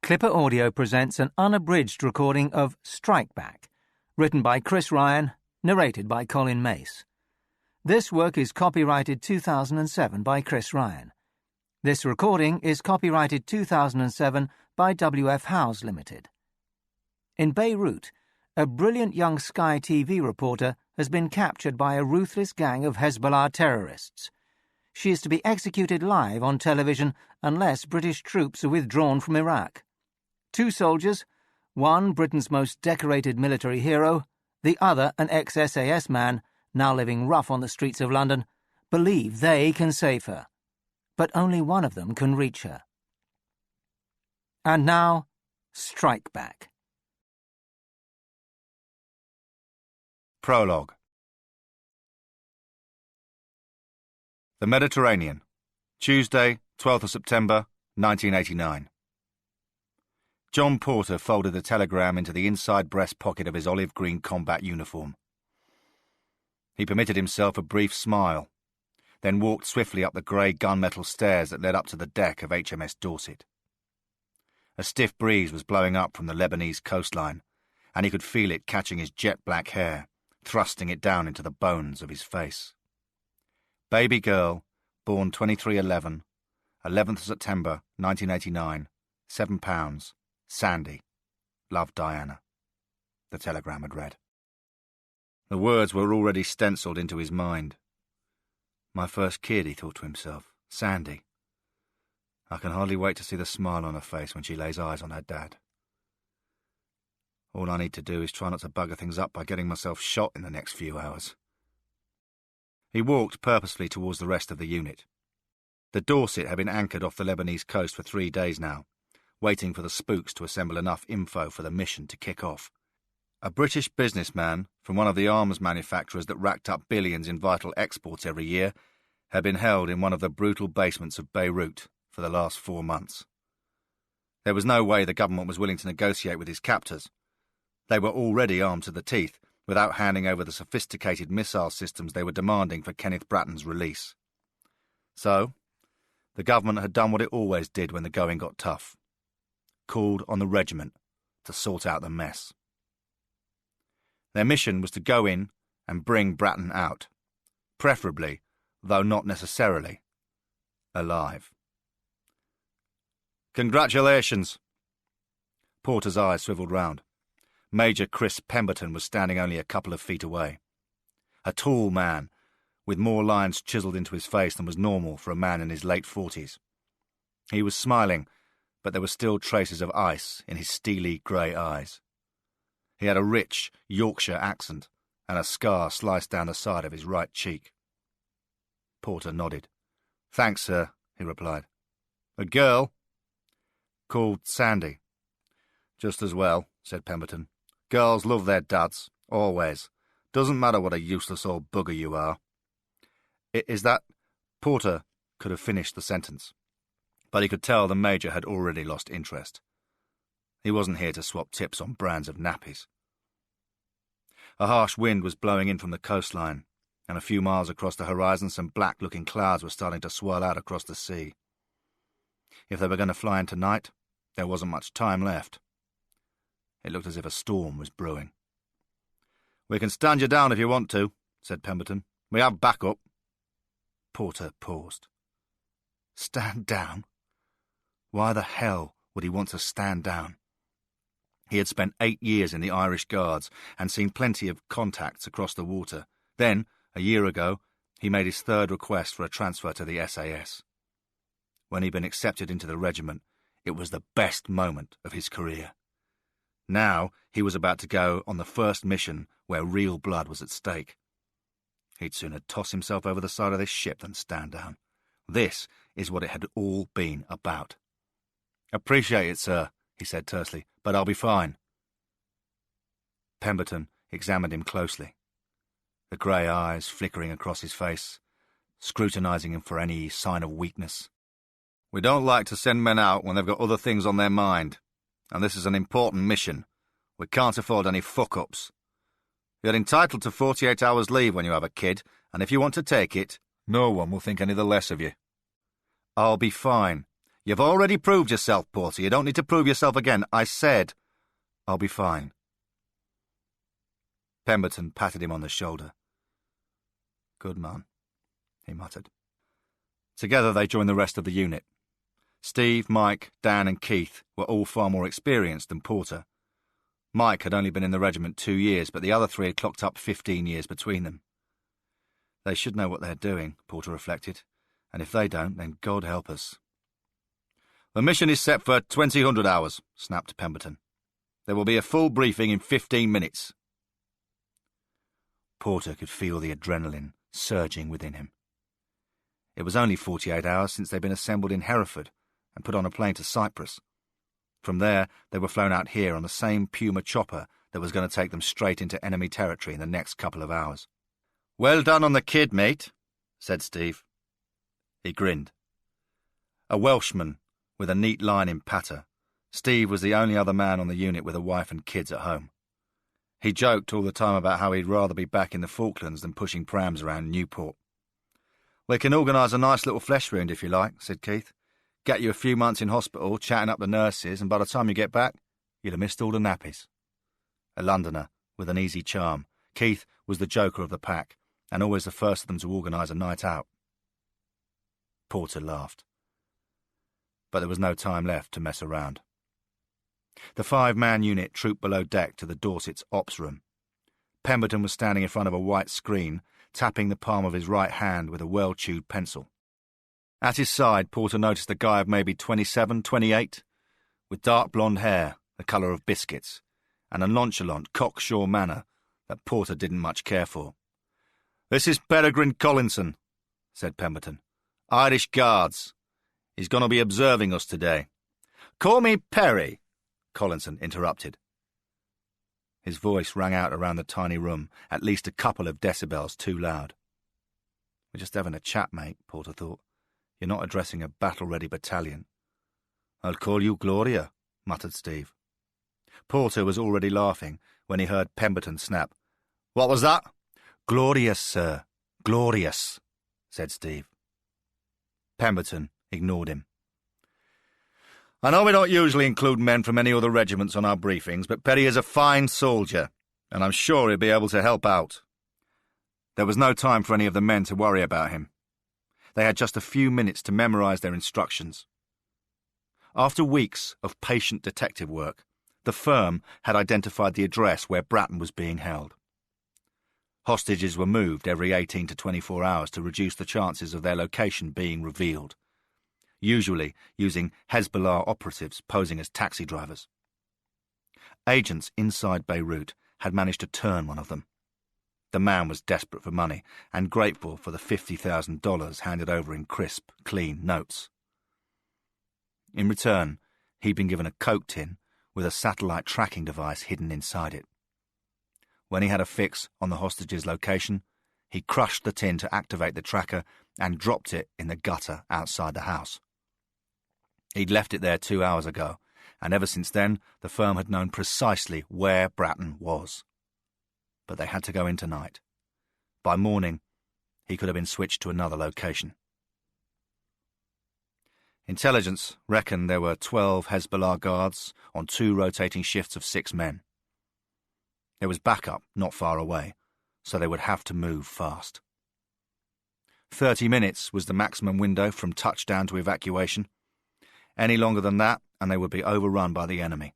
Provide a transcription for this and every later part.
Clipper Audio presents an unabridged recording of Strike Back, written by Chris Ryan, narrated by Colin Mace. This work is copyrighted 2007 by Chris Ryan. This recording is copyrighted 2007 by W.F. Howes Limited. In Beirut, a brilliant young Sky TV reporter has been captured by a ruthless gang of Hezbollah terrorists. She is to be executed live on television unless British troops are withdrawn from Iraq. Two soldiers, one Britain's most decorated military hero, the other an ex-SAS man, now living rough on the streets of London, believe they can save her. But only one of them can reach her. And now, Strike Back. Prologue. The Mediterranean, Tuesday, 12th of September, 1989. John Porter folded the telegram into the inside breast pocket of his olive-green combat uniform. He permitted himself a brief smile, then walked swiftly up the grey gunmetal stairs that led up to the deck of HMS Dorset. A stiff breeze was blowing up from the Lebanese coastline, and he could feel it catching his jet-black hair, thrusting it down into the bones of his face. Baby girl, born 23/11, 11th September 1989, £7, Sandy. Love, Diana. The telegram had read. The words were already stencilled into his mind. My first kid, he thought to himself. Sandy. I can hardly wait to see the smile on her face when she lays eyes on her dad. All I need to do is try not to bugger things up by getting myself shot in the next few hours. He walked purposefully towards the rest of the unit. The Dorset had been anchored off the Lebanese coast for 3 days now, waiting for the spooks to assemble enough info for the mission to kick off. A British businessman from one of the arms manufacturers that racked up billions in vital exports every year had been held in one of the brutal basements of Beirut for the last 4 months. There was no way the government was willing to negotiate with his captors. They were already armed to the teeth, without handing over the sophisticated missile systems they were demanding for Kenneth Bratton's release. So, the government had done what it always did when the going got tough. Called on the regiment to sort out the mess. Their mission was to go in and bring Bratton out, preferably, though not necessarily, alive. Congratulations! Porter's eyes swiveled round. Major Chris Pemberton was standing only a couple of feet away. A tall man, with more lines chiselled into his face than was normal for a man in his late 40s. He was smiling, but there were still traces of ice in his steely grey eyes. He had a rich Yorkshire accent and a scar sliced down the side of his right cheek. Porter nodded. "Thanks, sir," he replied. "A girl?" "Called Sandy." "Just as well," said Pemberton. "Girls love their dads, always. Doesn't matter what a useless old bugger you are." "Is that—" Porter could have finished the sentence, but he could tell the Major had already lost interest. He wasn't here to swap tips on brands of nappies. A harsh wind was blowing in from the coastline, and a few miles across the horizon some black-looking clouds were starting to swirl out across the sea. If they were going to fly in tonight, there wasn't much time left. It looked as if a storm was brewing. "We can stand you down if you want to," said Pemberton. "We have backup." Porter paused. Stand down? Why the hell would he want to stand down? He had spent 8 years in the Irish Guards and seen plenty of contacts across the water. Then, a year ago, he made his 3rd request for a transfer to the SAS. When he'd been accepted into the regiment, it was the best moment of his career. Now he was about to go on the first mission where real blood was at stake. He'd sooner toss himself over the side of this ship than stand down. This is what it had all been about. "Appreciate it, sir," he said tersely, "but I'll be fine." Pemberton examined him closely, the grey eyes flickering across his face, scrutinising him for any sign of weakness. "We don't like to send men out when they've got other things on their mind, and this is an important mission. We can't afford any fuck-ups. You're entitled to 48 hours leave when you have a kid, and if you want to take it, no one will think any the less of you." "I'll be fine. You've already proved yourself, Porter. You don't need to prove yourself again. I said I'll be fine. Pemberton patted him on the shoulder. Good man, he muttered. Together they joined the rest of the unit. Steve, Mike, Dan and Keith were all far more experienced than Porter. Mike had only been in the regiment 2 years, but the other 3 had clocked up 15 years between them. They should know what they're doing, Porter reflected, and if they don't, then God help us. The mission is set for 2000 hours, snapped Pemberton. There will be a full briefing in 15 minutes. Porter could feel the adrenaline surging within him. It was only 48 hours since they'd been assembled in Hereford and put on a plane to Cyprus. From there, they were flown out here on the same Puma chopper that was going to take them straight into enemy territory in the next couple of hours. Well done on the kid, mate, said Steve. He grinned. A Welshman with a neat line in patter, Steve was the only other man on the unit with a wife and kids at home. He joked all the time about how he'd rather be back in the Falklands than pushing prams around Newport. We can organise a nice little flesh wound if you like, said Keith. Get you a few months in hospital, chatting up the nurses, and by the time you get back, you'll have missed all the nappies. A Londoner with an easy charm, Keith was the joker of the pack, and always the first of them to organise a night out. Porter laughed. But there was no time left to mess around. The 5-man unit trooped below deck to the Dorset's ops room. Pemberton was standing in front of a white screen, tapping the palm of his right hand with a well-chewed pencil. At his side, Porter noticed a guy of maybe 27, 28, with dark blonde hair, the colour of biscuits, and a nonchalant, cocksure manner that Porter didn't much care for. "This is Peregrine Collinson," said Pemberton. "Irish Guards. He's going to be observing us today." "Call me Perry," Collinson interrupted. His voice rang out around the tiny room, at least a couple of decibels too loud. "We're just having a chat, mate," Porter thought. "You're not addressing a battle-ready battalion." "I'll call you Gloria," muttered Steve. Porter was already laughing when he heard Pemberton snap. "What was that?" "Glorious, sir. Glorious," said Steve. Pemberton ignored him. "I know we don't usually include men from any other regiments on our briefings, but Perry is a fine soldier, and I'm sure he'll be able to help out." There was no time for any of the men to worry about him. They had just a few minutes to memorise their instructions. After weeks of patient detective work, the firm had identified the address where Bratton was being held. Hostages were moved every 18 to 24 hours to reduce the chances of their location being revealed, usually using Hezbollah operatives posing as taxi drivers. Agents inside Beirut had managed to turn one of them. The man was desperate for money and grateful for the $50,000 handed over in crisp, clean notes. In return, he'd been given a Coke tin with a satellite tracking device hidden inside it. When he had a fix on the hostage's location, he crushed the tin to activate the tracker and dropped it in the gutter outside the house. He'd left it there 2 hours ago, and ever since then the firm had known precisely where Bratton was. But they had to go in tonight. By morning, he could have been switched to another location. Intelligence reckoned there were 12 Hezbollah guards on 2 rotating shifts of 6 men. There was backup not far away, so they would have to move fast. 30 minutes was the maximum window from touchdown to evacuation. Any longer than that, and they would be overrun by the enemy.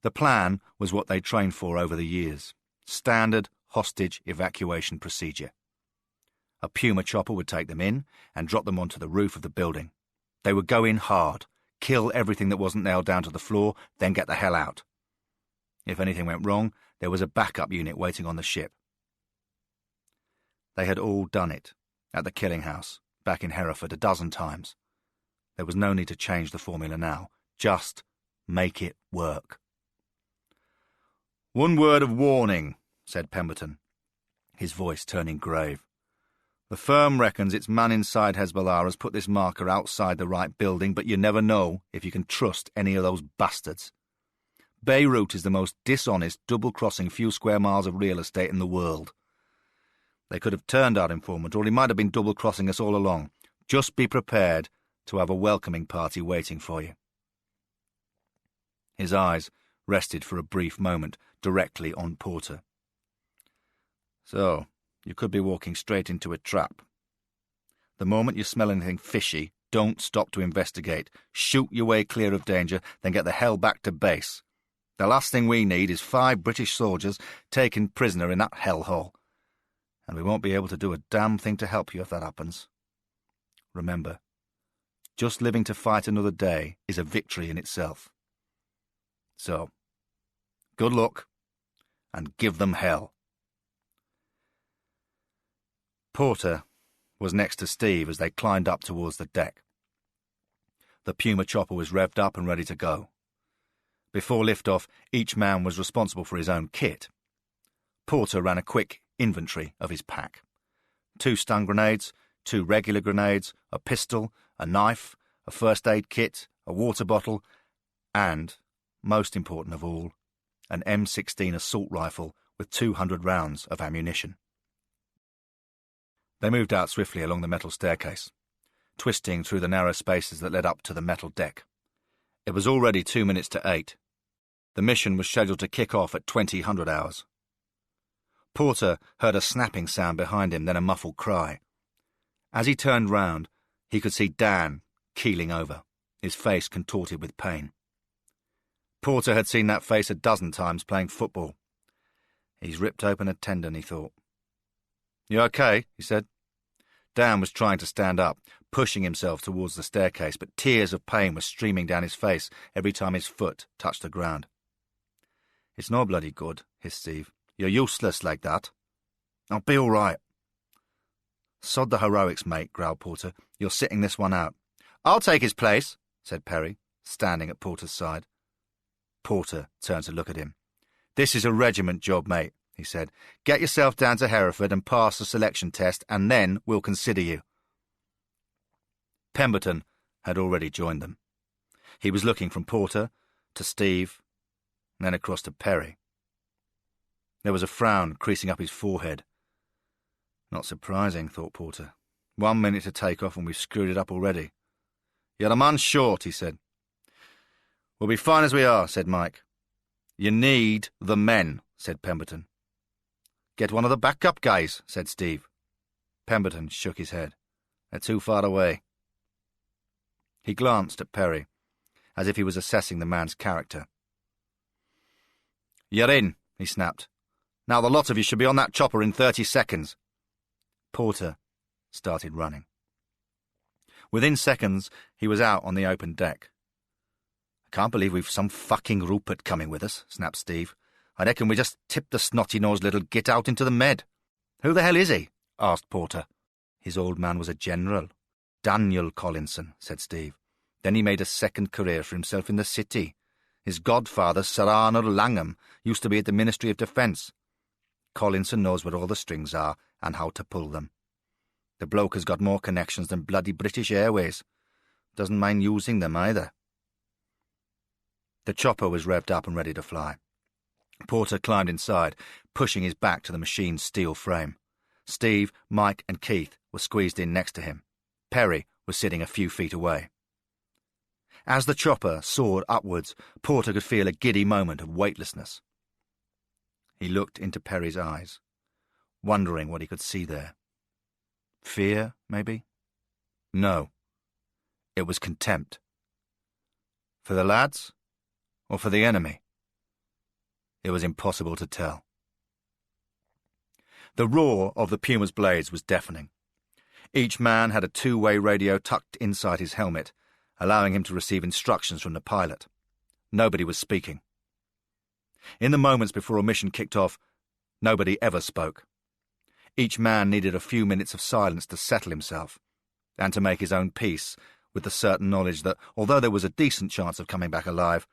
The plan was what they'd trained for over the years. Standard hostage evacuation procedure. A Puma chopper would take them in and drop them onto the roof of the building. They would go in hard, kill everything that wasn't nailed down to the floor, then get the hell out. If anything went wrong, there was a backup unit waiting on the ship. They had all done it, at the killing house, back in Hereford, a dozen times. There was no need to change the formula now. Just make it work. "One word of warning," said Pemberton, his voice turning grave. "The firm reckons its man inside Hezbollah has put this marker outside the right building, but you never know if you can trust any of those bastards. Beirut is the most dishonest, double-crossing few square miles of real estate in the world. They could have turned our informant, or he might have been double-crossing us all along. Just be prepared to have a welcoming party waiting for you. His eyes rested for a brief moment directly on Porter. So, you could be walking straight into a trap. The moment you smell anything fishy, don't stop to investigate. Shoot your way clear of danger, then get the hell back to base. The last thing we need is 5 British soldiers taken prisoner in that hellhole. And we won't be able to do a damn thing to help you if that happens. Remember, just living to fight another day is a victory in itself. So, good luck, and give them hell. Porter was next to Steve as they climbed up towards the deck. The Puma chopper was revved up and ready to go. Before liftoff, each man was responsible for his own kit. Porter ran a quick inventory of his pack. 2 stun grenades, 2 regular grenades, a pistol, a knife, a first aid kit, a water bottle, and, most important of all, an M16 assault rifle with 200 rounds of ammunition. They moved out swiftly along the metal staircase, twisting through the narrow spaces that led up to the metal deck. It was already 2 minutes to 8. The mission was scheduled to kick off at 2000 hours. Porter heard a snapping sound behind him, then a muffled cry. As he turned round, he could see Dan keeling over, his face contorted with pain. Porter had seen that face a dozen times playing football. He's ripped open a tendon, he thought. "You okay?" he said. Dan was trying to stand up, pushing himself towards the staircase, but tears of pain were streaming down his face every time his foot touched the ground. "It's no bloody good," hissed Steve. "You're useless like that." "I'll be all right." "Sod the heroics, mate," growled Porter. "You're sitting this one out." "I'll take his place," said Perry, standing at Porter's side. Porter turned to look at him. "This is a regiment job, mate," he said. "Get yourself down to Hereford and pass the selection test, and then we'll consider you." Pemberton had already joined them. He was looking from Porter to Steve, and then across to Perry. There was a frown creasing up his forehead. Not surprising, thought Porter. 1 minute to take off and we've screwed it up already. "You're a man short," he said. "We'll be fine as we are," said Mike. "You need the men," said Pemberton. "Get one of the backup guys," said Steve. Pemberton shook his head. "They're too far away." He glanced at Perry, as if he was assessing the man's character. "You're in," he snapped. "Now the lot of you should be on that chopper in 30 seconds. Porter started running. Within seconds, he was out on the open deck. "I can't believe we've some fucking Rupert coming with us," snapped Steve. "I reckon we just tipped the snotty-nosed little git out into the Med." "Who the hell is he?" asked Porter. "His old man was a general. Daniel Collinson," said Steve. "Then he made a second career for himself in the city. His godfather, Sir Arnold Langham, used to be at the Ministry of Defence. Collinson knows where all the strings are and how to pull them. The bloke has got more connections than bloody British Airways. Doesn't mind using them either." The chopper was revved up and ready to fly. Porter climbed inside, pushing his back to the machine's steel frame. Steve, Mike and Keith were squeezed in next to him. Perry was sitting a few feet away. As the chopper soared upwards, Porter could feel a giddy moment of weightlessness. He looked into Perry's eyes, wondering what he could see there. Fear, maybe? No. It was contempt. For the lads? Or for the enemy? It was impossible to tell. The roar of the Puma's blades was deafening. Each man had a two-way radio tucked inside his helmet, allowing him to receive instructions from the pilot. Nobody was speaking. In the moments before a mission kicked off, nobody ever spoke. Each man needed a few minutes of silence to settle himself, and to make his own peace with the certain knowledge that, although there was a decent chance of coming back alive,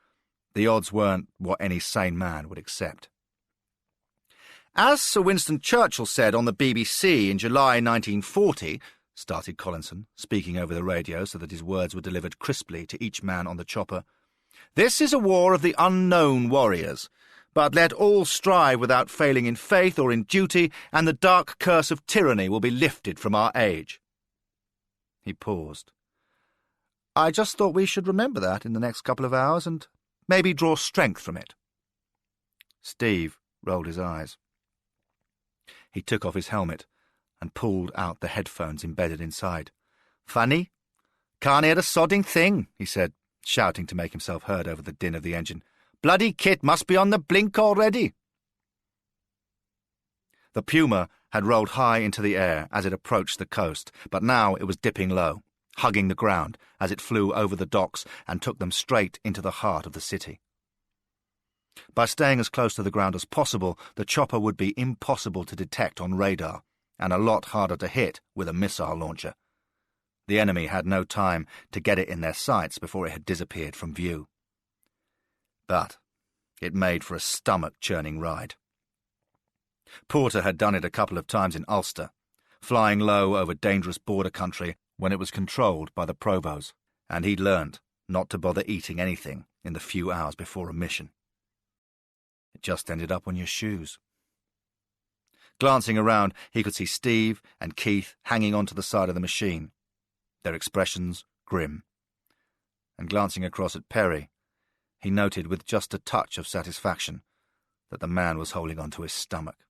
the odds weren't what any sane man would accept. "As Sir Winston Churchill said on the BBC in July 1940, started Collinson, speaking over the radio so that his words were delivered crisply to each man on the chopper, "This is a war of the unknown warriors, but let all strive without failing in faith or in duty, and the dark curse of tyranny will be lifted from our age." He paused. I just thought we should remember that in the next couple of hours and maybe draw strength from it." Steve rolled his eyes. He took off his helmet and pulled out the headphones embedded inside. "Funny? Can't hear a sodding thing," he said, shouting to make himself heard over the din of the engine. "Bloody kit must be on the blink already." The Puma had rolled high into the air as it approached the coast, but now it was dipping low, hugging the ground as it flew over the docks and took them straight into the heart of the city. By staying as close to the ground as possible, the chopper would be impossible to detect on radar and a lot harder to hit with a missile launcher. The enemy had no time to get it in their sights before it had disappeared from view. But it made for a stomach-churning ride. Porter had done it a couple of times in Ulster, flying low over dangerous border country when it was controlled by the provos, and he'd learned not to bother eating anything in the few hours before a mission. It just ended up on your shoes. Glancing around, he could see Steve and Keith hanging onto the side of the machine, their expressions grim. And glancing across at Perry, he noted with just a touch of satisfaction that the man was holding onto his stomach.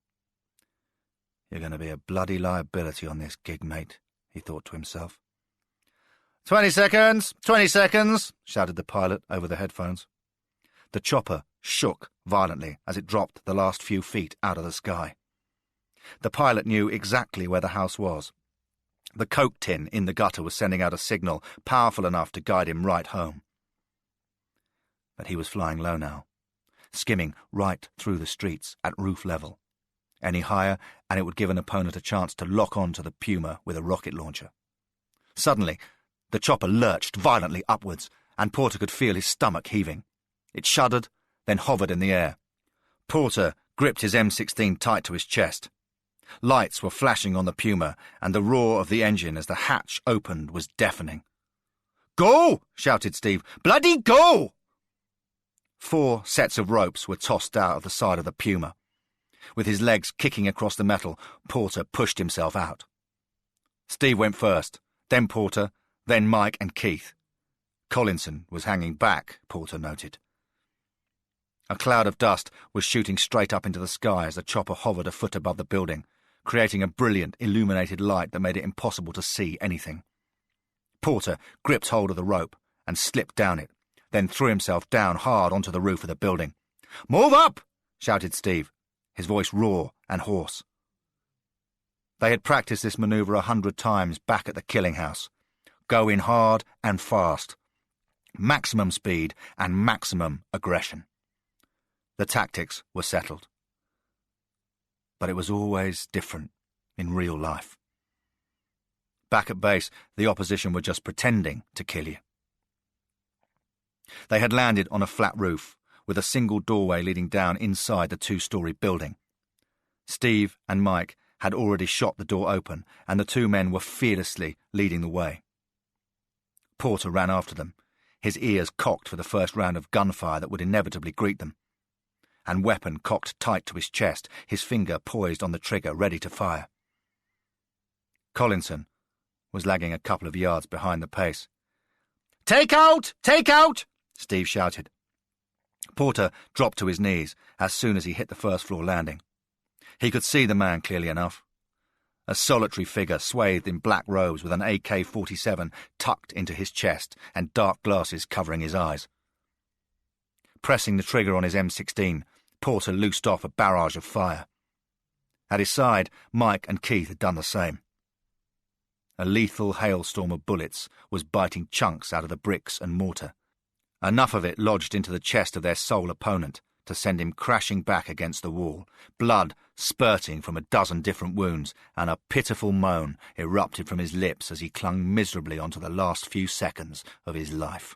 "You're going to be a bloody liability on this gig, mate," he thought to himself. 20 seconds! 20 seconds! Shouted the pilot over the headphones. The chopper shook violently as it dropped the last few feet out of the sky. The pilot knew exactly where the house was. The Coke tin in the gutter was sending out a signal powerful enough to guide him right home. But he was flying low now, skimming right through the streets at roof level. Any higher, and it would give an opponent a chance to lock on to the Puma with a rocket launcher. Suddenly, the chopper lurched violently upwards, and Porter could feel his stomach heaving. It shuddered, then hovered in the air. Porter gripped his M16 tight to his chest. Lights were flashing on the Puma, and the roar of the engine as the hatch opened was deafening. "Go!" shouted Steve. "Bloody go!" 4 sets of ropes were tossed out of the side of the Puma. With his legs kicking across the metal, Porter pushed himself out. Steve went first, then Porter, then Mike and Keith. Collinson was hanging back, Porter noted. A cloud of dust was shooting straight up into the sky as the chopper hovered a foot above the building, creating a brilliant, illuminated light that made it impossible to see anything. Porter gripped hold of the rope and slipped down it, then threw himself down hard onto the roof of the building. "Move up!" shouted Steve, his voice raw and hoarse. They had practiced this manoeuvre 100 times back at the killing house. Go in hard and fast. Maximum speed and maximum aggression. The tactics were settled. But it was always different in real life. Back at base, the opposition were just pretending to kill you. They had landed on a flat roof, with a single doorway leading down inside the 2-story building. Steve and Mike had already shot the door open, and the 2 men were fearlessly leading the way. Porter ran after them, his ears cocked for the first round of gunfire that would inevitably greet them, and weapon cocked tight to his chest, his finger poised on the trigger, ready to fire. Collinson was lagging a couple of yards behind the pace. "Take out! Take out!" Steve shouted. Porter dropped to his knees as soon as he hit the first-floor landing. He could see the man clearly enough. A solitary figure swathed in black robes with an AK-47 tucked into his chest and dark glasses covering his eyes. Pressing the trigger on his M16, Porter loosed off a barrage of fire. At his side, Mike and Keith had done the same. A lethal hailstorm of bullets was biting chunks out of the bricks and mortar. Enough of it lodged into the chest of their sole opponent to send him crashing back against the wall, blood spurting from a dozen different wounds, and a pitiful moan erupted from his lips as he clung miserably onto the last few seconds of his life.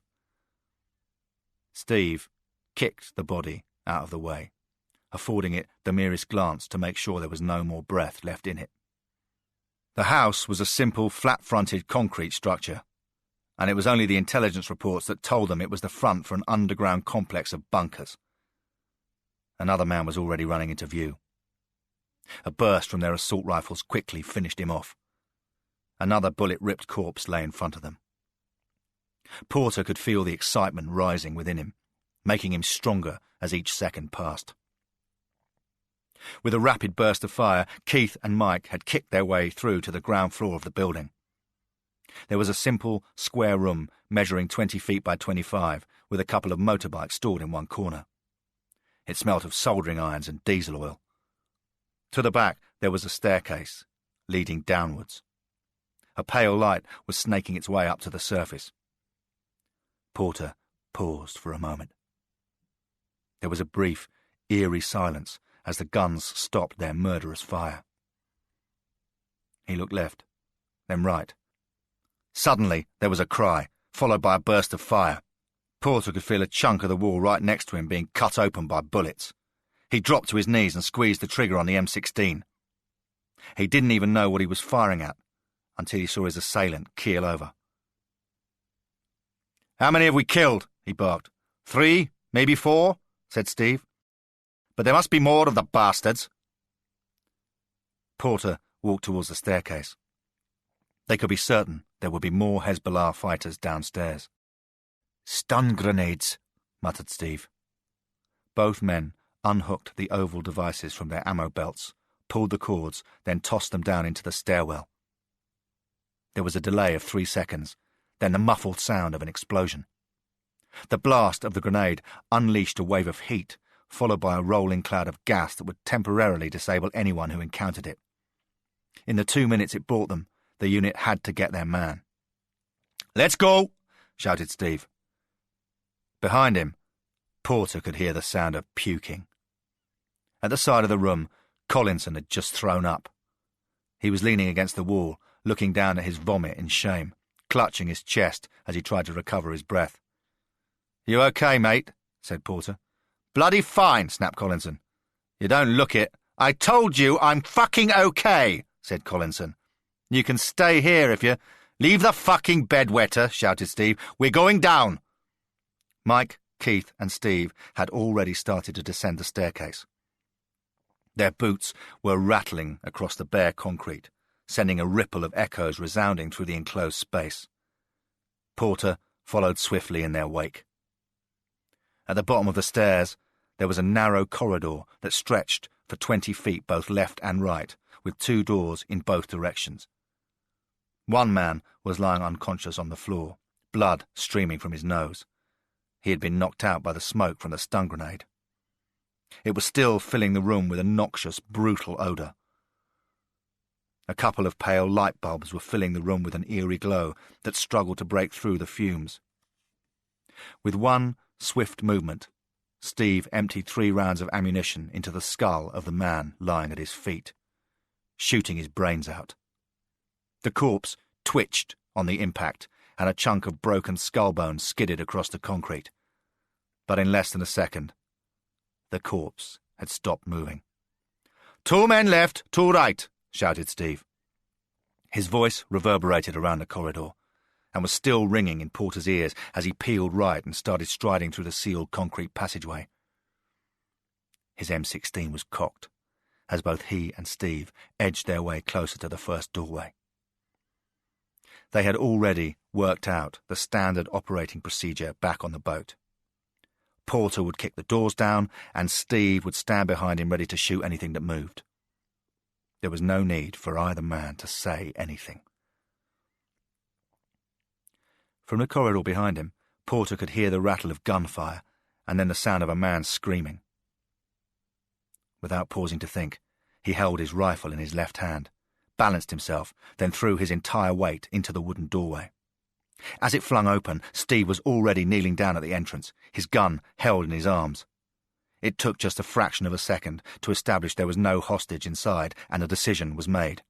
Steve kicked the body out of the way, affording it the merest glance to make sure there was no more breath left in it. The house was a simple, flat-fronted concrete structure, and it was only the intelligence reports that told them it was the front for an underground complex of bunkers. Another man was already running into view. A burst from their assault rifles quickly finished him off. Another bullet-ripped corpse lay in front of them. Porter could feel the excitement rising within him, making him stronger as each second passed. With a rapid burst of fire, Keith and Mike had kicked their way through to the ground floor of the building. There was a simple, square room measuring 20 feet by 25, with a couple of motorbikes stored in one corner. It smelt of soldering irons and diesel oil. To the back there was a staircase, leading downwards. A pale light was snaking its way up to the surface. Porter paused for a moment. There was a brief, eerie silence as the guns stopped their murderous fire. He looked left, then right. Suddenly there was a cry, followed by a burst of fire. Porter could feel a chunk of the wall right next to him being cut open by bullets. He dropped to his knees and squeezed the trigger on the M16. He didn't even know what he was firing at until he saw his assailant keel over. "How many have we killed?" he barked. "3, maybe 4, said Steve. "But there must be more of the bastards." Porter walked towards the staircase. They could be certain there would be more Hezbollah fighters downstairs. "Stun grenades," muttered Steve. Both men unhooked the oval devices from their ammo belts, pulled the cords, then tossed them down into the stairwell. There was a delay of 3 seconds, then the muffled sound of an explosion. The blast of the grenade unleashed a wave of heat, followed by a rolling cloud of gas that would temporarily disable anyone who encountered it. In the 2 minutes it brought them, the unit had to get their man. "Let's go!" shouted Steve. Behind him, Porter could hear the sound of puking. At the side of the room, Collinson had just thrown up. He was leaning against the wall, looking down at his vomit in shame, clutching his chest as he tried to recover his breath. "You okay, mate?" said Porter. "Bloody fine," snapped Collinson. "You don't look it." "I told you I'm fucking okay," said Collinson. "You can stay here if you—" "Leave the fucking bedwetter," shouted Steve. "We're going down." Mike, Keith and Steve had already started to descend the staircase. Their boots were rattling across the bare concrete, sending a ripple of echoes resounding through the enclosed space. Porter followed swiftly in their wake. At the bottom of the stairs, there was a narrow corridor that stretched for 20 feet both left and right, with 2 doors in both directions. One man was lying unconscious on the floor, blood streaming from his nose. He had been knocked out by the smoke from the stun grenade. It was still filling the room with a noxious, brutal odour. A couple of pale light bulbs were filling the room with an eerie glow that struggled to break through the fumes. With one swift movement, Steve emptied 3 rounds of ammunition into the skull of the man lying at his feet, shooting his brains out. The corpse twitched on the impact, and a chunk of broken skull bone skidded across the concrete. But in less than a second, the corpse had stopped moving. "2 men left, 2 right," shouted Steve. His voice reverberated around the corridor, and was still ringing in Porter's ears as he peeled right and started striding through the sealed concrete passageway. His M16 was cocked, as both he and Steve edged their way closer to the first doorway. They had already worked out the standard operating procedure back on the boat. Porter would kick the doors down, and Steve would stand behind him ready to shoot anything that moved. There was no need for either man to say anything. From the corridor behind him, Porter could hear the rattle of gunfire and then the sound of a man screaming. Without pausing to think, he held his rifle in his left hand, balanced himself, then threw his entire weight into the wooden doorway. As it flung open, Steve was already kneeling down at the entrance, his gun held in his arms. It took just a fraction of a second to establish there was no hostage inside, and a decision was made.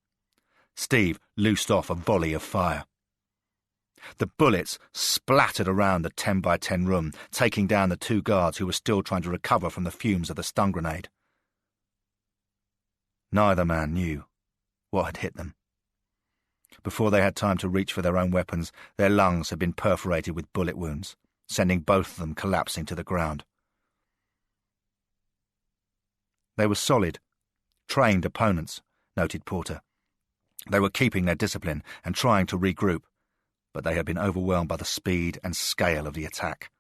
Steve loosed off a volley of fire. The bullets splattered around the 10-by-10 room, taking down the 2 guards who were still trying to recover from the fumes of the stun grenade. Neither man knew what had hit them. Before they had time to reach for their own weapons, their lungs had been perforated with bullet wounds, sending both of them collapsing to the ground. They were solid, trained opponents, noted Porter. They were keeping their discipline and trying to regroup, but they had been overwhelmed by the speed and scale of the attack.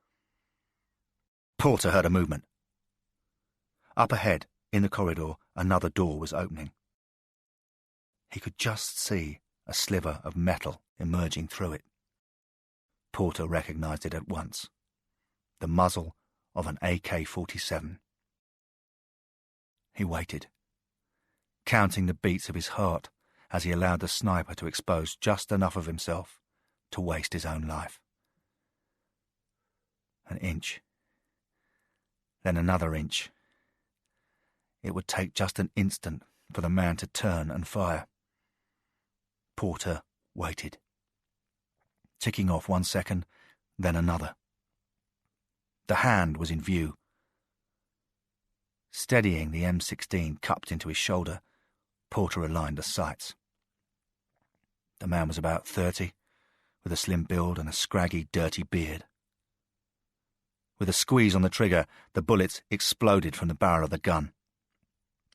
Porter heard a movement. Up ahead, in the corridor, another door was opening. He could just see a sliver of metal emerging through it. Porter recognised it at once. The muzzle of an AK-47. He waited, counting the beats of his heart as he allowed the sniper to expose just enough of himself to waste his own life. An inch. Then another inch. It would take just an instant for the man to turn and fire. Porter waited, ticking off 1 second, then another. The hand was in view. Steadying the M16 cupped into his shoulder, Porter aligned the sights. The man was about 30, with a slim build and a scraggy, dirty beard. With a squeeze on the trigger, the bullets exploded from the barrel of the gun.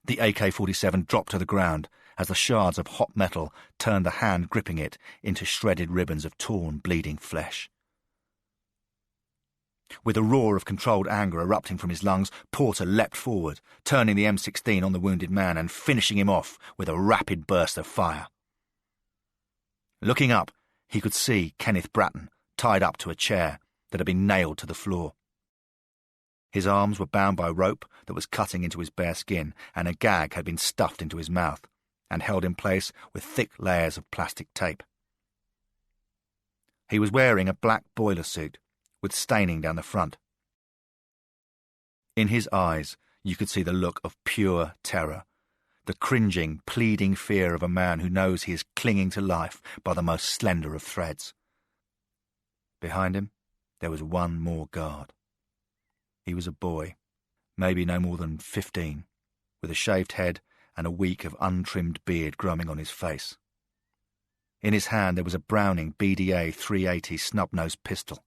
The AK-47 dropped to the ground as the shards of hot metal turned the hand gripping it into shredded ribbons of torn, bleeding flesh. With a roar of controlled anger erupting from his lungs, Porter leapt forward, turning the M16 on the wounded man and finishing him off with a rapid burst of fire. Looking up, he could see Kenneth Bratton tied up to a chair that had been nailed to the floor. His arms were bound by rope that was cutting into his bare skin, and a gag had been stuffed into his mouth and held in place with thick layers of plastic tape. He was wearing a black boiler suit with staining down the front. In his eyes, you could see the look of pure terror, the cringing, pleading fear of a man who knows he is clinging to life by the most slender of threads. Behind him, there was one more guard. He was a boy, maybe no more than 15, with a shaved head and a week of untrimmed beard growing on his face. In his hand there was a Browning BDA 380 snub-nosed pistol,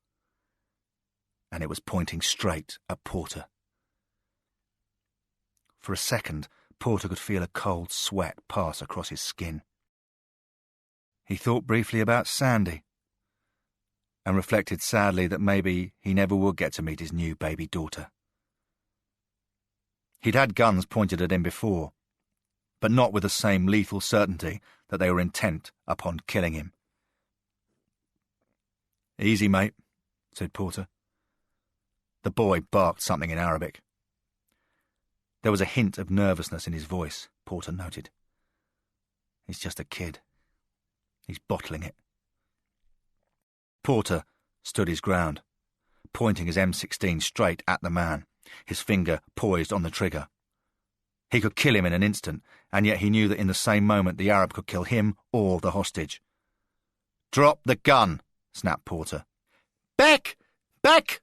and it was pointing straight at Porter. For a second, Porter could feel a cold sweat pass across his skin. He thought briefly about Sandy, and reflected sadly that maybe he never would get to meet his new baby daughter. He'd had guns pointed at him before, but not with the same lethal certainty that they were intent upon killing him. "Easy, mate," said Porter. The boy barked something in Arabic. There was a hint of nervousness in his voice, Porter noted. He's just a kid. He's bottling it. Porter stood his ground, pointing his M16 straight at the man, his finger poised on the trigger. He could kill him in an instant, and yet he knew that in the same moment the Arab could kill him or the hostage. "Drop the gun," snapped Porter. "Back! Back!"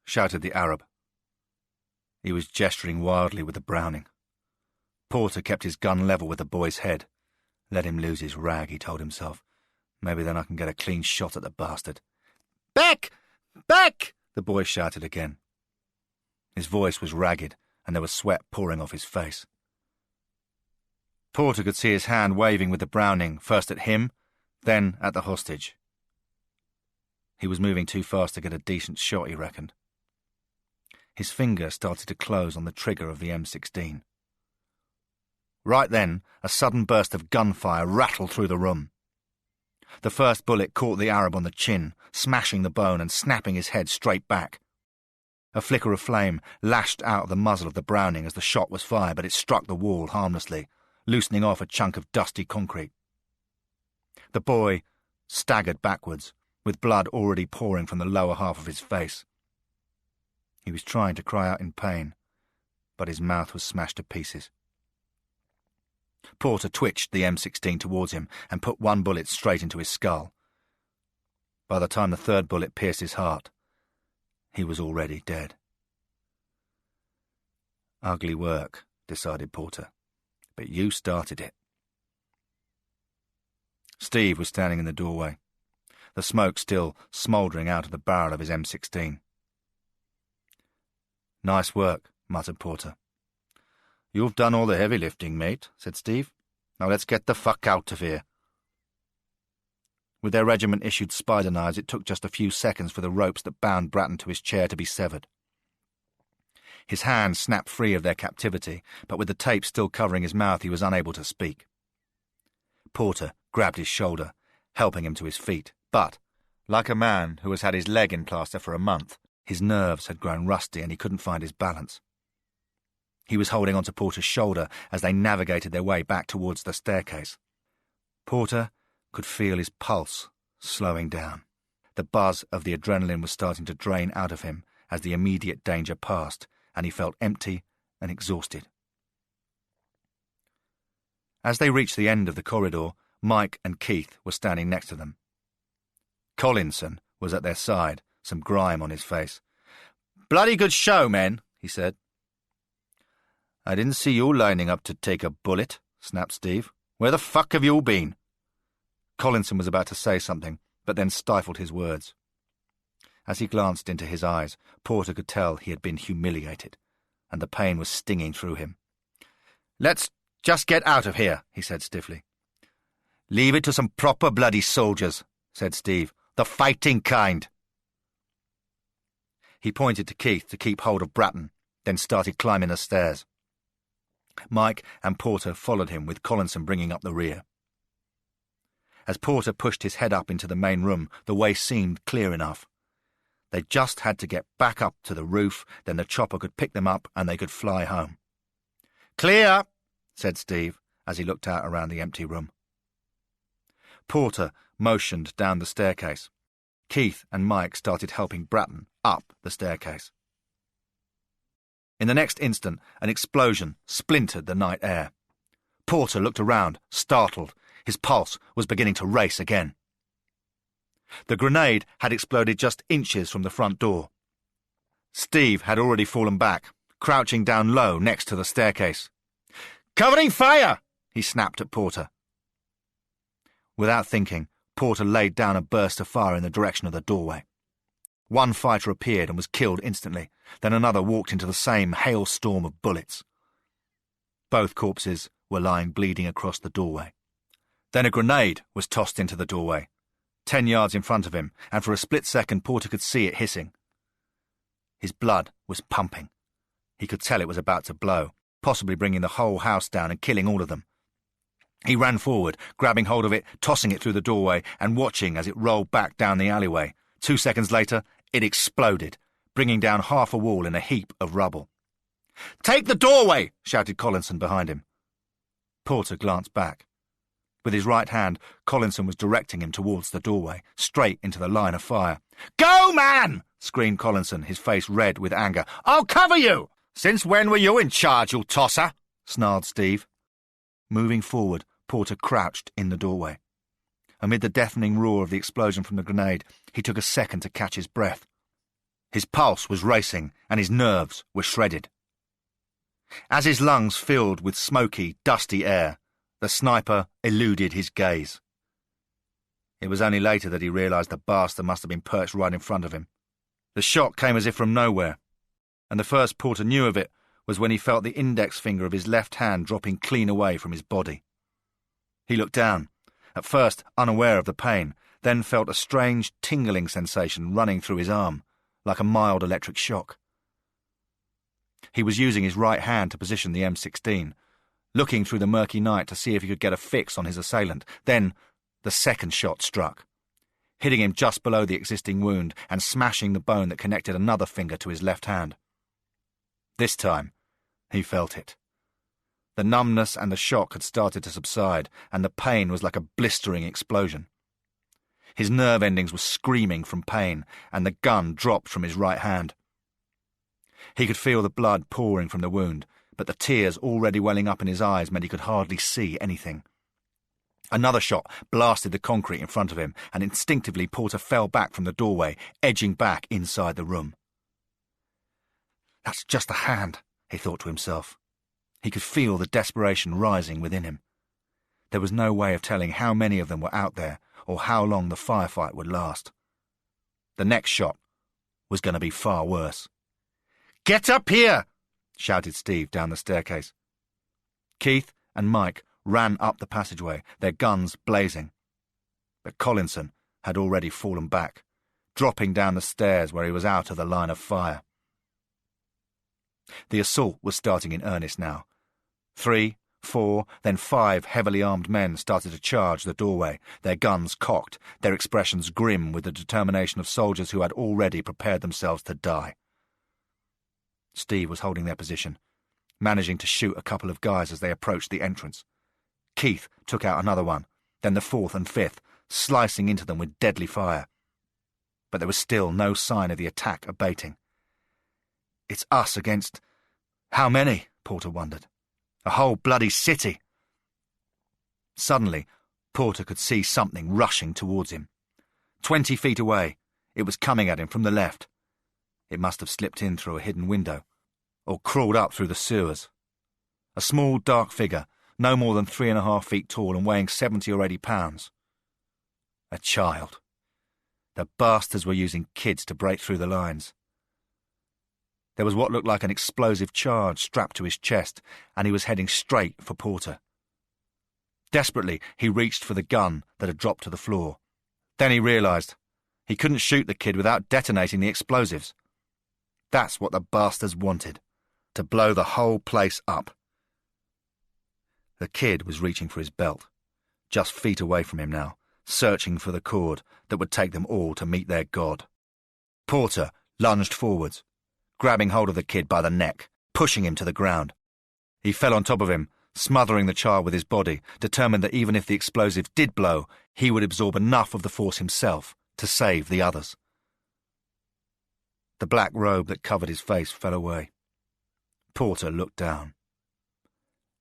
shouted the Arab. He was gesturing wildly with the Browning. Porter kept his gun level with the boy's head. Let him lose his rag, he told himself. Maybe then I can get a clean shot at the bastard. "Back! Back!" the boy shouted again. His voice was ragged, and there was sweat pouring off his face. Porter could see his hand waving with the Browning, first at him, then at the hostage. He was moving too fast to get a decent shot, he reckoned. His finger started to close on the trigger of the M16. Right then, a sudden burst of gunfire rattled through the room. The first bullet caught the Arab on the chin, smashing the bone and snapping his head straight back. A flicker of flame lashed out of the muzzle of the Browning as the shot was fired, but it struck the wall harmlessly, loosening off a chunk of dusty concrete. The boy staggered backwards, with blood already pouring from the lower half of his face. He was trying to cry out in pain, but his mouth was smashed to pieces. Porter twitched the M16 towards him and put one bullet straight into his skull. By the time the third bullet pierced his heart, he was already dead. Ugly work, decided Porter, but you started it. Steve was standing in the doorway, the smoke still smouldering out of the barrel of his M16. "Nice work," muttered Porter. "You've done all the heavy lifting, mate," said Steve. "Now let's get the fuck out of here." With their regiment-issued spider knives, it took just a few seconds for the ropes that bound Bratton to his chair to be severed. His hands snapped free of their captivity, but with the tape still covering his mouth, he was unable to speak. Porter grabbed his shoulder, helping him to his feet, but, like a man who has had his leg in plaster for a month, his nerves had grown rusty and he couldn't find his balance. He was holding onto Porter's shoulder as they navigated their way back towards the staircase. Porter could feel his pulse slowing down. The buzz of the adrenaline was starting to drain out of him as the immediate danger passed, and he felt empty and exhausted. As they reached the end of the corridor, Mike and Keith were standing next to them. Collinson was at their side, some grime on his face. "Bloody good show, men," he said. "I didn't see you lining up to take a bullet," snapped Steve. "Where the fuck have you all been?" Collinson was about to say something, but then stifled his words. As he glanced into his eyes, Porter could tell he had been humiliated, and the pain was stinging through him. "Let's just get out of here," he said stiffly. "Leave it to some proper bloody soldiers," said Steve. "The fighting kind." He pointed to Keith to keep hold of Bratton, then started climbing the stairs. Mike and Porter followed him, with Collinson bringing up the rear. As Porter pushed his head up into the main room, the way seemed clear enough. They just had to get back up to the roof, then the chopper could pick them up and they could fly home. "Clear," said Steve, as he looked out around the empty room. Porter motioned down the staircase. Keith and Mike started helping Bratton up the staircase. In the next instant, an explosion splintered the night air. Porter looked around, startled. His pulse was beginning to race again. The grenade had exploded just inches from the front door. Steve had already fallen back, crouching down low next to the staircase. "Covering fire!" he snapped at Porter. Without thinking, Porter laid down a burst of fire in the direction of the doorway. One fighter appeared and was killed instantly. Then another walked into the same hailstorm of bullets. Both corpses were lying bleeding across the doorway. Then a grenade was tossed into the doorway, 10 yards in front of him, and for a split second Porter could see it hissing. His blood was pumping. He could tell it was about to blow, possibly bringing the whole house down and killing all of them. He ran forward, grabbing hold of it, tossing it through the doorway, and watching as it rolled back down the alleyway. 2 seconds later, it exploded, bringing down half a wall in a heap of rubble. "Take the doorway!" shouted Collinson behind him. Porter glanced back. With his right hand, Collinson was directing him towards the doorway, straight into the line of fire. "Go, man!" screamed Collinson, his face red with anger. "I'll cover you!" "Since when were you in charge, you tosser?" snarled Steve. Moving forward, Porter crouched in the doorway. Amid the deafening roar of the explosion from the grenade, he took a second to catch his breath. His pulse was racing, and his nerves were shredded. As his lungs filled with smoky, dusty air, the sniper eluded his gaze. It was only later that he realised the bastard must have been perched right in front of him. The shot came as if from nowhere, and the first Porter knew of it was when he felt the index finger of his left hand dropping clean away from his body. He looked down, at first unaware of the pain, then felt a strange tingling sensation running through his arm, like a mild electric shock. He was using his right hand to position the M16, looking through the murky night to see if he could get a fix on his assailant. Then the second shot struck, hitting him just below the existing wound and smashing the bone that connected another finger to his left hand. This time, he felt it. The numbness and the shock had started to subside, and the pain was like a blistering explosion. His nerve endings were screaming from pain, and the gun dropped from his right hand. He could feel the blood pouring from the wound, but the tears already welling up in his eyes meant he could hardly see anything. Another shot blasted the concrete in front of him, and instinctively Porter fell back from the doorway, edging back inside the room. "That's just a hand," he thought to himself. He could feel the desperation rising within him. There was no way of telling how many of them were out there or how long the firefight would last. The next shot was going to be far worse. "Get up here!" shouted Steve down the staircase. Keith and Mike ran up the passageway, their guns blazing. But Collinson had already fallen back, dropping down the stairs where he was out of the line of fire. The assault was starting in earnest now. 3, 4, then 5 heavily armed men started to charge the doorway, their guns cocked, their expressions grim with the determination of soldiers who had already prepared themselves to die. Steve was holding their position, managing to shoot a couple of guys as they approached the entrance. Keith took out another one, then the 4th and 5th, slicing into them with deadly fire. But there was still no sign of the attack abating. "It's us against... how many?" Porter wondered. "A whole bloody city." Suddenly, Porter could see something rushing towards him. 20 feet away, it was coming at him from the left. It must have slipped in through a hidden window, or crawled up through the sewers. A small, dark figure, no more than 3.5 feet tall and weighing 70 or 80 pounds. A child. The bastards were using kids to break through the lines. There was what looked like an explosive charge strapped to his chest, and he was heading straight for Porter. Desperately, he reached for the gun that had dropped to the floor. Then he realised he couldn't shoot the kid without detonating the explosives. That's what the bastards wanted, to blow the whole place up. The kid was reaching for his belt, just feet away from him now, searching for the cord that would take them all to meet their god. Porter lunged forwards, grabbing hold of the kid by the neck, pushing him to the ground. He fell on top of him, smothering the child with his body, determined that even if the explosive did blow, he would absorb enough of the force himself to save the others. The black robe that covered his face fell away. Porter looked down.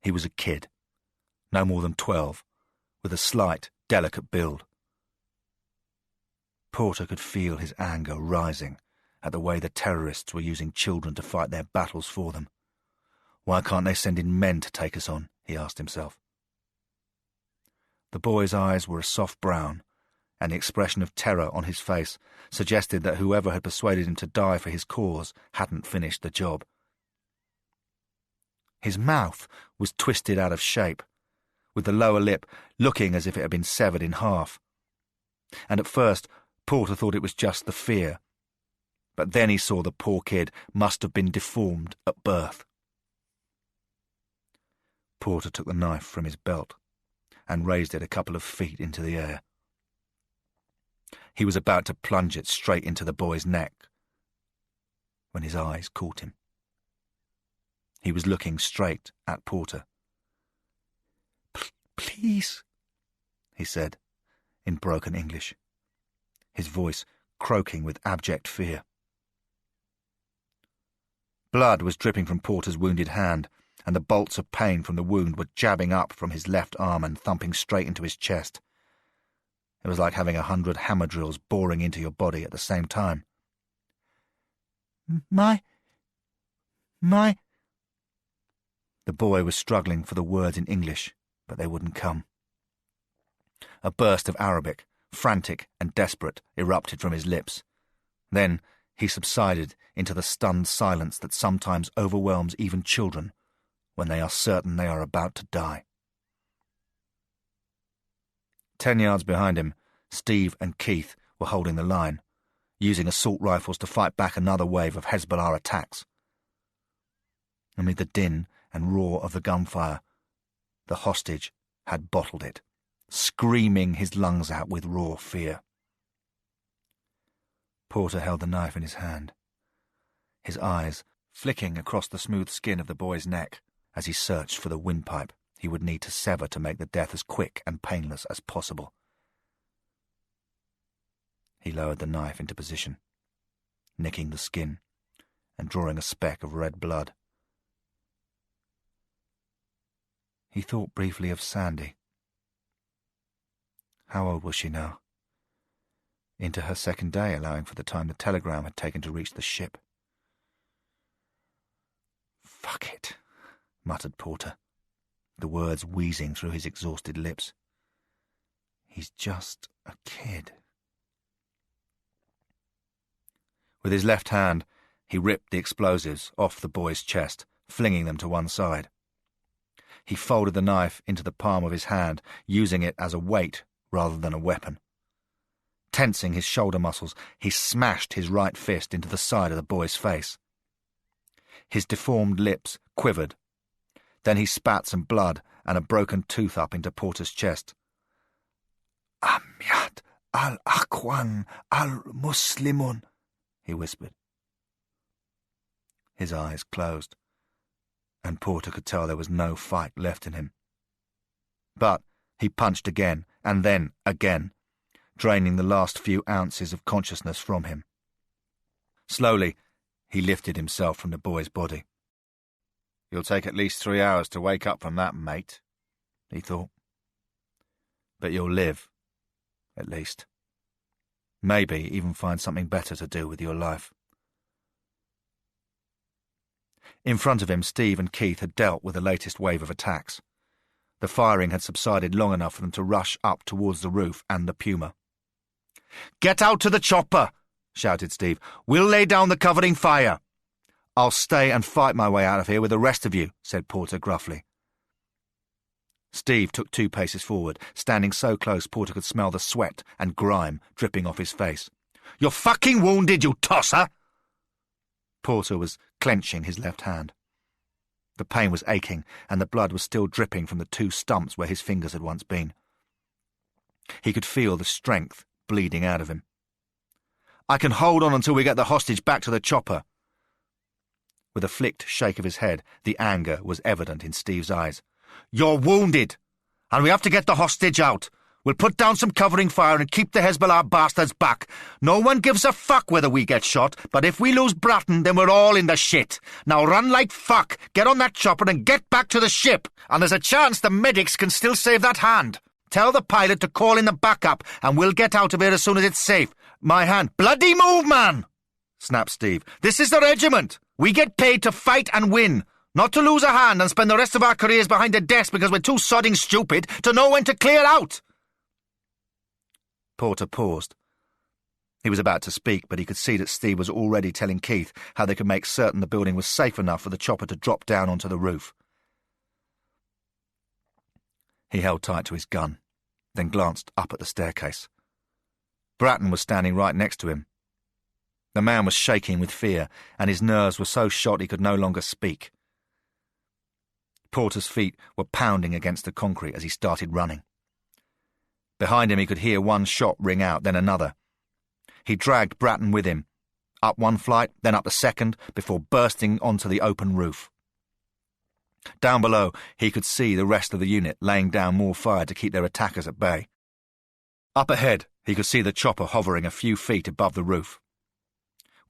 He was a kid, no more than 12, with a slight, delicate build. Porter could feel his anger rising at the way the terrorists were using children to fight their battles for them. Why can't they send in men to take us on? He asked himself. The boy's eyes were a soft brown, and the expression of terror on his face suggested that whoever had persuaded him to die for his cause hadn't finished the job. His mouth was twisted out of shape, with the lower lip looking as if it had been severed in half. And at first, Porter thought it was just the fear. But then he saw the poor kid must have been deformed at birth. Porter took the knife from his belt and raised it a couple of feet into the air. He was about to plunge it straight into the boy's neck when his eyes caught him. He was looking straight at Porter. "Please," he said, in broken English, his voice croaking with abject fear. Blood was dripping from Porter's wounded hand, and the bolts of pain from the wound were jabbing up from his left arm and thumping straight into his chest. It was like having 100 hammer drills boring into your body at the same time. My... The boy was struggling for the words in English, but they wouldn't come. A burst of Arabic, frantic and desperate, erupted from his lips. Then he subsided into the stunned silence that sometimes overwhelms even children when they are certain they are about to die. 10 yards behind him, Steve and Keith were holding the line, using assault rifles to fight back another wave of Hezbollah attacks. Amid the din and roar of the gunfire, the hostage had bottled it, screaming his lungs out with raw fear. Porter held the knife in his hand, his eyes flicking across the smooth skin of the boy's neck as he searched for the windpipe he would need to sever to make the death as quick and painless as possible. He lowered the knife into position, nicking the skin and drawing a speck of red blood. He thought briefly of Sandy. How old was she now? Into her second day, allowing for the time the telegram had taken to reach the ship. "Fuck it," muttered Porter, the words wheezing through his exhausted lips. "He's just a kid." With his left hand, he ripped the explosives off the boy's chest, flinging them to one side. He folded the knife into the palm of his hand, using it as a weight rather than a weapon. Tensing his shoulder muscles, he smashed his right fist into the side of the boy's face. His deformed lips quivered. Then he spat some blood and a broken tooth up into Porter's chest. "Amyat al-Akhwan al-Muslimun," he whispered. His eyes closed, and Porter could tell there was no fight left in him. But he punched again, and then again, draining the last few ounces of consciousness from him. Slowly, he lifted himself from the boy's body. "You'll take at least 3 hours to wake up from that, mate," he thought. "But you'll live, at least. Maybe even find something better to do with your life." In front of him, Steve and Keith had dealt with the latest wave of attacks. The firing had subsided long enough for them to rush up towards the roof and the Puma. "Get out to the chopper!" shouted Steve. "We'll lay down the covering fire." "I'll stay and fight my way out of here with the rest of you," said Porter gruffly. Steve took 2 paces forward, standing so close Porter could smell the sweat and grime dripping off his face. "You're fucking wounded, you tosser!" Porter was clenching his left hand. The pain was aching, and the blood was still dripping from the 2 stumps where his fingers had once been. He could feel the strength bleeding out of him. "I can hold on until we get the hostage back to the chopper." With a flicked shake of his head, the anger was evident in Steve's eyes. "You're wounded, and we have to get the hostage out. We'll put down some covering fire and keep the Hezbollah bastards back. No one gives a fuck whether we get shot, but if we lose Bratton, then we're all in the shit. Now run like fuck, get on that chopper and get back to the ship. And there's a chance the medics can still save that hand. Tell the pilot to call in the backup, and we'll get out of here as soon as it's safe. My hand—" "Bloody move, man!" snapped Steve. "This is the regiment. We get paid to fight and win, not to lose a hand and spend the rest of our careers behind a desk because we're too sodding stupid to know when to clear out." Porter paused. He was about to speak, but he could see that Steve was already telling Keith how they could make certain the building was safe enough for the chopper to drop down onto the roof. He held tight to his gun, then glanced up at the staircase. Bratton was standing right next to him. The man was shaking with fear, and his nerves were so shot he could no longer speak. Porter's feet were pounding against the concrete as he started running. Behind him he could hear one shot ring out, then another. He dragged Bratton with him, up one flight, then up the second, before bursting onto the open roof. Down below, he could see the rest of the unit laying down more fire to keep their attackers at bay. Up ahead, he could see the chopper hovering a few feet above the roof.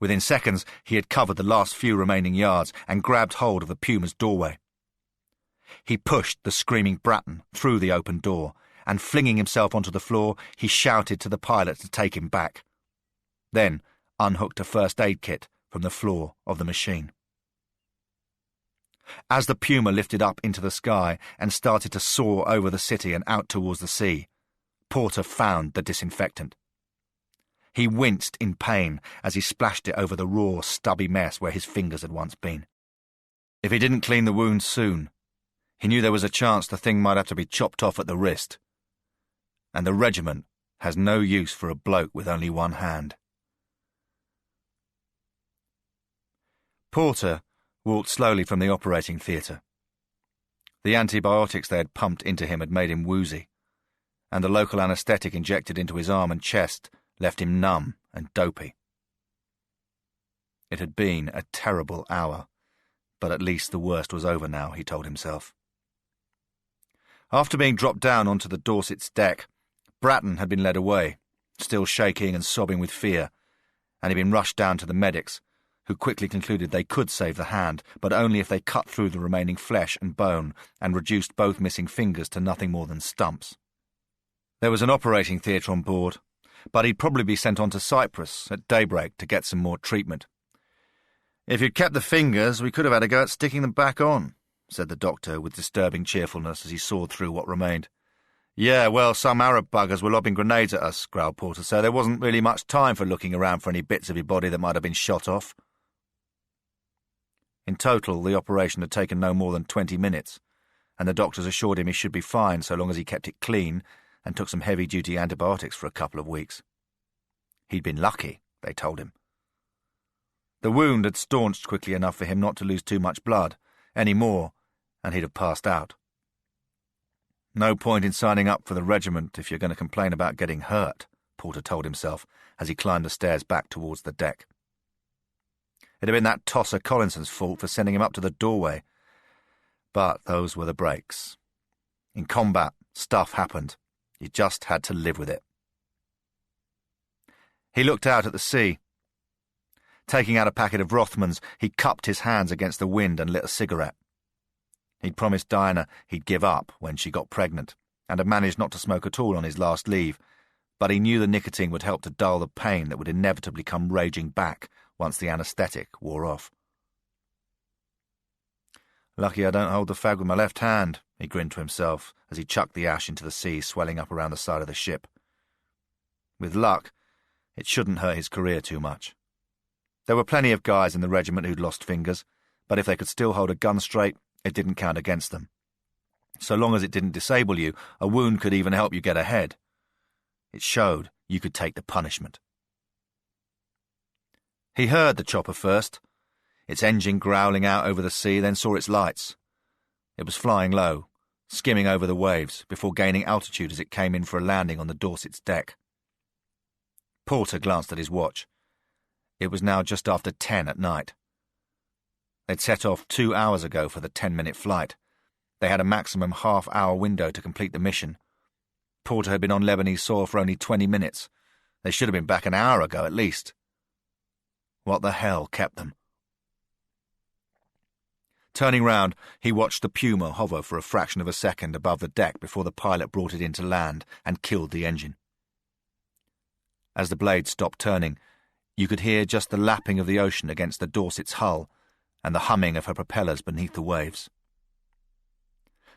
Within seconds, he had covered the last few remaining yards and grabbed hold of the Puma's doorway. He pushed the screaming Bratton through the open door, and flinging himself onto the floor, he shouted to the pilot to take him back. Then unhooked a first aid kit from the floor of the machine. As the Puma lifted up into the sky and started to soar over the city and out towards the sea, Porter found the disinfectant. He winced in pain as he splashed it over the raw, stubby mess where his fingers had once been. If he didn't clean the wound soon, he knew there was a chance the thing might have to be chopped off at the wrist. And the regiment has no use for a bloke with only one hand. Porter walked slowly from the operating theatre. The antibiotics they had pumped into him had made him woozy, and the local anaesthetic injected into his arm and chest left him numb and dopey. It had been a terrible hour, but at least the worst was over now, he told himself. After being dropped down onto the Dorset's deck, Bratton had been led away, still shaking and sobbing with fear, and he'd been rushed down to the medics, who quickly concluded they could save the hand, but only if they cut through the remaining flesh and bone and reduced both missing fingers to nothing more than stumps. There was an operating theatre on board, but he'd probably be sent on to Cyprus at daybreak to get some more treatment. "If you'd kept the fingers, we could have had a go at sticking them back on," said the doctor with disturbing cheerfulness as he sawed through what remained. "Yeah, well, some Arab buggers were lobbing grenades at us," growled Porter, "so there wasn't really much time for looking around for any bits of your body that might have been shot off." In total, the operation had taken no more than 20 minutes, and the doctors assured him he should be fine so long as he kept it clean and took some heavy-duty antibiotics for a couple of weeks. He'd been lucky, they told him. The wound had staunched quickly enough for him not to lose too much blood, any more, and he'd have passed out. No point in signing up for the regiment if you're going to complain about getting hurt, Porter told himself as he climbed the stairs back towards the deck. It had been that tosser Collinson's fault for sending him up to the doorway. But those were the breaks. In combat, stuff happened. You just had to live with it. He looked out at the sea. Taking out a packet of Rothmans, he cupped his hands against the wind and lit a cigarette. He'd promised Diana he'd give up when she got pregnant, and had managed not to smoke at all on his last leave, but he knew the nicotine would help to dull the pain that would inevitably come raging back once the anaesthetic wore off. "Lucky I don't hold the fag with my left hand," he grinned to himself as he chucked the ash into the sea swelling up around the side of the ship. With luck, it shouldn't hurt his career too much. There were plenty of guys in the regiment who'd lost fingers, but if they could still hold a gun straight, it didn't count against them. So long as it didn't disable you, a wound could even help you get ahead. It showed you could take the punishment. He heard the chopper first, its engine growling out over the sea, then saw its lights. It was flying low, skimming over the waves, before gaining altitude as it came in for a landing on the Dorset's deck. Porter glanced at his watch. It was now just after 10 at night. They'd set off 2 hours ago for the 10-minute flight. They had a maximum half-hour window to complete the mission. Porter had been on Lebanese soil for only 20 minutes. They should have been back an hour ago at least. What the hell kept them? Turning round, he watched the Puma hover for a fraction of a second above the deck before the pilot brought it into land and killed the engine. As the blade stopped turning, you could hear just the lapping of the ocean against the Dorset's hull and the humming of her propellers beneath the waves.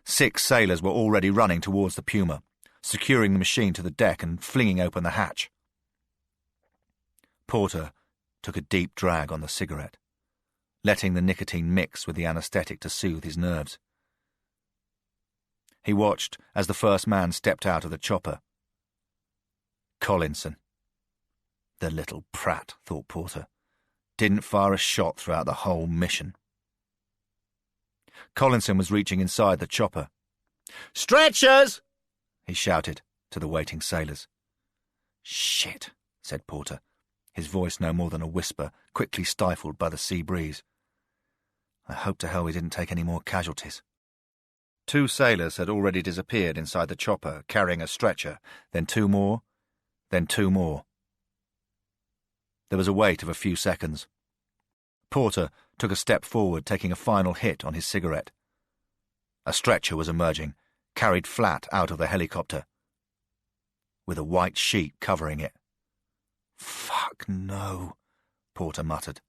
6 sailors were already running towards the Puma, securing the machine to the deck and flinging open the hatch. Porter took a deep drag on the cigarette, letting the nicotine mix with the anaesthetic to soothe his nerves. He watched as the first man stepped out of the chopper. Collinson. The little prat, thought Porter. Didn't fire a shot throughout the whole mission. Collinson was reaching inside the chopper. "Stretchers!" he shouted to the waiting sailors. "Shit," said Porter, his voice no more than a whisper, quickly stifled by the sea breeze. "I hope to hell we didn't take any more casualties." 2 sailors had already disappeared inside the chopper, carrying a stretcher, then 2 more, then 2 more. There was a wait of a few seconds. Porter took a step forward, taking a final hit on his cigarette. A stretcher was emerging, carried flat out of the helicopter, with a white sheet covering it. "Fuck no," Porter muttered.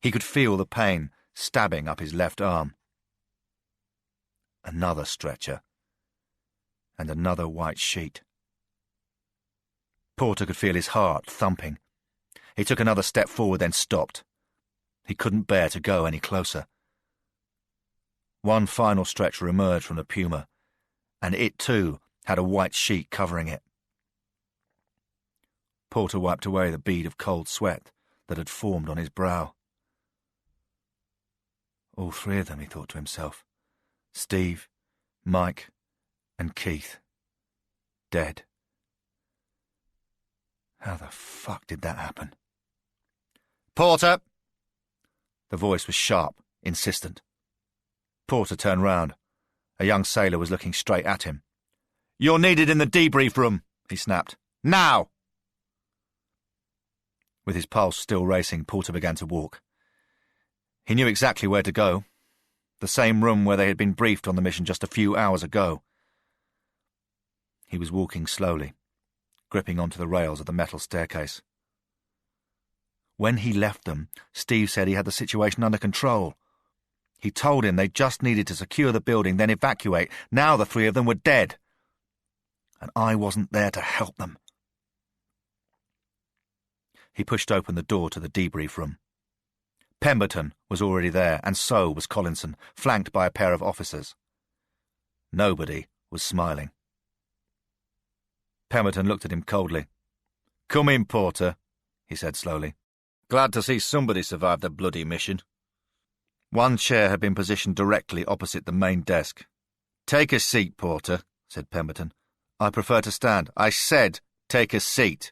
He could feel the pain stabbing up his left arm. Another stretcher, and another white sheet. Porter could feel his heart thumping. He took another step forward, then stopped. He couldn't bear to go any closer. One final stretcher emerged from the Puma, and it too had a white sheet covering it. Porter wiped away the bead of cold sweat that had formed on his brow. All 3 of them, he thought to himself. Steve, Mike, and Keith. Dead. How the fuck did that happen? "Porter!" The voice was sharp, insistent. Porter turned round. A young sailor was looking straight at him. "You're needed in the debrief room," he snapped. "Now!" With his pulse still racing, Porter began to walk. He knew exactly where to go. The same room where they had been briefed on the mission just a few hours ago. He was walking slowly, gripping onto the rails of the metal staircase. When he left them, Steve said he had the situation under control. He told him they just needed to secure the building, then evacuate. Now the 3 of them were dead. And I wasn't there to help them. He pushed open the door to the debrief room. Pemberton was already there, and so was Collinson, flanked by a pair of officers. Nobody was smiling. Pemberton looked at him coldly. "Come in, Porter," he said slowly. "Glad to see somebody survive the bloody mission." One chair had been positioned directly opposite the main desk. "Take a seat, Porter," said Pemberton. "I prefer to stand." "I said take a seat,"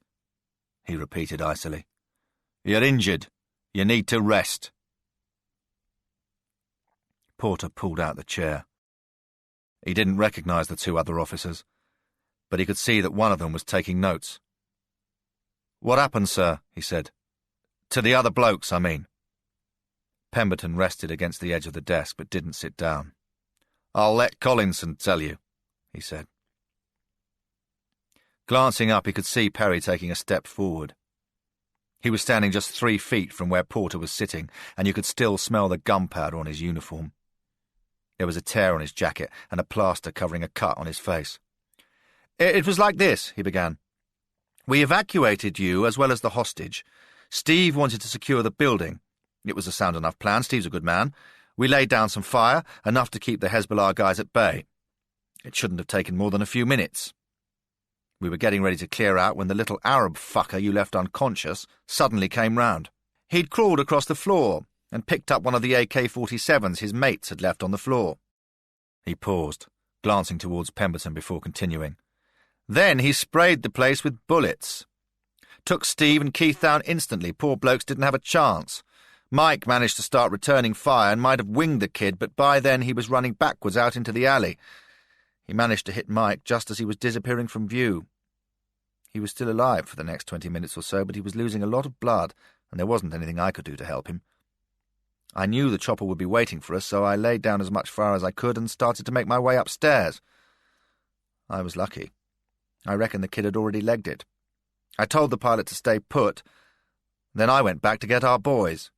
he repeated icily. "You're injured. You need to rest." Porter pulled out the chair. He didn't recognise the two other officers, but he could see that one of them was taking notes. "What happened, sir?" he said. "To the other blokes, I mean." Pemberton rested against the edge of the desk but didn't sit down. "I'll let Collinson tell you," he said. Glancing up, he could see Perry taking a step forward. He was standing just 3 feet from where Porter was sitting, and you could still smell the gunpowder on his uniform. There was a tear on his jacket and a plaster covering a cut on his face. "It was like this," he began. "We evacuated you as well as the hostage. Steve wanted to secure the building. It was a sound enough plan. Steve's a good man. We laid down some fire, enough to keep the Hezbollah guys at bay. It shouldn't have taken more than a few minutes. We were getting ready to clear out when the little Arab fucker you left unconscious suddenly came round. He'd crawled across the floor and picked up one of the AK-47s his mates had left on the floor." He paused, glancing towards Pemberton before continuing. "Then he sprayed the place with bullets. Took Steve and Keith down instantly. Poor blokes didn't have a chance. Mike managed to start returning fire and might have winged the kid, but by then he was running backwards out into the alley. He managed to hit Mike just as he was disappearing from view. He was still alive for the next 20 minutes or so, but he was losing a lot of blood, and there wasn't anything I could do to help him. I knew the chopper would be waiting for us, so I laid down as much fire as I could and started to make my way upstairs. I was lucky. I reckon the kid had already legged it. I told the pilot to stay put. Then I went back to get our boys."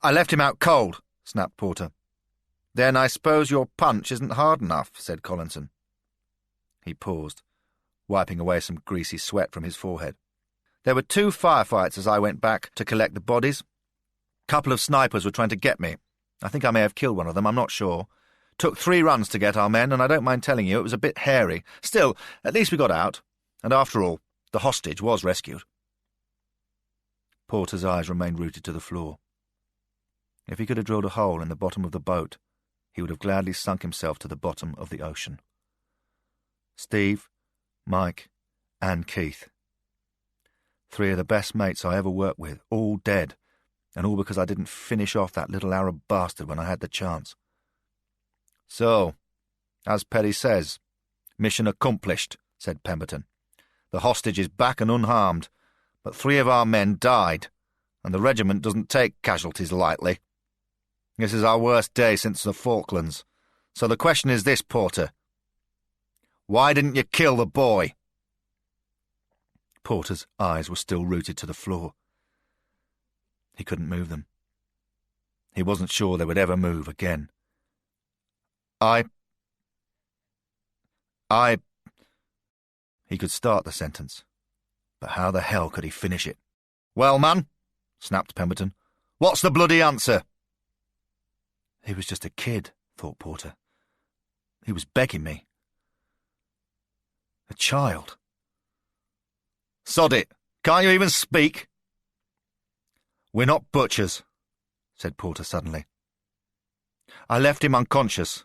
"I left him out cold," snapped Porter. "Then I suppose your punch isn't hard enough," said Collinson. He paused, wiping away some greasy sweat from his forehead. "There were 2 firefights as I went back to collect the bodies. A couple of snipers were trying to get me. I think I may have killed one of them, I'm not sure. Took 3 runs to get our men, and I don't mind telling you, it was a bit hairy. Still, at least we got out, and after all, the hostage was rescued." Porter's eyes remained rooted to the floor. If he could have drilled a hole in the bottom of the boat, he would have gladly sunk himself to the bottom of the ocean. Steve, Mike, and Keith. 3 of the best mates I ever worked with, all dead, and all because I didn't finish off that little Arab bastard when I had the chance. "So, as Perry says, mission accomplished," said Pemberton. "The hostage is back and unharmed, but 3 of our men died, and the regiment doesn't take casualties lightly. This is our worst day since the Falklands. So the question is this, Porter. Why didn't you kill the boy?" Porter's eyes were still rooted to the floor. He couldn't move them. He wasn't sure they would ever move again. I... He could start the sentence, but how the hell could he finish it? "Well, man," snapped Pemberton, "what's the bloody answer?" He was just a kid, thought Porter. He was begging me. A child. "Sod it. Can't you even speak?" "We're not butchers," said Porter suddenly. "I left him unconscious.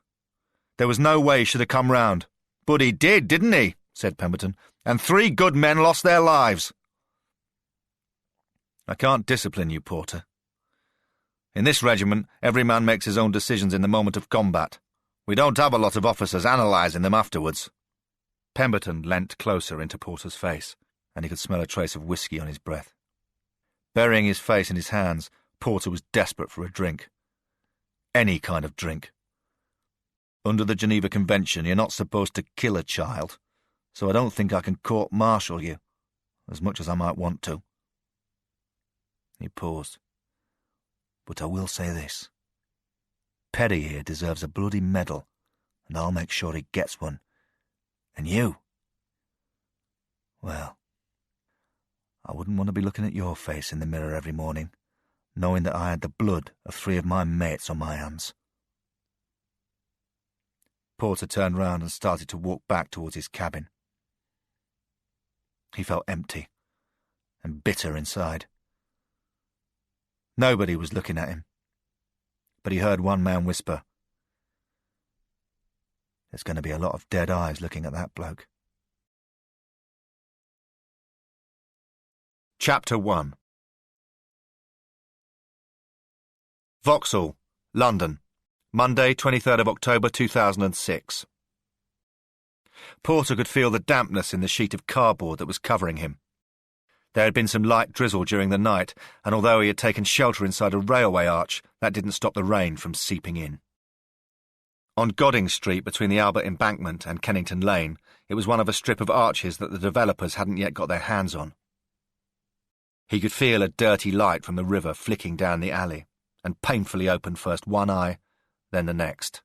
There was no way he should have come round." "But he did, didn't he?" said Pemberton. "And 3 good men lost their lives." "I can't discipline you, Porter. In this regiment, every man makes his own decisions in the moment of combat. We don't have a lot of officers analysing them afterwards." Pemberton leant closer into Porter's face, and he could smell a trace of whiskey on his breath. Burying his face in his hands, Porter was desperate for a drink. Any kind of drink. Under the Geneva Convention, you're not supposed to kill a child, so I don't think I can court-martial you, as much as I might want to. He paused. "But I will say this. Perry here deserves a bloody medal, and I'll make sure he gets one. And you? Well, I wouldn't want to be looking at your face in the mirror every morning, knowing that I had the blood of 3 of my mates on my hands." Porter turned round and started to walk back towards his cabin. He felt empty and bitter inside. Nobody was looking at him, but he heard one man whisper, "There's going to be a lot of dead eyes looking at that bloke." Chapter 1. Vauxhall, London, Monday, 23rd of October 2006. Porter could feel the dampness in the sheet of cardboard that was covering him. There had been some light drizzle during the night, and although he had taken shelter inside a railway arch, that didn't stop the rain from seeping in. On Godding Street, between the Albert Embankment and Kennington Lane, it was one of a strip of arches that the developers hadn't yet got their hands on. He could feel a dirty light from the river flicking down the alley, and painfully opened first one eye, then the next.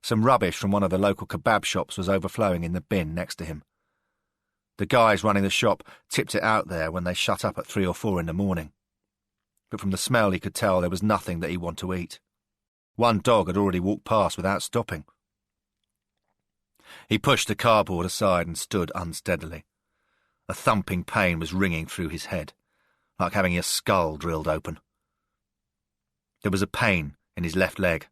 Some rubbish from one of the local kebab shops was overflowing in the bin next to him. The guys running the shop tipped it out there when they shut up at 3 or 4 in the morning. But from the smell he could tell there was nothing that he'd want to eat. One dog had already walked past without stopping. He pushed the cardboard aside and stood unsteadily. A thumping pain was ringing through his head, like having his skull drilled open. There was a pain in his left leg.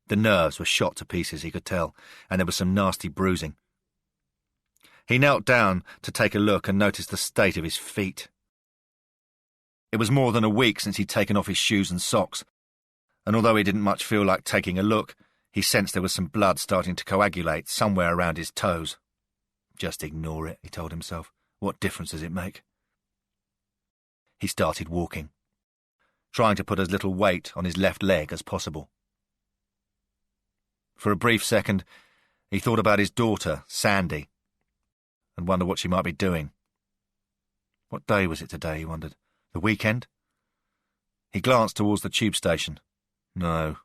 The nerves were shot to pieces, he could tell, and there was some nasty bruising. He knelt down to take a look and noticed the state of his feet. It was more than a week since he'd taken off his shoes and socks, and although he didn't much feel like taking a look, he sensed there was some blood starting to coagulate somewhere around his toes. Just ignore it, he told himself. What difference does it make? He started walking, trying to put as little weight on his left leg as possible. For a brief second, he thought about his daughter, Sandy, and wondered what she might be doing. What day was it today, he wondered? The weekend? He glanced towards the tube station. No,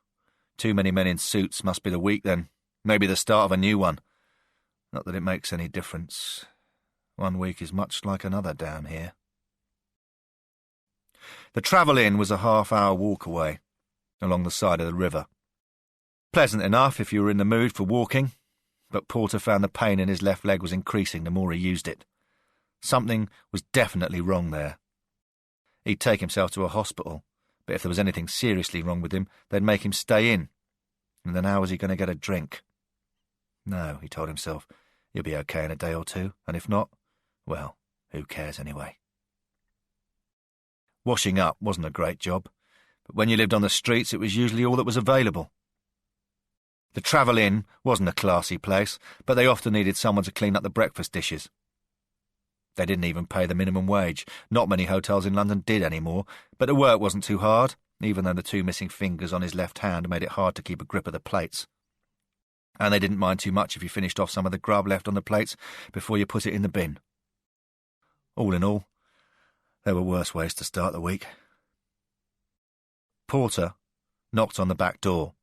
too many men in suits. Must be the week then. Maybe the start of a new one. Not that it makes any difference. One week is much like another down here. The Travel Inn was a half-hour walk away, along the side of the river. Pleasant enough if you were in the mood for walking, but Porter found the pain in his left leg was increasing the more he used it. Something was definitely wrong there. He'd take himself to a hospital, but if there was anything seriously wrong with him, they'd make him stay in. And then how was he going to get a drink? No, he told himself, he'll be okay in a day or two, and if not, well, who cares anyway? Washing up wasn't a great job, but when you lived on the streets it was usually all that was available. The Travel Inn wasn't a classy place, but they often needed someone to clean up the breakfast dishes. They didn't even pay the minimum wage. Not many hotels in London did anymore, but the work wasn't too hard, even though the 2 missing fingers on his left hand made it hard to keep a grip of the plates. And they didn't mind too much if you finished off some of the grub left on the plates before you put it in the bin. All in all, there were worse ways to start the week. Porter knocked on the back door.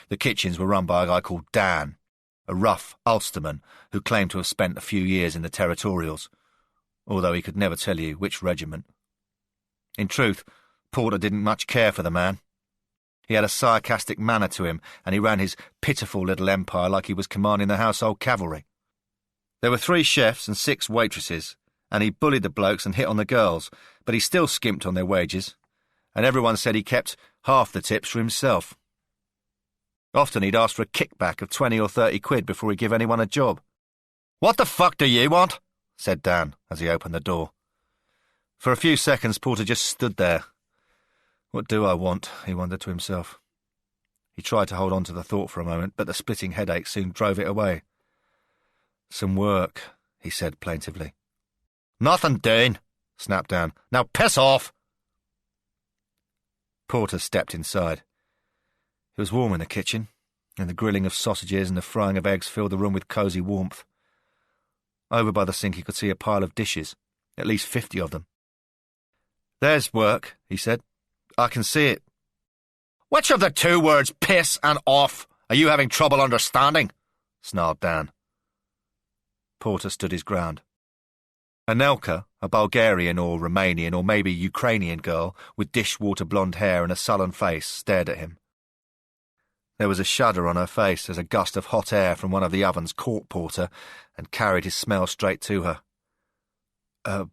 The kitchens were run by a guy called Dan, a rough Ulsterman who claimed to have spent a few years in the territorials, although he could never tell you which regiment. In truth, Porter didn't much care for the man. He had a sarcastic manner to him, and he ran his pitiful little empire like he was commanding the household cavalry. There were 3 chefs and 6 waitresses, and he bullied the blokes and hit on the girls, but he still skimped on their wages, and everyone said he kept half the tips for himself. Often he'd ask for a kickback of 20 or 30 quid before he'd give anyone a job. "What the fuck do you want?" said Dan as he opened the door. For a few seconds Porter just stood there. What do I want? He wondered to himself. He tried to hold on to the thought for a moment, but the splitting headache soon drove it away. "Some work," he said plaintively. "Nothing doing," snapped Dan. "Now piss off!" Porter stepped inside. It was warm in the kitchen, and the grilling of sausages and the frying of eggs filled the room with cosy warmth. Over by the sink he could see a pile of dishes, at least 50 of them. "There's work," he said. "I can see it." "Which of the 2 words, piss and off, are you having trouble understanding?" snarled Dan. Porter stood his ground. Anelka, a Bulgarian or Romanian or maybe Ukrainian girl with dishwater blonde hair and a sullen face, stared at him. There was a shudder on her face as a gust of hot air from one of the ovens caught Porter and carried his smell straight to her.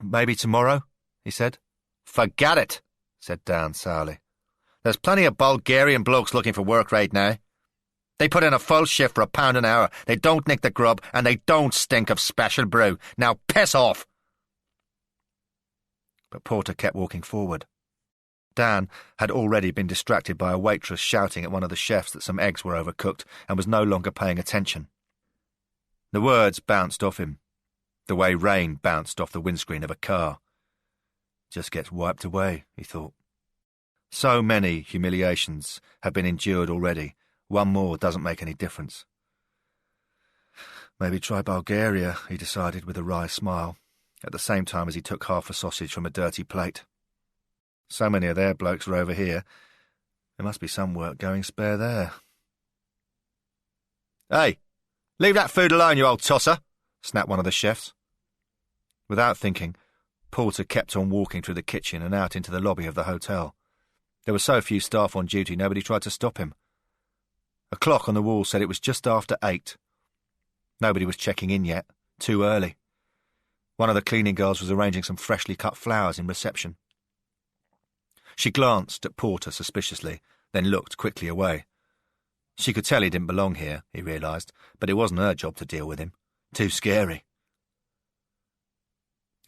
Maybe tomorrow, he said. Forget it, said Dan sourly. There's plenty of Bulgarian blokes looking for work right now. They put in a full shift for £1 an hour, they don't nick the grub, and they don't stink of special brew. Now piss off! But Porter kept walking forward. Dan had already been distracted by a waitress shouting at one of the chefs that some eggs were overcooked and was no longer paying attention. The words bounced off him, the way rain bounced off the windscreen of a car. Just gets wiped away, he thought. So many humiliations have been endured already. One more doesn't make any difference. Maybe try Bulgaria, he decided with a wry smile, at the same time as he took half a sausage from a dirty plate. So many of their blokes are over here. There must be some work going spare there. Hey, leave that food alone, you old tosser, snapped one of the chefs. Without thinking, Porter kept on walking through the kitchen and out into the lobby of the hotel. There were so few staff on duty, nobody tried to stop him. A clock on the wall said it was just after 8. Nobody was checking in yet. Too early. One of the cleaning girls was arranging some freshly cut flowers in reception. She glanced at Porter suspiciously, then looked quickly away. She could tell he didn't belong here, he realised, but it wasn't her job to deal with him. Too scary.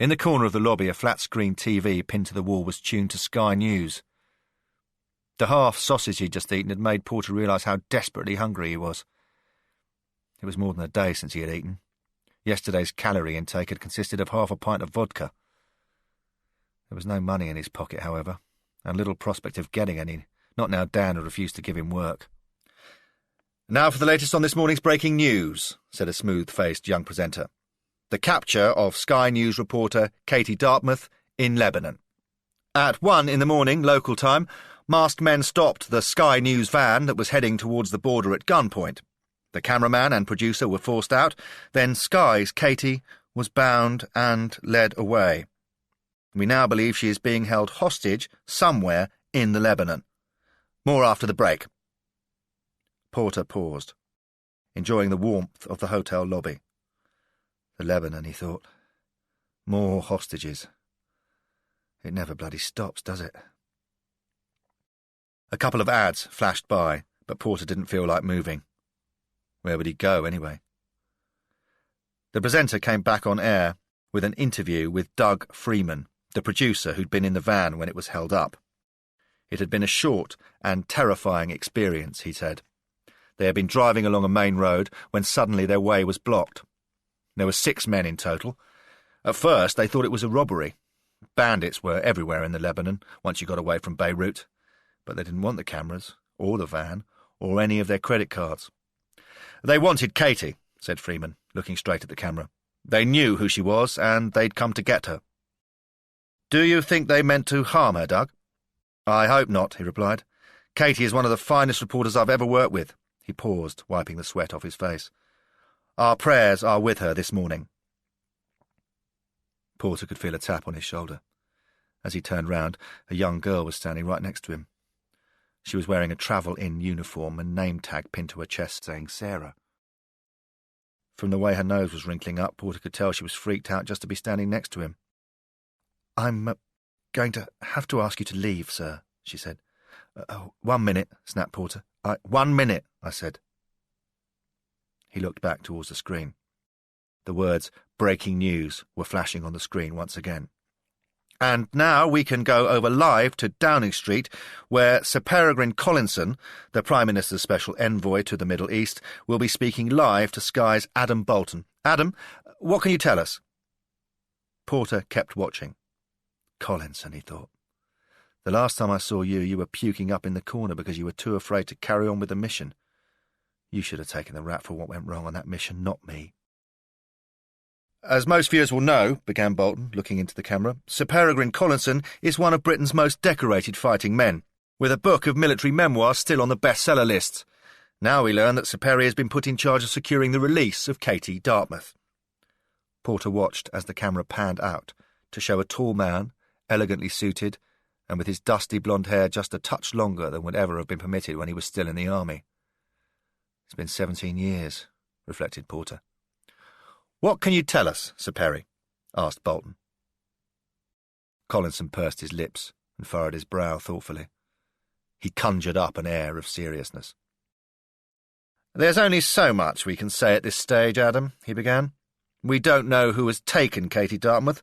In the corner of the lobby, a flat-screen TV pinned to the wall was tuned to Sky News. The half sausage he'd just eaten had made Porter realise how desperately hungry he was. It was more than a day since he had eaten. Yesterday's calorie intake had consisted of half a pint of vodka. There was no money in his pocket, however, and little prospect of getting any, not now Dan had refused to give him work. Now for the latest on this morning's breaking news, said a smooth-faced young presenter. The capture of Sky News reporter Katie Dartmouth in Lebanon. At 1 in the morning, local time, masked men stopped the Sky News van that was heading towards the border at gunpoint. The cameraman and producer were forced out. Then Sky's Katie was bound and led away. We now believe she is being held hostage somewhere in the Lebanon. More after the break. Porter paused, enjoying the warmth of the hotel lobby. The Lebanon, he thought. More hostages. It never bloody stops, does it? A couple of ads flashed by, but Porter didn't feel like moving. Where would he go, anyway? The presenter came back on air with an interview with Doug Freeman, the producer who'd been in the van when it was held up. It had been a short and terrifying experience, he said. They had been driving along a main road when suddenly their way was blocked. There were 6 men in total. At first they thought it was a robbery. Bandits were everywhere in the Lebanon once you got away from Beirut, but they didn't want the cameras, or the van, or any of their credit cards. They wanted Katie, said Freeman, looking straight at the camera. They knew who she was, and they'd come to get her. Do you think they meant to harm her, Doug? I hope not, he replied. Katie is one of the finest reporters I've ever worked with. He paused, wiping the sweat off his face. Our prayers are with her this morning. Porter could feel a tap on his shoulder. As he turned round, a young girl was standing right next to him. She was wearing a travel-in uniform and name tag pinned to her chest saying Sarah. From the way her nose was wrinkling up, Porter could tell she was freaked out just to be standing next to him. I'm going to have to ask you to leave, sir, she said. 1 minute, snapped Porter. 1 minute, I said. He looked back towards the screen. The words breaking news were flashing on the screen once again. And now we can go over live to Downing Street, where Sir Peregrine Collinson, the Prime Minister's special envoy to the Middle East, will be speaking live to Sky's Adam Bolton. Adam, what can you tell us? Porter kept watching. Collinson, he thought. The last time I saw you, you were puking up in the corner because you were too afraid to carry on with the mission. You should have taken the rap for what went wrong on that mission, not me. As most viewers will know, began Bolton, looking into the camera, Sir Peregrine Collinson is one of Britain's most decorated fighting men, with a book of military memoirs still on the bestseller lists. Now we learn that Sir Perry has been put in charge of securing the release of Katie Dartmouth. Porter watched as the camera panned out to show a tall man, elegantly suited, and with his dusty blonde hair just a touch longer than would ever have been permitted when he was still in the army. It's been 17 years, reflected Porter. What can you tell us, Sir Perry? Asked Bolton. Collinson pursed his lips and furrowed his brow thoughtfully. He conjured up an air of seriousness. There's only so much we can say at this stage, Adam, he began. We don't know who has taken Katie Dartmouth,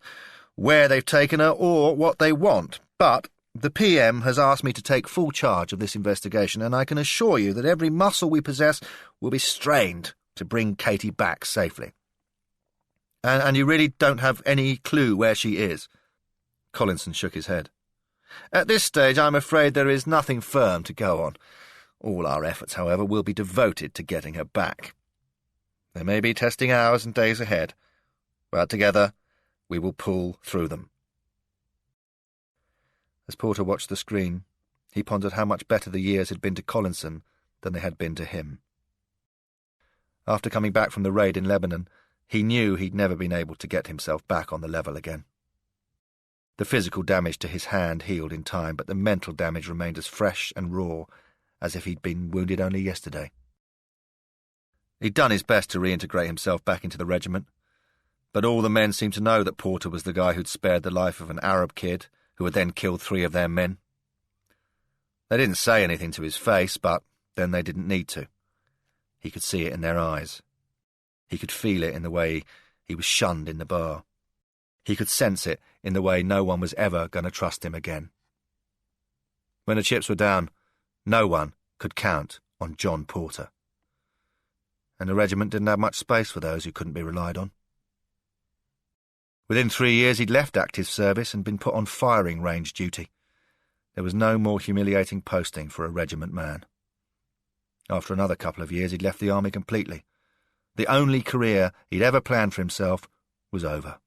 where they've taken her, or what they want, but the PM has asked me to take full charge of this investigation, and I can assure you that every muscle we possess will be strained to bring Katie back safely. And you really don't have any clue where she is? Collinson shook his head. At this stage, I'm afraid there is nothing firm to go on. All our efforts, however, will be devoted to getting her back. There may be testing hours and days ahead, but together we will pull through them. As Porter watched the screen, he pondered how much better the years had been to Collinson than they had been to him. After coming back from the raid in Lebanon, he knew he'd never been able to get himself back on the level again. The physical damage to his hand healed in time, but the mental damage remained as fresh and raw as if he'd been wounded only yesterday. He'd done his best to reintegrate himself back into the regiment, but all the men seemed to know that Porter was the guy who'd spared the life of an Arab kid who had then killed 3 of their men. They didn't say anything to his face, but then they didn't need to. He could see it in their eyes. He could feel it in the way he was shunned in the bar. He could sense it in the way no one was ever going to trust him again. When the chips were down, no one could count on John Porter. And the regiment didn't have much space for those who couldn't be relied on. Within 3 years he'd left active service and been put on firing range duty. There was no more humiliating posting for a regiment man. After another couple of years he'd left the army completely. The only career he'd ever planned for himself was over.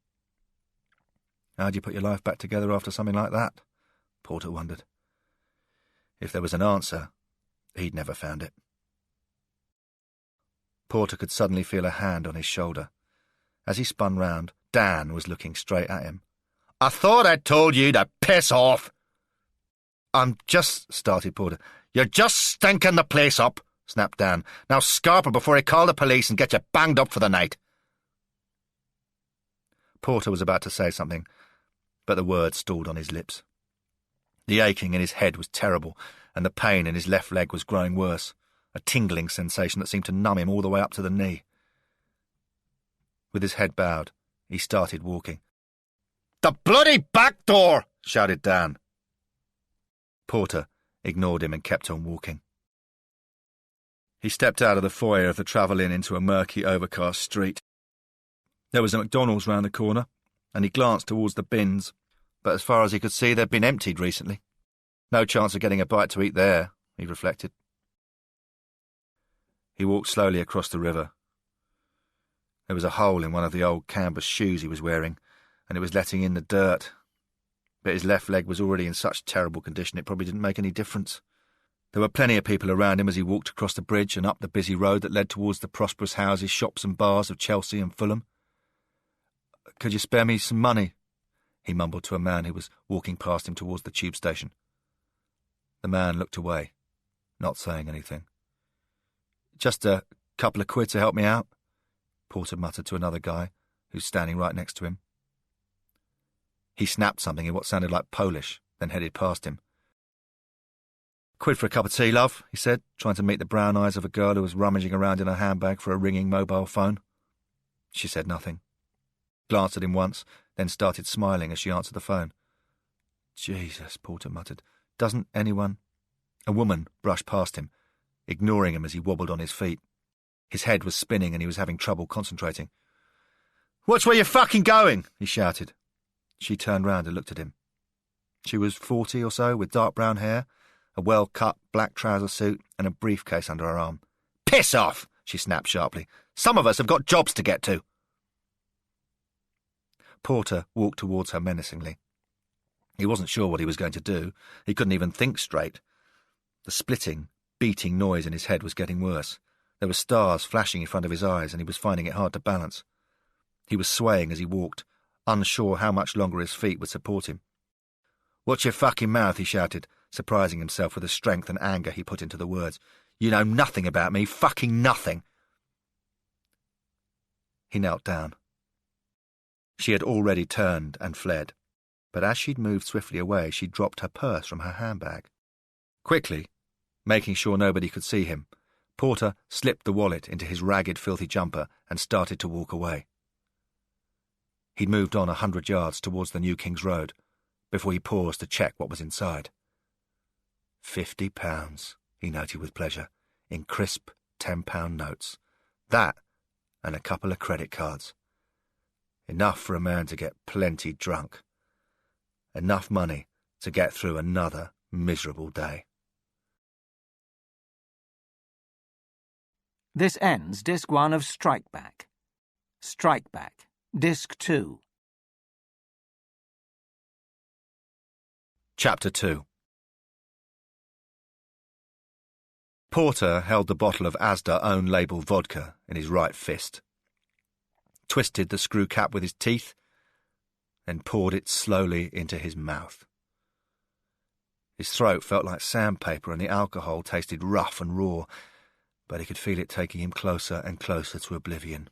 How'd you put your life back together after something like that? Porter wondered. If there was an answer, he'd never found it. Porter could suddenly feel a hand on his shoulder. As he spun round, Dan was looking straight at him. I thought I'd told you to piss off. I'm just, started Porter. You're just stinking the place up, snapped Dan. Now scarper before I call the police and get you banged up for the night. Porter was about to say something, but the words stalled on his lips. The aching in his head was terrible, and the pain in his left leg was growing worse, a tingling sensation that seemed to numb him all the way up to the knee. With his head bowed, he started walking. The bloody back door! Shouted Dan. Porter ignored him and kept on walking. He stepped out of the foyer of the Travel Inn into a murky, overcast street. There was a McDonald's round the corner, and he glanced towards the bins, but as far as he could see, they'd been emptied recently. No chance of getting a bite to eat there, he reflected. He walked slowly across the river. There was a hole in one of the old canvas shoes he was wearing, and it was letting in the dirt. But his left leg was already in such terrible condition it probably didn't make any difference. There were plenty of people around him as he walked across the bridge and up the busy road that led towards the prosperous houses, shops and bars of Chelsea and Fulham. Could you spare me some money? He mumbled to a man who was walking past him towards the tube station. The man looked away, not saying anything. Just a couple of quid to help me out, Porter muttered to another guy who was standing right next to him. He snapped something in what sounded like Polish, then headed past him. Quid for a cup of tea, love, he said, trying to meet the brown eyes of a girl who was rummaging around in her handbag for a ringing mobile phone. She said nothing. Glanced at him once, then started smiling as she answered the phone. Jesus, Porter muttered. Doesn't anyone... A woman brushed past him, ignoring him as he wobbled on his feet. His head was spinning and he was having trouble concentrating. Watch where you're fucking going, he shouted. She turned round and looked at him. She was 40 or so, with dark brown hair, a well-cut black trouser suit and a briefcase under her arm. Piss off, she snapped sharply. Some of us have got jobs to get to. Porter walked towards her menacingly. He wasn't sure what he was going to do. He couldn't even think straight. The splitting, beating noise in his head was getting worse. There were stars flashing in front of his eyes, and he was finding it hard to balance. He was swaying as he walked, unsure how much longer his feet would support him. Watch your fucking mouth, he shouted, surprising himself with the strength and anger he put into the words. You know nothing about me, fucking nothing. He knelt down. She had already turned and fled, but as she'd moved swiftly away, she dropped her purse from her handbag. Quickly, making sure nobody could see him, Porter slipped the wallet into his ragged, filthy jumper and started to walk away. He'd moved on 100 yards towards the New King's Road before he paused to check what was inside. £50, he noted with pleasure, in crisp £10 notes. That and a couple of credit cards. Enough for a man to get plenty drunk. Enough money to get through another miserable day. This ends Disc 1 of Strike Back. Strike Back, Disc 2. Chapter 2. Porter held the bottle of Asda own-label vodka in his right fist, twisted the screw cap with his teeth, and poured it slowly into his mouth. His throat felt like sandpaper and the alcohol tasted rough and raw, but he could feel it taking him closer and closer to oblivion.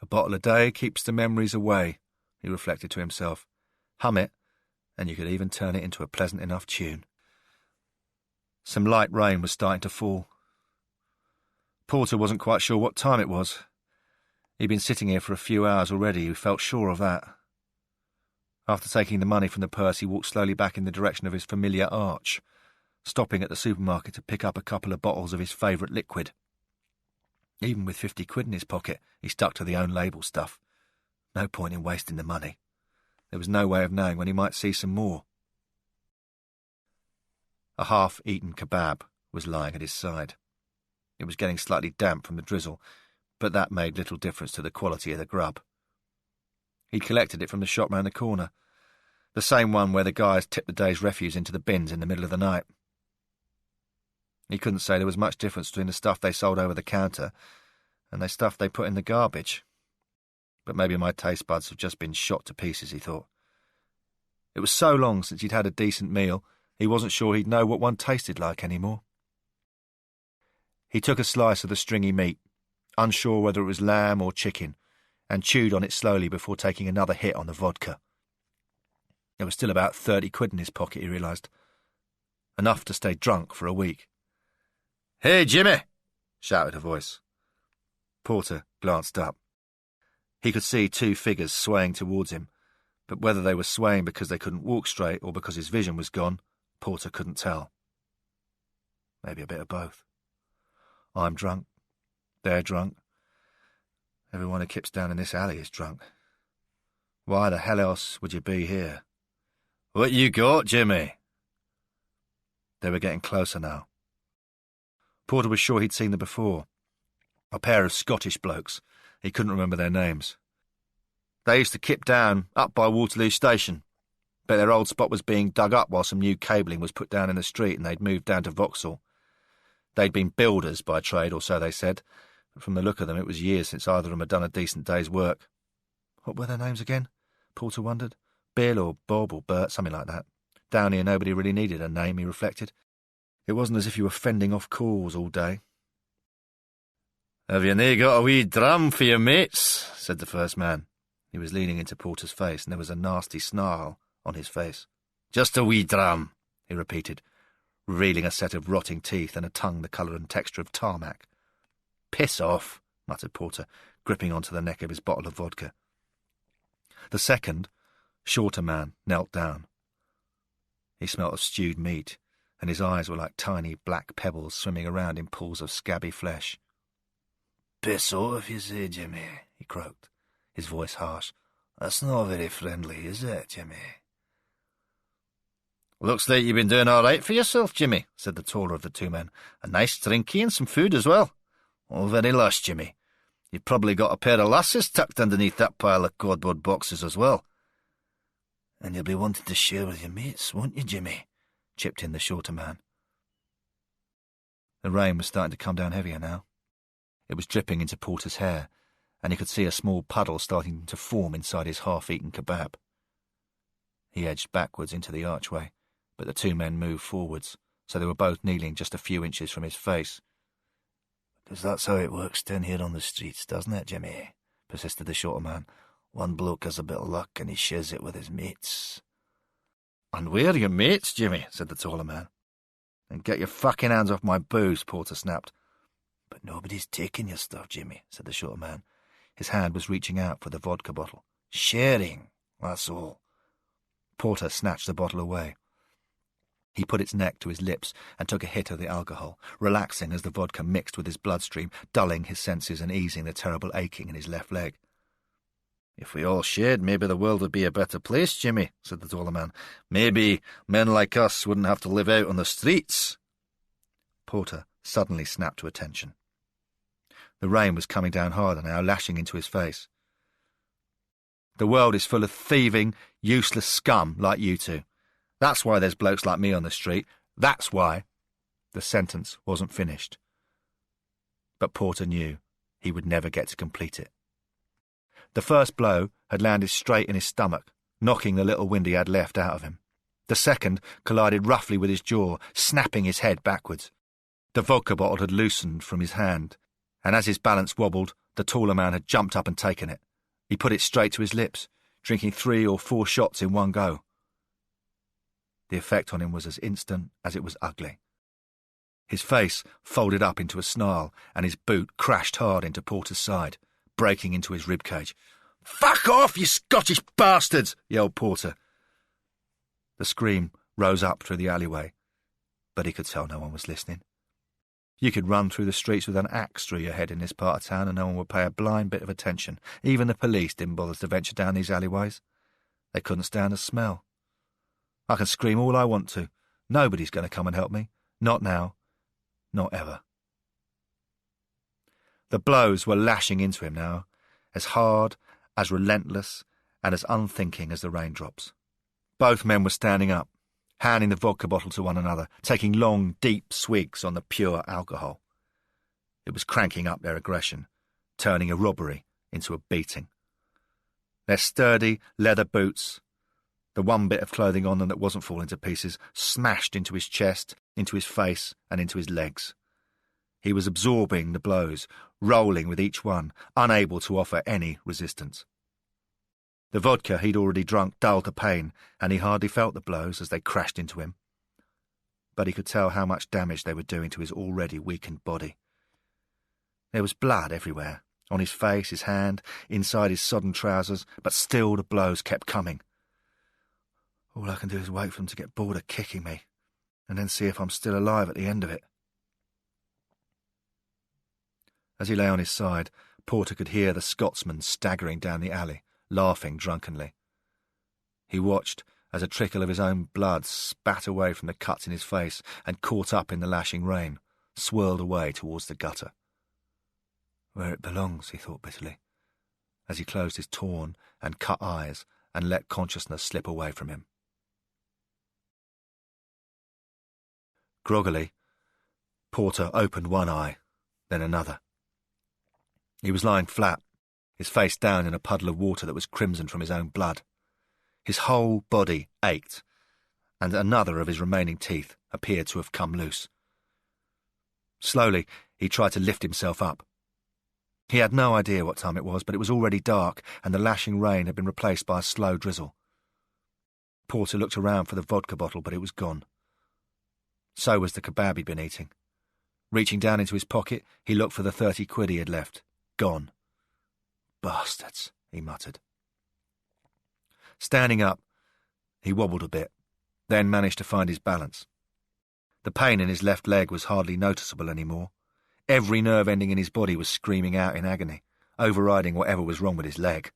A bottle a day keeps the memories away, he reflected to himself. Hum it, and you could even turn it into a pleasant enough tune. Some light rain was starting to fall. Porter wasn't quite sure what time it was. He'd been sitting here for a few hours already, he felt sure of that. After taking the money from the purse, he walked slowly back in the direction of his familiar arch, stopping at the supermarket to pick up a couple of bottles of his favourite liquid. Even with 50 quid in his pocket, he stuck to the own-label stuff. No point in wasting the money. There was no way of knowing when he might see some more. A half-eaten kebab was lying at his side. It was getting slightly damp from the drizzle, but that made little difference to the quality of the grub. He'd collected it from the shop round the corner, the same one where the guys tipped the day's refuse into the bins in the middle of the night. He couldn't say there was much difference between the stuff they sold over the counter and the stuff they put in the garbage. But maybe my taste buds have just been shot to pieces, he thought. It was so long since he'd had a decent meal, he wasn't sure he'd know what one tasted like anymore. He took a slice of the stringy meat, unsure whether it was lamb or chicken, and chewed on it slowly before taking another hit on the vodka. There was still about 30 quid in his pocket, he realised. Enough to stay drunk for a week. "Hey, Jimmy!" shouted a voice. Porter glanced up. He could see two figures swaying towards him, but whether they were swaying because they couldn't walk straight or because his vision was gone, Porter couldn't tell. Maybe a bit of both. I'm drunk. They're drunk. Everyone who keeps down in this alley is drunk. Why the hell else would you be here? "What you got, Jimmy?" They were getting closer now. Porter was sure he'd seen them before. A pair of Scottish blokes. He couldn't remember their names. They used to kip down up by Waterloo Station, but their old spot was being dug up while some new cabling was put down in the street and they'd moved down to Vauxhall. They'd been builders by trade, or so they said, but from the look of them it was years since either of them had done a decent day's work. What were their names again? Porter wondered. Bill or Bob or Bert, something like that. Down here nobody really needed a name, he reflected. It wasn't as if you were fending off calls all day. "Have you nae got a wee drum for your mates?" said the first man. He was leaning into Porter's face, and there was a nasty snarl on his face. "Just a wee drum," he repeated, revealing a set of rotting teeth and a tongue the colour and texture of tarmac. "Piss off," muttered Porter, gripping onto the neck of his bottle of vodka. The second, shorter man knelt down. He smelt of stewed meat, and his eyes were like tiny black pebbles swimming around in pools of scabby flesh. "Piss off, you say, Jimmy," he croaked, his voice harsh. "That's not very friendly, is it, Jimmy?" "Looks like you've been doing all right for yourself, Jimmy," said the taller of the two men. "A nice drinky and some food as well. Oh, very lush, Jimmy. You've probably got a pair of lasses tucked underneath that pile of cardboard boxes as well." "And you'll be wanting to share with your mates, won't you, Jimmy?" chipped in the shorter man. The rain was starting to come down heavier now. It was dripping into Porter's hair, and he could see a small puddle starting to form inside his half-eaten kebab. He edged backwards into the archway, but the two men moved forwards, so they were both kneeling just a few inches from his face. "'Cause that's how it works down here on the streets, doesn't it, Jimmy?" persisted the shorter man. "One bloke has a bit of luck and he shares it with his mates." "And we're your mates, Jimmy," said the taller man. "Then get your fucking hands off my booze," Porter snapped. "But nobody's taking your stuff, Jimmy," said the shorter man. His hand was reaching out for the vodka bottle. "Sharing, that's all." Porter snatched the bottle away. He put its neck to his lips and took a hit of the alcohol, relaxing as the vodka mixed with his bloodstream, dulling his senses and easing the terrible aching in his left leg. "If we all shared, maybe the world would be a better place, Jimmy," said the taller man. "Maybe men like us wouldn't have to live out on the streets." Porter suddenly snapped to attention. The rain was coming down harder now, lashing into his face. "The world is full of thieving, useless scum like you two. That's why there's blokes like me on the street. That's why." The sentence wasn't finished. But Porter knew he would never get to complete it. The first blow had landed straight in his stomach, knocking the little wind he had left out of him. The second collided roughly with his jaw, snapping his head backwards. The vodka bottle had loosened from his hand, and as his balance wobbled, the taller man had jumped up and taken it. He put it straight to his lips, drinking 3 or 4 shots in one go. The effect on him was as instant as it was ugly. His face folded up into a snarl, and his boot crashed hard into Porter's side, breaking into his ribcage. "Fuck off, you Scottish bastards!" yelled Porter. The scream rose up through the alleyway, but he could tell no one was listening. You could run through the streets with an axe through your head in this part of town and no one would pay a blind bit of attention. Even the police didn't bother to venture down these alleyways. They couldn't stand the smell. I can scream all I want to. Nobody's going to come and help me. Not now. Not ever. The blows were lashing into him now, as hard, as relentless, and as unthinking as the raindrops. Both men were standing up, handing the vodka bottle to one another, taking long, deep swigs on the pure alcohol. It was cranking up their aggression, turning a robbery into a beating. Their sturdy leather boots, the one bit of clothing on them that wasn't falling to pieces, smashed into his chest, into his face, and into his legs. He was absorbing the blows, rolling with each one, unable to offer any resistance. The vodka he'd already drunk dulled the pain, and he hardly felt the blows as they crashed into him. But he could tell how much damage they were doing to his already weakened body. There was blood everywhere, on his face, his hand, inside his sodden trousers, but still the blows kept coming. All I can do is wait for them to get bored of kicking me, and then see if I'm still alive at the end of it. As he lay on his side, Porter could hear the Scotsman staggering down the alley, laughing drunkenly. He watched as a trickle of his own blood spat away from the cuts in his face and caught up in the lashing rain, swirled away towards the gutter. Where it belongs, he thought bitterly, as he closed his torn and cut eyes and let consciousness slip away from him. Groggily, Porter opened one eye, then another. He was lying flat, his face down in a puddle of water that was crimson from his own blood. His whole body ached, and another of his remaining teeth appeared to have come loose. Slowly, he tried to lift himself up. He had no idea what time it was, but it was already dark, and the lashing rain had been replaced by a slow drizzle. Porter looked around for the vodka bottle, but it was gone. So was the kebab he'd been eating. Reaching down into his pocket, he looked for the 30 quid he had left. Gone. Bastards, he muttered. Standing up, he wobbled a bit, then managed to find his balance. The pain in his left leg was hardly noticeable anymore. Every nerve ending in his body was screaming out in agony, overriding whatever was wrong with his leg.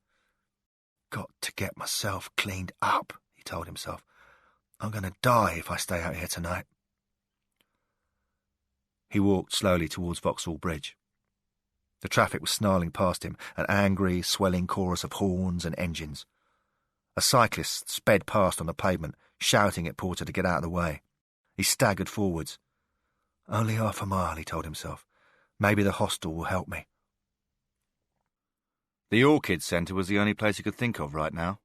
Got to get myself cleaned up, he told himself. I'm going to die if I stay out here tonight. He walked slowly towards Vauxhall Bridge. The traffic was snarling past him, an angry, swelling chorus of horns and engines. A cyclist sped past on the pavement, shouting at Porter to get out of the way. He staggered forwards. Only half a mile, he told himself. Maybe the hostel will help me. The Orchid Centre was the only place he could think of right now.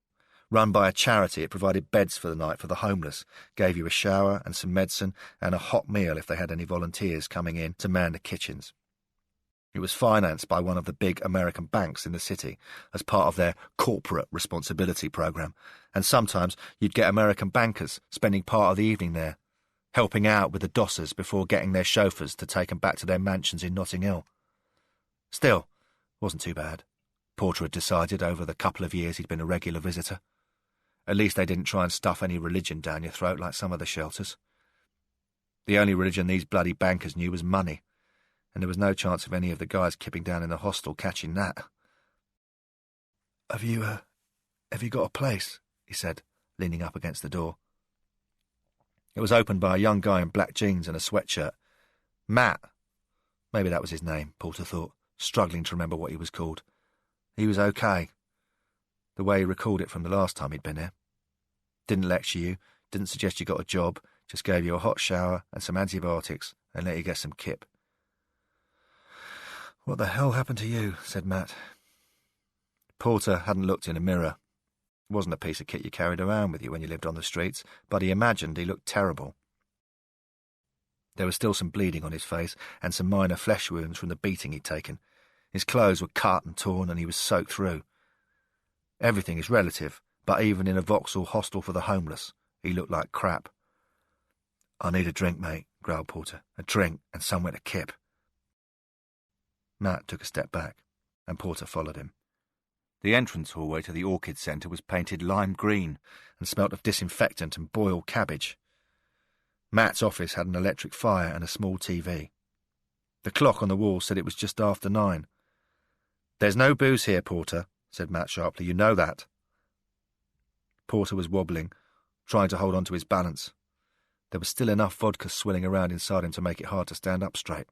Run by a charity, it provided beds for the night for the homeless, gave you a shower and some medicine and a hot meal if they had any volunteers coming in to man the kitchens. It was financed by one of the big American banks in the city as part of their corporate responsibility program, and sometimes you'd get American bankers spending part of the evening there, helping out with the dossers before getting their chauffeurs to take them back to their mansions in Notting Hill. Still, it wasn't too bad, Porter had decided over the couple of years he'd been a regular visitor. At least they didn't try and stuff any religion down your throat like some of the shelters. The only religion these bloody bankers knew was money, and there was no chance of any of the guys kipping down in the hostel catching that. Have you got a place?" he said, leaning up against the door. It was opened by a young guy in black jeans and a sweatshirt. Matt. Maybe that was his name, Porter thought, struggling to remember what he was called. He was okay. The way he recalled it from the last time he'd been here. Didn't lecture you, didn't suggest you got a job, just gave you a hot shower and some antibiotics and let you get some kip. "What the hell happened to you?" said Matt. Porter hadn't looked in a mirror. It wasn't a piece of kit you carried around with you when you lived on the streets, but he imagined he looked terrible. There was still some bleeding on his face and some minor flesh wounds from the beating he'd taken. His clothes were cut and torn and he was soaked through. Everything is relative, but even in a Vauxhall hostel for the homeless, he looked like crap. "I need a drink, mate," growled Porter. "A drink and somewhere to kip." Matt took a step back, and Porter followed him. The entrance hallway to the Orchid Centre was painted lime green and smelt of disinfectant and boiled cabbage. Matt's office had an electric fire and a small TV. The clock on the wall said it was just after 9. "There's no booze here, Porter," said Matt sharply. "You know that." Porter was wobbling, trying to hold on to his balance. There was still enough vodka swilling around inside him to make it hard to stand up straight.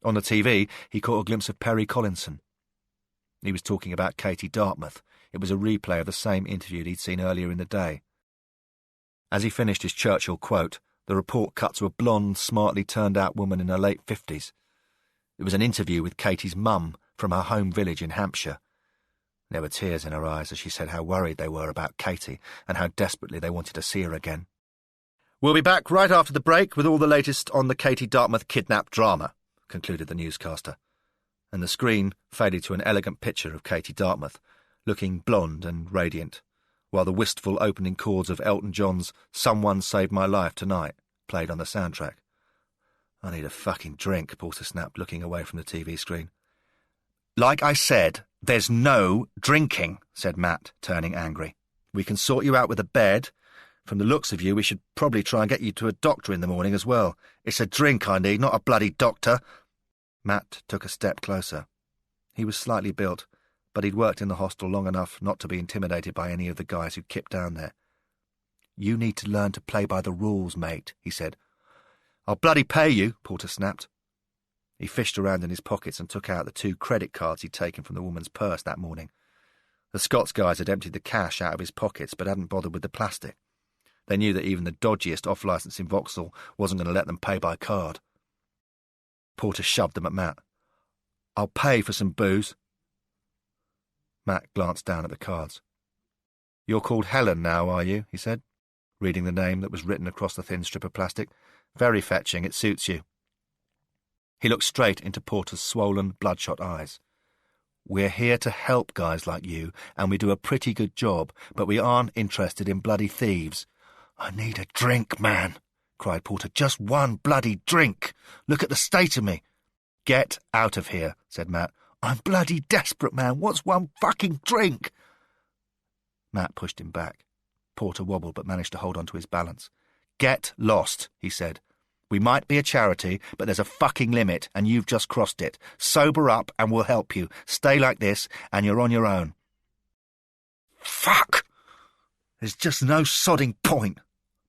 On the TV, he caught a glimpse of Peregrine Collinson. He was talking about Katie Dartmouth. It was a replay of the same interview he'd seen earlier in the day. As he finished his Churchill quote, the report cut to a blonde, smartly turned-out woman in her late 50s. It was an interview with Katie's mum from her home village in Hampshire. There were tears in her eyes as she said how worried they were about Katie and how desperately they wanted to see her again. "We'll be back right after the break with all the latest on the Katie Dartmouth kidnap drama," concluded the newscaster, and the screen faded to an elegant picture of Katie Dartmouth, looking blonde and radiant, while the wistful opening chords of Elton John's "Someone Saved My Life Tonight" played on the soundtrack. "I need a fucking drink," Porter snapped, looking away from the TV screen. "Like I said, there's no drinking," said Matt, turning angry. "We can sort you out with a bed. From the looks of you, we should probably try and get you to a doctor in the morning as well. It's a drink I need, not a bloody doctor." Matt took a step closer. He was slightly built, but he'd worked in the hostel long enough not to be intimidated by any of the guys who kipped down there. "You need to learn to play by the rules, mate," he said. "I'll bloody pay you," Porter snapped. He fished around in his pockets and took out the 2 credit cards he'd taken from the woman's purse that morning. The Scots guys had emptied the cash out of his pockets but hadn't bothered with the plastic. They knew that even the dodgiest off-licence in Vauxhall wasn't going to let them pay by card. Porter shoved them at Matt. "I'll pay for some booze." Matt glanced down at the cards. "You're called Helen now, are you?" he said, reading the name that was written across the thin strip of plastic. "Very fetching, it suits you." He looked straight into Porter's swollen, bloodshot eyes. "We're here to help guys like you, and we do a pretty good job, but we aren't interested in bloody thieves." "I need a drink, man," cried Porter. "Just one bloody drink. Look at the state of me." "Get out of here," said Matt. "I'm bloody desperate, man. What's one fucking drink?" Matt pushed him back. Porter wobbled but managed to hold on to his balance. "Get lost," he said. "We might be a charity, but there's a fucking limit, and you've just crossed it. Sober up, and we'll help you. Stay like this, and you're on your own." "Fuck! There's just no sodding point,"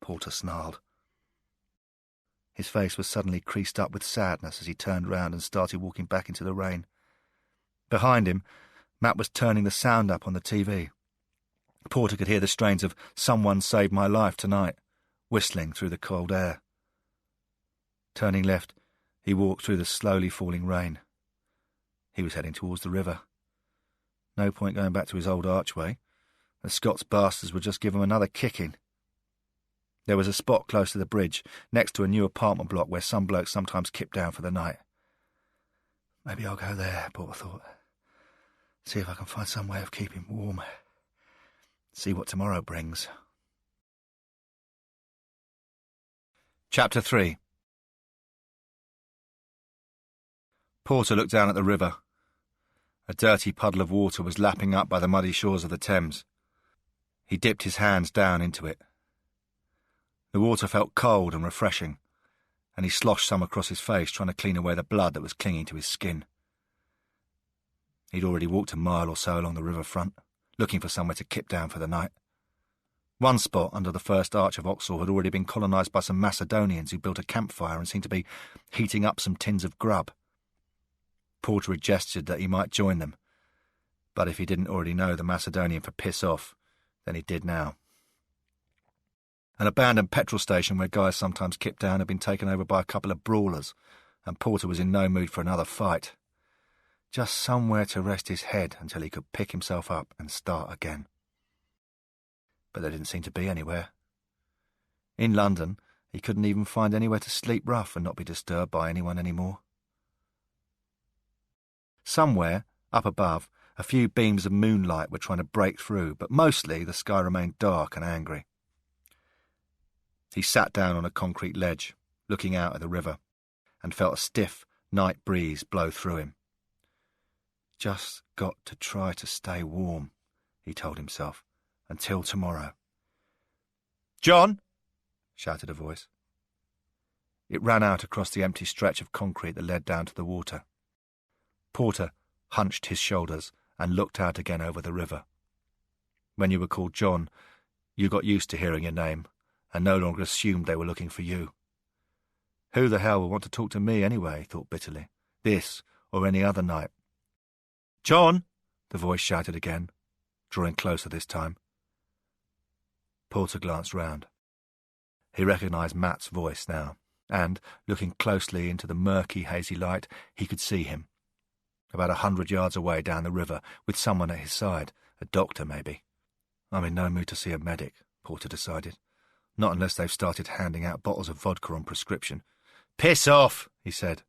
Porter snarled. His face was suddenly creased up with sadness as he turned round and started walking back into the rain. Behind him, Matt was turning the sound up on the TV. Porter could hear the strains of "Someone Saved My Life Tonight" whistling through the cold air. Turning left, he walked through the slowly falling rain. He was heading towards the river. No point going back to his old archway. The Scots bastards would just give him another kicking. There was a spot close to the bridge, next to a new apartment block where some blokes sometimes kipped down for the night. Maybe I'll go there, Porter thought. See if I can find some way of keeping warm. See what tomorrow brings. Chapter 3. Porter looked down at the river. A dirty puddle of water was lapping up by the muddy shores of the Thames. He dipped his hands down into it. The water felt cold and refreshing, and he sloshed some across his face, trying to clean away the blood that was clinging to his skin. He'd already walked a mile or so along the riverfront, looking for somewhere to kip down for the night. One spot under the first arch of Oxall had already been colonised by some Macedonians who built a campfire and seemed to be heating up some tins of grub. Porter had gestured that he might join them, but if he didn't already know the Macedonian for piss off, then he did now. An abandoned petrol station where guys sometimes kipped down had been taken over by a couple of brawlers, and Porter was in no mood for another fight. Just somewhere to rest his head until he could pick himself up and start again. But there didn't seem to be anywhere. In London, he couldn't even find anywhere to sleep rough and not be disturbed by anyone anymore. Somewhere, up above, a few beams of moonlight were trying to break through, but mostly the sky remained dark and angry. He sat down on a concrete ledge, looking out at the river, and felt a stiff night breeze blow through him. Just got to try to stay warm, he told himself, until tomorrow. "John!" shouted a voice. It ran out across the empty stretch of concrete that led down to the water. Porter hunched his shoulders and looked out again over the river. When you were called John, you got used to hearing your name and no longer assumed they were looking for you. Who the hell would want to talk to me anyway, he thought bitterly, this or any other night. "John!" the voice shouted again, drawing closer this time. Porter glanced round. He recognised Matt's voice now, and, looking closely into the murky, hazy light, he could see him. About 100 yards away down the river, with someone at his side, a doctor maybe. I'm in no mood to see a medic, Porter decided. Not unless they've started handing out bottles of vodka on prescription. "Piss off," he said.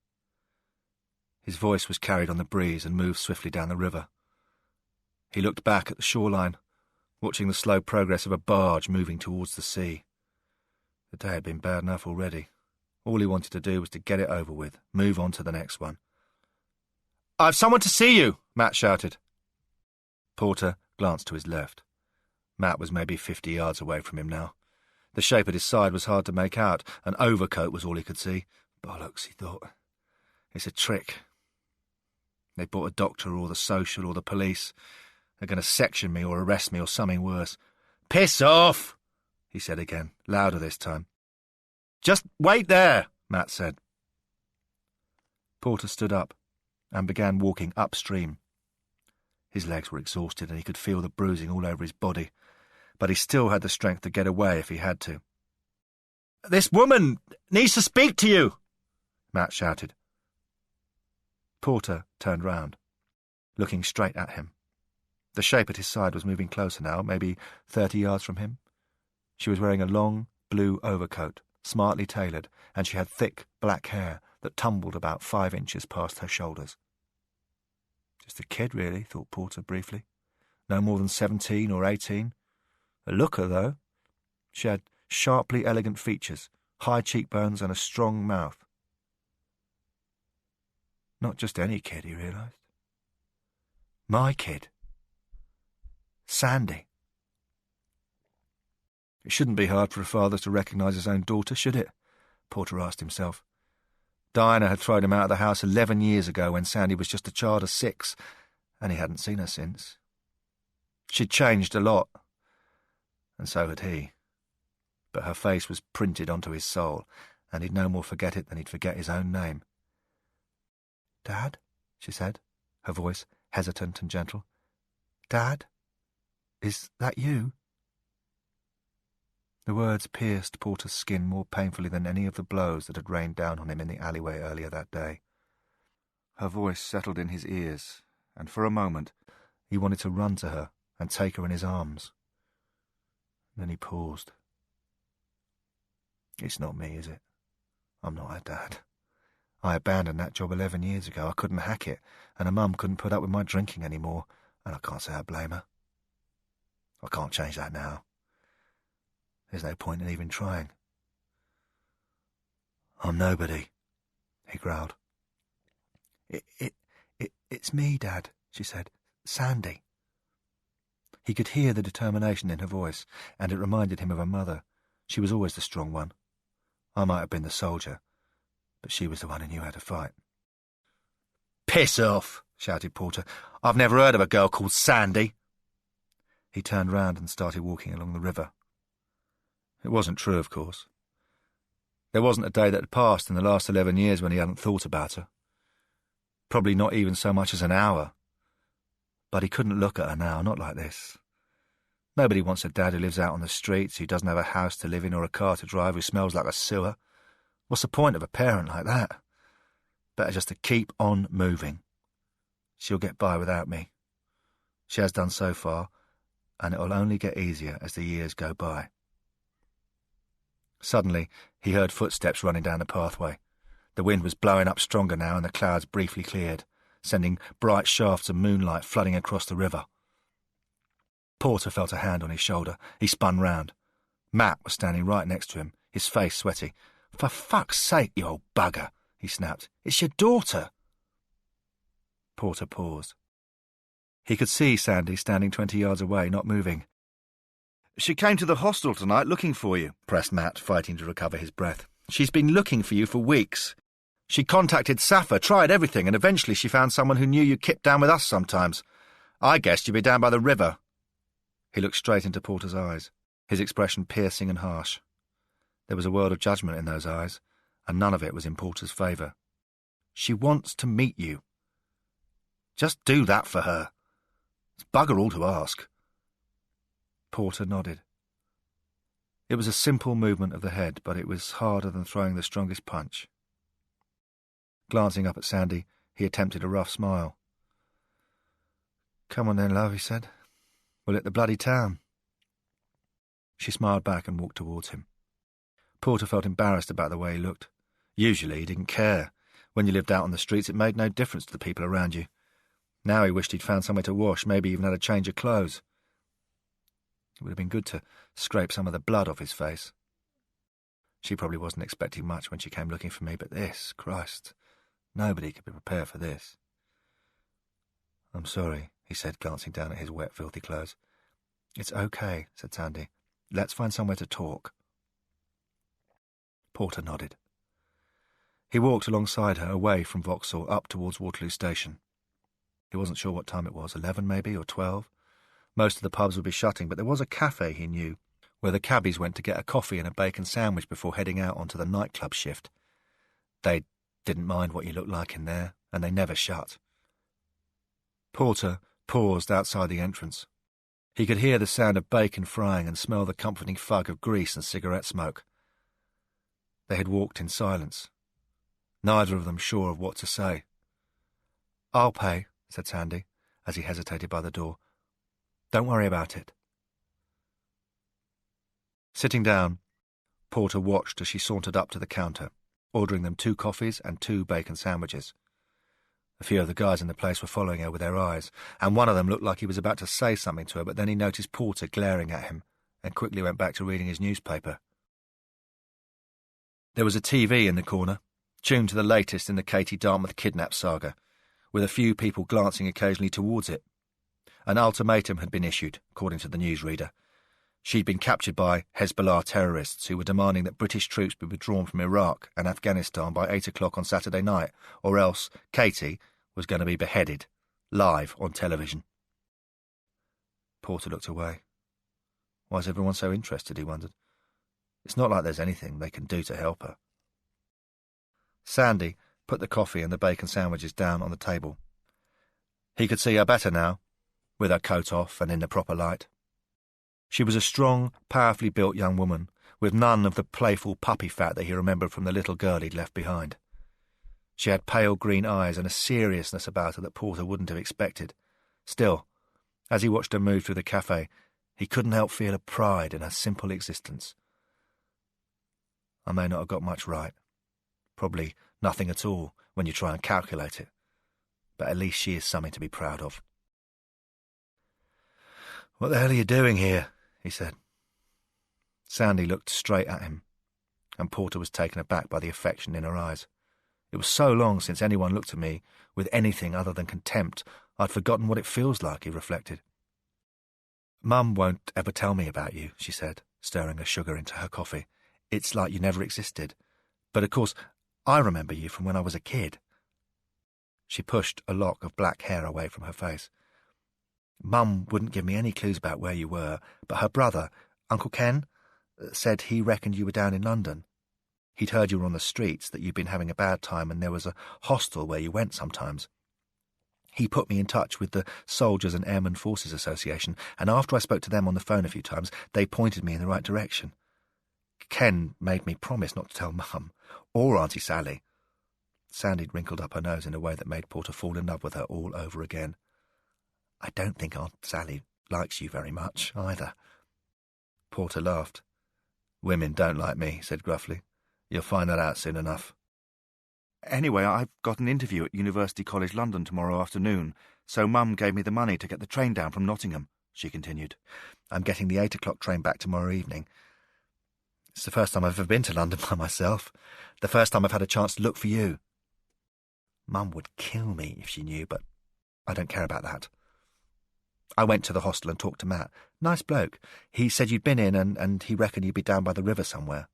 His voice was carried on the breeze and moved swiftly down the river. He looked back at the shoreline, watching the slow progress of a barge moving towards the sea. The day had been bad enough already. All he wanted to do was to get it over with, move on to the next one. "I've someone to see you," Matt shouted. Porter glanced to his left. Matt was maybe 50 yards away from him now. The shape at his side was hard to make out. An overcoat was all he could see. Bollocks, he thought. It's a trick. They brought a doctor or the social or the police. They're going to section me or arrest me or something worse. "Piss off," he said again, louder this time. "Just wait there," Matt said. Porter stood up and began walking upstream. His legs were exhausted and he could feel the bruising all over his body, but he still had the strength to get away if he had to. "This woman needs to speak to you," Matt shouted. Porter turned round, looking straight at him. The shape at his side was moving closer now, maybe 30 yards from him. She was wearing a long, blue overcoat, smartly tailored, and she had thick, black hair that tumbled about 5 inches past her shoulders. Just a kid, really, thought Porter briefly. No more than 17 or 18. A looker, though. She had sharply elegant features, high cheekbones, and a strong mouth. Not just any kid, he realised. My kid. Sandy. It shouldn't be hard for a father to recognise his own daughter, should it? Porter asked himself. Diana had thrown him out of the house 11 years ago when Sandy was just a child of 6, and he hadn't seen her since. She'd changed a lot, and so had he. But her face was printed onto his soul, and he'd no more forget it than he'd forget his own name. "Dad?" she said, her voice hesitant and gentle. "Dad? Is that you?" The words pierced Porter's skin more painfully than any of the blows that had rained down on him in the alleyway earlier that day. Her voice settled in his ears, and for a moment he wanted to run to her and take her in his arms, Then he paused. It's not me, is it? I'm not her dad. I abandoned that job 11 years ago. I couldn't hack it, and her mum couldn't put up with my drinking anymore, and I can't say I blame her. I can't change that now. There's no point in even trying. I'm nobody, he growled. It's me, Dad, she said. Sandy. He could hear the determination in her voice, and it reminded him of her mother. She was always the strong one. I might have been the soldier, but she was the one who knew how to fight. Piss off, shouted Porter. I've never heard of a girl called Sandy. He turned round and started walking along the river. It wasn't true, of course. There wasn't a day that had passed in the last 11 years when he hadn't thought about her. Probably not even so much as an hour. But he couldn't look at her now, not like this. Nobody wants a dad who lives out on the streets, who doesn't have a house to live in or a car to drive, who smells like a sewer. What's the point of a parent like that? Better just to keep on moving. She'll get by without me. She has done so far, and it'll only get easier as the years go by. Suddenly, he heard footsteps running down the pathway. The wind was blowing up stronger now, and the clouds briefly cleared, sending bright shafts of moonlight flooding across the river. Porter felt a hand on his shoulder. He spun round. Matt was standing right next to him, his face sweaty. "For fuck's sake, you old bugger," he snapped. "It's your daughter." Porter paused. He could see Sandy standing 20 yards away, not moving. "She came to the hostel tonight looking for you," pressed Matt, fighting to recover his breath. "She's been looking for you for weeks. She contacted Safa, tried everything, and eventually she found someone who knew you kipped down with us sometimes. I guessed you'd be down by the river." He looked straight into Porter's eyes, his expression piercing and harsh. There was a world of judgment in those eyes, and none of it was in Porter's favour. "She wants to meet you. Just do that for her. It's bugger all to ask." Porter nodded. It was a simple movement of the head, but it was harder than throwing the strongest punch. Glancing up at Sandy, he attempted a rough smile. "Come on then, love," he said. "We'll hit the bloody town." She smiled back and walked towards him. Porter felt embarrassed about the way he looked. Usually he didn't care. When you lived out on the streets, it made no difference to the people around you. Now he wished he'd found somewhere to wash, maybe even had a change of clothes. It would have been good to scrape some of the blood off his face. She probably wasn't expecting much when she came looking for me, but this, Christ, nobody could be prepared for this. "I'm sorry," he said, glancing down at his wet, filthy clothes. "It's okay," said Sandy. "Let's find somewhere to talk." Porter nodded. He walked alongside her, away from Vauxhall, up towards Waterloo Station. He wasn't sure what time it was, 11 maybe, or 12. Most of the pubs would be shutting, but there was a cafe, he knew, where the cabbies went to get a coffee and a bacon sandwich before heading out onto the nightclub shift. They didn't mind what you looked like in there, and they never shut. Porter paused outside the entrance. He could hear the sound of bacon frying and smell the comforting fug of grease and cigarette smoke. They had walked in silence, neither of them sure of what to say. "I'll pay," said Sandy, as he hesitated by the door. "Don't worry about it." Sitting down, Porter watched as she sauntered up to the counter, ordering them 2 coffees and 2 bacon sandwiches. A few of the guys in the place were following her with their eyes, and one of them looked like he was about to say something to her, but then he noticed Porter glaring at him and quickly went back to reading his newspaper. There was a TV in the corner, tuned to the latest in the Katie Dartmouth kidnap saga, with a few people glancing occasionally towards it. An ultimatum had been issued, according to the newsreader. She'd been captured by Hezbollah terrorists who were demanding that British troops be withdrawn from Iraq and Afghanistan by 8 o'clock on Saturday night, or else Katie was going to be beheaded, live on television. Porter looked away. Why is everyone so interested, he wondered. It's not like there's anything they can do to help her. Sandy put the coffee and the bacon sandwiches down on the table. He could see her better now, with her coat off and in the proper light. She was a strong, powerfully built young woman, with none of the playful puppy fat that he remembered from the little girl he'd left behind. She had pale green eyes and a seriousness about her that Porter wouldn't have expected. Still, as he watched her move through the cafe, He couldn't help feel a pride in her simple existence. I may not have got much right. Probably nothing at all when you try and calculate it. But at least she is something to be proud of. "What the hell are you doing here?" he said. Sandy looked straight at him, and Porter was taken aback by the affection in her eyes. It was so long since anyone looked at me with anything other than contempt, I'd forgotten what it feels like, he reflected. "Mum won't ever tell me about you," she said, stirring a sugar into her coffee. "It's like you never existed. But of course, I remember you from when I was a kid." She pushed a lock of black hair away from her face. "Mum wouldn't give me any clues about where you were, but her brother, Uncle Ken, said he reckoned you were down in London. He'd heard you were on the streets, that you'd been having a bad time, and there was a hostel where you went sometimes. He put me in touch with the Soldiers and Airmen Forces Association, and after I spoke to them on the phone a few times, they pointed me in the right direction. Ken made me promise not to tell Mum, or Auntie Sally." Sandy wrinkled up her nose in a way that made Porter fall in love with her all over again. "I don't think Aunt Sally likes you very much, either." Porter laughed. "Women don't like me," he said gruffly. "You'll find that out soon enough." "Anyway, I've got an interview at University College London tomorrow afternoon, so Mum gave me the money to get the train down from Nottingham," she continued. "I'm getting the 8 o'clock train back tomorrow evening. It's the first time I've ever been to London by myself. The first time I've had a chance to look for you. Mum would kill me if she knew, but I don't care about that. I went to the hostel and talked to Matt. Nice bloke. He said you'd been in and he reckoned you'd be down by the river somewhere."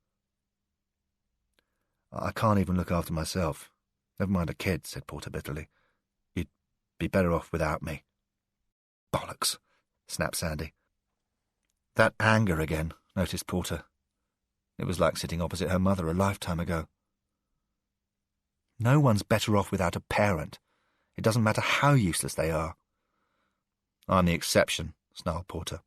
"I can't even look after myself. Never mind a kid," said Porter bitterly. "You'd be better off without me." "Bollocks," snapped Sandy. That anger again, noticed Porter. It was like sitting opposite her mother a lifetime ago. "No one's better off without a parent. It doesn't matter how useless they are." "I'm the exception," snarled Porter.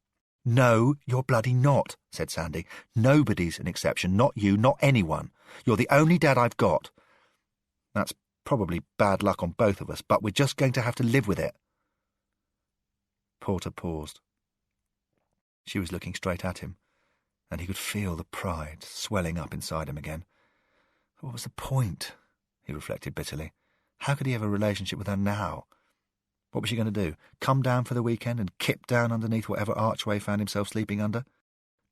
"No, you're bloody not," said Sandy. "Nobody's an exception, not you, not anyone. You're the only dad I've got. That's probably bad luck on both of us, but we're just going to have to live with it." Porter paused. She was looking straight at him, and he could feel the pride swelling up inside him again. What was the point? He reflected bitterly. How could he have a relationship with her now? What was she going to do? Come down for the weekend and kip down underneath whatever archway found himself sleeping under?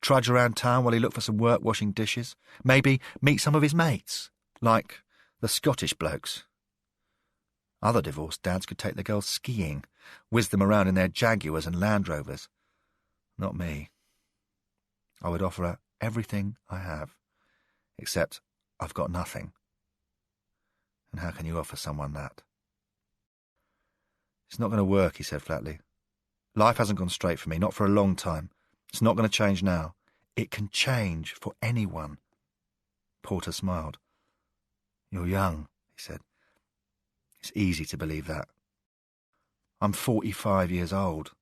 Trudge around town while he looked for some work washing dishes? Maybe meet some of his mates, like the Scottish blokes? Other divorced dads could take their girls skiing, whiz them around in their Jaguars and Land Rovers. Not me. I would offer her everything I have, except I've got nothing. And how can you offer someone that? "It's not going to work," he said flatly. "Life hasn't gone straight for me, not for a long time. It's not going to change now. It can change for anyone." Porter smiled. "You're young," he said. "It's easy to believe that. I'm 45 years old.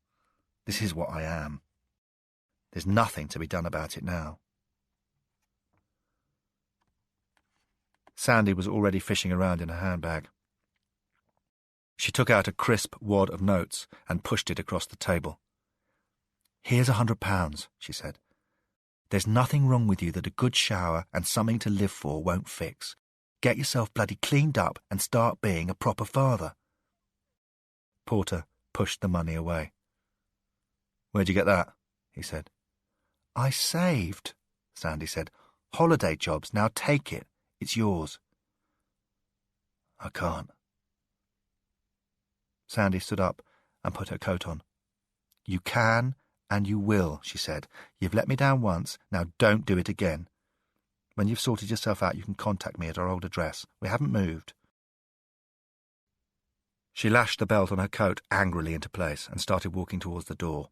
This is what I am. There's nothing to be done about it now." Sandy was already fishing around in her handbag. She took out a crisp wad of notes and pushed it across the table. "Here's £100, she said. "There's nothing wrong with you that a good shower and something to live for won't fix. Get yourself bloody cleaned up and start being a proper father." Porter pushed the money away. "Where'd you get that?" he said. "I saved," Sandy said. "Holiday jobs, now take it. It's yours." "I can't." Sandy stood up and put her coat on. "You can and you will," she said. "You've let me down once, now don't do it again. When you've sorted yourself out, you can contact me at our old address. We haven't moved." She lashed the belt on her coat angrily into place and started walking towards the door.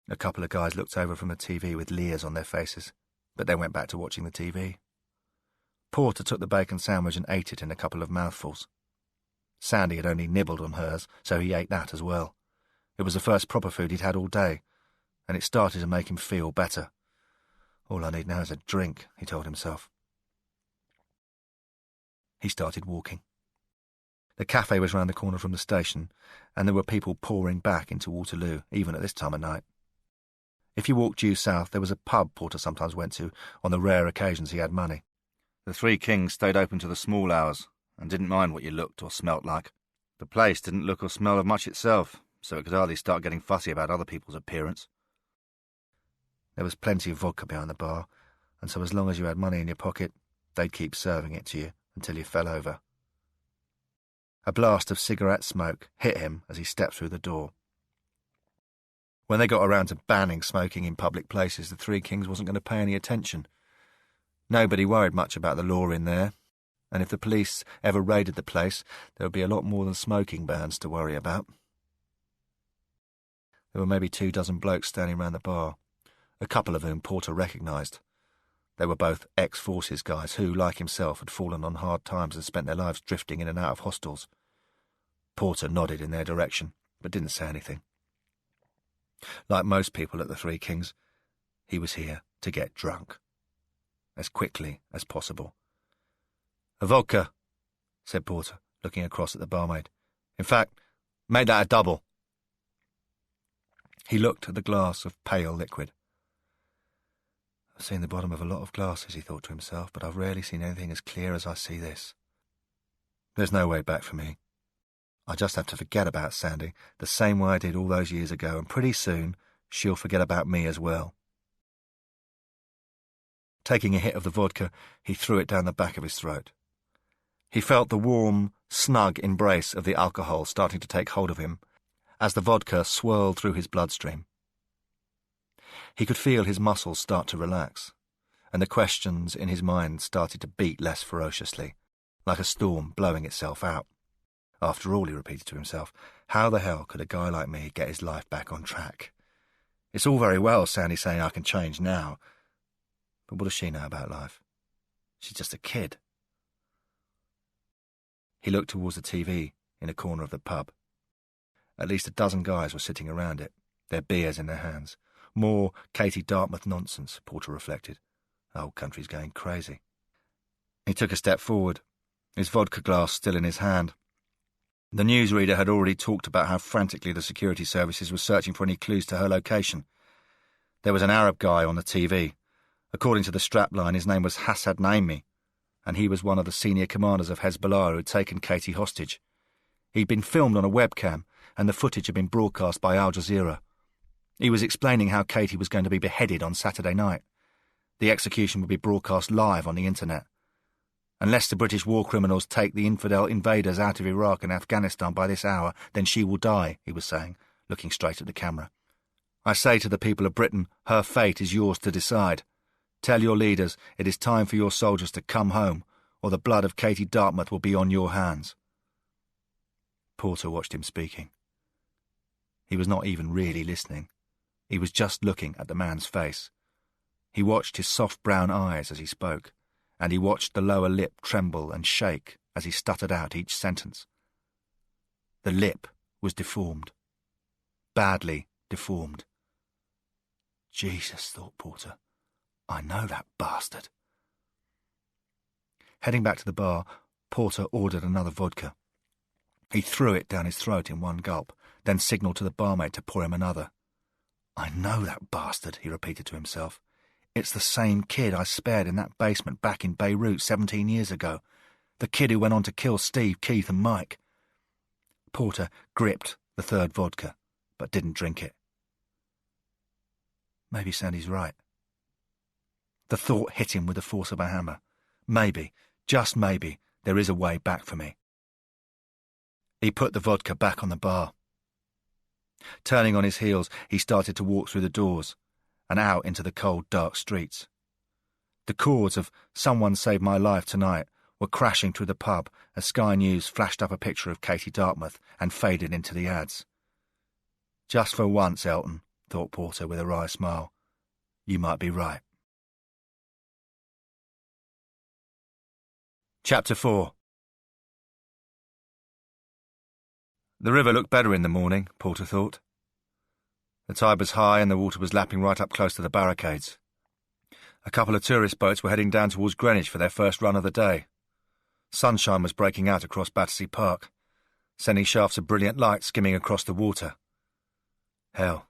A couple of guys looked over from the TV with leers on their faces, but they went back to watching the TV. Porter took the bacon sandwich and ate it in a couple of mouthfuls. Sandy had only nibbled on hers, so he ate that as well. It was the first proper food he'd had all day, and it started to make him feel better. All I need now is a drink, he told himself. He started walking. The cafe was round the corner from the station, and there were people pouring back into Waterloo, even at this time of night. If you walked due south, there was a pub Porter sometimes went to on the rare occasions he had money. The Three Kings stayed open to the small hours and didn't mind what you looked or smelt like. The place didn't look or smell of much itself, so it could hardly start getting fussy about other people's appearance. There was plenty of vodka behind the bar, and so as long as you had money in your pocket, they'd keep serving it to you until you fell over. A blast of cigarette smoke hit him as he stepped through the door. When they got around to banning smoking in public places, the Three Kings wasn't going to pay any attention. Nobody worried much about the law in there, and if the police ever raided the place, there would be a lot more than smoking bans to worry about. There were maybe 24 blokes standing round the bar, a couple of whom Porter recognised. They were both ex-forces guys who, like himself, had fallen on hard times and spent their lives drifting in and out of hostels. Porter nodded in their direction, but didn't say anything. Like most people at the Three Kings, he was here to get drunk. As quickly as possible. "A vodka," said Porter, looking across at the barmaid. "In fact, make that a double." He looked at the glass of pale liquid. "I've seen the bottom of a lot of glasses," he thought to himself, "but I've rarely seen anything as clear as I see this. There's no way back for me. I just have to forget about Sandy the same way I did all those years ago, and pretty soon she'll forget about me as well." Taking a hit of the vodka, he threw it down the back of his throat. He felt the warm, snug embrace of the alcohol starting to take hold of him as the vodka swirled through his bloodstream. He could feel his muscles start to relax, and the questions in his mind started to beat less ferociously, like a storm blowing itself out. After all, he repeated to himself, how the hell could a guy like me get his life back on track? It's all very well Sandy saying I can change now, but what does she know about life? She's just a kid. He looked towards the TV in a corner of the pub. At least 12 guys were sitting around it, their beers in their hands. More Katie Dartmouth nonsense, Porter reflected. The whole country's going crazy. He took a step forward, his vodka glass still in his hand. The newsreader had already talked about how frantically the security services were searching for any clues to her location. There was an Arab guy on the TV. According to the strapline, his name was Hassad Naimi, and he was one of the senior commanders of Hezbollah who had taken Katie hostage. He'd been filmed on a webcam, and the footage had been broadcast by Al Jazeera. He was explaining how Katie was going to be beheaded on Saturday night. The execution would be broadcast live on the internet. Unless the British war criminals take the infidel invaders out of Iraq and Afghanistan by this hour, then she will die, he was saying, looking straight at the camera. I say to the people of Britain, her fate is yours to decide. Tell your leaders it is time for your soldiers to come home, or the blood of Katie Dartmouth will be on your hands. Porter watched him speaking. He was not even really listening. He was just looking at the man's face. He watched his soft brown eyes as he spoke, and he watched the lower lip tremble and shake as he stuttered out each sentence. The lip was deformed. Badly deformed. Jesus, thought Porter. I know that bastard. Heading back to the bar, Porter ordered another vodka. He threw it down his throat in one gulp, then signalled to the barmaid to pour him another. I know that bastard, he repeated to himself. It's the same kid I spared in that basement back in Beirut 17 years ago. The kid who went on to kill Steve, Keith and Mike. Porter gripped the third vodka, but didn't drink it. Maybe Sandy's right. The thought hit him with the force of a hammer. Maybe, just maybe, there is a way back for me. He put the vodka back on the bar. Turning on his heels, he started to walk through the doors and out into the cold, dark streets. The chords of Someone Saved My Life Tonight were crashing through the pub as Sky News flashed up a picture of Katie Dartmouth and faded into the ads. Just for once, Elton, thought Porter with a wry smile, you might be right. Chapter 4. The river looked better in the morning, Porter thought. The tide was high and the water was lapping right up close to the barricades. A couple of tourist boats were heading down towards Greenwich for their first run of the day. Sunshine was breaking out across Battersea Park, sending shafts of brilliant light skimming across the water. Hell,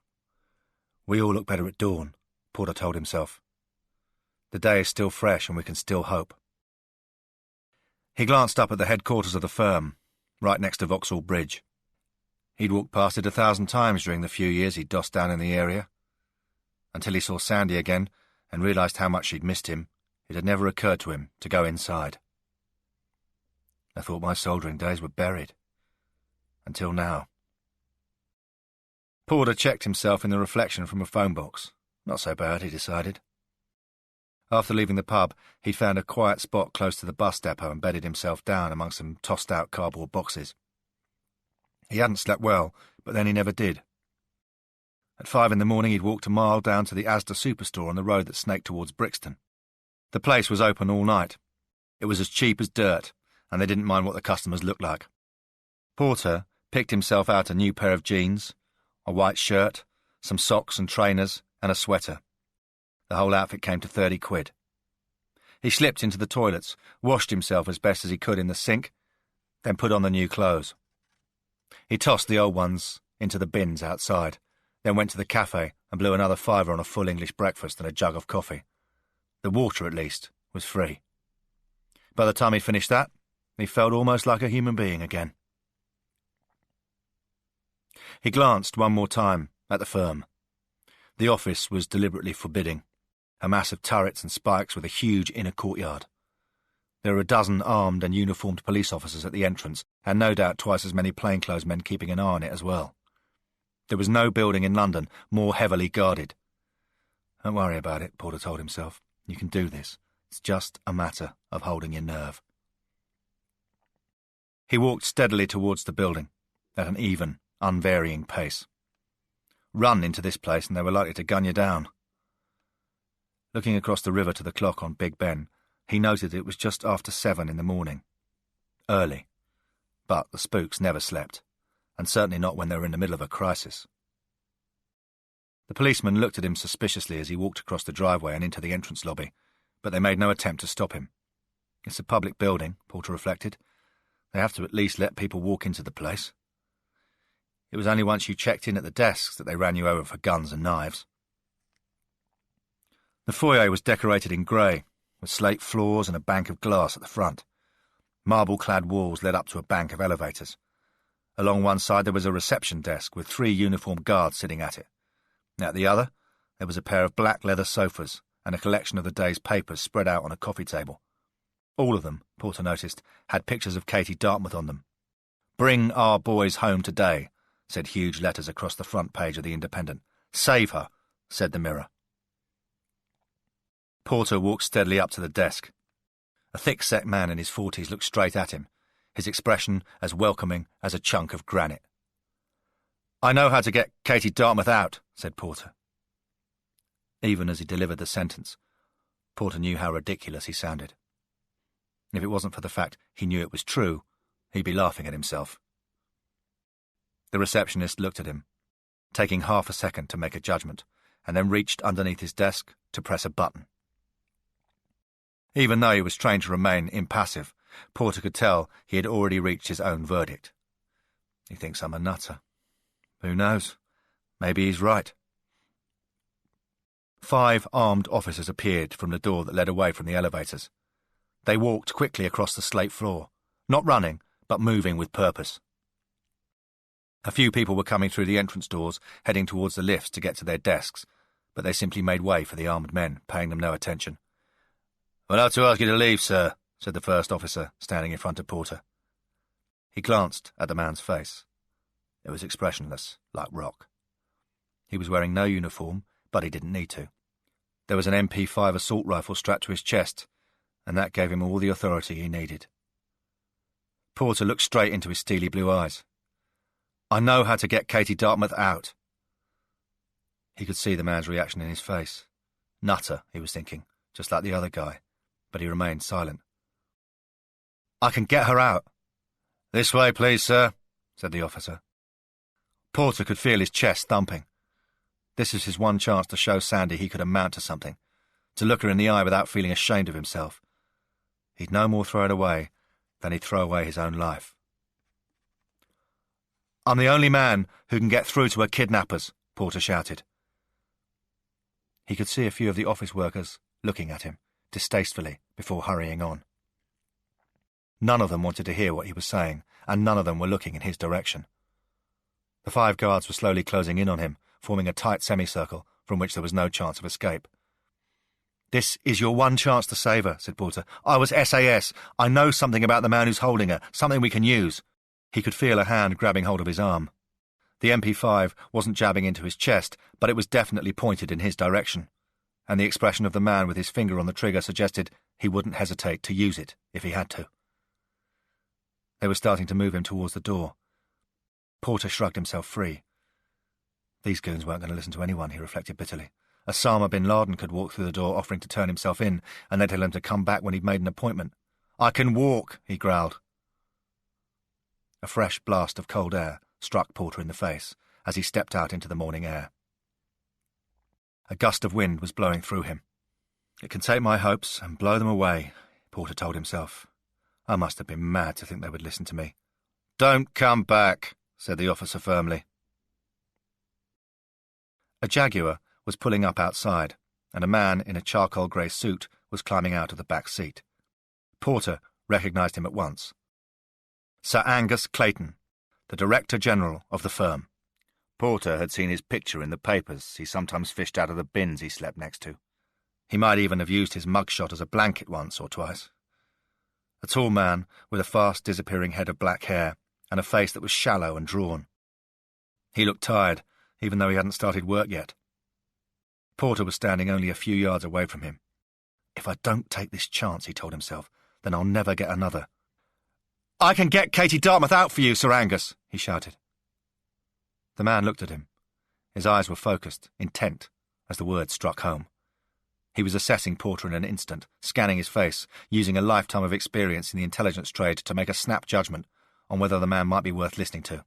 We all look better at dawn, Porter told himself. The day is still fresh and we can still hope. He glanced up at the headquarters of the firm, right next to Vauxhall Bridge. He'd walked past it 1,000 times during the few years he'd dossed down in the area. Until he saw Sandy again and realised how much she'd missed him, it had never occurred to him to go inside. I thought my soldiering days were buried. Until now. Porter checked himself in the reflection from a phone box. Not so bad, he decided. After leaving the pub, he'd found a quiet spot close to the bus depot and bedded himself down among some tossed-out cardboard boxes. He hadn't slept well, but then he never did. At 5 in the morning he'd walked a mile down to the Asda superstore on the road that snaked towards Brixton. The place was open all night. It was as cheap as dirt, and they didn't mind what the customers looked like. Porter picked himself out a new pair of jeans, a white shirt, some socks and trainers, and a sweater. The whole outfit came to 30 quid. He slipped into the toilets, washed himself as best as he could in the sink, then put on the new clothes. He tossed the old ones into the bins outside, then went to the cafe and blew another £5 on a full English breakfast and a jug of coffee. The water, at least, was free. By the time he finished that, he felt almost like a human being again. He glanced one more time at the firm. The office was deliberately forbidding, a mass of turrets and spikes with a huge inner courtyard. There were a dozen armed and uniformed police officers at the entrance, and no doubt twice as many plainclothesmen keeping an eye on it as well. There was no building in London more heavily guarded. Don't worry about it, Porter told himself. You can do this. It's just a matter of holding your nerve. He walked steadily towards the building, at an even, unvarying pace. Run into this place and they were likely to gun you down. Looking across the river to the clock on Big Ben, he noted it was just after 7 in the morning. Early. But the spooks never slept, and certainly not when they were in the middle of a crisis. The policeman looked at him suspiciously as he walked across the driveway and into the entrance lobby, but they made no attempt to stop him. It's a public building, Porter reflected. They have to at least let people walk into the place. It was only once you checked in at the desks that they ran you over for guns and knives. The foyer was decorated in grey, with slate floors and a bank of glass at the front. Marble-clad walls led up to a bank of elevators. Along one side there was a reception desk with 3 uniformed guards sitting at it. At the other, there was a pair of black leather sofas and a collection of the day's papers spread out on a coffee table. All of them, Porter noticed, had pictures of Katie Dartmouth on them. "Bring our boys home today," said huge letters across the front page of the Independent. "Save her," said the Mirror. Porter walked steadily up to the desk. A thick-set man in his 40s looked straight at him, his expression as welcoming as a chunk of granite. "I know how to get Katie Dartmouth out," said Porter. Even as he delivered the sentence, Porter knew how ridiculous he sounded. If it wasn't for the fact he knew it was true, he'd be laughing at himself. The receptionist looked at him, taking half a second to make a judgment, and then reached underneath his desk to press a button. Even though he was trained to remain impassive, Porter could tell he had already reached his own verdict. He thinks I'm a nutter. Who knows? Maybe he's right. 5 armed officers appeared from the door that led away from the elevators. They walked quickly across the slate floor, not running, but moving with purpose. A few people were coming through the entrance doors, heading towards the lifts to get to their desks, but they simply made way for the armed men, paying them no attention. "We'll have to ask you to leave, sir," said the first officer, standing in front of Porter. He glanced at the man's face. It was expressionless, like rock. He was wearing no uniform, but he didn't need to. There was an MP5 assault rifle strapped to his chest, and that gave him all the authority he needed. Porter looked straight into his steely blue eyes. "I know how to get Katie Dartmouth out." He could see the man's reaction in his face. Nutter, he was thinking, just like the other guy, but he remained silent. "I can get her out." "This way, please, sir," said the officer. Porter could feel his chest thumping. This was his one chance to show Sandy he could amount to something, to look her in the eye without feeling ashamed of himself. He'd no more throw it away than he'd throw away his own life. "I'm the only man who can get through to her kidnappers," Porter shouted. He could see a few of the office workers looking at him distastefully before hurrying on. None of them wanted to hear what he was saying, and none of them were looking in his direction. The 5 guards were slowly closing in on him, forming a tight semicircle from which there was no chance of escape. "This is your one chance to save her," said Porter. "I was SAS. I know something about the man who's holding her, something we can use." He could feel a hand grabbing hold of his arm. The MP5 wasn't jabbing into his chest, but it was definitely pointed in his direction, and the expression of the man with his finger on the trigger suggested he wouldn't hesitate to use it if he had to. They were starting to move him towards the door. Porter shrugged himself free. These goons weren't going to listen to anyone, he reflected bitterly. Osama bin Laden could walk through the door offering to turn himself in, and they'd tell him to come back when he'd made an appointment. "I can walk," he growled. A fresh blast of cold air struck Porter in the face as he stepped out into the morning air. A gust of wind was blowing through him. "It can take my hopes and blow them away," Porter told himself. "I must have been mad to think they would listen to me." "Don't come back," said the officer firmly. A Jaguar was pulling up outside, and a man in a charcoal grey suit was climbing out of the back seat. Porter recognised him at once. Sir Angus Clayton, the Director-General of the firm. Porter had seen his picture in the papers he sometimes fished out of the bins he slept next to. He might even have used his mugshot as a blanket once or twice. A tall man with a fast disappearing head of black hair and a face that was shallow and drawn. He looked tired, even though he hadn't started work yet. Porter was standing only a few yards away from him. "If I don't take this chance," he told himself, "then I'll never get another." "I can get Katie Dartmouth out for you, Sir Angus," he shouted. The man looked at him. His eyes were focused, intent, as the words struck home. He was assessing Porter in an instant, scanning his face, using a lifetime of experience in the intelligence trade to make a snap judgment on whether the man might be worth listening to.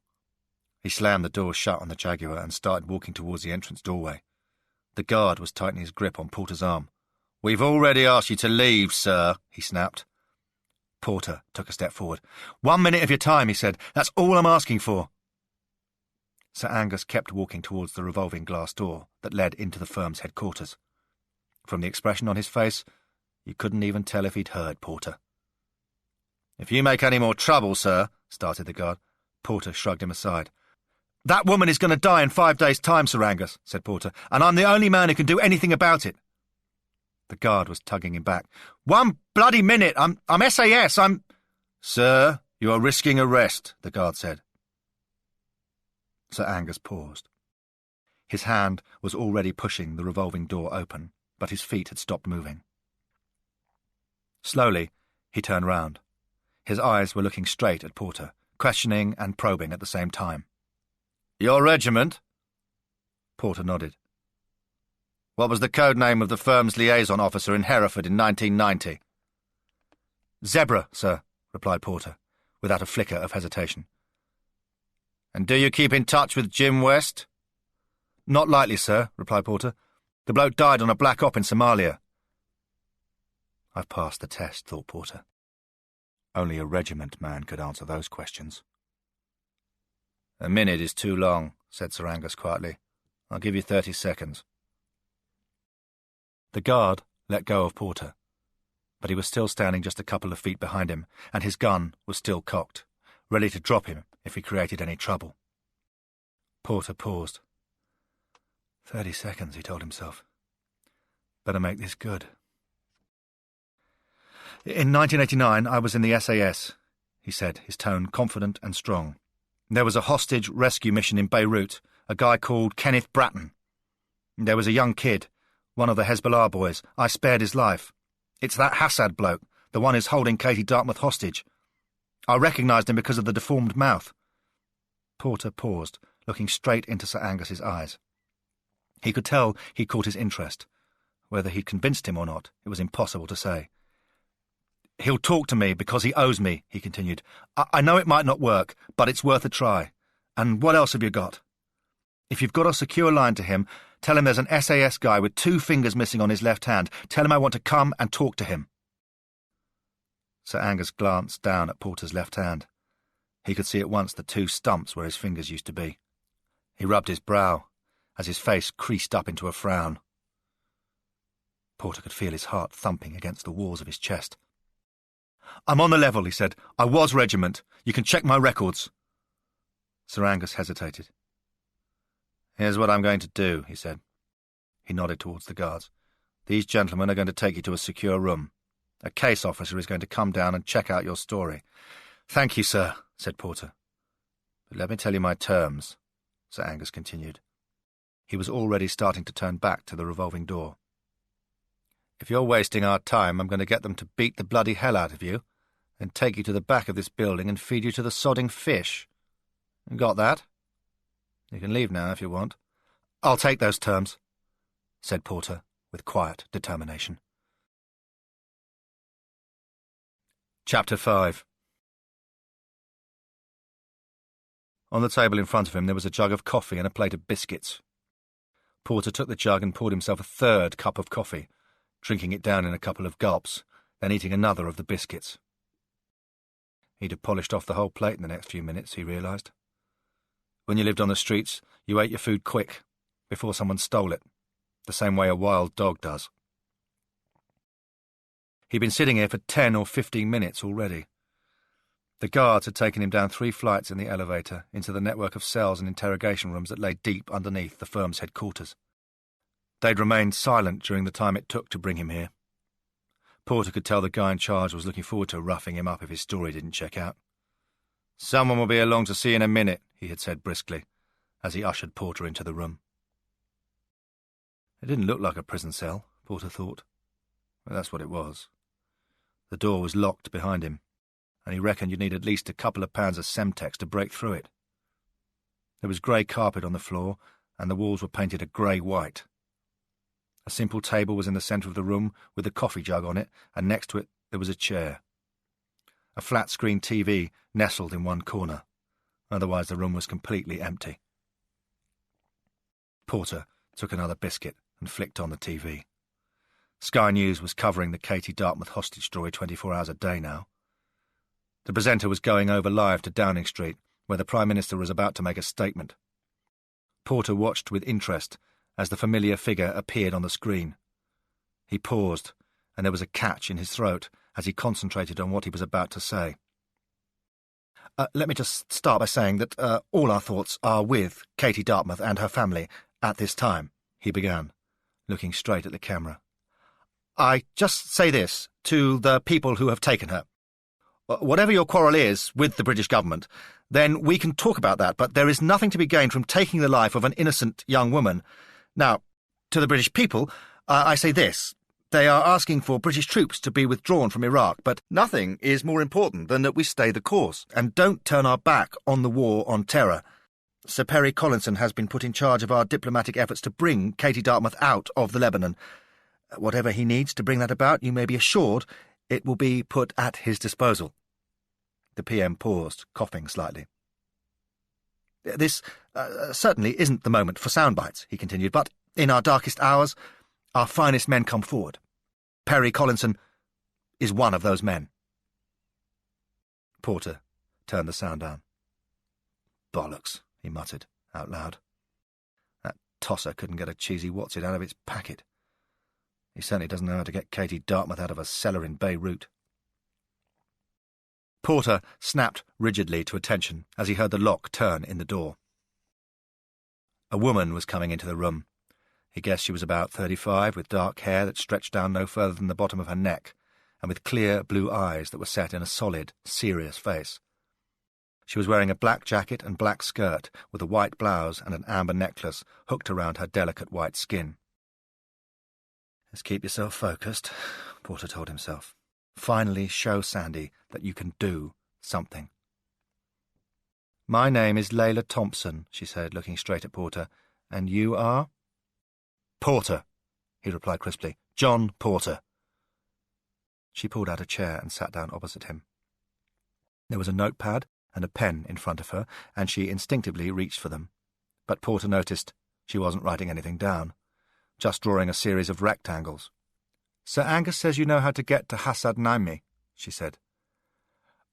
He slammed the door shut on the Jaguar and started walking towards the entrance doorway. The guard was tightening his grip on Porter's arm. "We've already asked you to leave, sir," he snapped. Porter took a step forward. "1 minute of your time," he said. "That's all I'm asking for." Sir Angus kept walking towards the revolving glass door that led into the firm's headquarters. From the expression on his face, you couldn't even tell if he'd heard Porter. "If you make any more trouble, sir," started the guard. Porter shrugged him aside. "That woman is going to die in 5 days' time, Sir Angus," said Porter, "and I'm the only man who can do anything about it." The guard was tugging him back. "1 bloody minute! I'm SAS, I'm—" "Sir, you are risking arrest," the guard said. Sir Angus paused. His hand was already pushing the revolving door open, but his feet had stopped moving. Slowly, he turned round. His eyes were looking straight at Porter, questioning and probing at the same time. "Your regiment?" Porter nodded. "What was the code name of the firm's liaison officer in Hereford in 1990? "Zebra, sir," replied Porter, without a flicker of hesitation. "And do you keep in touch with Jim West?" "Not likely, sir," replied Porter. "The bloke died on a black op in Somalia." "I've passed the test," thought Porter. Only a regiment man could answer those questions. "A minute is too long," said Sir Angus quietly. "I'll give you 30 seconds. The guard let go of Porter, but he was still standing just a couple of feet behind him, and his gun was still cocked, ready to drop him if he created any trouble. Porter paused. 30 seconds, he told himself. Better make this good. "In 1989, I was in the SAS," he said, his tone confident and strong. "There was a hostage rescue mission in Beirut, a guy called Kenneth Bratton. There was a young kid, one of the Hezbollah boys. I spared his life. It's that Hassad bloke, the one who's holding Katie Dartmouth hostage. I recognised him because of the deformed mouth." Porter paused, looking straight into Sir Angus's eyes. He could tell he'd caught his interest. Whether he'd convinced him or not, it was impossible to say. "He'll talk to me because he owes me," he continued. I know it might not work, but it's worth a try. And what else have you got? If you've got a secure line to him, tell him there's an SAS guy with 2 fingers missing on his left hand. Tell him I want to come and talk to him." Sir Angus glanced down at Porter's left hand. He could see at once the 2 stumps where his fingers used to be. He rubbed his brow, as his face creased up into a frown. Porter could feel his heart thumping against the walls of his chest. "I'm on the level," he said. "I was Regiment. You can check my records." Sir Angus hesitated. "Here's what I'm going to do," he said. He nodded towards the guards. "These gentlemen are going to take you to a secure room. A case officer is going to come down and check out your story." "Thank you, sir," said Porter. "But let me tell you my terms," Sir Angus continued. He was already starting to turn back to the revolving door. "If you're wasting our time, I'm going to get them to beat the bloody hell out of you, then take you to the back of this building and feed you to the sodding fish. Got that? You can leave now if you want." "I'll take those terms," said Porter with quiet determination. Chapter 5. On the table in front of him there was a jug of coffee and a plate of biscuits. Porter took the jug and poured himself a third cup of coffee, drinking it down in a couple of gulps, then eating another of the biscuits. He'd have polished off the whole plate in the next few minutes, he realised. When you lived on the streets, you ate your food quick, before someone stole it, the same way a wild dog does. He'd been sitting here for 10 or 15 minutes already. The guards had taken him down 3 flights in the elevator into the network of cells and interrogation rooms that lay deep underneath the firm's headquarters. They'd remained silent during the time it took to bring him here. Porter could tell the guy in charge was looking forward to roughing him up if his story didn't check out. "Someone will be along to see you in a minute," he had said briskly, as he ushered Porter into the room. It didn't look like a prison cell, Porter thought. But that's what it was. The door was locked behind him, and he reckoned you'd need at least a couple of pounds of Semtex to break through it. There was grey carpet on the floor, and the walls were painted a grey-white. A simple table was in the centre of the room with a coffee jug on it, and next to it there was a chair. A flat-screen TV nestled in one corner. Otherwise the room was completely empty. Porter took another biscuit and flicked on the TV. Sky News was covering the Katie Dartmouth hostage story 24 hours a day now. The presenter was going over live to Downing Street, where the Prime Minister was about to make a statement. Porter watched with interest as the familiar figure appeared on the screen. He paused, and there was a catch in his throat as he concentrated on what he was about to say. Let me just start by saying that all our thoughts are with Katie Dartmouth and her family at this time," he began, looking straight at the camera. "I just say this to the people who have taken her. Whatever your quarrel is with the British government, then we can talk about that, but there is nothing to be gained from taking the life of an innocent young woman. Now, to the British people, I say this. They are asking for British troops to be withdrawn from Iraq, but nothing is more important than that we stay the course and don't turn our back on the war on terror. Sir Peregrine Collinson has been put in charge of our diplomatic efforts to bring Katie Dartmouth out of the Lebanon. Whatever he needs to bring that about, you may be assured it will be put at his disposal." The PM paused, coughing slightly. "This certainly isn't the moment for sound bites," he continued, "but in our darkest hours, our finest men come forward. Peregrine Collinson is one of those men." Porter turned the sound down. "Bollocks," he muttered, out loud. "That tosser couldn't get a cheesy what's-it out of its packet. He certainly doesn't know how to get Katie Dartmouth out of a cellar in Beirut." Porter snapped rigidly to attention as he heard the lock turn in the door. A woman was coming into the room. He guessed she was about 35, with dark hair that stretched down no further than the bottom of her neck, and with clear blue eyes that were set in a solid, serious face. She was wearing a black jacket and black skirt, with a white blouse and an amber necklace hooked around her delicate white skin. "Just keep yourself focused," Porter told himself. "Finally show Sandy that you can do something." "My name is Layla Thompson," she said, looking straight at Porter. "And you are?" "Porter," he replied crisply. "John Porter." She pulled out a chair and sat down opposite him. There was a notepad and a pen in front of her, and she instinctively reached for them. But Porter noticed she wasn't writing anything down, just drawing a series of rectangles. "Sir Angus says you know how to get to Hassad Naimi," she said.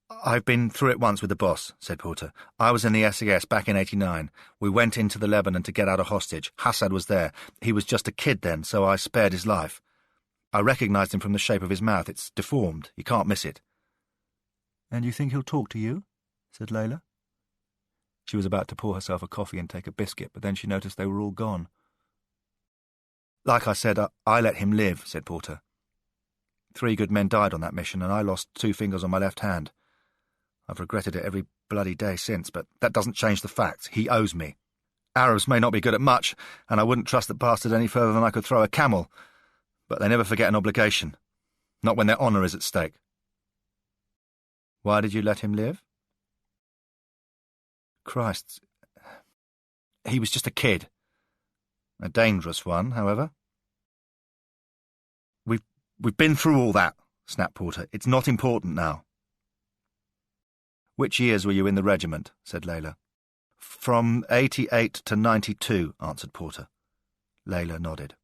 "I've been through it once with the boss," said Porter. "I was in the SAS back in '89. We went into the Lebanon to get out a hostage. Hassad was there. He was just a kid then, so I spared his life. I recognised him from the shape of his mouth. It's deformed. You can't miss it. And you think he'll talk to you? Said Layla. She was about to pour herself a coffee and take a biscuit, but then she noticed they were all gone. Like I said, I let him live, said Porter. 3 good men died on that mission, and I lost 2 fingers on my left hand. I've regretted it every bloody day since, but that doesn't change the facts. He owes me. Arabs may not be good at much, and I wouldn't trust the bastard any further than I could throw a camel, but they never forget an obligation, not when their honour is at stake. Why did you let him live? Christ, he was just a kid. A dangerous one, however. We've been through all that, snapped Porter. It's not important now. Which years were you in the regiment? Said Layla. From 88 to 92, answered Porter. Layla nodded.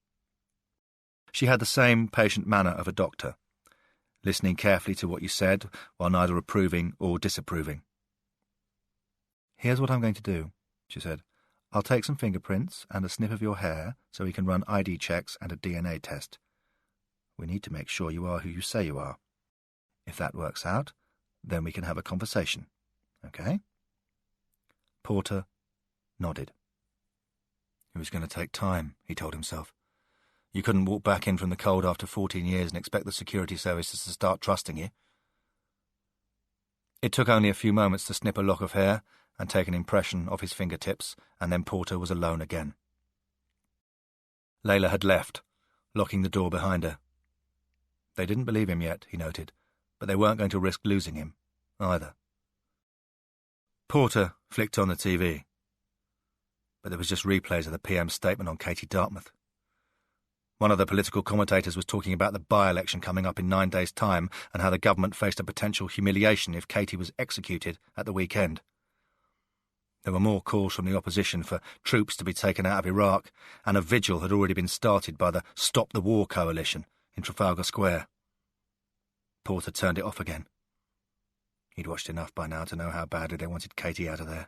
She had the same patient manner of a doctor, listening carefully to what you said while neither approving or disapproving. Here's what I'm going to do, she said. I'll take some fingerprints and a snip of your hair so we can run ID checks and a DNA test. We need to make sure you are who you say you are. If that works out, then we can have a conversation. Okay? Porter nodded. It was going to take time, he told himself. You couldn't walk back in from the cold after 14 years and expect the security services to start trusting you. It took only a few moments to snip a lock of hair and take an impression of his fingertips, and then Porter was alone again. Layla had left, locking the door behind her. They didn't believe him yet, he noted, but they weren't going to risk losing him, either. Porter flicked on the TV, but there was just replays of the PM's statement on Katie Dartmouth. One of the political commentators was talking about the by-election coming up in 9 days' time and how the government faced a potential humiliation if Katie was executed at the weekend. There were more calls from the opposition for troops to be taken out of Iraq, and a vigil had already been started by the Stop the War coalition in Trafalgar Square. Porter turned it off again. He'd watched enough by now to know how badly they wanted Katie out of there.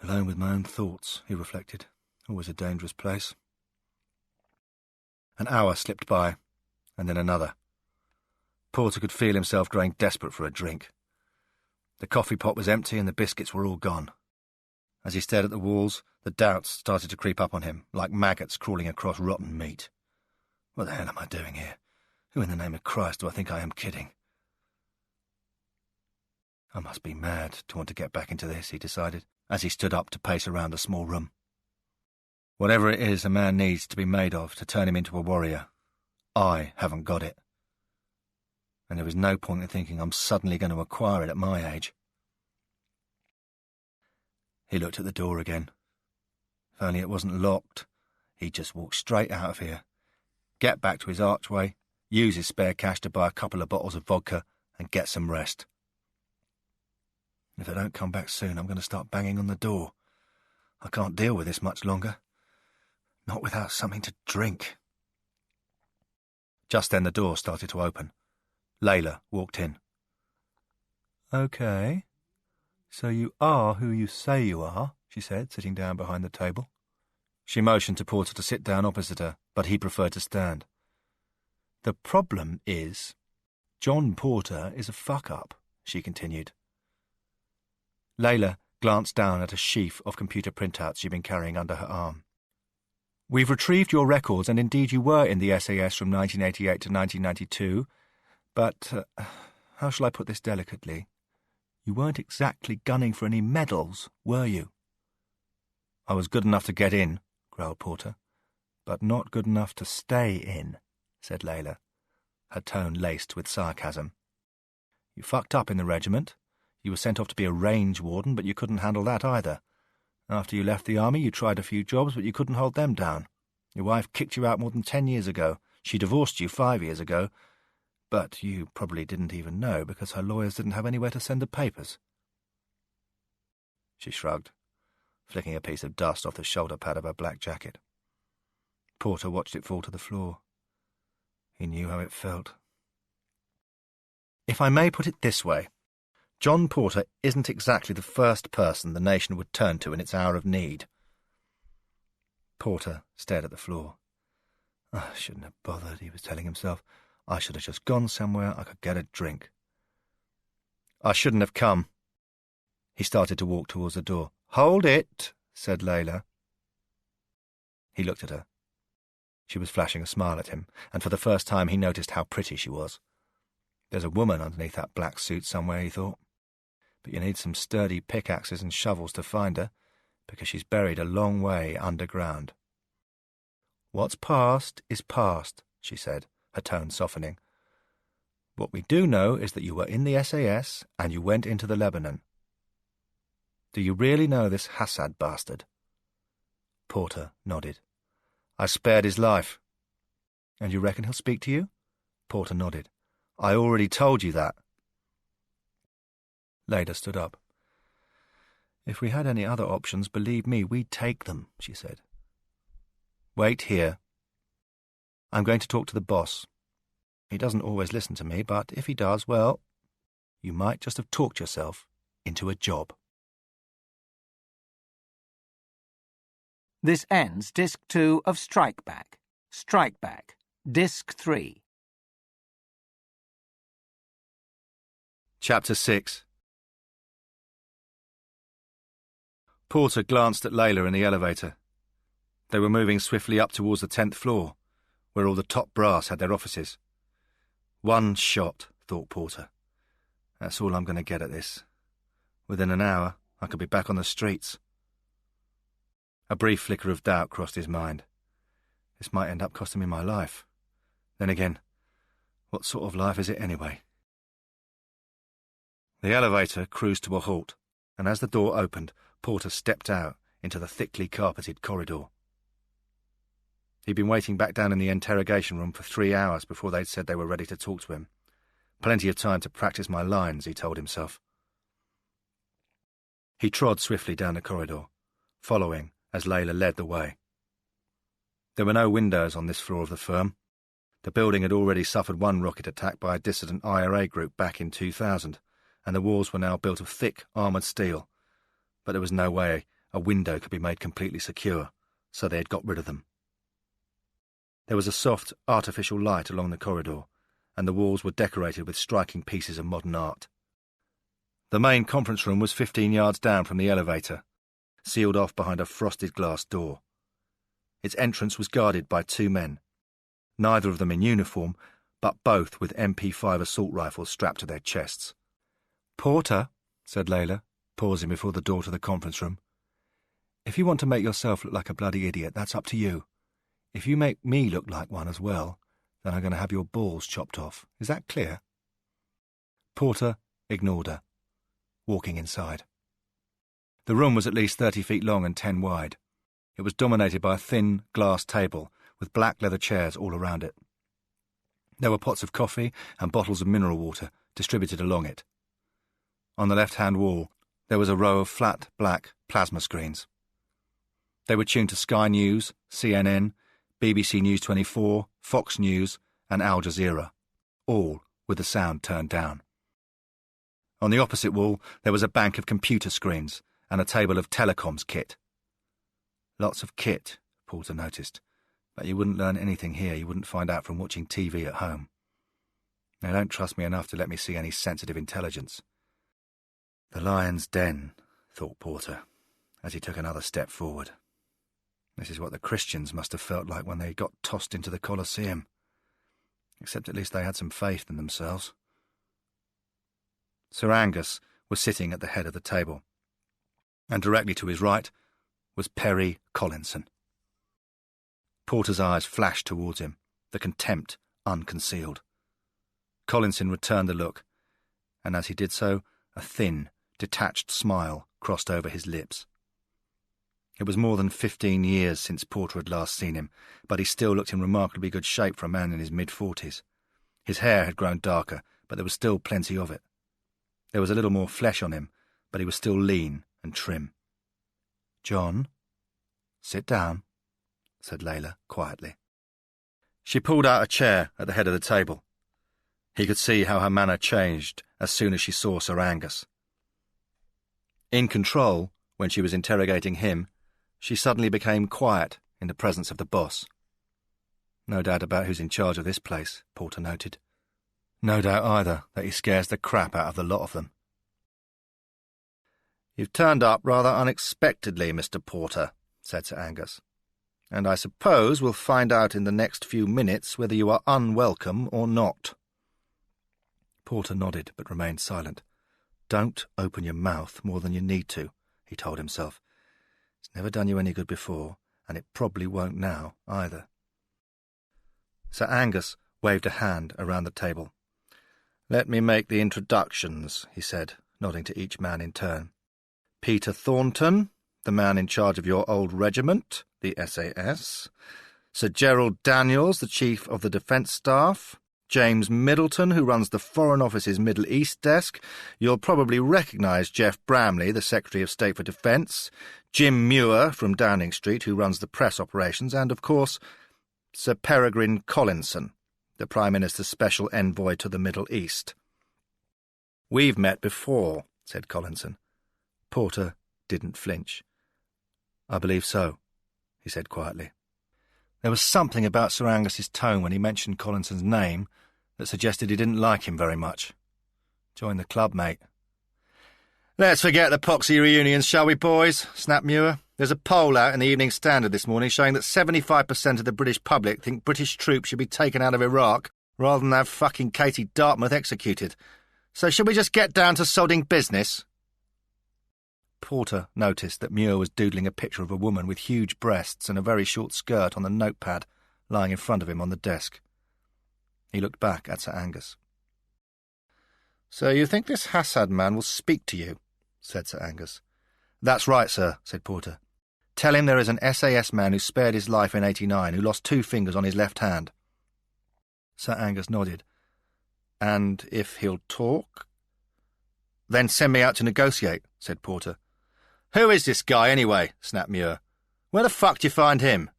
Alone with my own thoughts, he reflected. Always a dangerous place. An hour slipped by, and then another. Porter could feel himself growing desperate for a drink. The coffee pot was empty and the biscuits were all gone. As he stared at the walls, the doubts started to creep up on him, like maggots crawling across rotten meat. What the hell am I doing here? Who in the name of Christ do I think I am kidding? I must be mad to want to get back into this, he decided, as he stood up to pace around the small room. Whatever it is a man needs to be made of to turn him into a warrior, I haven't got it. And there was no point in thinking I'm suddenly going to acquire it at my age. He looked at the door again. If only it wasn't locked, he'd just walk straight out of here, get back to his archway, use his spare cash to buy a couple of bottles of vodka, and get some rest. If I don't come back soon, I'm going to start banging on the door. I can't deal with this much longer. Not without something to drink. Just then the door started to open. Layla walked in. "Okay, so you are who you say you are," she said, sitting down behind the table. She motioned to Porter to sit down opposite her, but he preferred to stand. "The problem is, John Porter is a fuck-up," she continued. Layla glanced down at a sheaf of computer printouts she'd been carrying under her arm. "We've retrieved your records, and indeed you were in the SAS from 1988 to 1992, but, how shall I put this delicately? You weren't exactly gunning for any medals, were you?" "I was good enough to get in," growled Porter. "But not good enough to stay in," said Layla, her tone laced with sarcasm. "You fucked up in the regiment. You were sent off to be a range warden, but you couldn't handle that either. After you left the army, you tried a few jobs, but you couldn't hold them down. Your wife kicked you out more than 10 years ago. She divorced you 5 years ago, but you probably didn't even know because her lawyers didn't have anywhere to send the papers." She shrugged, flicking a piece of dust off the shoulder pad of her black jacket. Porter watched it fall to the floor. He knew how it felt. "If I may put it this way, John Porter isn't exactly the first person the nation would turn to in its hour of need." Porter stared at the floor. I shouldn't have bothered, he was telling himself. I should have just gone somewhere I could get a drink. I shouldn't have come. He started to walk towards the door. Hold it, said Layla. He looked at her. She was flashing a smile at him, and for the first time he noticed how pretty she was. There's a woman underneath that black suit somewhere, he thought. But you need some sturdy pickaxes and shovels to find her, because she's buried a long way underground. What's past is past, she said, her tone softening. What we do know is that you were in the SAS and you went into the Lebanon. Do you really know this Hassad bastard? Porter nodded. I spared his life. And you reckon he'll speak to you? Porter nodded. I already told you that. Leda stood up. If we had any other options, believe me, we'd take them, she said. Wait here. I'm going to talk to the boss. He doesn't always listen to me, but if he does, well, you might just have talked yourself into a job. This ends Disc 2 of Strike Back. Strike Back. Disc 3. Chapter 6. Porter glanced at Layla in the elevator. They were moving swiftly up towards the 10th floor, where all the top brass had their offices. One shot, thought Porter. That's all I'm going to get at this. Within an hour, I could be back on the streets. A brief flicker of doubt crossed his mind. This might end up costing me my life. Then again, what sort of life is it anyway? The elevator cruised to a halt, and as the door opened, Porter stepped out into the thickly carpeted corridor. He'd been waiting back down in the interrogation room for 3 hours before they'd said they were ready to talk to him. Plenty of time to practice my lines, he told himself. He trod swiftly down the corridor, following as Layla led the way. There were no windows on this floor of the firm. The building had already suffered one rocket attack by a dissident IRA group back in 2000, and the walls were now built of thick, armoured steel. But there was no way a window could be made completely secure, so they had got rid of them. There was a soft, artificial light along the corridor, and the walls were decorated with striking pieces of modern art. The main conference room was 15 yards down from the elevator, sealed off behind a frosted glass door. Its entrance was guarded by 2 men, neither of them in uniform, but both with MP5 assault rifles strapped to their chests. Porter, said Layla, pausing before the door to the conference room. If you want to make yourself look like a bloody idiot, that's up to you. If you make me look like one as well, then I'm going to have your balls chopped off. Is that clear? Porter ignored her, walking inside. The room was at least 30 feet long and 10 wide. It was dominated by a thin glass table with black leather chairs all around it. There were pots of coffee and bottles of mineral water distributed along it. On the left-hand wall, there was a row of flat, black plasma screens. They were tuned to Sky News, CNN, BBC News 24, Fox News, and Al Jazeera, all with the sound turned down. On the opposite wall, there was a bank of computer screens and a table of telecoms kit. Lots of kit, Porter noticed, but you wouldn't learn anything here you wouldn't find out from watching TV at home. They don't trust me enough to let me see any sensitive intelligence. The lion's den, thought Porter, as he took another step forward. This is what the Christians must have felt like when they got tossed into the Colosseum. Except at least they had some faith in themselves. Sir Angus was sitting at the head of the table, and directly to his right was Peregrine Collinson. Porter's eyes flashed towards him, the contempt unconcealed. Collinson returned the look, and as he did so, a thin, detached smile crossed over his lips. It was more than 15 years since Porter had last seen him, but he still looked in remarkably good shape for a man in his mid-40s. His hair had grown darker, but there was still plenty of it. There was a little more flesh on him, but he was still lean and trim. "John, sit down," said Layla quietly. She pulled out a chair at the head of the table. He could see how her manner changed as soon as she saw Sir Angus. In control, when she was interrogating him, she suddenly became quiet in the presence of the boss. No doubt about who's in charge of this place, Porter noted. No doubt either that he scares the crap out of the lot of them. "You've turned up rather unexpectedly, Mr. Porter," said Sir Angus, "and I suppose we'll find out in the next few minutes whether you are unwelcome or not." Porter nodded, but remained silent. "Don't open your mouth more than you need to," he told himself. "It's never done you any good before, and it probably won't now, either." Sir Angus waved a hand around the table. "Let me make the introductions," he said, nodding to each man in turn. "Peter Thornton, the man in charge of your old regiment, the SAS. Sir Gerald Daniels, the Chief of the Defence Staff. James Middleton, who runs the Foreign Office's Middle East desk. You'll probably recognise Jeff Bramley, the Secretary of State for Defence. Jim Muir from Downing Street, who runs the press operations. And, of course, Sir Peregrine Collinson, the Prime Minister's Special Envoy to the Middle East." "We've met before," said Collinson. Porter didn't flinch. "I believe so," he said quietly. There was something about Sir Angus's tone when he mentioned Collinson's name that suggested he didn't like him very much. "Join the club, mate." "Let's forget the poxy reunions, shall we, boys?" snapped Muir. "There's a poll out in the Evening Standard this morning showing that 75% of the British public think British troops should be taken out of Iraq rather than have fucking Katie Dartmouth executed. So should we just get down to sodding business?" Porter noticed that Muir was doodling a picture of a woman with huge breasts and a very short skirt on the notepad lying in front of him on the desk. He looked back at Sir Angus. "So you think this Hassad man will speak to you?" said Sir Angus. "That's right, sir," said Porter. "Tell him there is an SAS man who spared his life in '89, who lost 2 fingers on his left hand." Sir Angus nodded. "And if he'll talk?" "Then send me out to negotiate," said Porter. "Who is this guy, anyway?" snapped Muir. "Where the fuck do you find him?"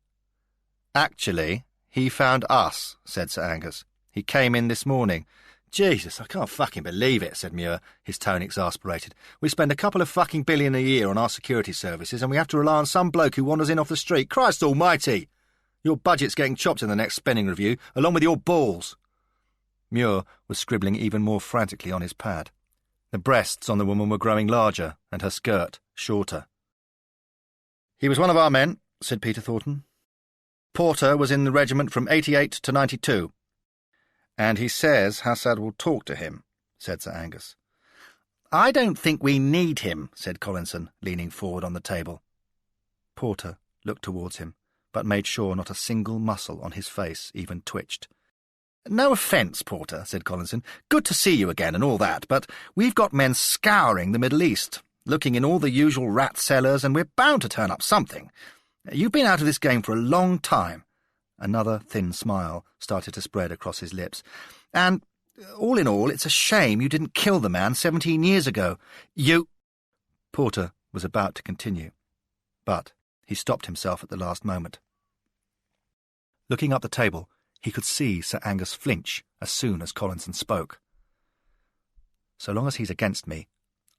"Actually, he found us," said Sir Angus. "He came in this morning." "Jesus, I can't fucking believe it," said Muir, his tone exasperated. "We spend a couple of fucking billion a year on our security services, and we have to rely on some bloke who wanders in off the street. Christ almighty! Your budget's getting chopped in the next spending review, along with your balls." Muir was scribbling even more frantically on his pad. The breasts on the woman were growing larger, and her skirt shorter. "He was one of our men," said Peter Thornton. "Porter was in the regiment from 88 to 92. "And he says Hassad will talk to him," said Sir Angus. "I don't think we need him," said Collinson, leaning forward on the table. Porter looked towards him, but made sure not a single muscle on his face even twitched. "No offence, Porter," said Collinson. "Good to see you again and all that, but we've got men scouring the Middle East, looking in all the usual rat cellars, and we're bound to turn up something. You've been out of this game for a long time." Another thin smile started to spread across his lips. "And, all in all, it's a shame you didn't kill the man 17 years ago. You—" Porter was about to continue, but he stopped himself at the last moment. Looking up the table, he could see Sir Angus flinch as soon as Collinson spoke. "So long as he's against me,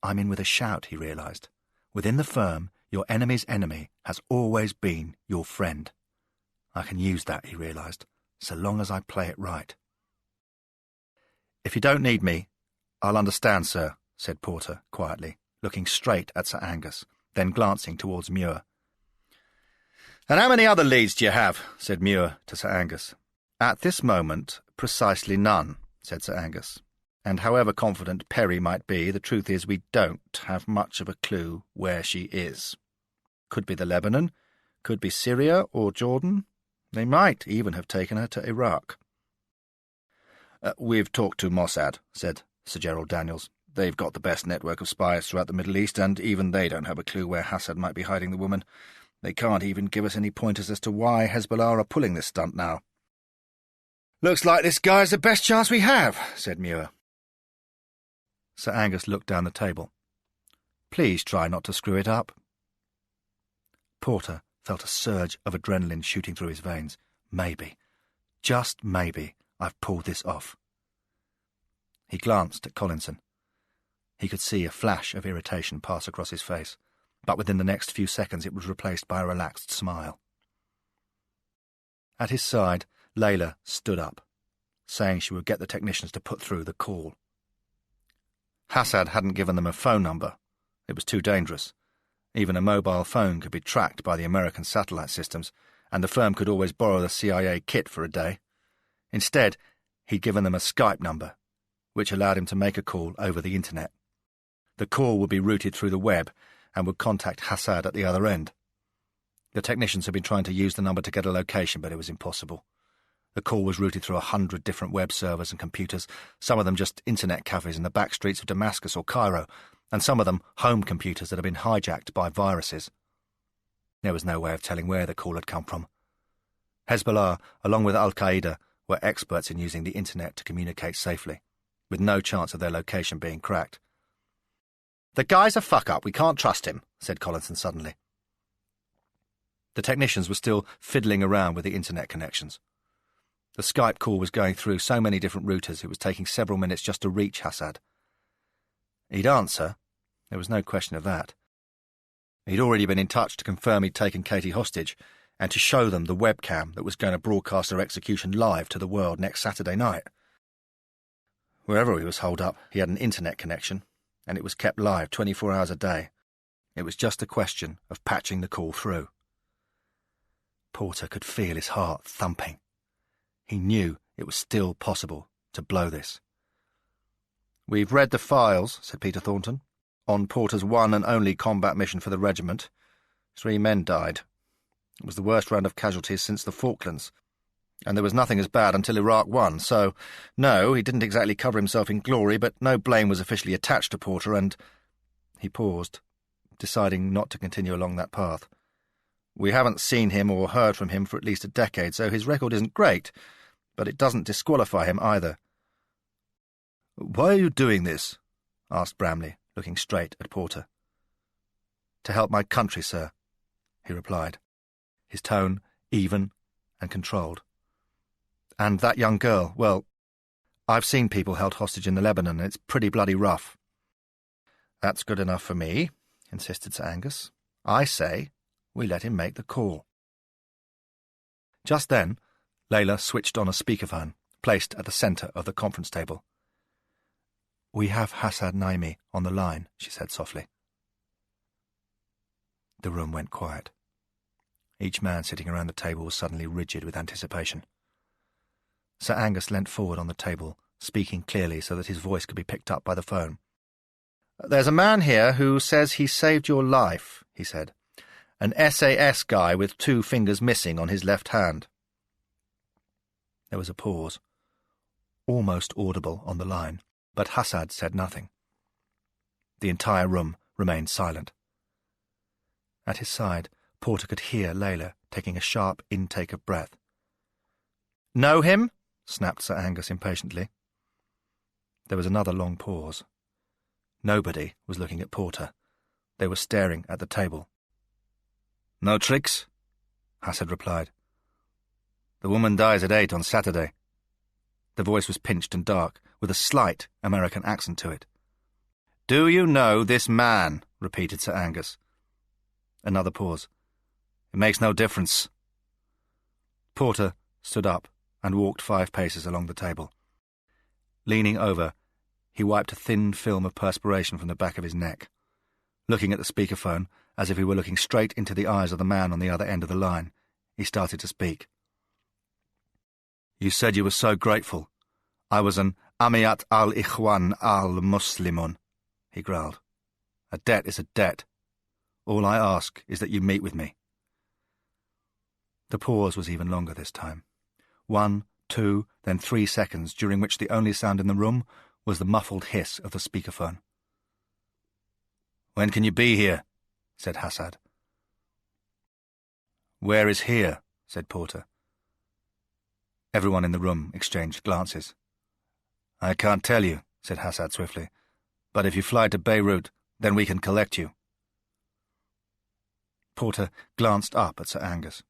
I'm in with a shout," he realised. "Within the firm, your enemy's enemy has always been your friend. I can use that," he realised, "so long as I play it right." "If you don't need me, I'll understand, sir," said Porter quietly, looking straight at Sir Angus, then glancing towards Muir. "And how many other leads do you have?" said Muir to Sir Angus. "At this moment, precisely none," said Sir Angus. "And however confident Perry might be, the truth is we don't have much of a clue where she is. Could be the Lebanon, could be Syria or Jordan. They might even have taken her to Iraq." "We've talked to Mossad," said Sir Gerald Daniels. "They've got the best network of spies throughout the Middle East, and even they don't have a clue where Hassad might be hiding the woman. They can't even give us any pointers as to why Hezbollah are pulling this stunt now." "Looks like this guy's the best chance we have," said Muir. Sir Angus looked down the table. "Please try not to screw it up." Porter felt a surge of adrenaline shooting through his veins. Maybe, just maybe, I've pulled this off. He glanced at Collinson. He could see a flash of irritation pass across his face, but within the next few seconds it was replaced by a relaxed smile. At his side Layla stood up, saying she would get the technicians to put through the call. Hassad hadn't given them a phone number. It was too dangerous. Even a mobile phone could be tracked by the American satellite systems, and the firm could always borrow the CIA kit for a day. Instead, he'd given them a Skype number, which allowed him to make a call over the internet. The call would be routed through the web and would contact Hassad at the other end. The technicians had been trying to use the number to get a location, but it was impossible. The call was routed through 100 different web servers and computers, some of them just internet cafes in the back streets of Damascus or Cairo, and some of them home computers that had been hijacked by viruses. There was no way of telling where the call had come from. Hezbollah, along with Al-Qaeda, were experts in using the internet to communicate safely, with no chance of their location being cracked. "The guy's a fuck-up, we can't trust him," said Collinson suddenly. The technicians were still fiddling around with the internet connections. The Skype call was going through so many different routers it was taking several minutes just to reach Hassad. He'd answer, there was no question of that. He'd already been in touch to confirm he'd taken Katie hostage and to show them the webcam that was going to broadcast her execution live to the world next Saturday night. Wherever he was holed up, he had an internet connection, and it was kept live 24 hours a day. It was just a question of patching the call through. Porter could feel his heart thumping. He knew it was still possible to blow this. "We've read the files," said Peter Thornton, "on Porter's one and only combat mission for the regiment. 3 men died. It was the worst round of casualties since the Falklands. And there was nothing as bad until Iraq won, so, no, he didn't exactly cover himself in glory, but no blame was officially attached to Porter, and—" He paused, deciding not to continue along that path. "We haven't seen him or heard from him for at least a decade, so his record isn't great, but it doesn't disqualify him either." "Why are you doing this?" asked Bramley, looking straight at Porter. "To help my country, sir," he replied, his tone even and controlled. "And that young girl, well, I've seen people held hostage in the Lebanon, and it's pretty bloody rough." "That's good enough for me," insisted Sir Angus. "I say we let him make the call." Just then, Layla switched on a speakerphone, placed at the centre of the conference table. "We have Hassad Naimi on the line," she said softly. The room went quiet. Each man sitting around the table was suddenly rigid with anticipation. Sir Angus leant forward on the table, speaking clearly so that his voice could be picked up by the phone. "There's a man here who says he saved your life," he said. "An SAS guy with 2 fingers missing on his left hand." There was a pause, almost audible on the line, but Hassad said nothing. The entire room remained silent. At his side, Porter could hear Layla taking a sharp intake of breath. "Know him?" snapped Sir Angus impatiently. There was another long pause. Nobody was looking at Porter. They were staring at the table. "No tricks?" Hassad replied. "The woman dies at 8 on Saturday." The voice was pinched and dark, with a slight American accent to it. "Do you know this man?" repeated Sir Angus. Another pause. "It makes no difference." Porter stood up and walked 5 paces along the table. Leaning over, he wiped a thin film of perspiration from the back of his neck. Looking at the speakerphone, as if he were looking straight into the eyes of the man on the other end of the line, he started to speak. "You said you were so grateful. I was an amiyat al-Ikhwan al-Muslimun," he growled. "A debt is a debt. All I ask is that you meet with me." The pause was even longer this time. 1, 2, then 3 seconds, during which the only sound in the room was the muffled hiss of the speakerphone. "When can you be here?" said Hassad. "Where is here?" said Porter. Everyone in the room exchanged glances. "I can't tell you," said Hassad swiftly. "But if you fly to Beirut, then we can collect you." Porter glanced up at Sir Angus.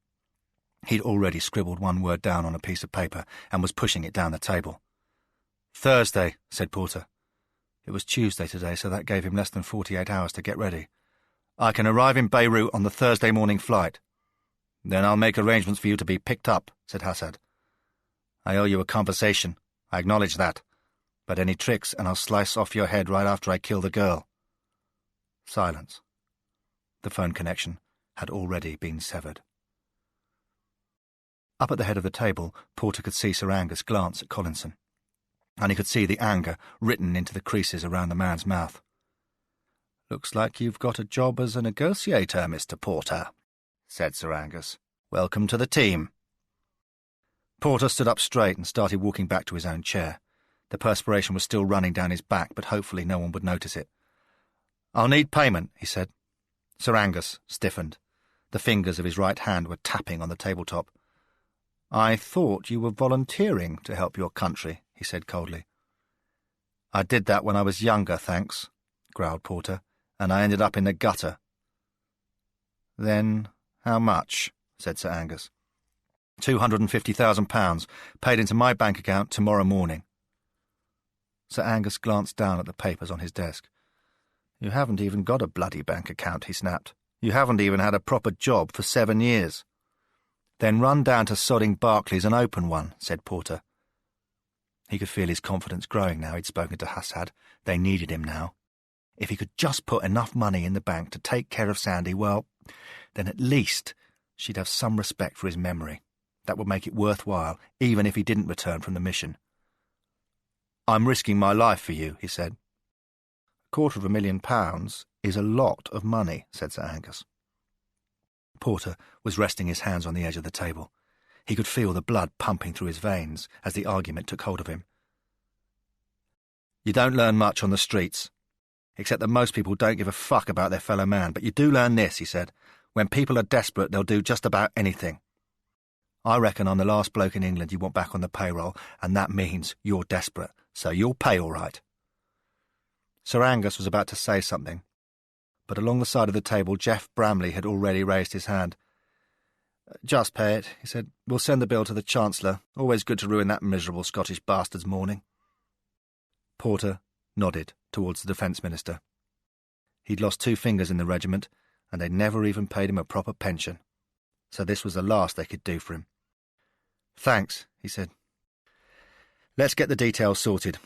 He'd already scribbled 1 word down on a piece of paper and was pushing it down the table. "Thursday," said Porter. It was Tuesday today, so that gave him less than 48 hours to get ready. "I can arrive in Beirut on the Thursday morning flight." "Then I'll make arrangements for you to be picked up," said Hassad. I owe you a conversation. I acknowledge that. But any tricks and I'll slice off your head right after I kill the girl." Silence. The phone connection had already been severed. Up at the head of the table, Porter could see Sir Angus glance at Collinson, and he could see the anger written into the creases around the man's mouth. "Looks like you've got a job as a negotiator, Mr. Porter," said Sir Angus. "Welcome to the team." Porter stood up straight and started walking back to his own chair. The perspiration was still running down his back, but hopefully no one would notice it. "I'll need payment," he said. Sir Angus stiffened. The fingers of his right hand were tapping on the tabletop. "I thought you were volunteering to help your country," he said coldly. "I did that when I was younger, thanks," growled Porter, "and I ended up in the gutter." "Then how much?" said Sir Angus. £250,000, paid into my bank account tomorrow morning. Sir Angus glanced down at the papers on his desk. "You haven't even got a bloody bank account," he snapped. "You haven't even had a proper job for 7 years." "Then run down to sodding Barclays and open one," said Porter. He could feel his confidence growing now he'd spoken to Hassad. They needed him now. If he could just put enough money in the bank to take care of Sandy, well, then at least she'd have some respect for his memory. That would make it worthwhile, even if he didn't return from the mission. "I'm risking my life for you," he said. £250,000 is a lot of money, said Sir Angus. Porter was resting his hands on the edge of the table. He could feel the blood pumping through his veins as the argument took hold of him. "You don't learn much on the streets, except that most people don't give a fuck about their fellow man, but you do learn this," he said. "When people are desperate, they'll do just about anything. I reckon I'm the last bloke in England you want back on the payroll, and that means you're desperate, so you'll pay all right." Sir Angus was about to say something, but along the side of the table Jeff Bramley had already raised his hand. "Just pay it," he said. "We'll send the bill to the Chancellor. Always good to ruin that miserable Scottish bastard's morning." Porter nodded towards the Defence Minister. He'd lost 2 fingers in the regiment, and they'd never even paid him a proper pension. So this was the last they could do for him. "Thanks," he said. "Let's get the details sorted.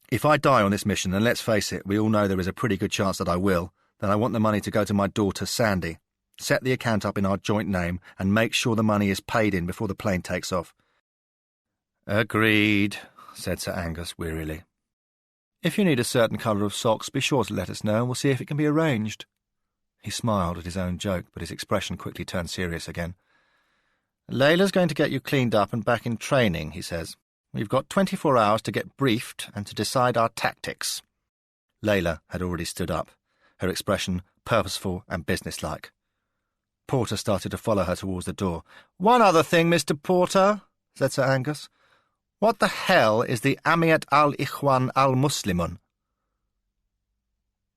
If I die on this mission, and let's face it, we all know there is a pretty good chance that I will, then I want the money to go to my daughter, Sandy. Set the account up in our joint name and make sure the money is paid in before the plane takes off." "Agreed," said Sir Angus wearily. "If you need a certain colour of socks, be sure to let us know and we'll see if it can be arranged." He smiled at his own joke, but his expression quickly turned serious again. "Layla's going to get you cleaned up and back in training," he says. "We've got 24 hours to get briefed and to decide our tactics." Layla had already stood up, her expression purposeful and businesslike. Porter started to follow her towards the door. "One other thing, Mr. Porter," said Sir Angus. "What the hell is the Amiyat al-Ikhwan al-Muslimun?"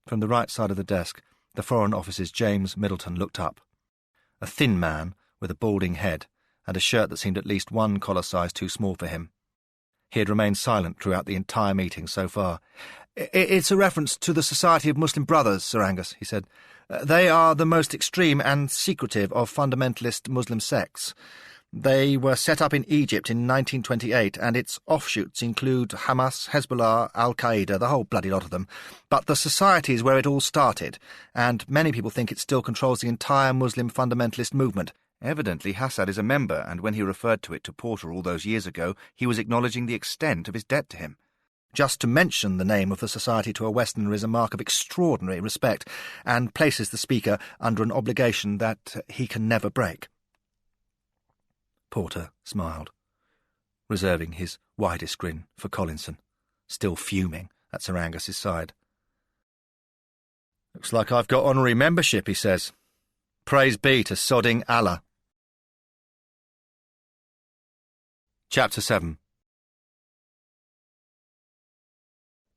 From the right side of the desk, the Foreign Office's James Middleton looked up. A thin man with a balding head and a shirt that seemed at least 1 collar size too small for him. He had remained silent throughout the entire meeting so far. "It's a reference to the Society of Muslim Brothers, Sir Angus," he said. "They are the most extreme and secretive of fundamentalist Muslim sects. They were set up in Egypt in 1928, and its offshoots include Hamas, Hezbollah, Al-Qaeda, the whole bloody lot of them. But the society is where it all started, and many people think it still controls the entire Muslim fundamentalist movement." Evidently Hassad is a member, and when he referred to it to Porter all those years ago, he was acknowledging the extent of his debt to him. Just to mention the name of the society to a Westerner is a mark of extraordinary respect, and places the speaker under an obligation that he can never break. Porter smiled, reserving his widest grin for Collinson, still fuming at Sir Angus's side. "Looks like I've got honorary membership," he says. "Praise be to sodding Allah." Chapter 7.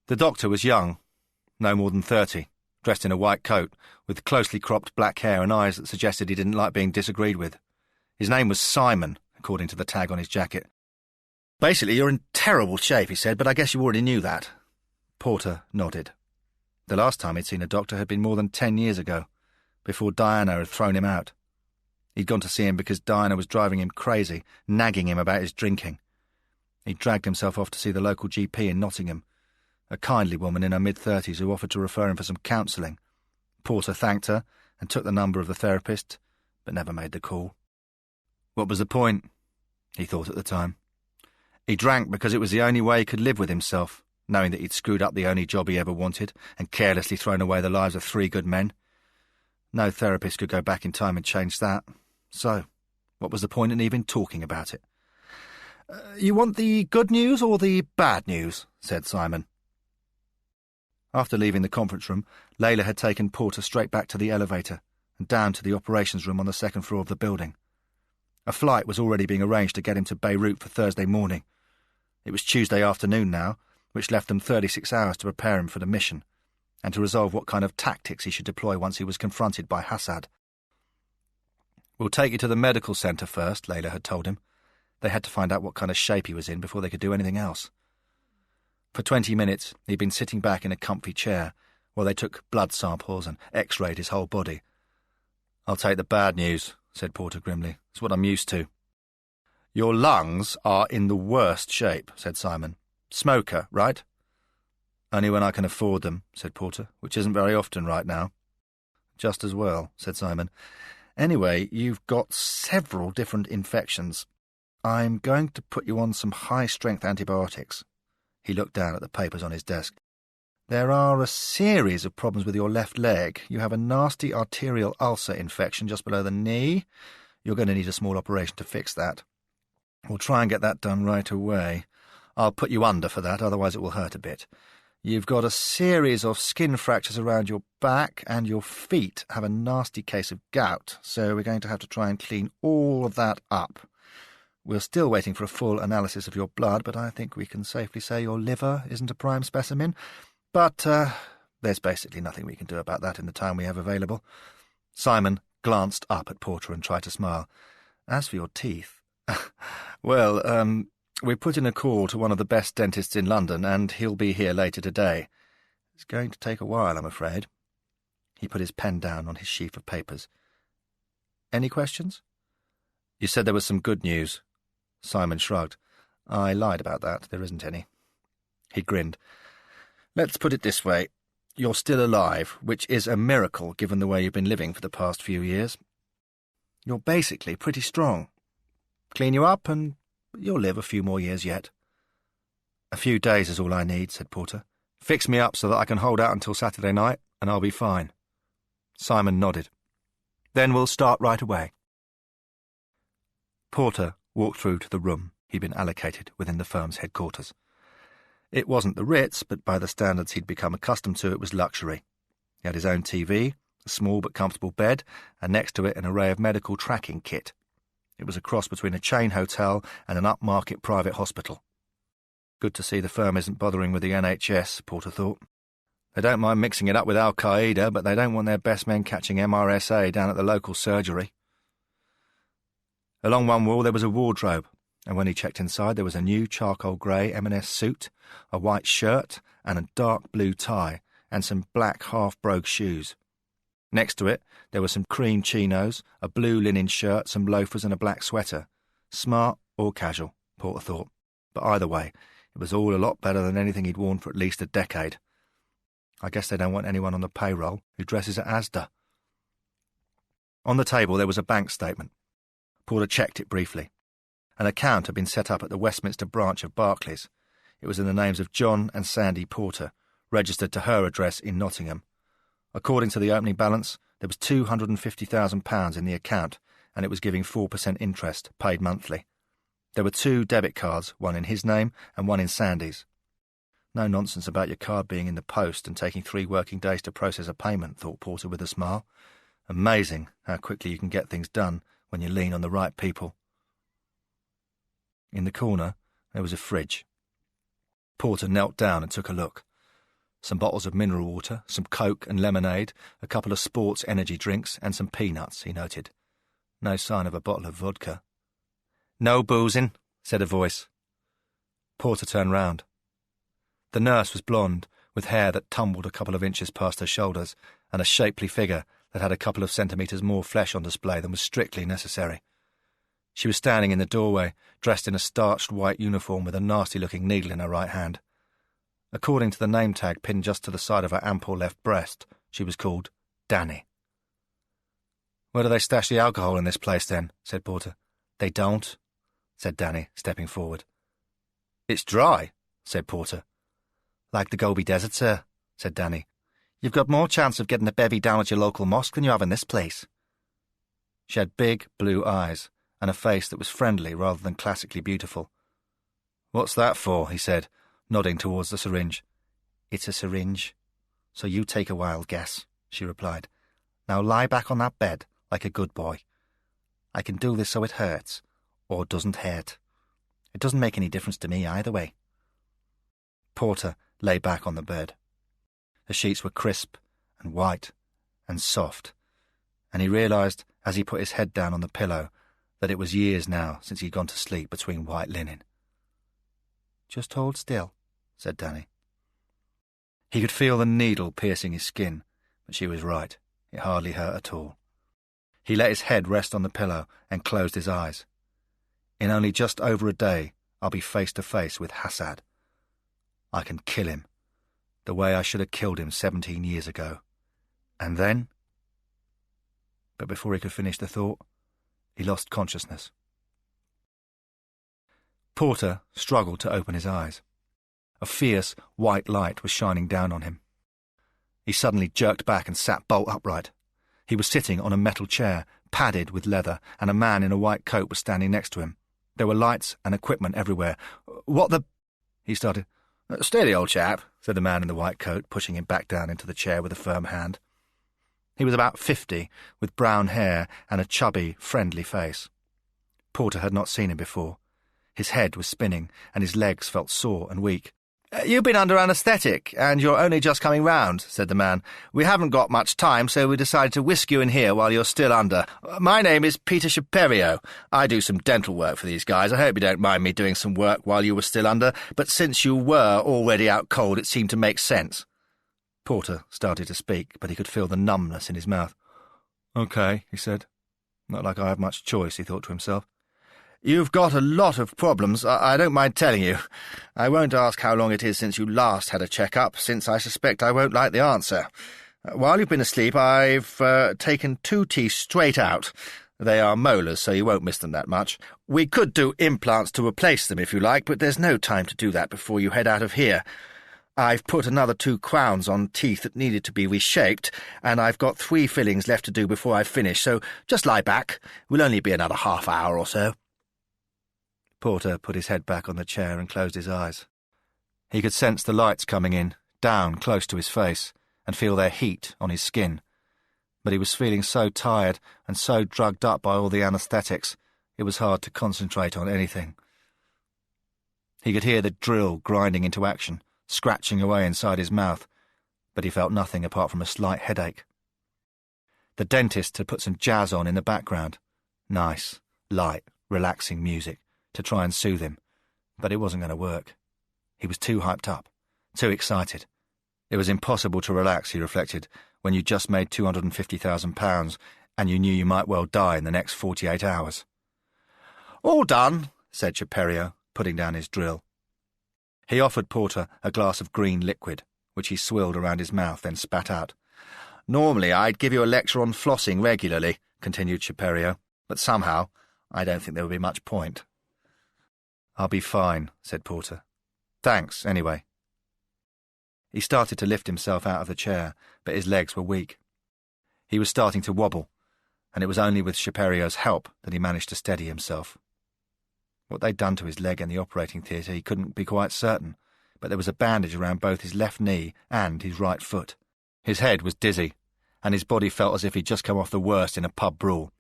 The doctor was young, no more than 30, dressed in a white coat, with closely cropped black hair and eyes that suggested he didn't like being disagreed with. His name was Simon, according to the tag on his jacket. "Basically, you're in terrible shape," he said, "but I guess you already knew that." Porter nodded. The last time he'd seen a doctor had been more than 10 years ago, before Diana had thrown him out. He'd gone to see him because Diana was driving him crazy, nagging him about his drinking. He dragged himself off to see the local GP in Nottingham, a kindly woman in her mid-30s who offered to refer him for some counselling. Porter thanked her and took the number of the therapist, but never made the call. What was the point? He thought at the time. He drank because it was the only way he could live with himself, knowing that he'd screwed up the only job he ever wanted and carelessly thrown away the lives of 3 good men. No therapist could go back in time and change that. So, what was the point in even talking about it? You want the good news or the bad news? Said Simon. After leaving the conference room, Layla had taken Porter straight back to the elevator and down to the operations room on the 2nd floor of the building. A flight was already being arranged to get him to Beirut for Thursday morning. It was Tuesday afternoon now, which left them 36 hours to prepare him for the mission and to resolve what kind of tactics he should deploy once he was confronted by Hassad. We'll take you to the medical centre first, Layla had told him. They had to find out what kind of shape he was in before they could do anything else. For 20 minutes, he'd been sitting back in a comfy chair while they took blood samples and x-rayed his whole body. I'll take the bad news, said Porter grimly. It's what I'm used to. Your lungs are in the worst shape, said Simon. Smoker, right? Only when I can afford them, said Porter, which isn't very often right now. Just as well, said Simon. Anyway, you've got several different infections. I'm going to put you on some high-strength antibiotics. He looked down at the papers on his desk. There are a series of problems with your left leg. You have a nasty arterial ulcer infection just below the knee. You're going to need a small operation to fix that. We'll try and get that done right away. I'll put you under for that, otherwise it will hurt a bit. You've got a series of skin fractures around your back, and your feet have a nasty case of gout, so we're going to have to try and clean all of that up. We're still waiting for a full analysis of your blood, but I think we can safely say your liver isn't a prime specimen. But there's basically nothing we can do about that in the time we have available. Simon glanced up at Porter and tried to smile. As for your teeth... well, we put in a call to one of the best dentists in London, and he'll be here later today. It's going to take a while, I'm afraid. He put his pen down on his sheaf of papers. Any questions? You said there was some good news. Simon shrugged. I lied about that. There isn't any. He grinned. Let's put it this way. You're still alive, which is a miracle given the way you've been living for the past few years. You're basically pretty strong. Clean you up and you'll live a few more years yet. A few days is all I need, said Porter. Fix me up so that I can hold out until Saturday night, and I'll be fine. Simon nodded. Then we'll start right away. Porter walked through to the room he'd been allocated within the firm's headquarters. It wasn't the Ritz, but by the standards he'd become accustomed to, it was luxury. He had his own TV, a small but comfortable bed, and next to it an array of medical tracking kit. It was a cross between a chain hotel and an upmarket private hospital. Good to see the firm isn't bothering with the NHS, Porter thought. They don't mind mixing it up with Al-Qaeda, but they don't want their best men catching MRSA down at the local surgery. Along one wall there was a wardrobe, and when he checked inside there was a new charcoal grey M&S suit, a white shirt and a dark blue tie, and some black half-brogue shoes. Next to it there were some cream chinos, a blue linen shirt, some loafers and a black sweater. Smart or casual, Porter thought, but either way, it was all a lot better than anything he'd worn for at least a decade. I guess they don't want anyone on the payroll who dresses at Asda. On the table there was a bank statement. Porter checked it briefly. An account had been set up at the Westminster branch of Barclays. It was in the names of John and Sandy Porter, registered to her address in Nottingham. According to the opening balance, there was £250,000 in the account, and it was giving 4% interest, paid monthly. There were 2 debit cards, one in his name and one in Sandy's. No nonsense about your card being in the post and taking 3 working days to process a payment, thought Porter with a smile. Amazing how quickly you can get things done when you lean on the right people. In the corner, there was a fridge. Porter knelt down and took a look. Some bottles of mineral water, some Coke and lemonade, a couple of sports energy drinks, and some peanuts, he noted. No sign of a bottle of vodka. No boozing, said a voice. Porter turned round. The nurse was blonde, with hair that tumbled a couple of inches past her shoulders, and a shapely figure that had a couple of centimetres more flesh on display than was strictly necessary. She was standing in the doorway, dressed in a starched white uniform with a nasty-looking needle in her right hand. According to the name tag pinned just to the side of her ample left breast, she was called Danny. "Where do they stash the alcohol in this place, then?" said Porter. "They don't," said Danny, stepping forward. "It's dry," said Porter. "Like the Gobi Desert, sir," said Danny. "You've got more chance of getting a bevy down at your local mosque than you have in this place." She had big blue eyes and a face that was friendly rather than classically beautiful. "What's that for?" he said, nodding towards the syringe. "It's a syringe. So you take a wild guess," she replied. "Now lie back on that bed like a good boy. I can do this so it hurts, or doesn't hurt. It doesn't make any difference to me either way." Porter lay back on the bed. The sheets were crisp and white and soft, and he realised as he put his head down on the pillow that it was years now since he'd gone to sleep between white linen. "Just hold still," said Danny. He could feel the needle piercing his skin, but she was right. It hardly hurt at all. He let his head rest on the pillow and closed his eyes. In only just over a day, I'll be face to face with Hassad. I can kill him, the way I should have killed him 17 years ago. And then... But before he could finish the thought, he lost consciousness. Porter struggled to open his eyes. A fierce, white light was shining down on him. He suddenly jerked back and sat bolt upright. He was sitting on a metal chair, padded with leather, and a man in a white coat was standing next to him. There were lights and equipment everywhere. "What the—" he started. "Steady, old chap," said the man in the white coat, pushing him back down into the chair with a firm hand. He was about 50, with brown hair and a chubby, friendly face. Porter had not seen him before. His head was spinning, and his legs felt sore and weak. "You've been under anaesthetic, and you're only just coming round," said the man. "We haven't got much time, so we decided to whisk you in here while you're still under. My name is Peter Shaperio. I do some dental work for these guys. I hope you don't mind me doing some work while you were still under, but since you were already out cold, it seemed to make sense." Porter started to speak, but he could feel the numbness in his mouth. "OK," he said. "Not like I have much choice," he thought to himself. "You've got a lot of problems, I don't mind telling you. I won't ask how long it is since you last had a check-up, since I suspect I won't like the answer. While you've been asleep, I've taken 2 teeth straight out. They are molars, so you won't miss them that much. We could do implants to replace them if you like, but there's no time to do that before you head out of here. I've put another 2 crowns on teeth that needed to be reshaped, and I've got 3 fillings left to do before I finish, so just lie back. We'll only be another half hour or so." Porter put his head back on the chair and closed his eyes. He could sense the lights coming in, down close to his face, and feel their heat on his skin. But he was feeling so tired and so drugged up by all the anaesthetics, it was hard to concentrate on anything. He could hear the drill grinding into action, scratching away inside his mouth, but he felt nothing apart from a slight headache. The dentist had put some jazz on in the background. Nice, light, relaxing music to try and soothe him, but it wasn't going to work. He was too hyped up, too excited. It was impossible to relax, he reflected, when you just made £250,000 and you knew you might well die in the next 48 hours. "All done," said Shaperio, putting down his drill. He offered Porter a glass of green liquid, which he swilled around his mouth, then spat out. "Normally I'd give you a lecture on flossing regularly," continued Shaperio, "but somehow I don't think there would be much point." "I'll be fine," said Porter. "Thanks, anyway." He started to lift himself out of the chair, but his legs were weak. He was starting to wobble, and it was only with Shaperio's help that he managed to steady himself. What they'd done to his leg in the operating theatre he couldn't be quite certain, but there was a bandage around both his left knee and his right foot. His head was dizzy, and his body felt as if he'd just come off the worst in a pub brawl.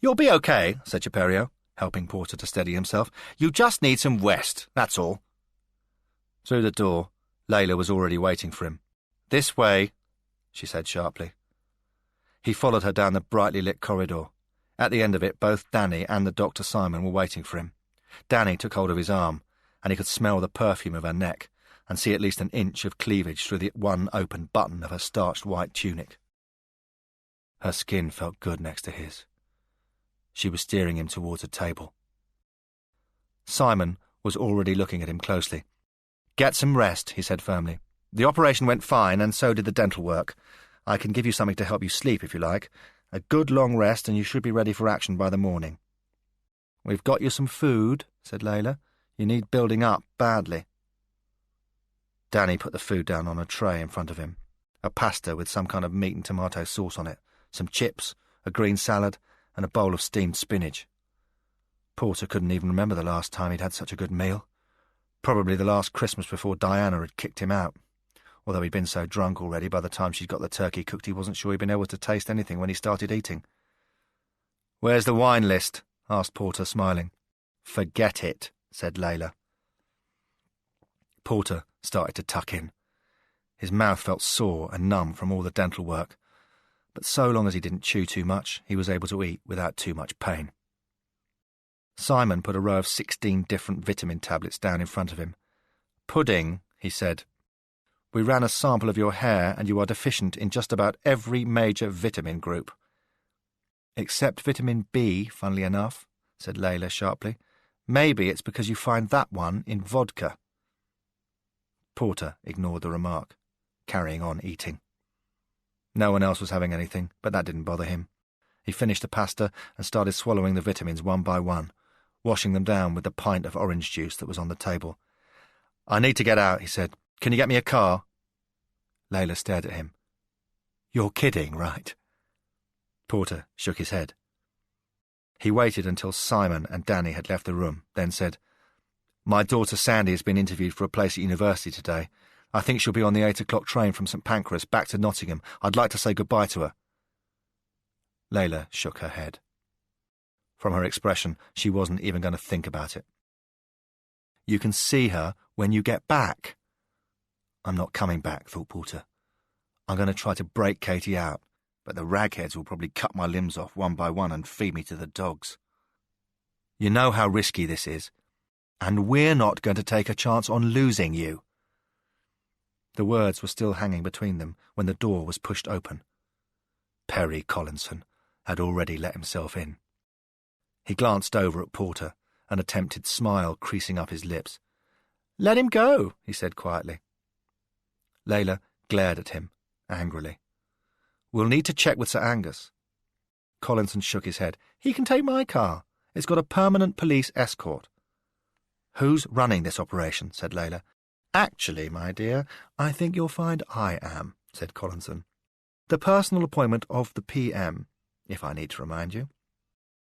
"You'll be okay," said Shaperio, helping Porter to steady himself. "You just need some rest, that's all." Through the door, Layla was already waiting for him. "This way," she said sharply. He followed her down the brightly lit corridor. At the end of it, both Danny and the Dr. Simon were waiting for him. Danny took hold of his arm, and he could smell the perfume of her neck and see at least an inch of cleavage through the one open button of her starched white tunic. Her skin felt good next to his. She was steering him towards a table. Simon was already looking at him closely. "Get some rest," he said firmly. "The operation went fine, and so did the dental work. I can give you something to help you sleep, if you like. A good long rest, and you should be ready for action by the morning." "We've got you some food," said Layla. "You need building up badly." Danny put the food down on a tray in front of him. A pasta with some kind of meat and tomato sauce on it, some chips, a green salad, and a bowl of steamed spinach. Porter couldn't even remember the last time he'd had such a good meal. Probably the last Christmas before Diana had kicked him out. Although he'd been so drunk already by the time she'd got the turkey cooked, he wasn't sure he'd been able to taste anything when he started eating. "Where's the wine list?" asked Porter, smiling. "Forget it," said Layla. Porter started to tuck in. His mouth felt sore and numb from all the dental work, but so long as he didn't chew too much, he was able to eat without too much pain. Simon put a row of 16 different vitamin tablets down in front of him. "Pudding," he said. "We ran a sample of your hair, and you are deficient in just about every major vitamin group." "Except vitamin B, funnily enough," said Layla sharply. "Maybe it's because you find that one in vodka." Porter ignored the remark, carrying on eating. No one else was having anything, but that didn't bother him. He finished the pasta and started swallowing the vitamins one by one, washing them down with the pint of orange juice that was on the table. "I need to get out," he said. "Can you get me a car?" Layla stared at him. "You're kidding, right?" Porter shook his head. He waited until Simon and Danny had left the room, then said, "My daughter Sandy has been interviewed for a place at university today. I think she'll be on the 8 o'clock train from St Pancras back to Nottingham. I'd like to say goodbye to her." Layla shook her head. From her expression, she wasn't even going to think about it. "You can see her when you get back." "I'm not coming back," thought Porter. "I'm going to try to break Katie out, but the ragheads will probably cut my limbs off one by one and feed me to the dogs. You know how risky this is, and we're not going to take a chance on losing you." The words were still hanging between them when the door was pushed open. Perry Collinson had already let himself in. He glanced over at Porter, an attempted smile creasing up his lips. "Let him go," he said quietly. Layla glared at him, angrily. "We'll need to check with Sir Angus." Collinson shook his head. "He can take my car. It's got a permanent police escort." "Who's running this operation?" said Layla. "Actually, my dear, I think you'll find I am," said Collinson. "The personal appointment of the PM, if I need to remind you."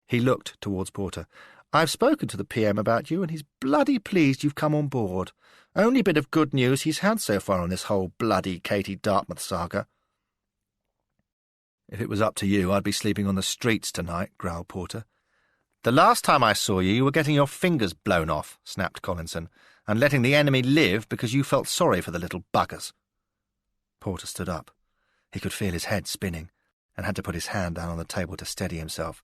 He looked towards Porter. "I've spoken to the PM about you, and he's bloody pleased you've come on board. Only bit of good news he's had so far on this whole bloody Katie Dartmouth saga." "If it was up to you, I'd be sleeping on the streets tonight," growled Porter. "The last time I saw you, you were getting your fingers blown off," snapped Collinson, "and letting the enemy live because you felt sorry for the little buggers." Porter stood up. He could feel his head spinning, and had to put his hand down on the table to steady himself.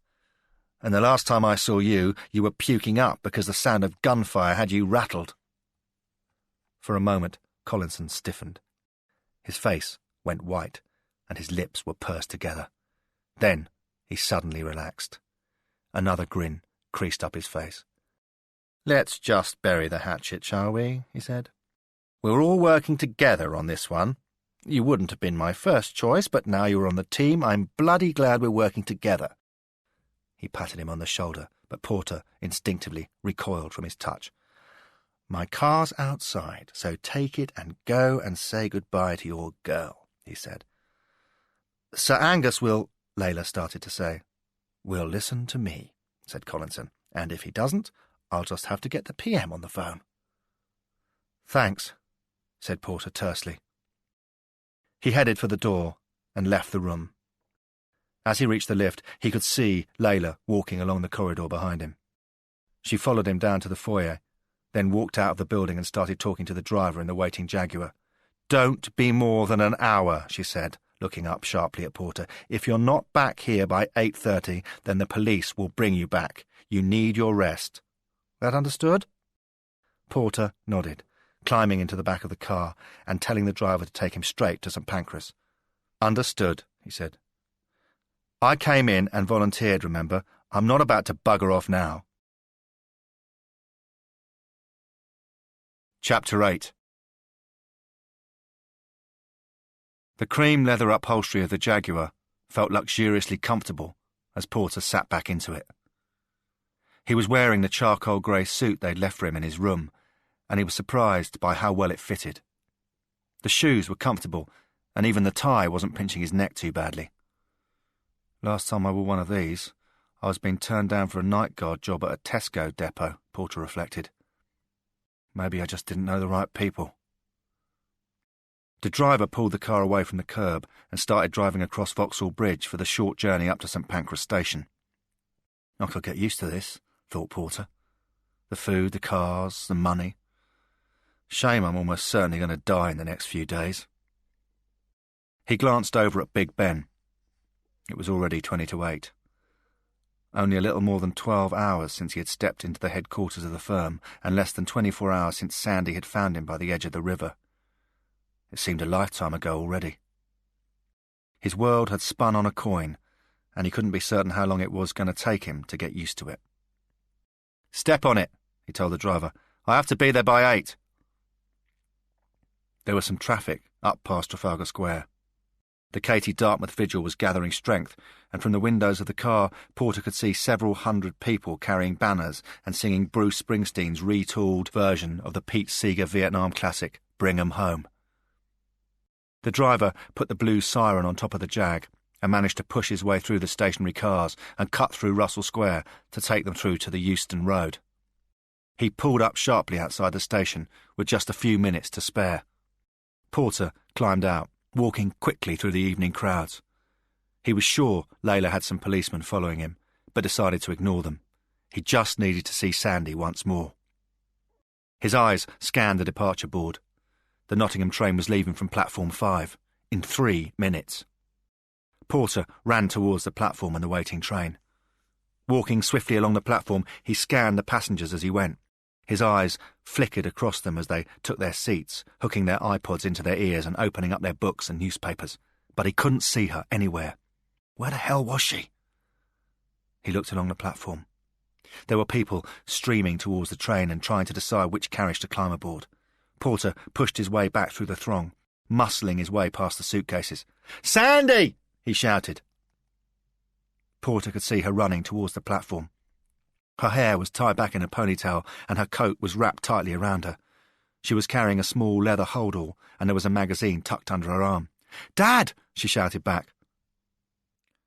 "And the last time I saw you, you were puking up because the sound of gunfire had you rattled." For a moment, Collinson stiffened. His face went white, and his lips were pursed together. Then he suddenly relaxed. Another grin creased up his face. "Let's just bury the hatchet, shall we?" he said. "We're all working together on this one. You wouldn't have been my first choice, but now you're on the team, I'm bloody glad we're working together." He patted him on the shoulder, but Porter instinctively recoiled from his touch. "My car's outside, so take it and go and say goodbye to your girl," he said. "Sir Angus will—" Layla started to say. "Will listen to me," said Collinson, "and if he doesn't, I'll just have to get the PM on the phone." "Thanks," said Porter tersely. He headed for the door and left the room. As he reached the lift, he could see Layla walking along the corridor behind him. She followed him down to the foyer, then walked out of the building and started talking to the driver in the waiting Jaguar. "Don't be more than an hour," she said, looking up sharply at Porter. "If you're not back here by 8:30, then the police will bring you back. You need your rest. That understood?" Porter nodded, climbing into the back of the car and telling the driver to take him straight to St Pancras. "Understood," he said. "I came in and volunteered, remember? I'm not about to bugger off now. Chapter 8. The cream leather upholstery of the Jaguar felt luxuriously comfortable as Porter sat back into it. He was wearing the charcoal grey suit they'd left for him in his room, and he was surprised by how well it fitted. The shoes were comfortable, and even the tie wasn't pinching his neck too badly. Last time I wore one of these, I was being turned down for a night guard job at a Tesco depot, Porter reflected. Maybe I just didn't know the right people. The driver pulled the car away from the curb and started driving across Vauxhall Bridge for the short journey up to St Pancras Station. I could get used to this, thought Porter. The food, the cars, the money. Shame I'm almost certainly going to die in the next few days. He glanced over at Big Ben. It was already 20 to 8. Only a little more than 12 hours since he had stepped into the headquarters of the firm, and less than 24 hours since Sandy had found him by the edge of the river. It seemed a lifetime ago already. His world had spun on a coin, and he couldn't be certain how long it was going to take him to get used to it. "Step on it," he told the driver. "I have to be there by 8. There was some traffic up past Trafalgar Square. The Katie Dartmouth vigil was gathering strength, and from the windows of the car, Porter could see several hundred people carrying banners and singing Bruce Springsteen's retooled version of the Pete Seeger Vietnam classic, Bring 'Em Home. The driver put the blue siren on top of the Jag and managed to push his way through the stationary cars and cut through Russell Square to take them through to the Euston Road. He pulled up sharply outside the station with just a few minutes to spare. Porter climbed out, walking quickly through the evening crowds. He was sure Layla had some policemen following him, but decided to ignore them. He just needed to see Sandy once more. His eyes scanned the departure board. The Nottingham train was leaving from platform 5 in 3 minutes. Porter ran towards the platform and the waiting train. Walking swiftly along the platform, he scanned the passengers as he went. His eyes flickered across them as they took their seats, hooking their iPods into their ears and opening up their books and newspapers. But he couldn't see her anywhere. Where the hell was she? He looked along the platform. There were people streaming towards the train and trying to decide which carriage to climb aboard. Porter pushed his way back through the throng, muscling his way past the suitcases. "Sandy!" he shouted. Porter could see her running towards the platform. Her hair was tied back in a ponytail and her coat was wrapped tightly around her. She was carrying a small leather holdall and there was a magazine tucked under her arm. "Dad!" she shouted back.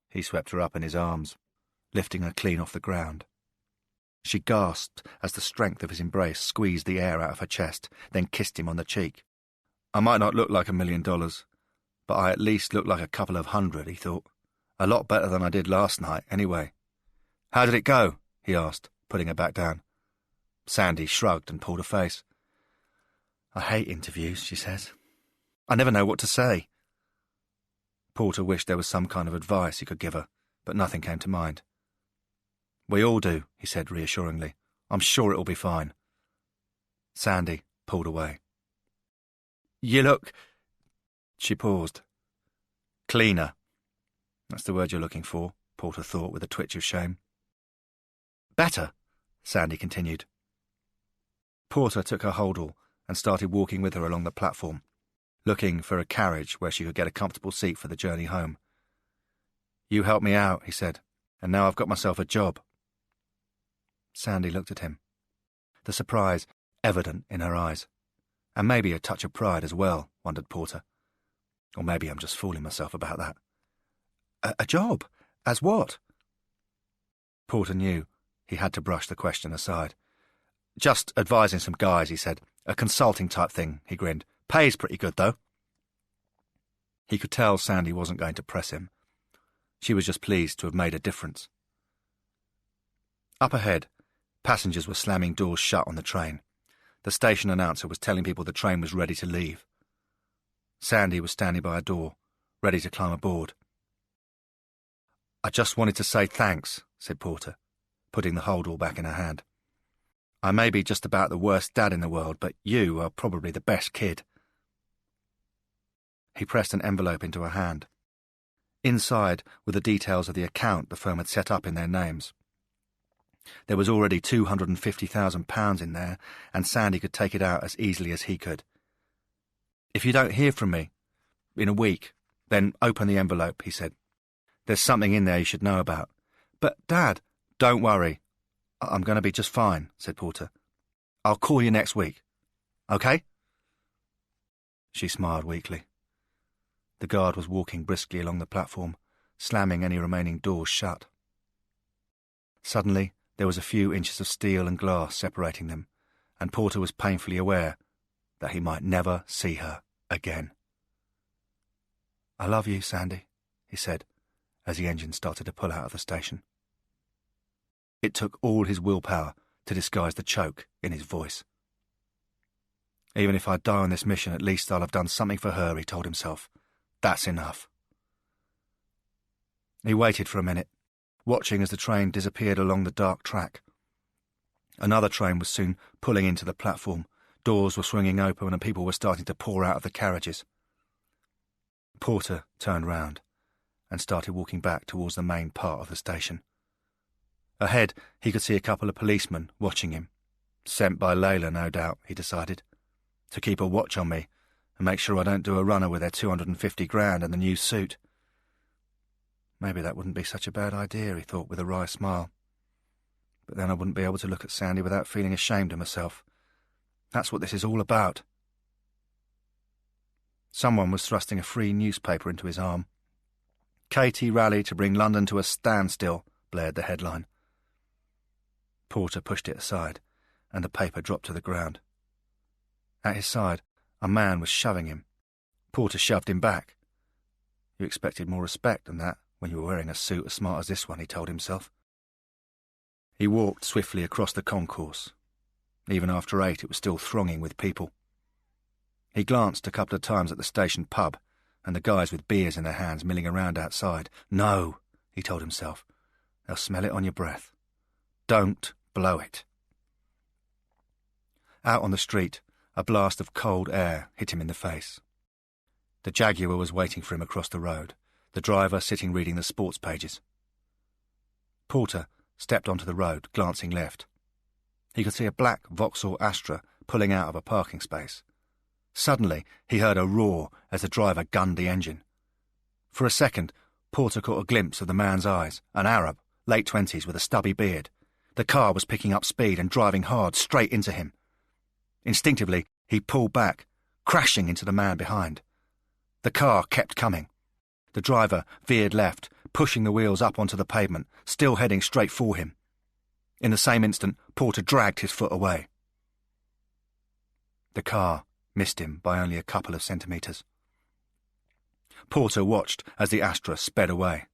He swept her up in his arms, lifting her clean off the ground. She gasped as the strength of his embrace squeezed the air out of her chest, then kissed him on the cheek. I might not look like $1 million, but I at least look like a couple of hundred, he thought. A lot better than I did last night, anyway. "How did it go?" he asked, putting her back down. Sandy shrugged and pulled a face. "I hate interviews," she said. "I never know what to say." Porter wished there was some kind of advice he could give her, but nothing came to mind. "We all do," he said reassuringly. "I'm sure it'll be fine." Sandy pulled away. "You look—" She paused. "Cleaner. That's the word you're looking for," Porter thought with a twitch of shame. "Better," Sandy continued. Porter took her holdall and started walking with her along the platform, looking for a carriage where she could get a comfortable seat for the journey home. "You helped me out," he said, "and now I've got myself a job." Sandy looked at him, the surprise evident in her eyes, and maybe a touch of pride as well, wondered Porter. Or maybe I'm just fooling myself about that. A job? As what? Porter knew he had to brush the question aside. "Just advising some guys," he said. "A consulting type thing," he grinned. "Pays pretty good, though." He could tell Sandy wasn't going to press him. She was just pleased to have made a difference. Up ahead, passengers were slamming doors shut on the train. The station announcer was telling people the train was ready to leave. Sandy was standing by a door, ready to climb aboard. "I just wanted to say thanks," said Porter, putting the holdall back in her hand. "I may be just about the worst dad in the world, but you are probably the best kid." He pressed an envelope into her hand. Inside were the details of the account the firm had set up in their names. There was already £250,000 in there, and Sandy could take it out as easily as he could. "If you don't hear from me in a week, then open the envelope," he said. "There's something in there you should know about." "But, Dad—" "Don't worry. I'm going to be just fine," said Porter. "I'll call you next week. OK?" She smiled weakly. The guard was walking briskly along the platform, slamming any remaining doors shut. Suddenly, there was a few inches of steel and glass separating them, and Porter was painfully aware that he might never see her again. "I love you, Sandy," he said, as the engine started to pull out of the station. It took all his willpower to disguise the choke in his voice. "Even if I die on this mission, at least I'll have done something for her," he told himself. "That's enough." He waited for a minute, watching as the train disappeared along the dark track. Another train was soon pulling into the platform. Doors were swinging open and people were starting to pour out of the carriages. Porter turned round and started walking back towards the main part of the station. Ahead, he could see a couple of policemen watching him. Sent by Layla, no doubt, he decided, to keep a watch on me and make sure I don't do a runner with their $250,000 and the new suit. Maybe that wouldn't be such a bad idea, he thought with a wry smile. But then I wouldn't be able to look at Sandy without feeling ashamed of myself. That's what this is all about. Someone was thrusting a free newspaper into his arm. "Katie rallied to bring London to a standstill," blared the headline. Porter pushed it aside, and the paper dropped to the ground. At his side, a man was shoving him. Porter shoved him back. You expected more respect than that when you were wearing a suit as smart as this one, he told himself. He walked swiftly across the concourse. Even after 8, it was still thronging with people. He glanced a couple of times at the station pub and the guys with beers in their hands milling around outside. "No," he told himself. "They'll smell it on your breath. Don't blow it." Out on the street, a blast of cold air hit him in the face. The Jaguar was waiting for him across the road, the driver sitting reading the sports pages. Porter stepped onto the road, glancing left. He could see a black Vauxhall Astra pulling out of a parking space. Suddenly, he heard a roar as the driver gunned the engine. For a second, Porter caught a glimpse of the man's eyes, an Arab, late 20s with a stubby beard. The car was picking up speed and driving hard straight into him. Instinctively, he pulled back, crashing into the man behind. The car kept coming. The driver veered left, pushing the wheels up onto the pavement, still heading straight for him. In the same instant, Porter dragged his foot away. The car missed him by only a couple of centimetres. Porter watched as the Astra sped away.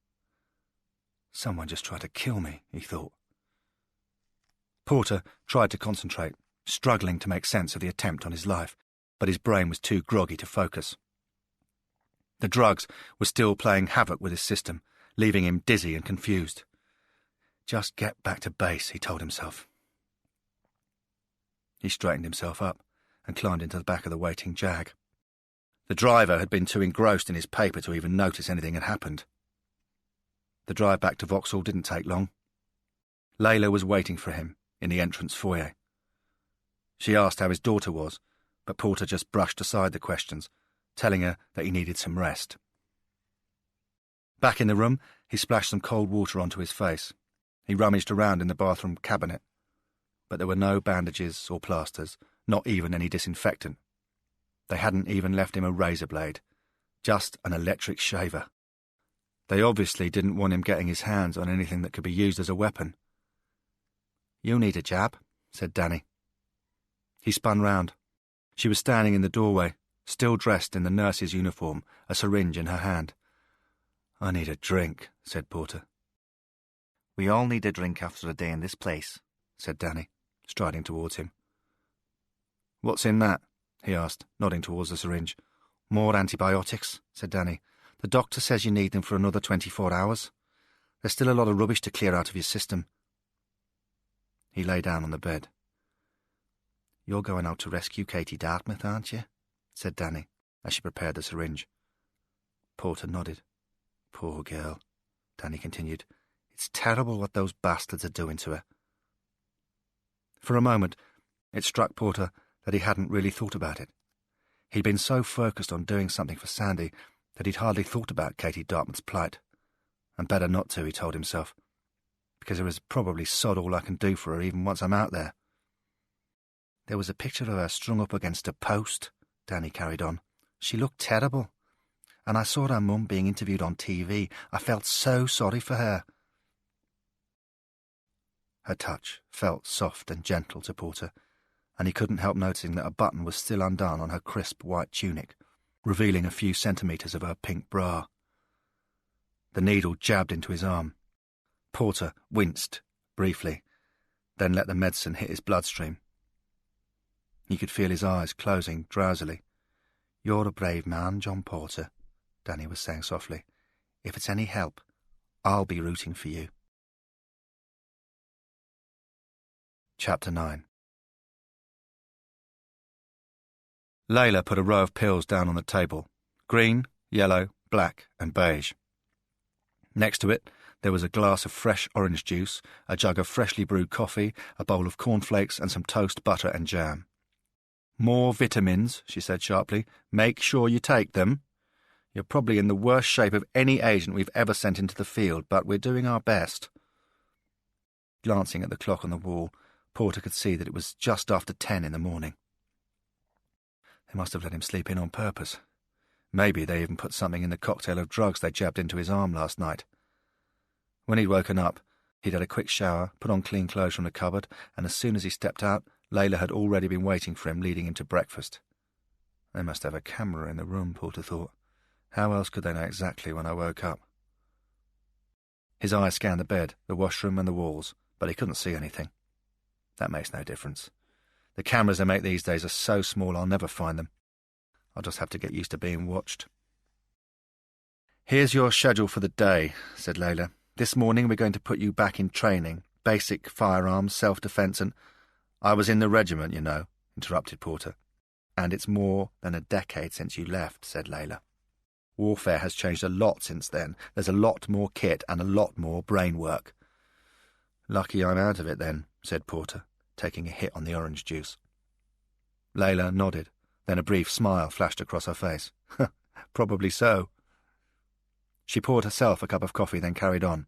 "Someone just tried to kill me," he thought. Porter tried to concentrate, struggling to make sense of the attempt on his life, but his brain was too groggy to focus. The drugs were still playing havoc with his system, leaving him dizzy and confused. Just get back to base, he told himself. He straightened himself up and climbed into the back of the waiting Jag. The driver had been too engrossed in his paper to even notice anything had happened. The drive back to Vauxhall didn't take long. Layla was waiting for him in the entrance foyer. She asked how his daughter was, but Porter just brushed aside the questions, telling her that he needed some rest. Back in the room, he splashed some cold water onto his face. He rummaged around in the bathroom cabinet, but there were no bandages or plasters, not even any disinfectant. They hadn't even left him a razor blade, just an electric shaver. They obviously didn't want him getting his hands on anything that could be used as a weapon. "You'll need a jab," said Danny. He spun round. She was standing in the doorway, still dressed in the nurse's uniform, a syringe in her hand. "I need a drink," said Porter. "We all need a drink after a day in this place," said Danny, striding towards him. "What's in that?" he asked, nodding towards the syringe. "More antibiotics," said Danny. "The doctor says you need them for another 24 hours. There's still a lot of rubbish to clear out of your system." He lay down on the bed. "You're going out to rescue Katie Dartmouth, aren't you?" said Danny, as she prepared the syringe. Porter nodded. "Poor girl," Danny continued. "It's terrible what those bastards are doing to her. For a moment, it struck Porter that he hadn't really thought about it. He'd been so focused on doing something for Sandy that he'd hardly thought about Katie Dartmouth's plight. And better not to, he told himself, because there is probably sod all I can do for her even once I'm out there. There was a picture of her strung up against a post, Danny carried on. She looked terrible. And I saw her mum being interviewed on TV. I felt so sorry for her. Her touch felt soft and gentle to Porter, and he couldn't help noticing that a button was still undone on her crisp white tunic, revealing a few centimetres of her pink bra. The needle jabbed into his arm. Porter winced, briefly, then let the medicine hit his bloodstream. He could feel his eyes closing drowsily. "You're a brave man, John Porter," Danny was saying softly. "If it's any help, I'll be rooting for you." Chapter 9. Layla put a row of pills down on the table. Green, yellow, black and beige. Next to it, there was a glass of fresh orange juice, a jug of freshly brewed coffee, a bowl of cornflakes and some toast, butter and jam. "More vitamins," she said sharply. "Make sure you take them. You're probably in the worst shape of any agent we've ever sent into the field, but we're doing our best." Glancing at the clock on the wall, Porter could see that it was just after 10 in the morning. They must have let him sleep in on purpose. Maybe they even put something in the cocktail of drugs they jabbed into his arm last night. When he'd woken up, he'd had a quick shower, put on clean clothes from the cupboard, and as soon as he stepped out, Layla had already been waiting for him, leading him to breakfast. They must have a camera in the room, Porter thought. How else could they know exactly when I woke up? His eyes scanned the bed, the washroom and the walls, but he couldn't see anything. That makes no difference. The cameras they make these days are so small I'll never find them. I'll just have to get used to being watched. "Here's your schedule for the day," said Layla. "This morning we're going to put you back in training. Basic firearms, self-defence and—" "I was in the regiment, you know," interrupted Porter. "And it's more than a decade since you left," said Layla. "Warfare has changed a lot since then. There's a lot more kit and a lot more brain work." "Lucky I'm out of it then," said Porter, taking a hit on the orange juice. Layla nodded, then a brief smile flashed across her face. "Probably so." She poured herself a cup of coffee, then carried on.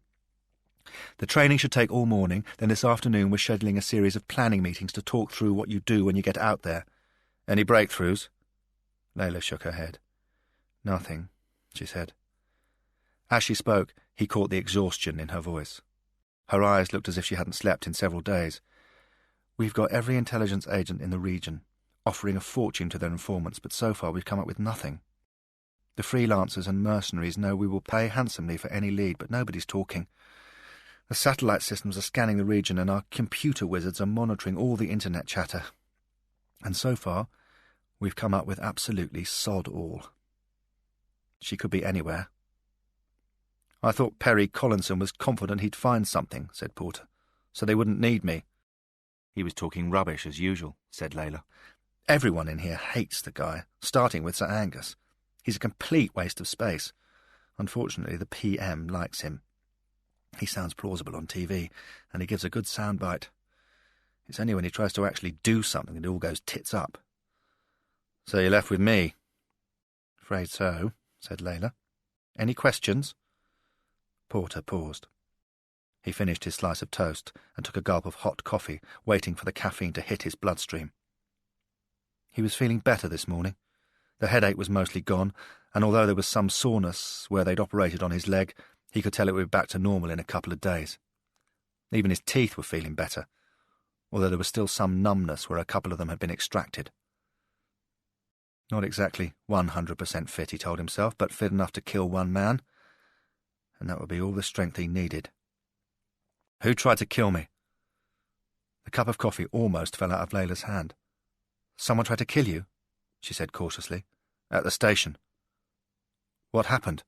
"The training should take all morning, then this afternoon we're scheduling a series of planning meetings to talk through what you do when you get out there. Any breakthroughs?" Layla shook her head. "Nothing," she said. As she spoke, he caught the exhaustion in her voice. Her eyes looked as if she hadn't slept in several days. "We've got every intelligence agent in the region, offering a fortune to their informants, but so far we've come up with nothing. The freelancers and mercenaries know we will pay handsomely for any lead, but nobody's talking. The satellite systems are scanning the region, and our computer wizards are monitoring all the internet chatter. And so far, we've come up with absolutely sod all." She could be anywhere. "I thought Peregrine Collinson was confident he'd find something," said Porter, "so they wouldn't need me." "He was talking rubbish as usual," said Layla. "Everyone in here hates the guy, starting with Sir Angus. He's a complete waste of space. Unfortunately, the PM likes him. He sounds plausible on TV, and he gives a good soundbite. It's only when he tries to actually do something that it all goes tits up." "So you're left with me?" "Afraid so," said Layla. "Any questions?" Porter paused. He finished his slice of toast and took a gulp of hot coffee, waiting for the caffeine to hit his bloodstream. He was feeling better this morning. The headache was mostly gone, and although there was some soreness where they'd operated on his leg, he could tell it would be back to normal in a couple of days. Even his teeth were feeling better, although there was still some numbness where a couple of them had been extracted. Not exactly 100% fit, he told himself, but fit enough to kill one man, and that would be all the strength he needed. "Who tried to kill me?" The cup of coffee almost fell out of Layla's hand. "Someone tried to kill you?" she said cautiously. "At the station." "What happened?"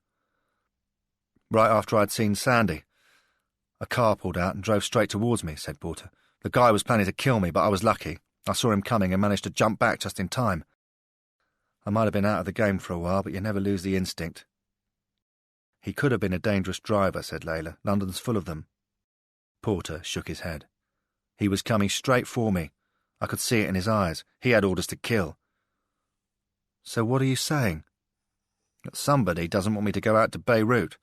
"Right after I'd seen Sandy. A car pulled out and drove straight towards me," said Porter. "The guy was planning to kill me, but I was lucky. I saw him coming and managed to jump back just in time. I might have been out of the game for a while, but you never lose the instinct." "He could have been a dangerous driver," said Layla. "London's full of them." Porter shook his head. He was coming straight for me. I could see it in his eyes. He had orders to kill. So what are you saying? That somebody doesn't want me to go out to Beirut.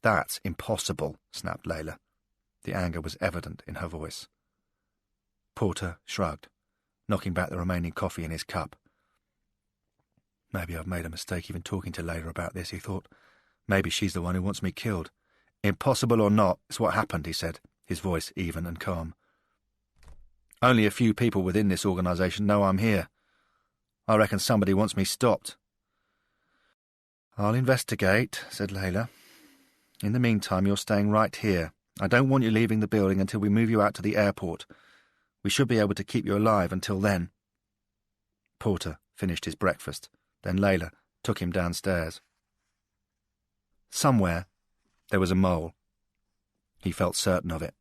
That's impossible, snapped Layla. The anger was evident in her voice. Porter shrugged, knocking back the remaining coffee in his cup. Maybe I've made a mistake even talking to Layla about this, he thought. Maybe she's the one who wants me killed. Impossible or not, it's what happened, he said, his voice even and calm. Only a few people within this organisation know I'm here. I reckon somebody wants me stopped. I'll investigate, said Layla. In the meantime, you're staying right here. I don't want you leaving the building until we move you out to the airport. We should be able to keep you alive until then. Porter finished his breakfast. Then Layla took him downstairs. Somewhere there was a mole. He felt certain of it.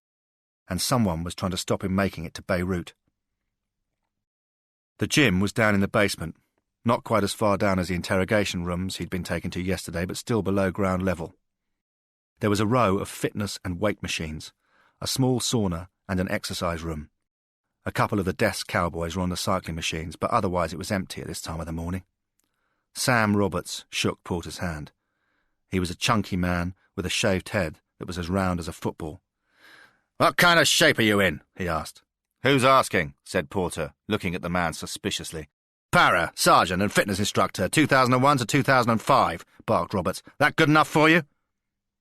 And someone was trying to stop him making it to Beirut. The gym was down in the basement, not quite as far down as the interrogation rooms he'd been taken to yesterday, but still below ground level. There was a row of fitness and weight machines, a small sauna and an exercise room. A couple of the desk cowboys were on the cycling machines, but otherwise it was empty at this time of the morning. Sam Roberts shook Porter's hand. He was a chunky man with a shaved head that was as round as a football. "What kind of shape are you in?" he asked. "Who's asking?" said Porter, looking at the man suspiciously. "Para, sergeant and fitness instructor, 2001 to 2005, barked Roberts. "That good enough for you?"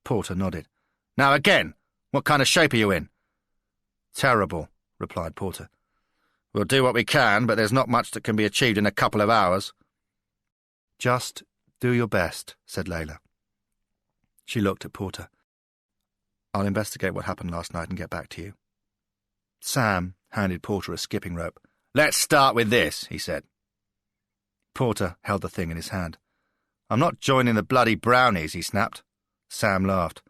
Porter nodded. "Now again, what kind of shape are you in?" "Terrible," replied Porter. "We'll do what we can, but there's not much that can be achieved in a couple of hours." "Just do your best," said Layla. She looked at Porter. "I'll investigate what happened last night and get back to you." Sam handed Porter a skipping rope. "Let's start with this," he said. Porter held the thing in his hand. "I'm not joining the bloody brownies," he snapped. Sam laughed.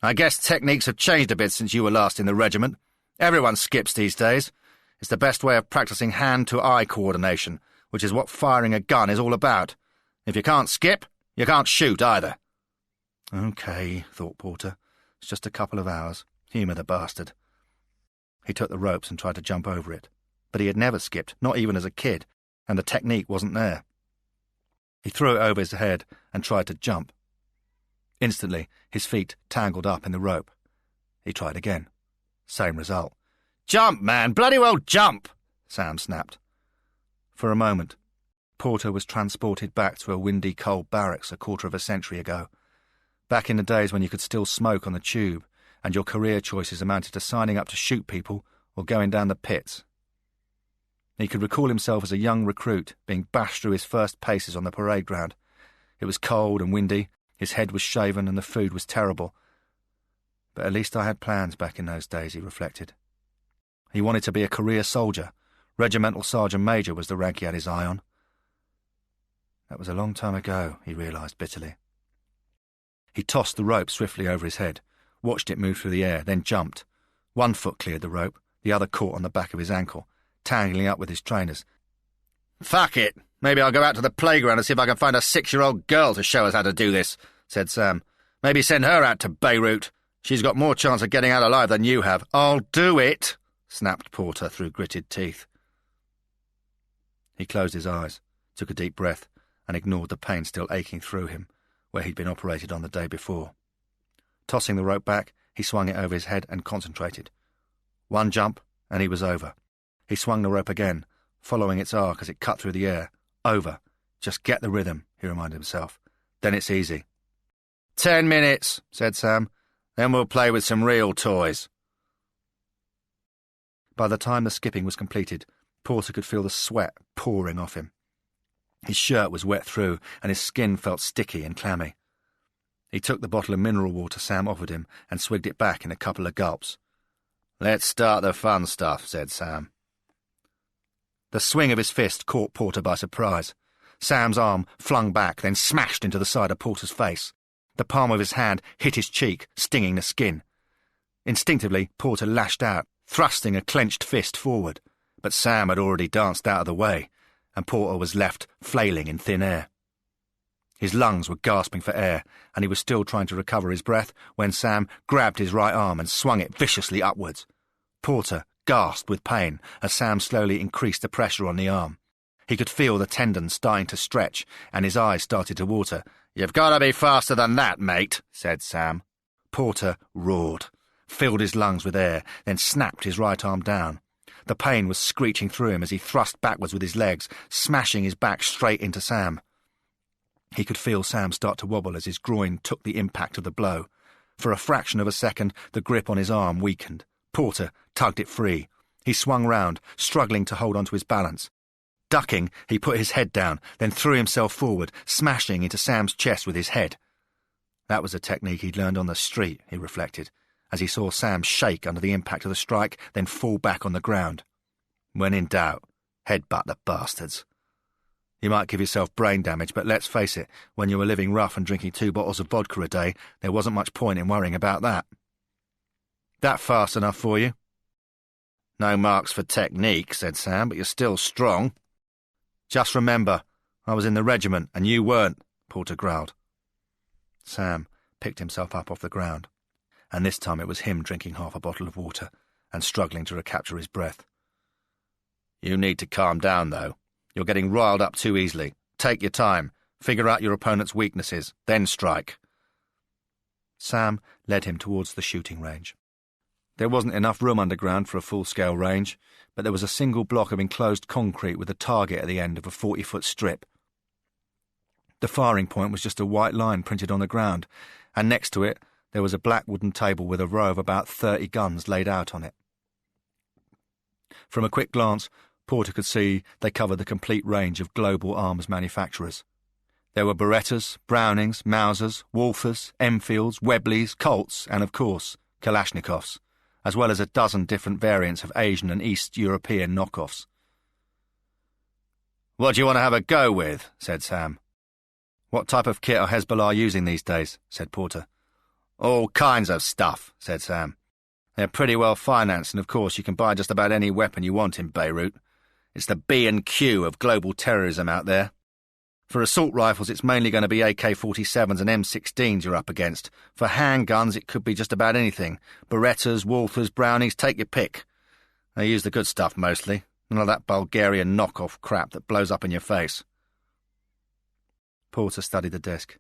"I guess techniques have changed a bit since you were last in the regiment. Everyone skips these days. It's the best way of practicing hand-to-eye coordination, which is what firing a gun is all about. If you can't skip, you can't shoot either." "Okay," thought Porter. "It's just a couple of hours. Humour the bastard." He took the ropes and tried to jump over it. But he had never skipped, not even as a kid, and the technique wasn't there. He threw it over his head and tried to jump. Instantly, his feet tangled up in the rope. He tried again. Same result. "Jump, man! Bloody well jump!" Sam snapped. For a moment, Porter was transported back to a windy, cold barracks a quarter of a century ago. Back in the days when you could still smoke on the tube, and your career choices amounted to signing up to shoot people or going down the pits. He could recall himself as a young recruit being bashed through his first paces on the parade ground. It was cold and windy, his head was shaven and the food was terrible. But at least I had plans back in those days, he reflected. He wanted to be a career soldier. Regimental Sergeant Major was the rank he had his eye on. That was a long time ago, he realised bitterly. He tossed the rope swiftly over his head, watched it move through the air, then jumped. One foot cleared the rope, the other caught on the back of his ankle, tangling up with his trainers. "Fuck it! Maybe I'll go out to the playground and see if I can find a 6-year-old girl to show us how to do this," said Sam. "Maybe send her out to Beirut. She's got more chance of getting out alive than you have." "I'll do it," snapped Porter through gritted teeth. He closed his eyes, took a deep breath, and ignored the pain still aching through him, where he'd been operated on the day before. Tossing the rope back, he swung it over his head and concentrated. One jump, and he was over. He swung the rope again, following its arc as it cut through the air. Over. Just get the rhythm, he reminded himself. Then it's easy. 10 minutes, said Sam. Then we'll play with some real toys. By the time the skipping was completed, Porter could feel the sweat pouring off him. His shirt was wet through, and his skin felt sticky and clammy. He took the bottle of mineral water Sam offered him and swigged it back in a couple of gulps. "Let's start the fun stuff," said Sam. The swing of his fist caught Porter by surprise. Sam's arm flung back, then smashed into the side of Porter's face. The palm of his hand hit his cheek, stinging the skin. Instinctively, Porter lashed out, thrusting a clenched fist forward. But Sam had already danced out of the way, and Porter was left flailing in thin air. His lungs were gasping for air, and he was still trying to recover his breath when Sam grabbed his right arm and swung it viciously upwards. Porter gasped with pain as Sam slowly increased the pressure on the arm. He could feel the tendons starting to stretch, and his eyes started to water. "You've got to be faster than that, mate," said Sam. Porter roared, filled his lungs with air, then snapped his right arm down. The pain was screeching through him as he thrust backwards with his legs, smashing his back straight into Sam. He could feel Sam start to wobble as his groin took the impact of the blow. For a fraction of a second, the grip on his arm weakened. Porter tugged it free. He swung round, struggling to hold onto his balance. Ducking, he put his head down, then threw himself forward, smashing into Sam's chest with his head. That was a technique he'd learned on the street, he reflected, as he saw Sam shake under the impact of the strike, then fall back on the ground. When in doubt, headbutt the bastards. You might give yourself brain damage, but let's face it, when you were living rough and drinking 2 bottles of vodka a day, there wasn't much point in worrying about that. That fast enough for you? No marks for technique, said Sam, but you're still strong. Just remember, I was in the regiment, and you weren't, Porter growled. Sam picked himself up off the ground, and this time it was him drinking half a bottle of water and struggling to recapture his breath. You need to calm down, though. You're getting riled up too easily. Take your time. Figure out your opponent's weaknesses, then strike. Sam led him towards the shooting range. There wasn't enough room underground for a full-scale range, but there was a single block of enclosed concrete with a target at the end of a 40-foot strip. The firing point was just a white line printed on the ground, and next to it there was a black wooden table with a row of about 30 guns laid out on it. From a quick glance, Porter could see they covered the complete range of global arms manufacturers. There were Berettas, Brownings, Mausers, Walthers, Enfields, Webleys, Colts, and, of course, Kalashnikovs, as well as a dozen different variants of Asian and East European knockoffs. "What do you want to have a go with?" said Sam. "What type of kit are Hezbollah using these days?" said Porter. "All kinds of stuff," said Sam. "They're pretty well financed, and of course you can buy just about any weapon you want in Beirut. It's the B&Q of global terrorism out there. For assault rifles, it's mainly going to be AK-47s and M16s you're up against. For handguns, it could be just about anything. Berettas, Walthers, Brownings, take your pick. They use the good stuff mostly. None of that Bulgarian knockoff crap that blows up in your face." Porter studied the desk.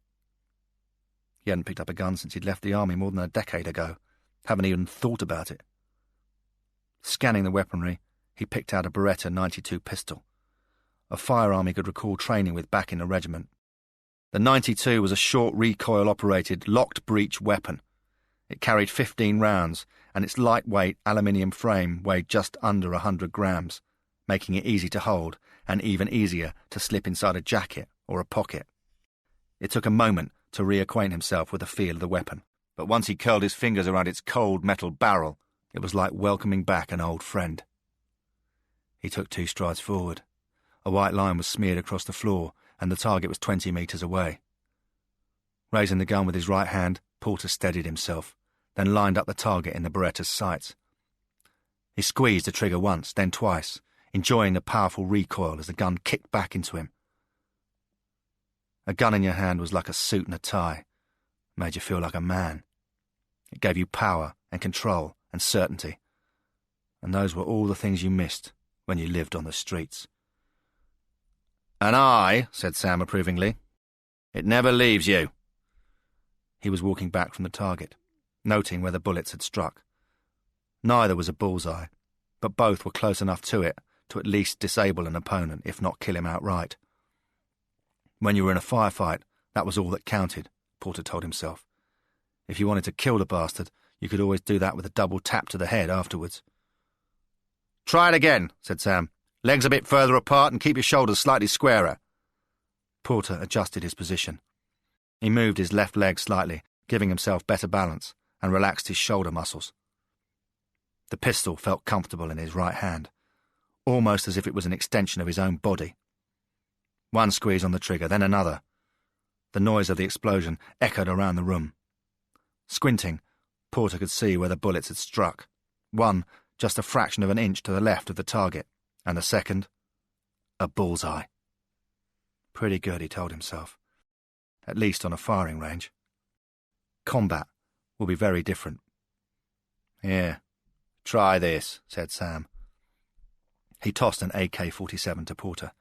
He hadn't picked up a gun since he'd left the army more than a decade ago. Haven't even thought about it. Scanning the weaponry, he picked out a Beretta 92 pistol, a firearm he could recall training with back in the regiment. The 92 was a short recoil-operated, locked-breech weapon. It carried 15 rounds, and its lightweight aluminium frame weighed just under 100 grams, making it easy to hold and even easier to slip inside a jacket or a pocket. It took a moment to reacquaint himself with the feel of the weapon, but once he curled his fingers around its cold metal barrel, it was like welcoming back an old friend. He took 2 strides forward. A white line was smeared across the floor, and the target was 20 metres away. Raising the gun with his right hand, Porter steadied himself, then lined up the target in the Beretta's sights. He squeezed the trigger once, then twice, enjoying the powerful recoil as the gun kicked back into him. A gun in your hand was like a suit and a tie. It made you feel like a man. It gave you power and control and certainty. And those were all the things you missed when you lived on the streets. "An eye," said Sam approvingly. "It never leaves you." He was walking back from the target, noting where the bullets had struck. Neither was a bullseye, but both were close enough to it to at least disable an opponent, if not kill him outright. When you were in a firefight, that was all that counted, Porter told himself. If you wanted to kill the bastard, you could always do that with a double tap to the head afterwards. "Try it again," said Sam. "Legs a bit further apart and keep your shoulders slightly squarer." Porter adjusted his position. He moved his left leg slightly, giving himself better balance, and relaxed his shoulder muscles. The pistol felt comfortable in his right hand, almost as if it was an extension of his own body. One squeeze on the trigger, then another. The noise of the explosion echoed around the room. Squinting, Porter could see where the bullets had struck. One just a fraction of an inch to the left of the target, and the second, a bullseye. Pretty good, he told himself. At least on a firing range. Combat will be very different. Yeah, "Try this," said Sam. He tossed an AK-47 to Porter.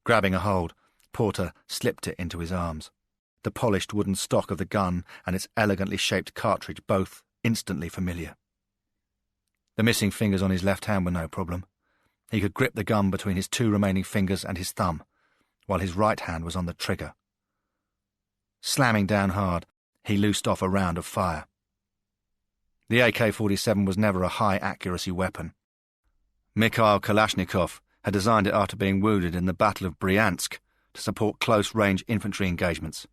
Grabbing a hold, Porter slipped it into his arms. The polished wooden stock of the gun and its elegantly shaped cartridge both instantly familiar. The missing fingers on his left hand were no problem. He could grip the gun between his 2 remaining fingers and his thumb, while his right hand was on the trigger. Slamming down hard, he loosed off a round of fire. The AK-47 was never a high-accuracy weapon. Mikhail Kalashnikov had designed it after being wounded in the Battle of Bryansk to support close-range infantry engagements.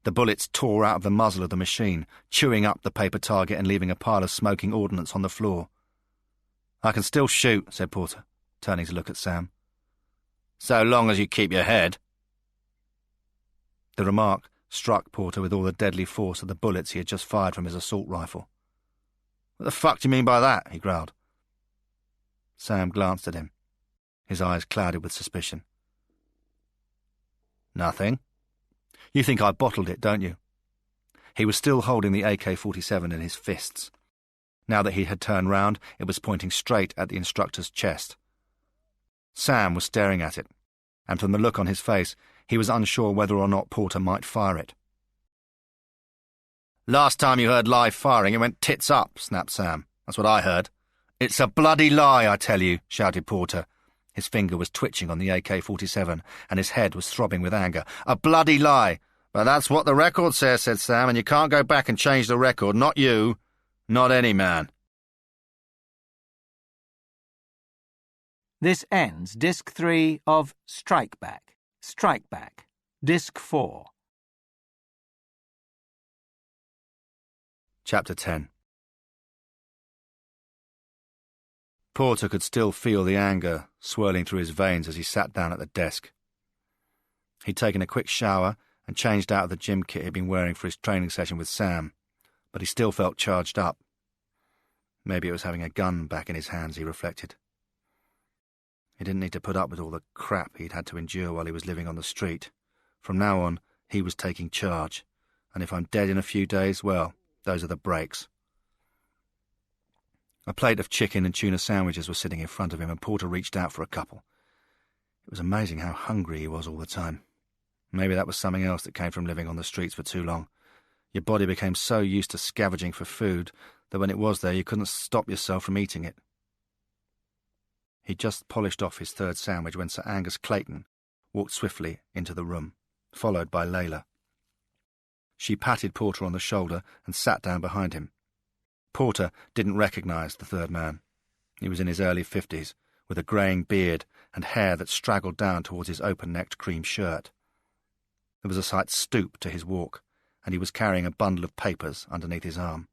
The bullets tore out of the muzzle of the machine, chewing up the paper target and leaving a pile of smoking ordnance on the floor. "I can still shoot," said Porter, turning to look at Sam. "So long as you keep your head." The remark struck Porter with all the deadly force of the bullets he had just fired from his assault rifle. "What the fuck do you mean by that?" he growled. Sam glanced at him, his eyes clouded with suspicion. "Nothing." "You think I bottled it, don't you?" He was still holding the AK-47 in his fists. Now that he had turned round, it was pointing straight at the instructor's chest. Sam was staring at it, and from the look on his face, he was unsure whether or not Porter might fire it. "Last time you heard live firing, it went tits up," snapped Sam. "That's what I heard." "It's a bloody lie, I tell you," shouted Porter. His finger was twitching on the AK-47, and his head was throbbing with anger. "A bloody lie!" "But that's what the record says," said Sam, "and you can't go back and change the record. Not you. Not any man." This ends Disc 3 of Strike Back. Strike Back. Disc 4. Chapter 10. Porter could still feel the anger swirling through his veins as he sat down at the desk. He'd taken a quick shower and changed out of the gym kit he'd been wearing for his training session with Sam, but he still felt charged up. Maybe it was having a gun back in his hands, he reflected. He didn't need to put up with all the crap he'd had to endure while he was living on the street. From now on, he was taking charge, and if I'm dead in a few days, well, those are the breaks. A plate of chicken and tuna sandwiches was sitting in front of him, and Porter reached out for a couple. It was amazing how hungry he was all the time. Maybe that was something else that came from living on the streets for too long. Your body became so used to scavenging for food that when it was there you couldn't stop yourself from eating it. He'd just polished off his third sandwich when Sir Angus Clayton walked swiftly into the room, followed by Layla. She patted Porter on the shoulder and sat down behind him. Porter didn't recognise the third man. He was in his early 50s, with a greying beard and hair that straggled down towards his open-necked cream shirt. There was a slight stoop to his walk, and he was carrying a bundle of papers underneath his arm.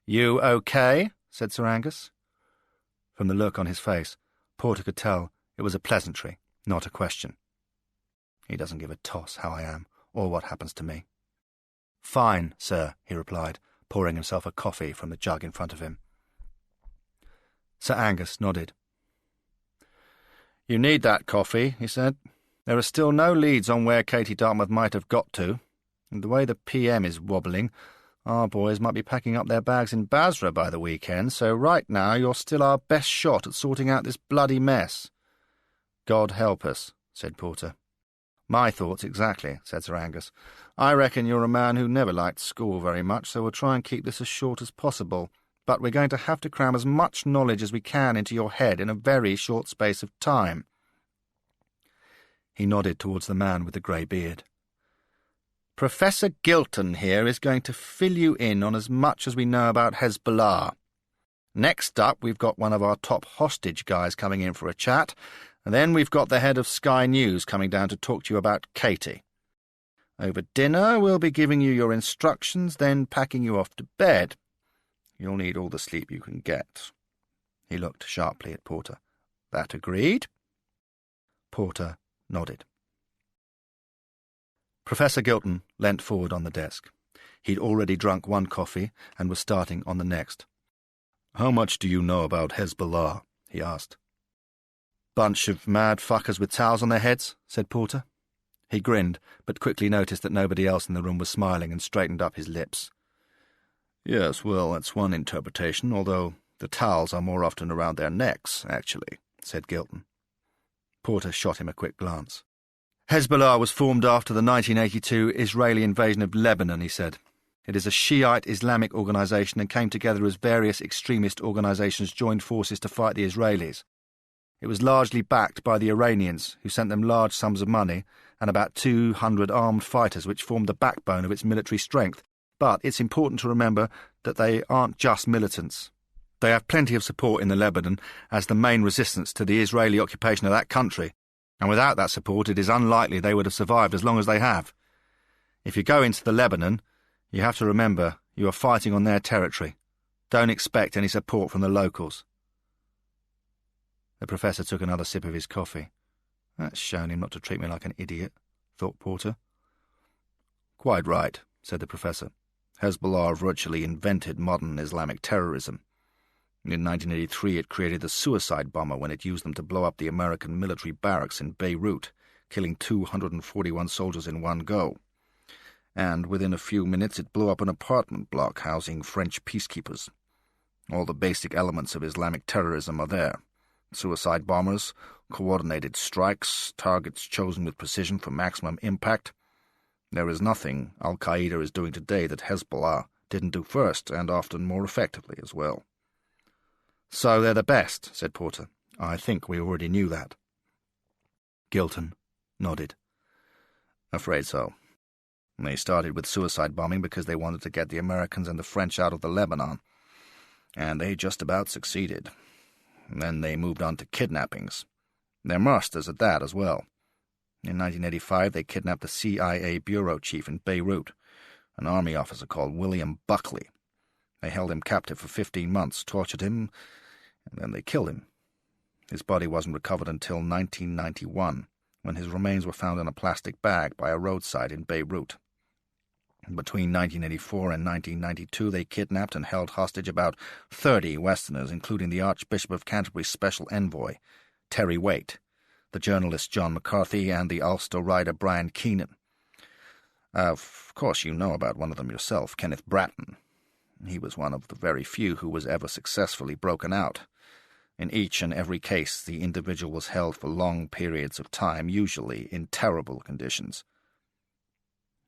"You okay?" said Sir Angus. From the look on his face, Porter could tell it was a pleasantry, not a question. He doesn't give a toss how I am, or what happens to me. "Fine, sir," he replied, pouring himself a coffee from the jug in front of him. Sir Angus nodded. "You need that coffee," he said. "There are still no leads on where Katie Dartmouth might have got to, and the way the PM is wobbling, our boys might be packing up their bags in Basra by the weekend, so right now you're still our best shot at sorting out this bloody mess." "God help us," said Porter. "My thoughts exactly," said Sir Angus. "I reckon you're a man who never liked school very much, so we'll try and keep this as short as possible. But we're going to have to cram as much knowledge as we can into your head in a very short space of time." He nodded towards the man with the grey beard. "Professor Gilton here is going to fill you in on as much as we know about Hezbollah. Next up, we've got one of our top hostage guys coming in for a chat, and then we've got the head of Sky News coming down to talk to you about Katie. Over dinner, we'll be giving you your instructions, then packing you off to bed. You'll need all the sleep you can get." He looked sharply at Porter. "That agreed?" Porter nodded. Professor Gilton leant forward on the desk. He'd already drunk one coffee and was starting on the next. "How much do you know about Hezbollah?" he asked. "Bunch of mad fuckers with towels on their heads," said Porter. He grinned, but quickly noticed that nobody else in the room was smiling and straightened up his lips. "Yes, well, that's one interpretation, although The towels are more often around their necks, actually, said Gilton. Porter shot him a quick glance. Hezbollah was formed after the 1982 Israeli invasion of Lebanon, he said. It is a Shiite Islamic organisation and came together as various extremist organisations joined forces to fight the Israelis. It was largely backed by the Iranians, who sent them large sums of money and about 200 armed fighters, which formed the backbone of its military strength. But it's important to remember that they aren't just militants. They have plenty of support in the Lebanon as the main resistance to the Israeli occupation of that country, and without that support it is unlikely they would have survived as long as they have. If you go into the Lebanon, you have to remember you are fighting on their territory. Don't expect any support from the locals. The Professor took another sip of his coffee. That's shown him not to treat me like an idiot, thought Porter. Quite right, said the Professor. Hezbollah virtually invented modern Islamic terrorism. In 1983 it created the suicide bomber when it used them to blow up the American military barracks in Beirut, killing 241 soldiers in one go. And within a few minutes it blew up an apartment block housing French peacekeepers. All the basic elements of Islamic terrorism are there. Suicide bombers, coordinated strikes, targets chosen with precision for maximum impact. There is nothing Al-Qaeda is doing today that Hezbollah didn't do first, and often more effectively as well. So they're the best, said Porter. I think we already knew that. Gilton nodded. Afraid so. They started with suicide bombing because they wanted to get the Americans and the French out of the Lebanon. And they just about succeeded. And then they moved on to kidnappings. They're masters at that as well. In 1985, they kidnapped the CIA bureau chief in Beirut, an army officer called William Buckley. They held him captive for 15 months, tortured him, and then they killed him. His body wasn't recovered until 1991, when his remains were found in a plastic bag by a roadside in Beirut. Between 1984 and 1992, they kidnapped and held hostage about 30 Westerners, including the Archbishop of Canterbury's special envoy, Terry Waite, the journalist John McCarthy, and the Ulster writer Brian Keenan. Of course you know about one of them yourself, Kenneth Bratton. He was one of the very few who was ever successfully broken out. In each and every case, the individual was held for long periods of time, usually in terrible conditions.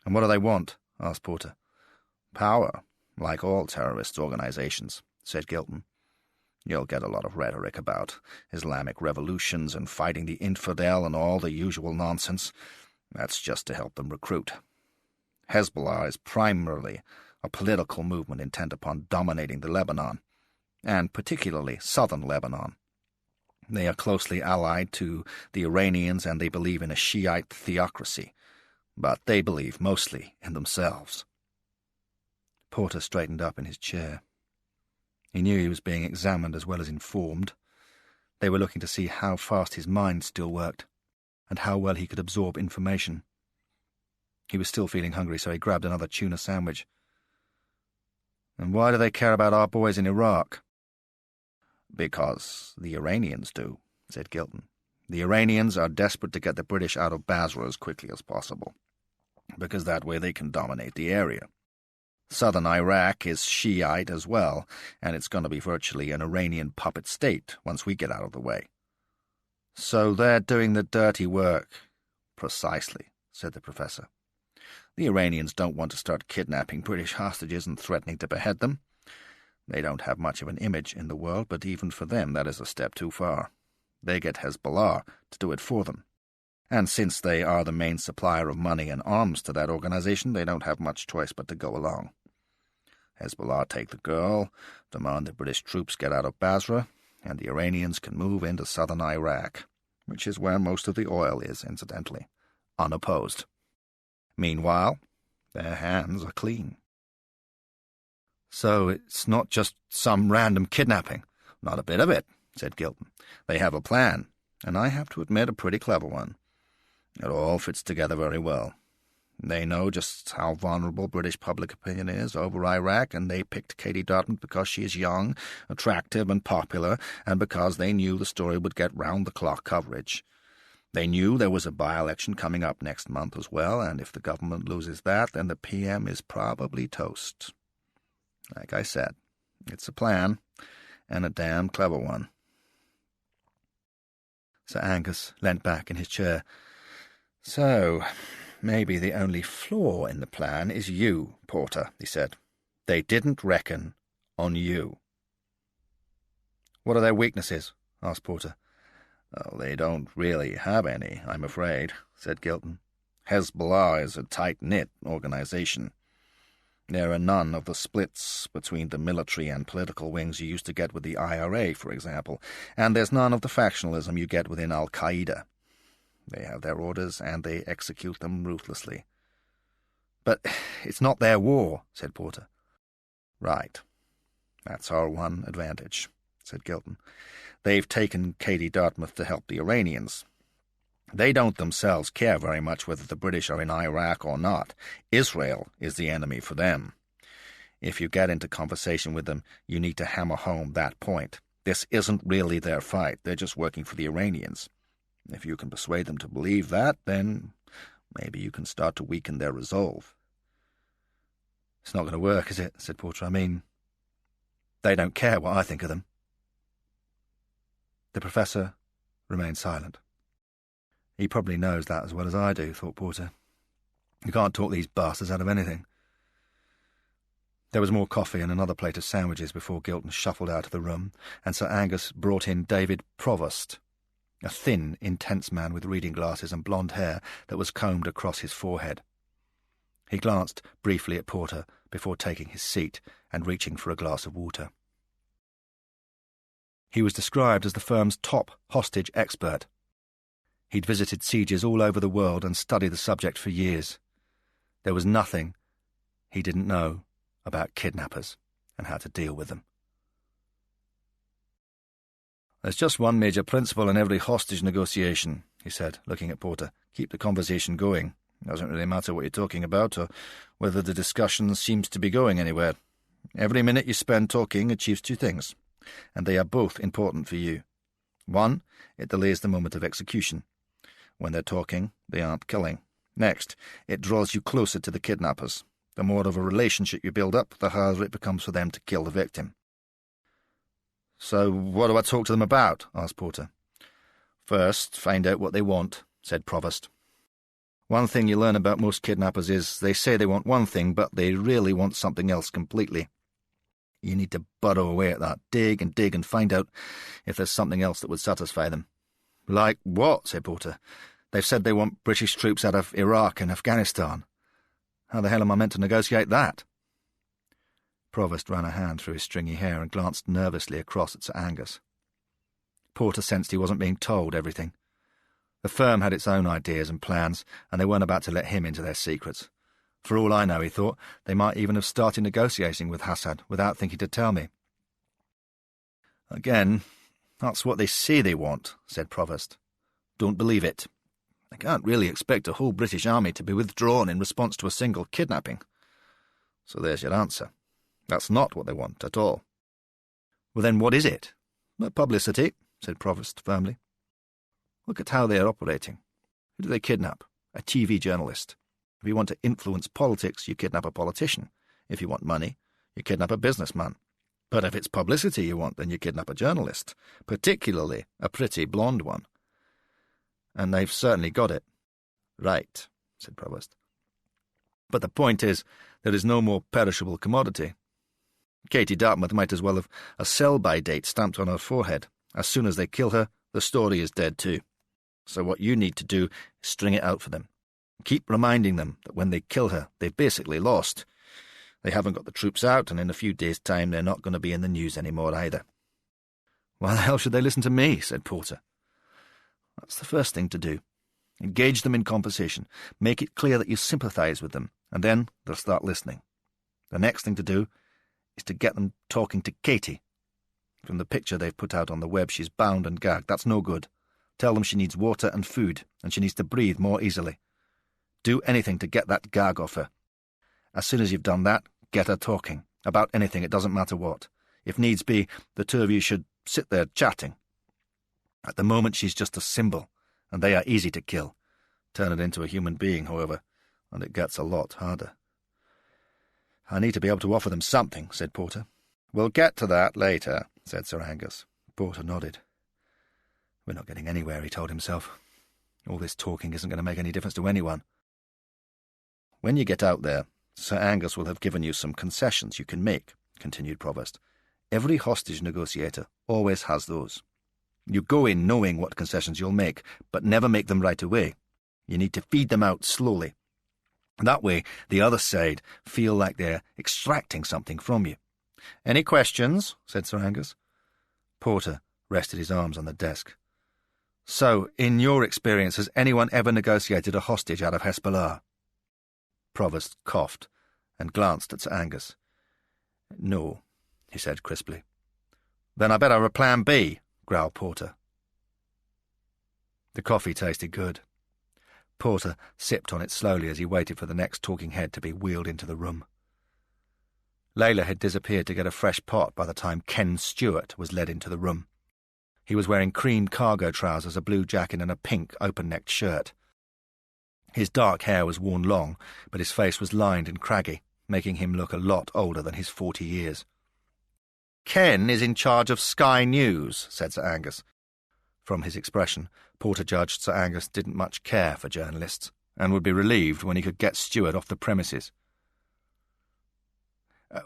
And what do they want? Asked Porter. Power, like all terrorist organizations, said Gilton. You'll get a lot of rhetoric about Islamic revolutions and fighting the infidel and all the usual nonsense. That's just to help them recruit. Hezbollah is primarily a political movement intent upon dominating the Lebanon, and particularly southern Lebanon. They are closely allied to the Iranians and they believe in a Shiite theocracy, but they believe mostly in themselves. Porter straightened up in his chair. He knew he was being examined as well as informed. They were looking to see how fast his mind still worked, and how well he could absorb information. He was still feeling hungry, so he grabbed another tuna sandwich. And why do they care about our boys in Iraq? Because the Iranians do, said Gilton. The Iranians are desperate to get the British out of Basra as quickly as possible, because that way they can dominate the area. Southern Iraq is Shiite as well, and it's going to be virtually an Iranian puppet state once we get out of the way. So they're doing the dirty work. Precisely, said the Professor. The Iranians don't want to start kidnapping British hostages and threatening to behead them. They don't have much of an image in the world, but even for them that is a step too far. They get Hezbollah to do it for them. And since they are the main supplier of money and arms to that organization, they don't have much choice but to go along. Hezbollah take the girl, demand the British troops get out of Basra, and the Iranians can move into southern Iraq, which is where most of the oil is, incidentally, unopposed. Meanwhile, their hands are clean. So it's not just some random kidnapping. Not a bit of it, said Gilton. They have a plan, and I have to admit a pretty clever one. It all fits together very well. They know just how vulnerable British public opinion is over Iraq, and they picked Katie Dartmouth because she is young, attractive, and popular, and because they knew the story would get round-the-clock coverage. They knew there was a by-election coming up next month as well, and if the government loses that, then the PM is probably toast. Like I said, it's a plan, and a damn clever one. Sir Angus leant back in his chair. So, maybe the only flaw in the plan is you, Porter, he said. They didn't reckon on you. What are their weaknesses? Asked Porter. Well, they don't really have any, I'm afraid, said Gilton. Hezbollah is a tight-knit organization. There are none of the splits between the military and political wings you used to get with the IRA, for example, and there's none of the factionalism you get within Al-Qaeda. They have their orders, and they execute them ruthlessly. But it's not their war, said Porter. Right. That's our one advantage, said Gilton. They've taken Katie Dartmouth to help the Iranians. They don't themselves care very much whether the British are in Iraq or not. Israel is the enemy for them. If you get into conversation with them, you need to hammer home that point. This isn't really their fight. They're just working for the Iranians. If you can persuade them to believe that, then maybe you can start to weaken their resolve. It's not going to work, is it? Said Porter. I mean, they don't care what I think of them. The professor remained silent. He probably knows that as well as I do, thought Porter. You can't talk these bastards out of anything. There was more coffee and another plate of sandwiches before Gilton shuffled out of the room, and Sir Angus brought in David Provost, a thin, intense man with reading glasses and blonde hair that was combed across his forehead. He glanced briefly at Porter before taking his seat and reaching for a glass of water. He was described as the firm's top hostage expert. He'd visited sieges all over the world and studied the subject for years. There was nothing he didn't know about kidnappers and how to deal with them. There's just one major principle in every hostage negotiation, he said, looking at Porter. Keep the conversation going. It doesn't really matter what you're talking about or whether the discussion seems to be going anywhere. Every minute you spend talking achieves two things, and they are both important for you. One, it delays the moment of execution. When they're talking, they aren't killing. Next, it draws you closer to the kidnappers. The more of a relationship you build up, the harder it becomes for them to kill the victim. So what do I talk to them about? Asked Porter. First, find out what they want, said Provost. One thing you learn about most kidnappers is they say they want one thing, but they really want something else completely. You need to burrow away at that, dig and find out if there's something else that would satisfy them. Like what? Said Porter. They've said they want British troops out of Iraq and Afghanistan. How the hell am I meant to negotiate that? Provost ran a hand through his stringy hair and glanced nervously across at Sir Angus. Porter sensed he wasn't being told everything. The firm had its own ideas and plans, and they weren't about to let him into their secrets. For all I know, he thought, they might even have started negotiating with Hassad without thinking to tell me. Again, that's what they say they want, said Provost. Don't believe it. They can't really expect a whole British army to be withdrawn in response to a single kidnapping. So there's your answer. That's not what they want at all. Well, then what is it? Publicity, said Provost firmly. Look at how they are operating. Who do they kidnap? A TV journalist. If you want to influence politics, you kidnap a politician. If you want money, you kidnap a businessman. But if it's publicity you want, then you kidnap a journalist, particularly a pretty blonde one. And they've certainly got it. Right, said Provost. But the point is, there is no more perishable commodity. Katie Dartmouth might as well have a sell-by date stamped on her forehead. As soon as they kill her, the story is dead too. So what you need to do is string it out for them. Keep reminding them that when they kill her, they've basically lost. They haven't got the troops out, and in a few days' time they're not going to be in the news anymore either. Why the hell should they listen to me? Said Porter. That's the first thing to do. Engage them in conversation. Make it clear that you sympathise with them, and then they'll start listening. The next thing to do is to get them talking to Katie. From the picture they've put out on the web, she's bound and gagged. That's no good. Tell them she needs water and food, and she needs to breathe more easily. Do anything to get that gag off her. As soon as you've done that, get her talking. About anything, it doesn't matter what. If needs be, the two of you should sit there chatting. At the moment, she's just a symbol, and they are easy to kill. Turn it into a human being, however, and it gets a lot harder. I need to be able to offer them something, said Porter. We'll get to that later. said Sir Angus. Porter nodded. We're not getting anywhere, he told himself. All this talking isn't going to make any difference to anyone. When you get out there, Sir Angus will have given you some concessions you can make, continued Provost. Every hostage negotiator always has those. You go in knowing what concessions you'll make, but never make them right away. You need to feed them out slowly. That way, the other side feel like they're extracting something from you. Any questions? Said Sir Angus. Porter rested his arms on the desk. So, in your experience, has anyone ever negotiated a hostage out of Hezbollah? Provost coughed and glanced at Sir Angus. No, he said crisply. Then I bet I have a plan B, growled Porter. The coffee tasted good. Porter sipped on it slowly as he waited for the next talking head to be wheeled into the room. Layla had disappeared to get a fresh pot by the time Ken Stewart was led into the room. He was wearing cream cargo trousers, a blue jacket and a pink open-necked shirt. His dark hair was worn long, but his face was lined and craggy, making him look a lot older than his 40 years. Ken is in charge of Sky News, said Sir Angus. From his expression, Porter judged Sir Angus didn't much care for journalists, and would be relieved when he could get Stewart off the premises.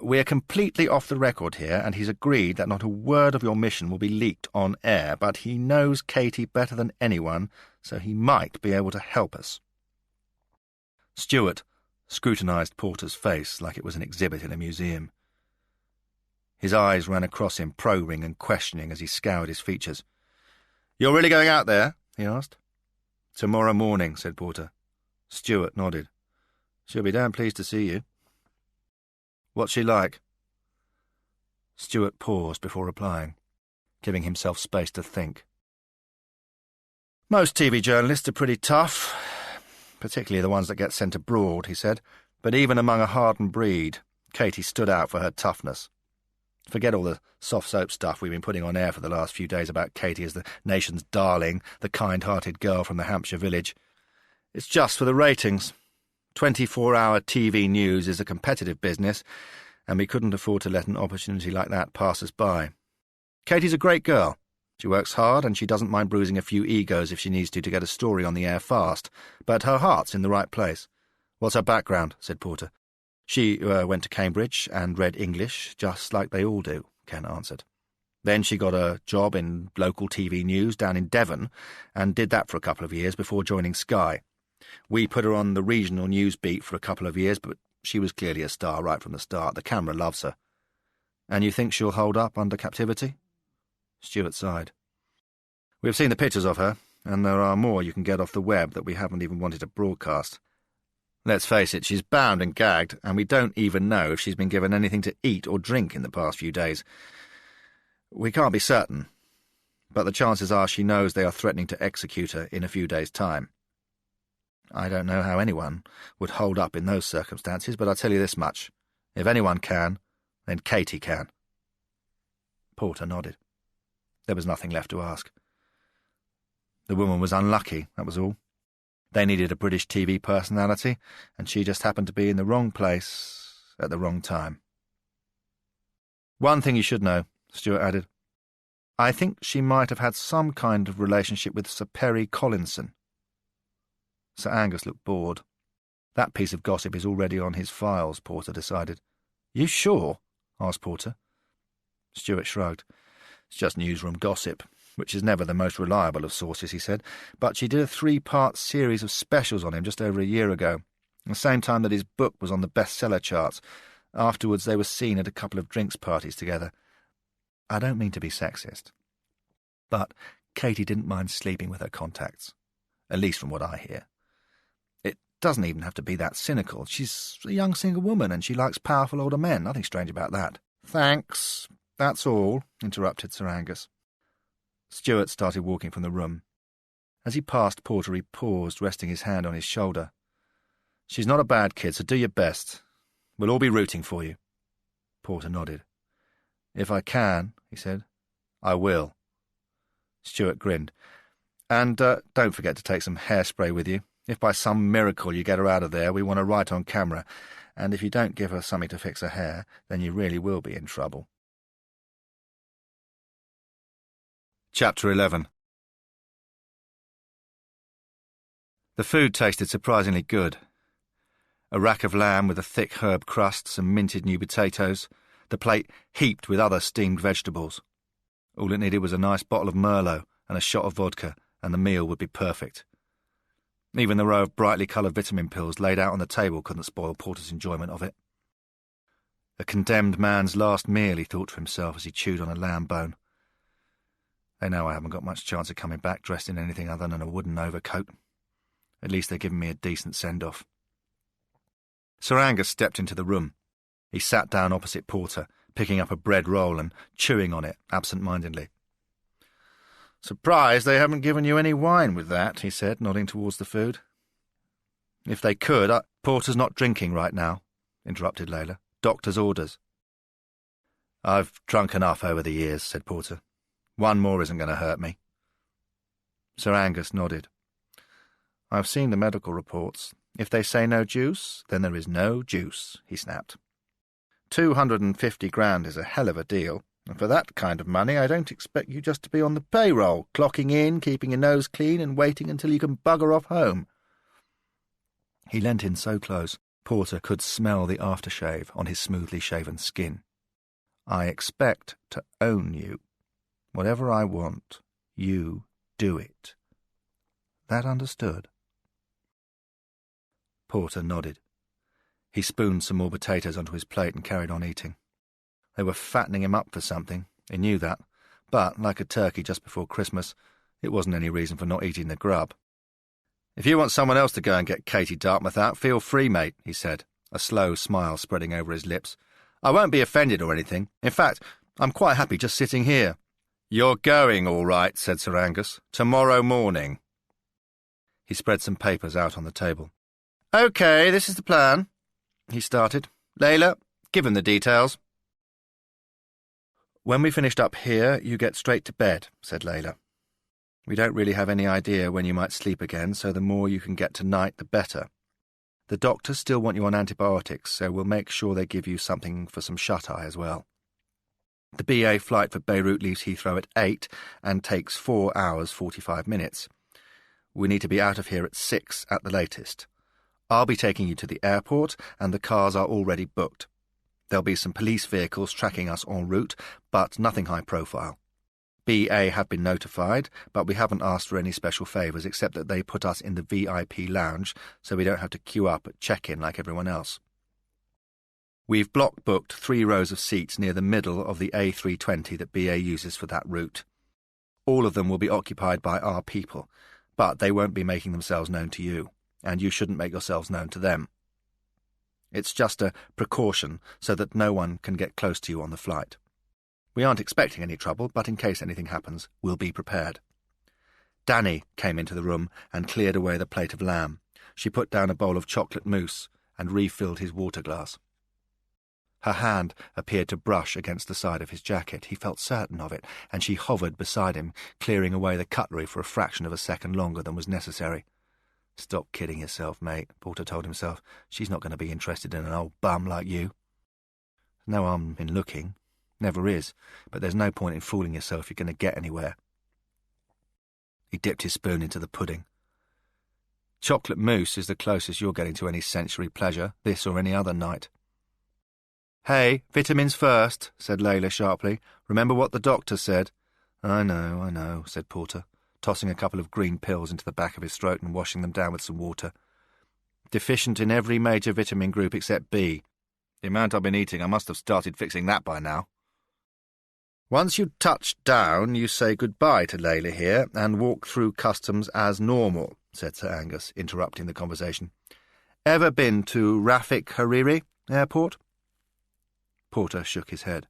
We're completely off the record here, and he's agreed that not a word of your mission will be leaked on air, but he knows Katie better than anyone, so he might be able to help us. Stewart scrutinised Porter's face like it was an exhibit in a museum. His eyes ran across him, probing and questioning as he scoured his features. "You're really going out there?" he asked. "Tomorrow morning," said Porter. Stewart nodded. "She'll be damn pleased to see you." "What's she like?" Stewart paused before replying, giving himself space to think. "Most TV journalists are pretty tough, particularly the ones that get sent abroad," he said. "But even among a hardened breed, Katie stood out for her toughness. Forget all the soft soap stuff we've been putting on air for the last few days about Katie as the nation's darling, the kind-hearted girl from the Hampshire village. It's just for the ratings. 24-hour TV news is a competitive business, and we couldn't afford to let an opportunity like that pass us by. Katie's a great girl. She works hard, and she doesn't mind bruising a few egos if she needs to get a story on the air fast, but her heart's in the right place." "What's her background?" said Porter. "She went to Cambridge and read English, just like they all do," Ken answered. "Then she got a job in local TV news down in Devon, and did that for a couple of years before joining Sky. We put her on the regional news beat for a couple of years, but she was clearly a star right from the start. The camera loves her." "And you think she'll hold up under captivity?" Stewart sighed. "We've seen the pictures of her, and there are more you can get off the web that we haven't even wanted to broadcast. Let's face it, she's bound and gagged, and we don't even know if she's been given anything to eat or drink in the past few days. We can't be certain, but the chances are she knows they are threatening to execute her in a few days' time. I don't know how anyone would hold up in those circumstances, but I'll tell you this much. If anyone can, then Katie can." Porter nodded. There was nothing left to ask. The woman was unlucky, that was all. They needed a British TV personality, and she just happened to be in the wrong place at the wrong time. "One thing you should know," Stewart added. "I think she might have had some kind of relationship with Sir Peregrine Collinson." Sir Angus looked bored. That piece of gossip is already on his files, Porter decided. "You sure?" asked Porter. Stewart shrugged. "It's just newsroom gossip, which is never the most reliable of sources," he said. "But she did a 3-part series of specials on him just over a year ago, the same time that his book was on the bestseller charts. Afterwards they were seen at a couple of drinks parties together. I don't mean to be sexist, but Katie didn't mind sleeping with her contacts, at least from what I hear. It doesn't even have to be that cynical. She's a young single woman, and she likes powerful older men. Nothing strange about that." "Thanks. That's all," interrupted Sir Angus. Stewart started walking from the room. As he passed Porter, he paused, resting his hand on his shoulder. "She's not a bad kid, so do your best. We'll all be rooting for you." Porter nodded. "If I can," he said, "I will." Stewart grinned. "And don't forget to take some hairspray with you. If by some miracle you get her out of there, we want her right on camera. And if you don't give her something to fix her hair, then you really will be in trouble." Chapter 11. The food tasted surprisingly good. A rack of lamb with a thick herb crust, some minted new potatoes, the plate heaped with other steamed vegetables. All it needed was a nice bottle of Merlot and a shot of vodka, and the meal would be perfect. Even the row of brightly coloured vitamin pills laid out on the table couldn't spoil Porter's enjoyment of it. A condemned man's last meal, he thought to himself as he chewed on a lamb bone. They know I haven't got much chance of coming back dressed in anything other than a wooden overcoat. At least they're giving me a decent send-off. Sir Angus stepped into the room. He sat down opposite Porter, picking up a bread roll and chewing on it absent-mindedly. "Surprised they haven't given you any wine with that," he said, nodding towards the food. "If they could, Porter's not drinking right now," interrupted Layla. "Doctor's orders." "I've drunk enough over the years," said Porter. "One more isn't going to hurt me." Sir Angus nodded. "I've seen the medical reports. If they say no juice, then there is no juice," he snapped. 250 grand is a hell of a deal, and for that kind of money I don't expect you just to be on the payroll, clocking in, keeping your nose clean, and waiting until you can bugger off home. He leant in so close, Porter could smell the aftershave on his smoothly shaven skin. "I expect to own you. Whatever I want, you do it. That understood?" Porter nodded. He spooned some more potatoes onto his plate and carried on eating. They were fattening him up for something, he knew that, but, like a turkey just before Christmas, it wasn't any reason for not eating the grub. "If you want someone else to go and get Katie Dartmouth out, feel free, mate," he said, a slow smile spreading over his lips. "I won't be offended or anything. In fact, I'm quite happy just sitting here." "You're going, all right," said Sir Angus. "Tomorrow morning." He spread some papers out on the table. "OK, this is the plan," he started. "Layla, give him the details." "When we finished up here, you get straight to bed," said Layla. "We don't really have any idea when you might sleep again, so the more you can get tonight, the better. The doctors still want you on antibiotics, so we'll make sure they give you something for some shut-eye as well. The BA flight for Beirut leaves Heathrow at 8 and takes 4 hours 45 minutes. We need to be out of here at 6 at the latest. I'll be taking you to the airport, and the cars are already booked. There'll be some police vehicles tracking us en route, but nothing high profile. BA have been notified, but we haven't asked for any special favours except that they put us in the VIP lounge so we don't have to queue up at check-in like everyone else. We've block-booked 3 rows of seats near the middle of the A320 that BA uses for that route. All of them will be occupied by our people, but they won't be making themselves known to you, and you shouldn't make yourselves known to them. It's just a precaution so that no one can get close to you on the flight. We aren't expecting any trouble, but in case anything happens, we'll be prepared." Danny came into the room and cleared away the plate of lamb. She put down a bowl of chocolate mousse and refilled his water glass. Her hand appeared to brush against the side of his jacket. He felt certain of it, and she hovered beside him, clearing away the cutlery for a fraction of a second longer than was necessary. "Stop kidding yourself, mate," Porter told himself. "She's not going to be interested in an old bum like you. No harm in looking. Never is, but there's no point in fooling yourself if you're going to get anywhere." He dipped his spoon into the pudding. "Chocolate mousse is the closest you're getting to any sensory pleasure, this or any other night." "Hey, vitamins first," said Layla sharply. "Remember what the doctor said." I know," said Porter, tossing a couple of green pills into the back of his throat and washing them down with some water. "Deficient in every major vitamin group except B. The amount I've been eating, I must have started fixing that by now." "Once you touch down, you say goodbye to Layla here and walk through customs as normal," said Sir Angus, interrupting the conversation. "Ever been to Rafik Hariri Airport?" Porter shook his head.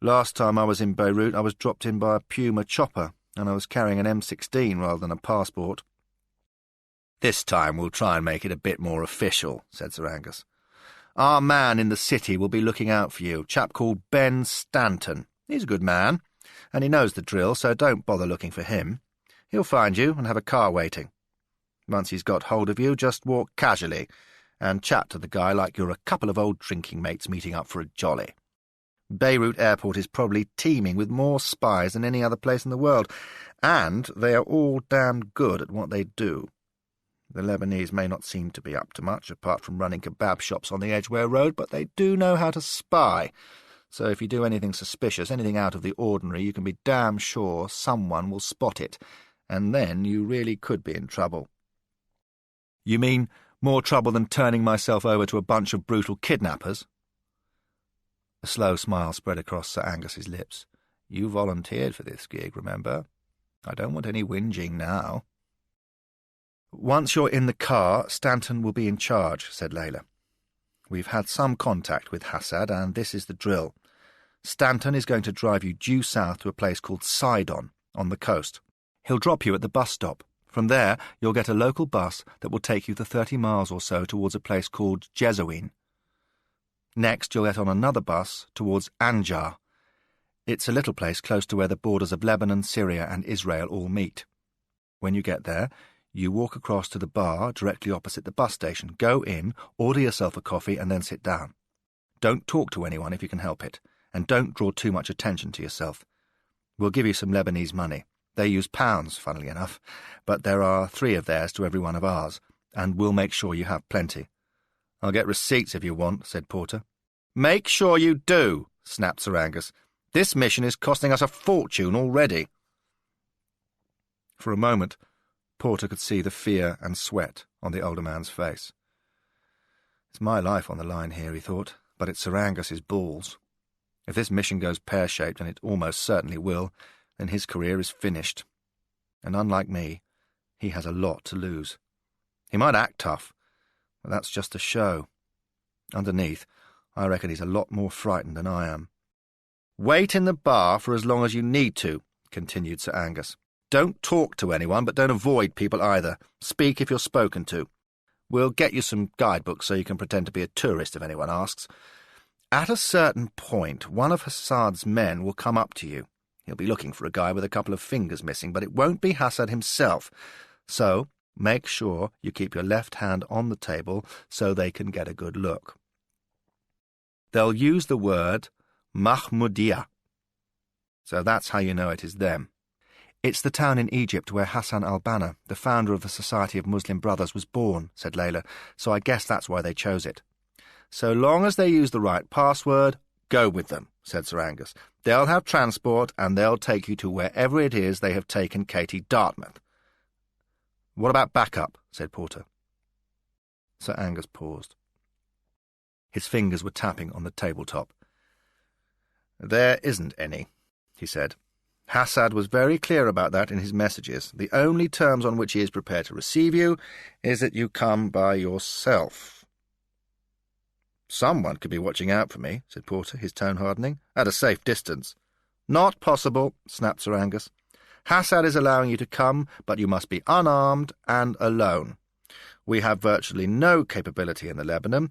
"Last time I was in Beirut, I was dropped in by a Puma chopper, and I was carrying an M16 rather than a passport." "This time we'll try and make it a bit more official," said Sir Angus. "Our man in the city will be looking out for you, a chap called Ben Stanton. He's a good man, and he knows the drill, so don't bother looking for him. He'll find you and have a car waiting. Once he's got hold of you, just walk casually and chat to the guy like you're a couple of old drinking mates meeting up for a jolly. Beirut Airport is probably teeming with more spies than any other place in the world, and they are all damned good at what they do. The Lebanese may not seem to be up to much, apart from running kebab shops on the Edgware Road, but they do know how to spy. So if you do anything suspicious, anything out of the ordinary, you can be damn sure someone will spot it, and then you really could be in trouble. You mean more trouble than turning myself over to a bunch of brutal kidnappers? A slow smile spread across Sir Angus's lips. You volunteered for this gig, remember? I don't want any whinging now. Once you're in the car, Stanton will be in charge, said Layla. We've had some contact with Hassad, and this is the drill. Stanton is going to drive you due south to a place called Sidon, on the coast. He'll drop you at the bus stop. From there, you'll get a local bus that will take you the 30 miles or so towards a place called Jezouin. Next, you'll get on another bus towards Anjar. It's a little place close to where the borders of Lebanon, Syria, and Israel all meet. When you get there, you walk across to the bar directly opposite the bus station, go in, order yourself a coffee, and then sit down. Don't talk to anyone if you can help it, and don't draw too much attention to yourself. We'll give you some Lebanese money. They use pounds, funnily enough, but there are 3 of theirs to every one of ours, and we'll make sure you have plenty. I'll get receipts if you want, said Porter. Make sure you do, snapped Sir Angus. This mission is costing us a fortune already. For a moment, Porter could see the fear and sweat on the older man's face. It's my life on the line here, he thought, but it's Sir Angus's balls. If this mission goes pear-shaped, and it almost certainly will, then his career is finished. And unlike me, he has a lot to lose. He might act tough, but that's just a show. Underneath, I reckon he's a lot more frightened than I am. Wait in the bar for as long as you need to, continued Sir Angus. Don't talk to anyone, but don't avoid people either. Speak if you're spoken to. We'll get you some guidebooks so you can pretend to be a tourist if anyone asks. At a certain point, one of Hassad's men will come up to you. He'll be looking for a guy with a couple of fingers missing, but it won't be Hassad himself. So make sure you keep your left hand on the table so they can get a good look. They'll use the word Mahmoudiya. So that's how you know it is them. It's the town in Egypt where Hassan al-Banna, the founder of the Society of Muslim Brothers, was born, said Layla, so I guess that's why they chose it. So long as they use the right password, go with them, said Sir Angus. They'll have transport, and they'll take you to wherever it is they have taken Katie Dartmouth. What about backup? Said Porter. Sir Angus paused. His fingers were tapping on the tabletop. There isn't any, he said. Hassad was very clear about that in his messages. The only terms on which he is prepared to receive you is that you come by yourself. Someone could be watching out for me, said Porter, his tone hardening, at a safe distance. Not possible, snapped Sir Angus. Hassad is allowing you to come, but you must be unarmed and alone. We have virtually no capability in the Lebanon.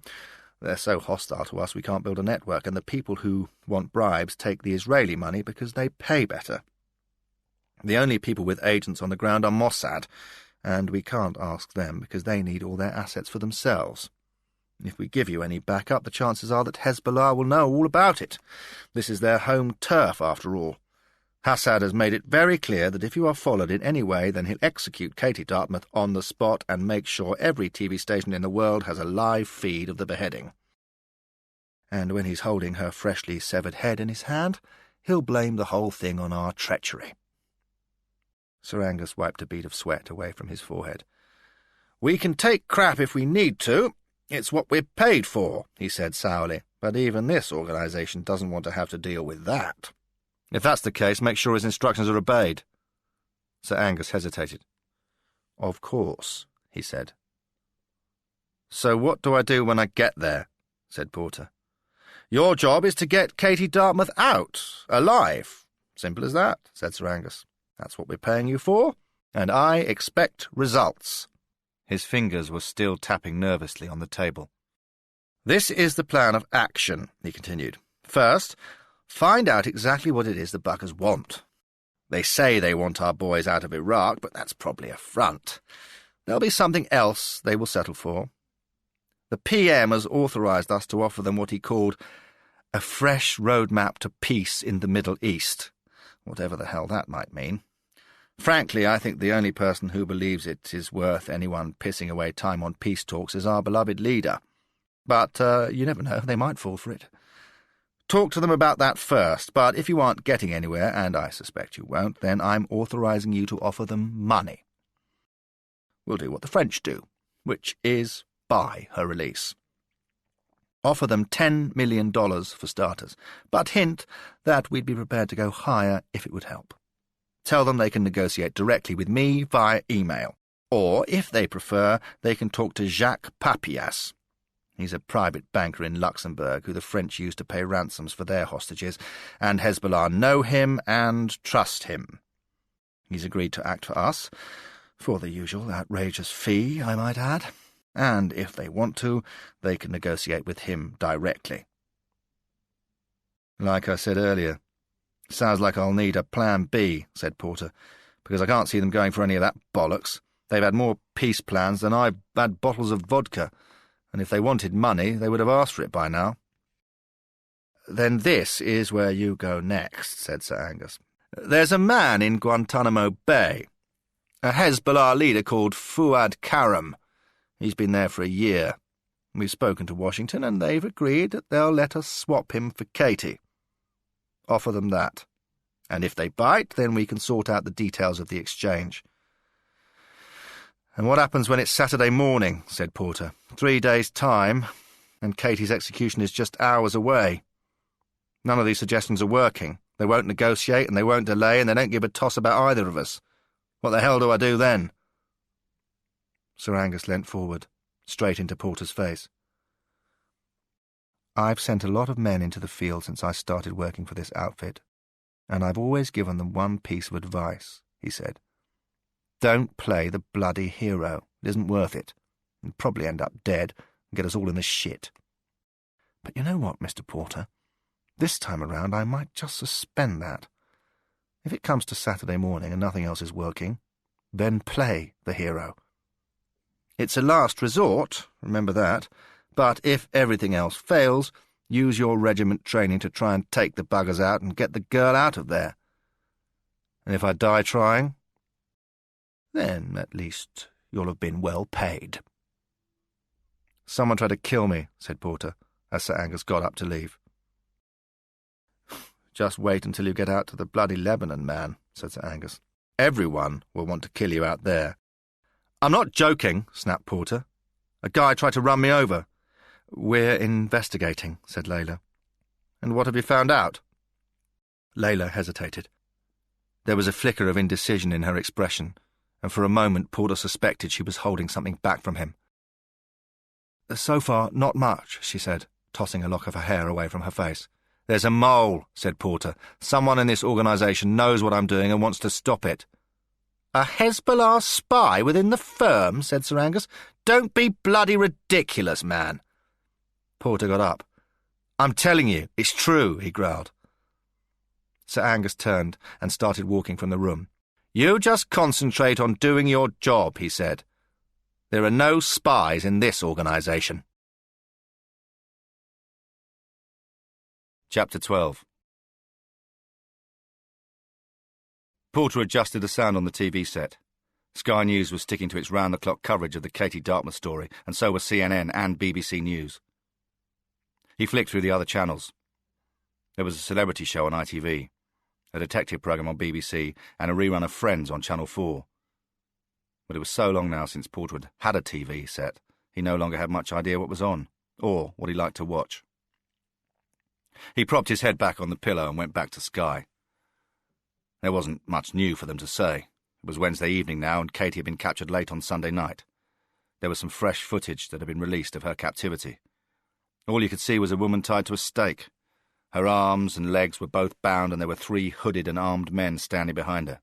They're so hostile to us we can't build a network, and the people who want bribes take the Israeli money because they pay better. The only people with agents on the ground are Mossad, and we can't ask them because they need all their assets for themselves. If we give you any backup, the chances are that Hezbollah will know all about it. This is their home turf, after all. Hassad has made it very clear that if you are followed in any way, then he'll execute Katie Dartmouth on the spot and make sure every TV station in the world has a live feed of the beheading. And when he's holding her freshly severed head in his hand, he'll blame the whole thing on our treachery. Sir Angus wiped a bead of sweat away from his forehead. We can take crap if we need to. It's what we're paid for, he said sourly. But even this organisation doesn't want to have to deal with that. If that's the case, make sure his instructions are obeyed. Sir Angus hesitated. Of course, he said. So what do I do when I get there? Said Porter. Your job is to get Katie Dartmouth out, alive. Simple as that, said Sir Angus. That's what we're paying you for, and I expect results. His fingers were still tapping nervously on the table. This is the plan of action, he continued. First, find out exactly what it is the Buggers want. They say they want our boys out of Iraq, but that's probably a front. There'll be something else they will settle for. The PM has authorised us to offer them what he called A fresh roadmap to peace in the Middle East, whatever the hell that might mean. Frankly, I think the only person who believes it is worth anyone pissing away time on peace talks is our beloved leader. But you never know, they might fall for it. Talk to them about that first, but if you aren't getting anywhere, and I suspect you won't, then I'm authorising you to offer them money. We'll do what the French do, which is buy her release. Offer them $10 million for starters, but hint that we'd be prepared to go higher if it would help. Tell them they can negotiate directly with me via email, or, if they prefer, they can talk to Jacques Papias. He's a private banker in Luxembourg who the French use to pay ransoms for their hostages, and Hezbollah know him and trust him. He's agreed to act for us, for the usual outrageous fee, I might add, and if they want to, they can negotiate with him directly. Like I said earlier, sounds like I'll need a plan B, said Porter, because I can't see them going for any of that bollocks. They've had more peace plans than I've had bottles of vodka, and if they wanted money, they would have asked for it by now. Then this is where you go next, said Sir Angus. There's a man in Guantanamo Bay, a Hezbollah leader called Fuad Karam. He's been there for a year. We've spoken to Washington, and they've agreed that they'll let us swap him for Katie. Offer them that. And if they bite, then we can sort out the details of the exchange. And what happens when it's Saturday morning, said Porter. 3 days' time, and Katie's execution is just hours away. None of these suggestions are working. They won't negotiate, and they won't delay, and they don't give a toss about either of us. What the hell do I do then? Sir Angus leant forward, straight into Porter's face. I've sent a lot of men into the field since I started working for this outfit, and I've always given them one piece of advice, he said. Don't play the bloody hero. It isn't worth it. You'll probably end up dead and get us all in the shit. But you know what, Mr. Porter? This time around I might just suspend that. If it comes to Saturday morning and nothing else is working, then play the hero. It's a last resort, remember that, but if everything else fails, use your regiment training to try and take the buggers out and get the girl out of there. And if I die trying, then at least you'll have been well paid. Someone tried to kill me, said Porter, as Sir Angus got up to leave. Just wait until you get out to the bloody Lebanon, man, said Sir Angus. Everyone will want to kill you out there. I'm not joking, snapped Porter. A guy tried to run me over. We're investigating, said Layla. And what have you found out? Layla hesitated. There was a flicker of indecision in her expression, and for a moment Porter suspected she was holding something back from him. So far, not much, she said, tossing a lock of her hair away from her face. There's a mole, said Porter. Someone in this organisation knows what I'm doing and wants to stop it. A Hezbollah spy within the firm, said Sir Angus. Don't be bloody ridiculous, man. Porter got up. I'm telling you, it's true, he growled. Sir Angus turned and started walking from the room. You just concentrate on doing your job, he said. There are no spies in this organisation. Chapter 12. Porter adjusted the sound on the TV set. Sky News was sticking to its round-the-clock coverage of the Katie Dartmouth story, and so were CNN and BBC News. He flicked through the other channels. There was a celebrity show on ITV, a detective programme on BBC, and a rerun of Friends on Channel 4. But it was so long now since Porter had a TV set, he no longer had much idea what was on, or what he liked to watch. He propped his head back on the pillow and went back to Sky. There wasn't much new for them to say. It was Wednesday evening now, and Katie had been captured late on Sunday night. There was some fresh footage that had been released of her captivity. All you could see was a woman tied to a stake. Her arms and legs were both bound, and there were 3 hooded and armed men standing behind her.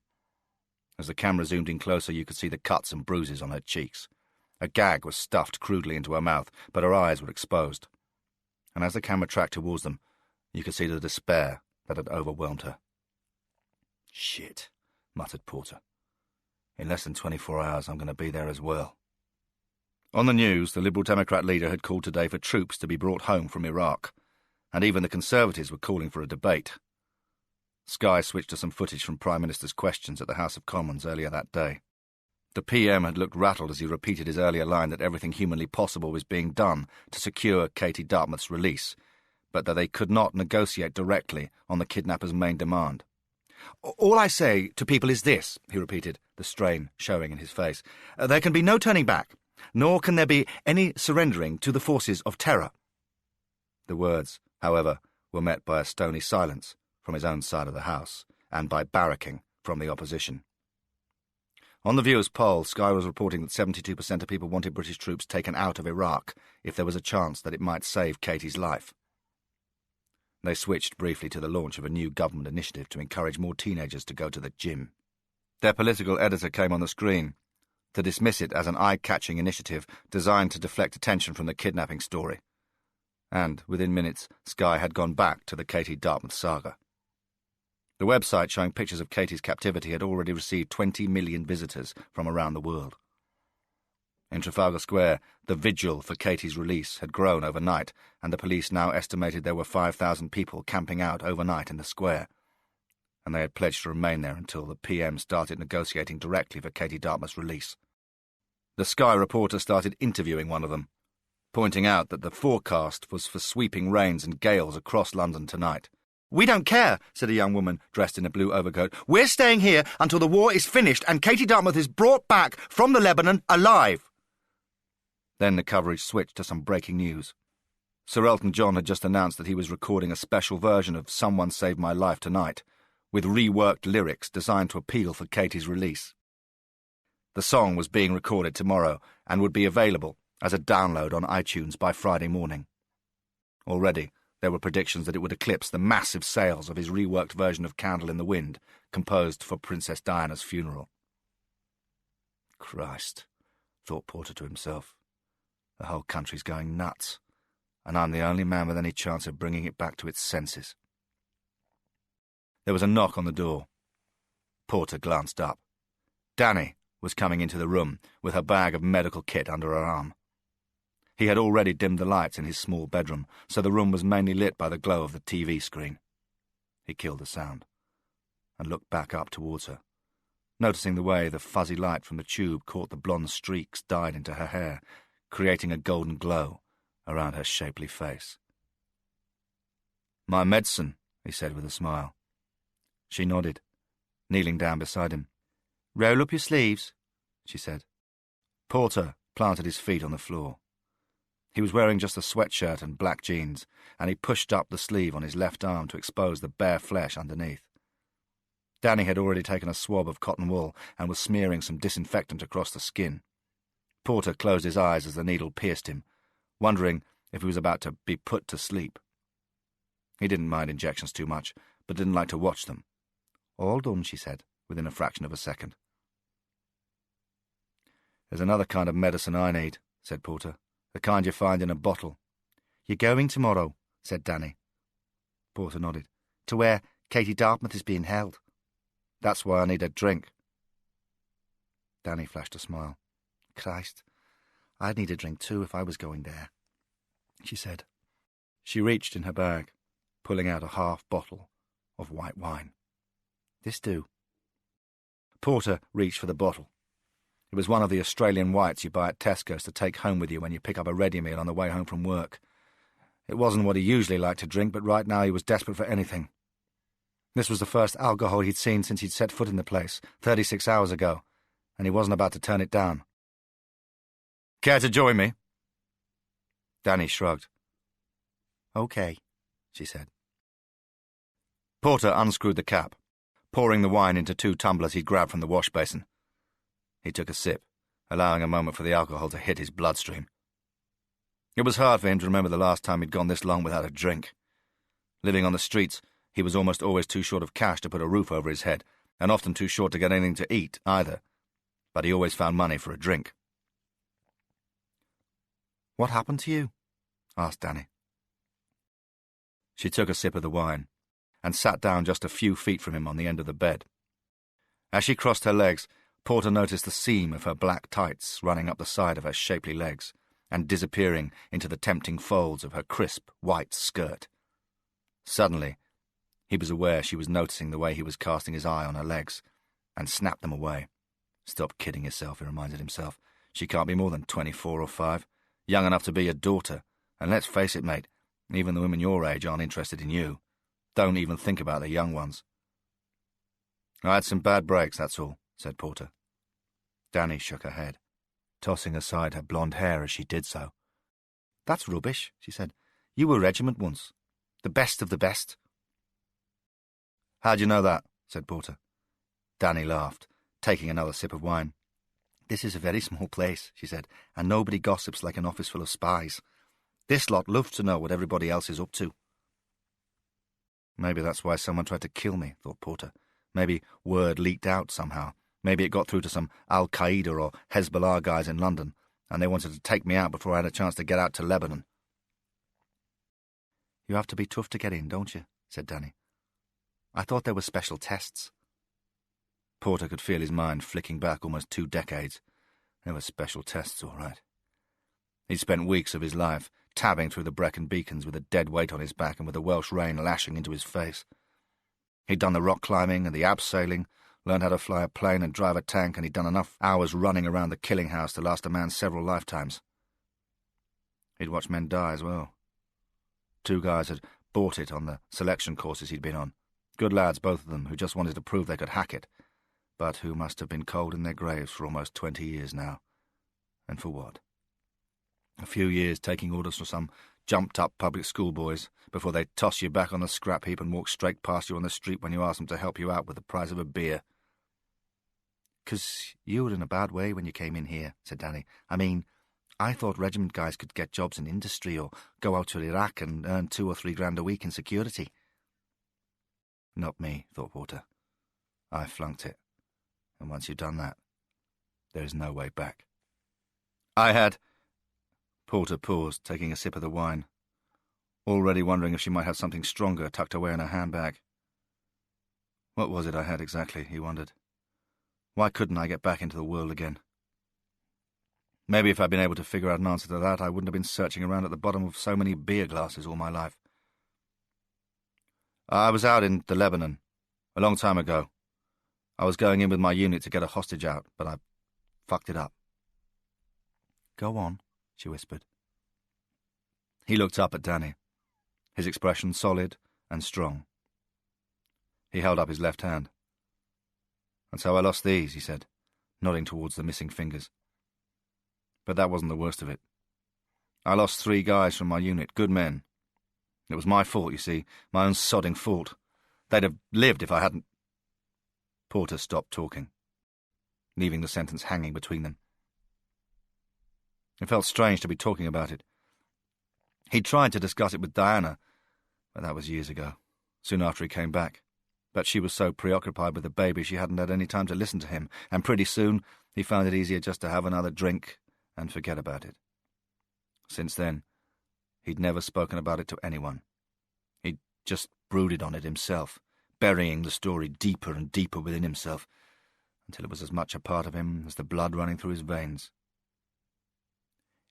As the camera zoomed in closer, you could see the cuts and bruises on her cheeks. A gag was stuffed crudely into her mouth, but her eyes were exposed. And as the camera tracked towards them, you could see the despair that had overwhelmed her. Shit, muttered Porter. In less than 24 hours, I'm going to be there as well. On the news, the Liberal Democrat leader had called today for troops to be brought home from Iraq. and even the Conservatives were calling for a debate. Sky switched to some footage from Prime Minister's questions at the House of Commons earlier that day. The PM had looked rattled as he repeated his earlier line that everything humanly possible was being done to secure Katie Dartmouth's release, but that they could not negotiate directly on the kidnapper's main demand. "All I say to people is this," he repeated, the strain showing in his face. "There can be no turning back, nor can there be any surrendering to the forces of terror." The words, however, were met by a stony silence from his own side of the House, and by barracking from the opposition. On the viewers' poll, Sky was reporting that 72% of people wanted British troops taken out of Iraq if there was a chance that it might save Katie's life. They switched briefly to the launch of a new government initiative to encourage more teenagers to go to the gym. Their political editor came on the screen to dismiss it as an eye-catching initiative designed to deflect attention from the kidnapping story. And, within minutes, Sky had gone back to the Katie Dartmouth saga. The website showing pictures of Katie's captivity had already received 20 million visitors from around the world. In Trafalgar Square, the vigil for Katie's release had grown overnight, and the police now estimated there were 5,000 people camping out overnight in the square, and they had pledged to remain there until the PM started negotiating directly for Katie Dartmouth's release. The Sky reporter started interviewing one of them, pointing out that the forecast was for sweeping rains and gales across London tonight. "We don't care," said a young woman dressed in a blue overcoat. "We're staying here until the war is finished and Katie Dartmouth is brought back from the Lebanon alive." Then the coverage switched to some breaking news. Sir Elton John had just announced that he was recording a special version of Someone Saved My Life Tonight, with reworked lyrics designed to appeal for Katie's release. The song was being recorded tomorrow and would be available as a download on iTunes by Friday morning. Already, there were predictions that it would eclipse the massive sales of his reworked version of Candle in the Wind, composed for Princess Diana's funeral. Christ, thought Porter to himself. The whole country's going nuts, and I'm the only man with any chance of bringing it back to its senses. There was a knock on the door. Porter glanced up. Danny was coming into the room with her bag of medical kit under her arm. He had already dimmed the lights in his small bedroom, so the room was mainly lit by the glow of the TV screen. He killed the sound, and looked back up towards her, noticing the way the fuzzy light from the tube caught the blonde streaks dyed into her hair, creating a golden glow around her shapely face. "My medicine," he said with a smile. She nodded, kneeling down beside him. "Roll up your sleeves," she said. Porter planted his feet on the floor. He was wearing just a sweatshirt and black jeans, and he pushed up the sleeve on his left arm to expose the bare flesh underneath. Danny had already taken a swab of cotton wool and was smearing some disinfectant across the skin. Porter closed his eyes as the needle pierced him, wondering if he was about to be put to sleep. He didn't mind injections too much, but didn't like to watch them. "All done," she said, within a fraction of a second. "There's another kind of medicine I need," said Porter. "The kind you find in a bottle." "You're going tomorrow," said Danny. Porter nodded. "To where Katie Dartmouth is being held." "That's why I need a drink." Danny flashed a smile. "Christ, I'd need a drink too if I was going there," she said. She reached in her bag, pulling out a half bottle of white wine. "This do." Porter reached for the bottle. It was one of the Australian whites you buy at Tesco's to take home with you when you pick up a ready meal on the way home from work. It wasn't what he usually liked to drink, but right now he was desperate for anything. This was the first alcohol he'd seen since he'd set foot in the place, 36 hours ago, and he wasn't about to turn it down. "Care to join me?" Danny shrugged. "Okay," she said. Porter unscrewed the cap, pouring the wine into 2 tumblers he'd grabbed from the wash basin. He took a sip, allowing a moment for the alcohol to hit his bloodstream. It was hard for him to remember the last time he'd gone this long without a drink. Living on the streets, he was almost always too short of cash to put a roof over his head, and often too short to get anything to eat, either. But he always found money for a drink. "What happened to you?" asked Danny. She took a sip of the wine, and sat down just a few feet from him on the end of the bed. As she crossed her legs, Porter noticed the seam of her black tights running up the side of her shapely legs and disappearing into the tempting folds of her crisp, white skirt. Suddenly, he was aware she was noticing the way he was casting his eye on her legs, and snapped them away. Stop kidding yourself, he reminded himself. She can't be more than 24 or 5, young enough to be your daughter, and let's face it, mate, even the women your age aren't interested in you. Don't even think about the young ones. I had some bad breaks, that's all, said Porter. Danny shook her head, tossing aside her blonde hair as she did so. That's rubbish, she said. You were Regiment once. The best of the best. How'd you know that? Said Porter. Danny laughed, taking another sip of wine. This is a very small place, she said, and nobody gossips like an office full of spies. This lot loves to know what everybody else is up to. Maybe that's why someone tried to kill me, thought Porter. Maybe word leaked out somehow. Maybe it got through to some Al-Qaeda or Hezbollah guys in London, and they wanted to take me out before I had a chance to get out to Lebanon. You have to be tough to get in, don't you? Said Danny. I thought there were special tests. Porter could feel his mind flicking back almost 2 decades. There were special tests, all right. He'd spent weeks of his life tabbing through the Brecon beacons with a dead weight on his back and with the Welsh rain lashing into his face. He'd done the rock climbing and the abseiling, learned how to fly a plane and drive a tank, and he'd done enough hours running around the killing house to last a man several lifetimes. He'd watched men die as well. 2 guys had bought it on the selection courses he'd been on. Good lads, both of them, who just wanted to prove they could hack it, but who must have been cold in their graves for almost 20 years now. And for what? A few years taking orders from some jumped-up public school boys before they toss you back on the scrap heap and walk straight past you on the street when you ask them to help you out with the price of a beer. "'Cause you were in a bad way when you came in here," said Danny. "I mean, I thought regiment guys could get jobs in industry or go out to Iraq and earn 2 or 3 grand a week in security." Not me, thought Porter. I flunked it. And once you've done that, there is no way back. I had... Porter paused, taking a sip of the wine, already wondering if she might have something stronger tucked away in her handbag. What was it I had exactly, he wondered. Why couldn't I get back into the world again? Maybe if I'd been able to figure out an answer to that, I wouldn't have been searching around at the bottom of so many beer glasses all my life. I was out in the Lebanon, a long time ago. I was going in with my unit to get a hostage out, but I fucked it up. Go on, she whispered. He looked up at Danny, his expression solid and strong. He held up his left hand. "That's how I lost these," he said, nodding towards the missing fingers. But that wasn't the worst of it. I lost 3 guys from my unit, good men. It was my fault, you see, my own sodding fault. They'd have lived if I hadn't... Porter stopped talking, leaving the sentence hanging between them. It felt strange to be talking about it. He'd tried to discuss it with Diana, but that was years ago, soon after he came back. But she was so preoccupied with the baby she hadn't had any time to listen to him, and pretty soon he found it easier just to have another drink and forget about it. Since then, he'd never spoken about it to anyone. He'd just brooded on it himself, burying the story deeper and deeper within himself, until it was as much a part of him as the blood running through his veins.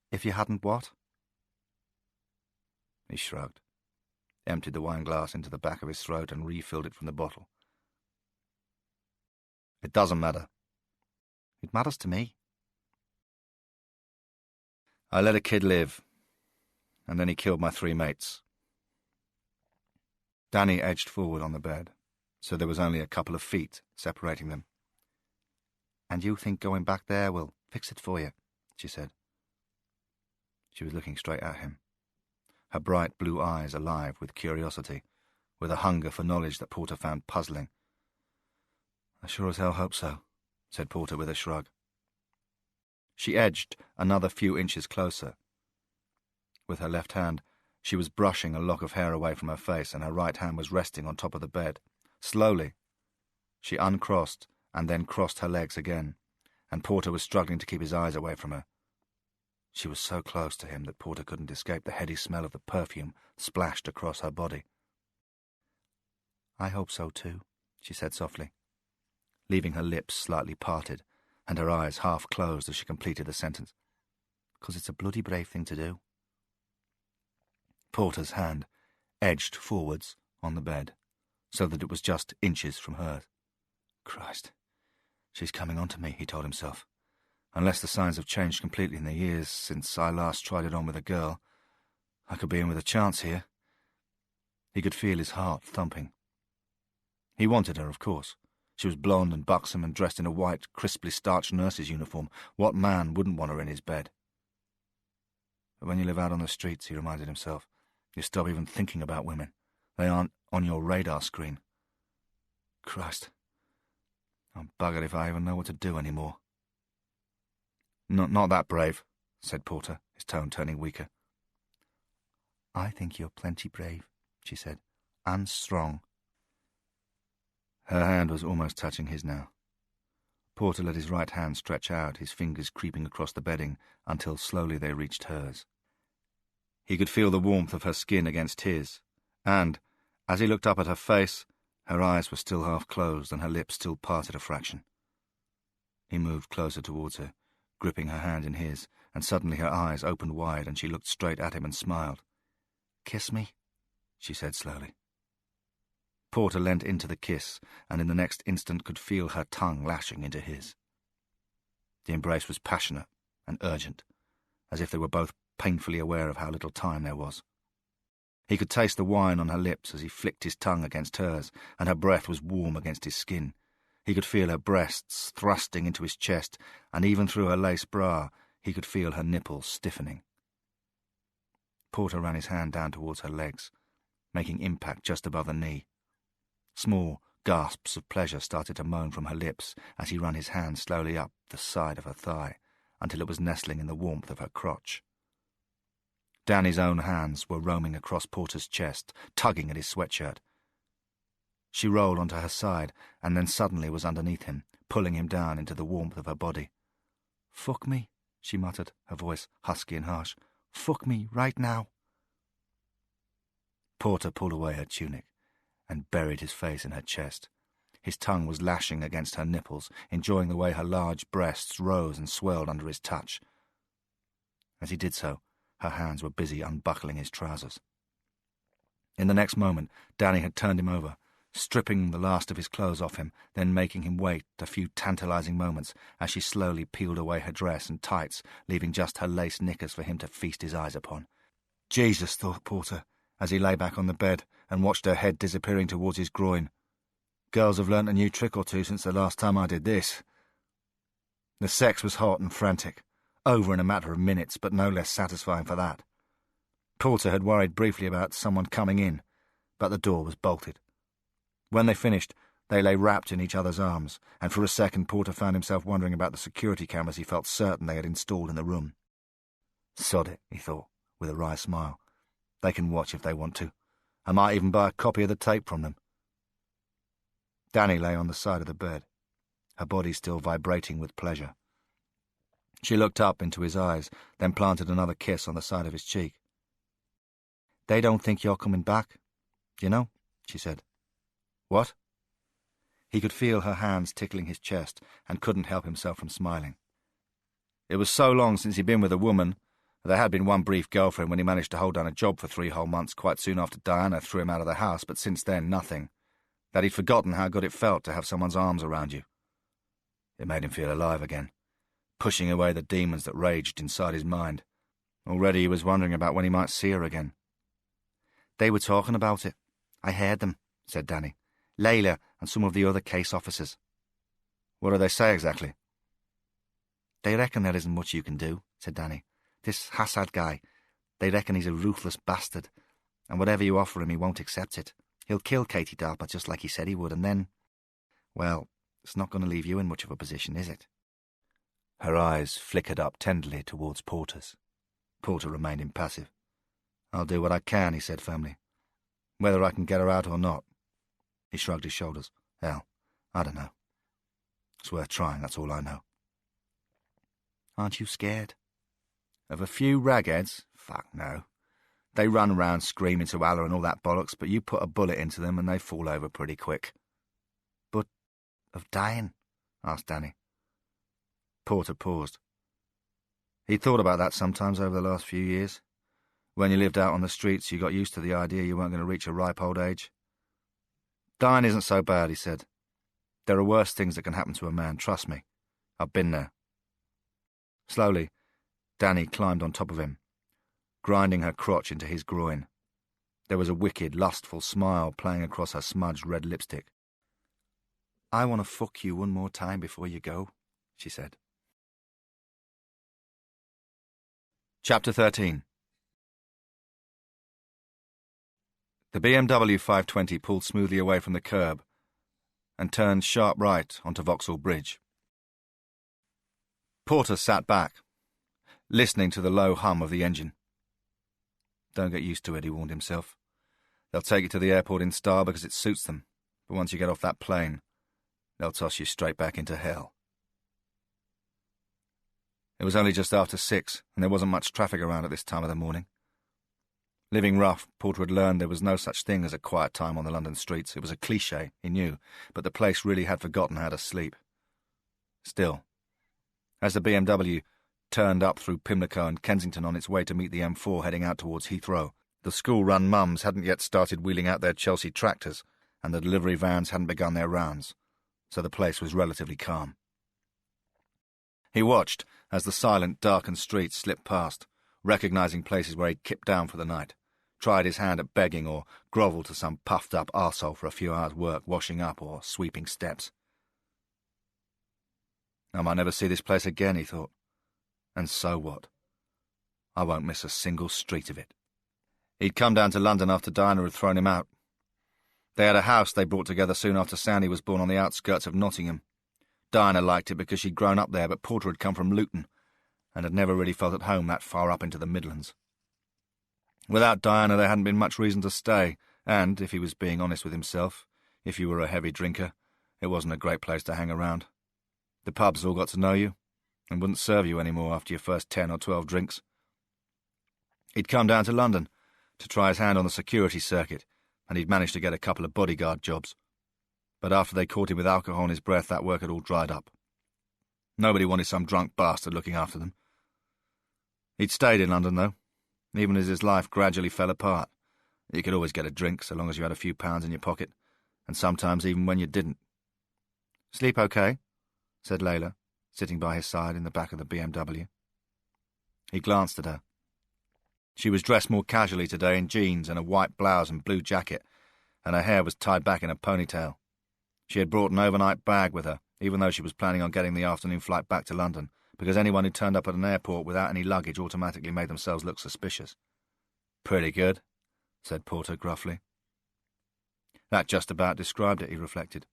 If you hadn't what? He shrugged, emptied the wine glass into the back of his throat and refilled it from the bottle. It doesn't matter. It matters to me. I let a kid live, and then he killed my 3 mates. Danny edged forward on the bed, so there was only a couple of feet separating them. And you think going back there will fix it for you, she said. She was looking straight at him, her bright blue eyes alive with curiosity, with a hunger for knowledge that Porter found puzzling. I sure as hell hope so, said Porter with a shrug. She edged another few inches closer. With her left hand, she was brushing a lock of hair away from her face, and her right hand was resting on top of the bed. Slowly, she uncrossed and then crossed her legs again, and Porter was struggling to keep his eyes away from her. She was so close to him that Porter couldn't escape the heady smell of the perfume splashed across her body. I hope so too, she said softly, leaving her lips slightly parted and her eyes half closed as she completed the sentence. 'Cause it's a bloody brave thing to do. Porter's hand edged forwards on the bed, so that it was just inches from hers. Christ, she's coming on to me, he told himself. Unless the signs have changed completely in the years since I last tried it on with a girl, I could be in with a chance here. He could feel his heart thumping. He wanted her, of course. She was blonde and buxom and dressed in a white, crisply starched nurse's uniform. What man wouldn't want her in his bed? But when you live out on the streets, he reminded himself, you stop even thinking about women. They aren't on your radar screen. Christ, I'm buggered if I even know what to do anymore. Not that brave, said Porter, his tone turning weaker. I think you're plenty brave, she said, and strong. Her hand was almost touching his now. Porter let his right hand stretch out, his fingers creeping across the bedding until slowly they reached hers. He could feel the warmth of her skin against his, and, as he looked up at her face, her eyes were still half closed and her lips still parted a fraction. He moved closer towards her, gripping her hand in his, and suddenly her eyes opened wide and she looked straight at him and smiled. "Kiss me," she said slowly. Porter leant into the kiss, and in the next instant could feel her tongue lashing into his. The embrace was passionate and urgent, as if they were both painfully aware of how little time there was. He could taste the wine on her lips as he flicked his tongue against hers, and her breath was warm against his skin. He could feel her breasts thrusting into his chest, and even through her lace bra he could feel her nipples stiffening. Porter ran his hand down towards her legs, making impact just above the knee. Small gasps of pleasure started to moan from her lips as he ran his hand slowly up the side of her thigh until it was nestling in the warmth of her crotch. Danny's own hands were roaming across Porter's chest, tugging at his sweatshirt. She rolled onto her side and then suddenly was underneath him, pulling him down into the warmth of her body. "Fuck me," she muttered, her voice husky and harsh. "Fuck me right now." Porter pulled away her tunic and buried his face in her chest. His tongue was lashing against her nipples, enjoying the way her large breasts rose and swelled under his touch. As he did so, her hands were busy unbuckling his trousers. In the next moment, Danny had turned him over, stripping the last of his clothes off him, then making him wait a few tantalizing moments as she slowly peeled away her dress and tights, leaving just her lace knickers for him to feast his eyes upon. Jesus, thought Porter, as he lay back on the bed and watched her head disappearing towards his groin. Girls have learnt a new trick or two since the last time I did this. The sex was hot and frantic, over in a matter of minutes, but no less satisfying for that. Porter had worried briefly about someone coming in, but the door was bolted. When they finished, they lay wrapped in each other's arms, and for a second Porter found himself wondering about the security cameras he felt certain they had installed in the room. Sod it, he thought, with a wry smile. They can watch if they want to. I might even buy a copy of the tape from them. Danny lay on the side of the bed, her body still vibrating with pleasure. She looked up into his eyes, then planted another kiss on the side of his cheek. "They don't think you're coming back, you know," she said. "What?" He could feel her hands tickling his chest and couldn't help himself from smiling. It was so long since he'd been with a woman. There had been one brief girlfriend when he managed to hold down a job for 3 whole months quite soon after Diana threw him out of the house, but since then, nothing. That he'd forgotten how good it felt to have someone's arms around you. It made him feel alive again, pushing away the demons that raged inside his mind. Already he was wondering about when he might see her again. "They were talking about it. I heard them," said Danny. "Layla and some of the other case officers." "What do they say exactly?" "They reckon there isn't much you can do," said Danny. "This Hassad guy, they reckon he's a ruthless bastard, and whatever you offer him he won't accept it. He'll kill Katie Darper just like he said he would, and then, well, it's not going to leave you in much of a position, is it?" Her eyes flickered up tenderly towards Porter's. Porter remained impassive. "I'll do what I can," he said firmly. "Whether I can get her out or not." He shrugged his shoulders. "Hell, I don't know. It's worth trying, that's all I know." "Aren't you scared?" "Of a few ragheads? Fuck no. They run round screaming to Allah and all that bollocks, but you put a bullet into them and they fall over pretty quick." "But of dying?" asked Danny. Porter paused. He'd thought about that sometimes over the last few years. When you lived out on the streets, you got used to the idea you weren't going to reach a ripe old age. Dying isn't so bad, he said. There are worse things that can happen to a man, trust me. I've been there. Slowly, Danny climbed on top of him, grinding her crotch into his groin. There was a wicked, lustful smile playing across her smudged red lipstick. I want to fuck you one more time before you go, she said. Chapter 13. The BMW 520 pulled smoothly away from the curb and turned sharp right onto Vauxhall Bridge. Porter sat back, listening to the low hum of the engine. Don't get used to it, he warned himself. They'll take you to the airport in style because it suits them, but once you get off that plane, they'll toss you straight back into hell. It was only just after 6, and there wasn't much traffic around at this time of the morning. Living rough, Porter had learned there was no such thing as a quiet time on the London streets. It was a cliché, he knew, but the place really had forgotten how to sleep. Still, as the BMW turned up through Pimlico and Kensington on its way to meet the M4 heading out towards Heathrow, the school-run mums hadn't yet started wheeling out their Chelsea tractors, and the delivery vans hadn't begun their rounds, so the place was relatively calm. He watched as the silent, darkened streets slipped past, recognising places where he'd kipped down for the night, tried his hand at begging or grovelled to some puffed-up arsehole for a few hours' work, washing up or sweeping steps. I might never see this place again, he thought. And so what? I won't miss a single street of it. He'd come down to London after Diana had thrown him out. They had a house they brought together soon after Sandy was born on the outskirts of Nottingham. Diana liked it because she'd grown up there, but Porter had come from Luton and had never really felt at home that far up into the Midlands. Without Diana there hadn't been much reason to stay, and, if he was being honest with himself, if you were a heavy drinker, it wasn't a great place to hang around. The pubs all got to know you, and wouldn't serve you any more after your first 10 or 12 drinks. He'd come down to London to try his hand on the security circuit, and he'd managed to get a couple of bodyguard jobs. But after they caught him with alcohol in his breath, that work had all dried up. Nobody wanted some drunk bastard looking after them. He'd stayed in London, though, even as his life gradually fell apart. You could always get a drink so long as you had a few pounds in your pocket, and sometimes even when you didn't. "Sleep okay?" said Layla, sitting by his side in the back of the BMW. He glanced at her. She was dressed more casually today in jeans and a white blouse and blue jacket, and her hair was tied back in a ponytail. She had brought an overnight bag with her, even though she was planning on getting the afternoon flight back to London, because anyone who turned up at an airport without any luggage automatically made themselves look suspicious. "Pretty good," said Porter gruffly. That just about described it, he reflected.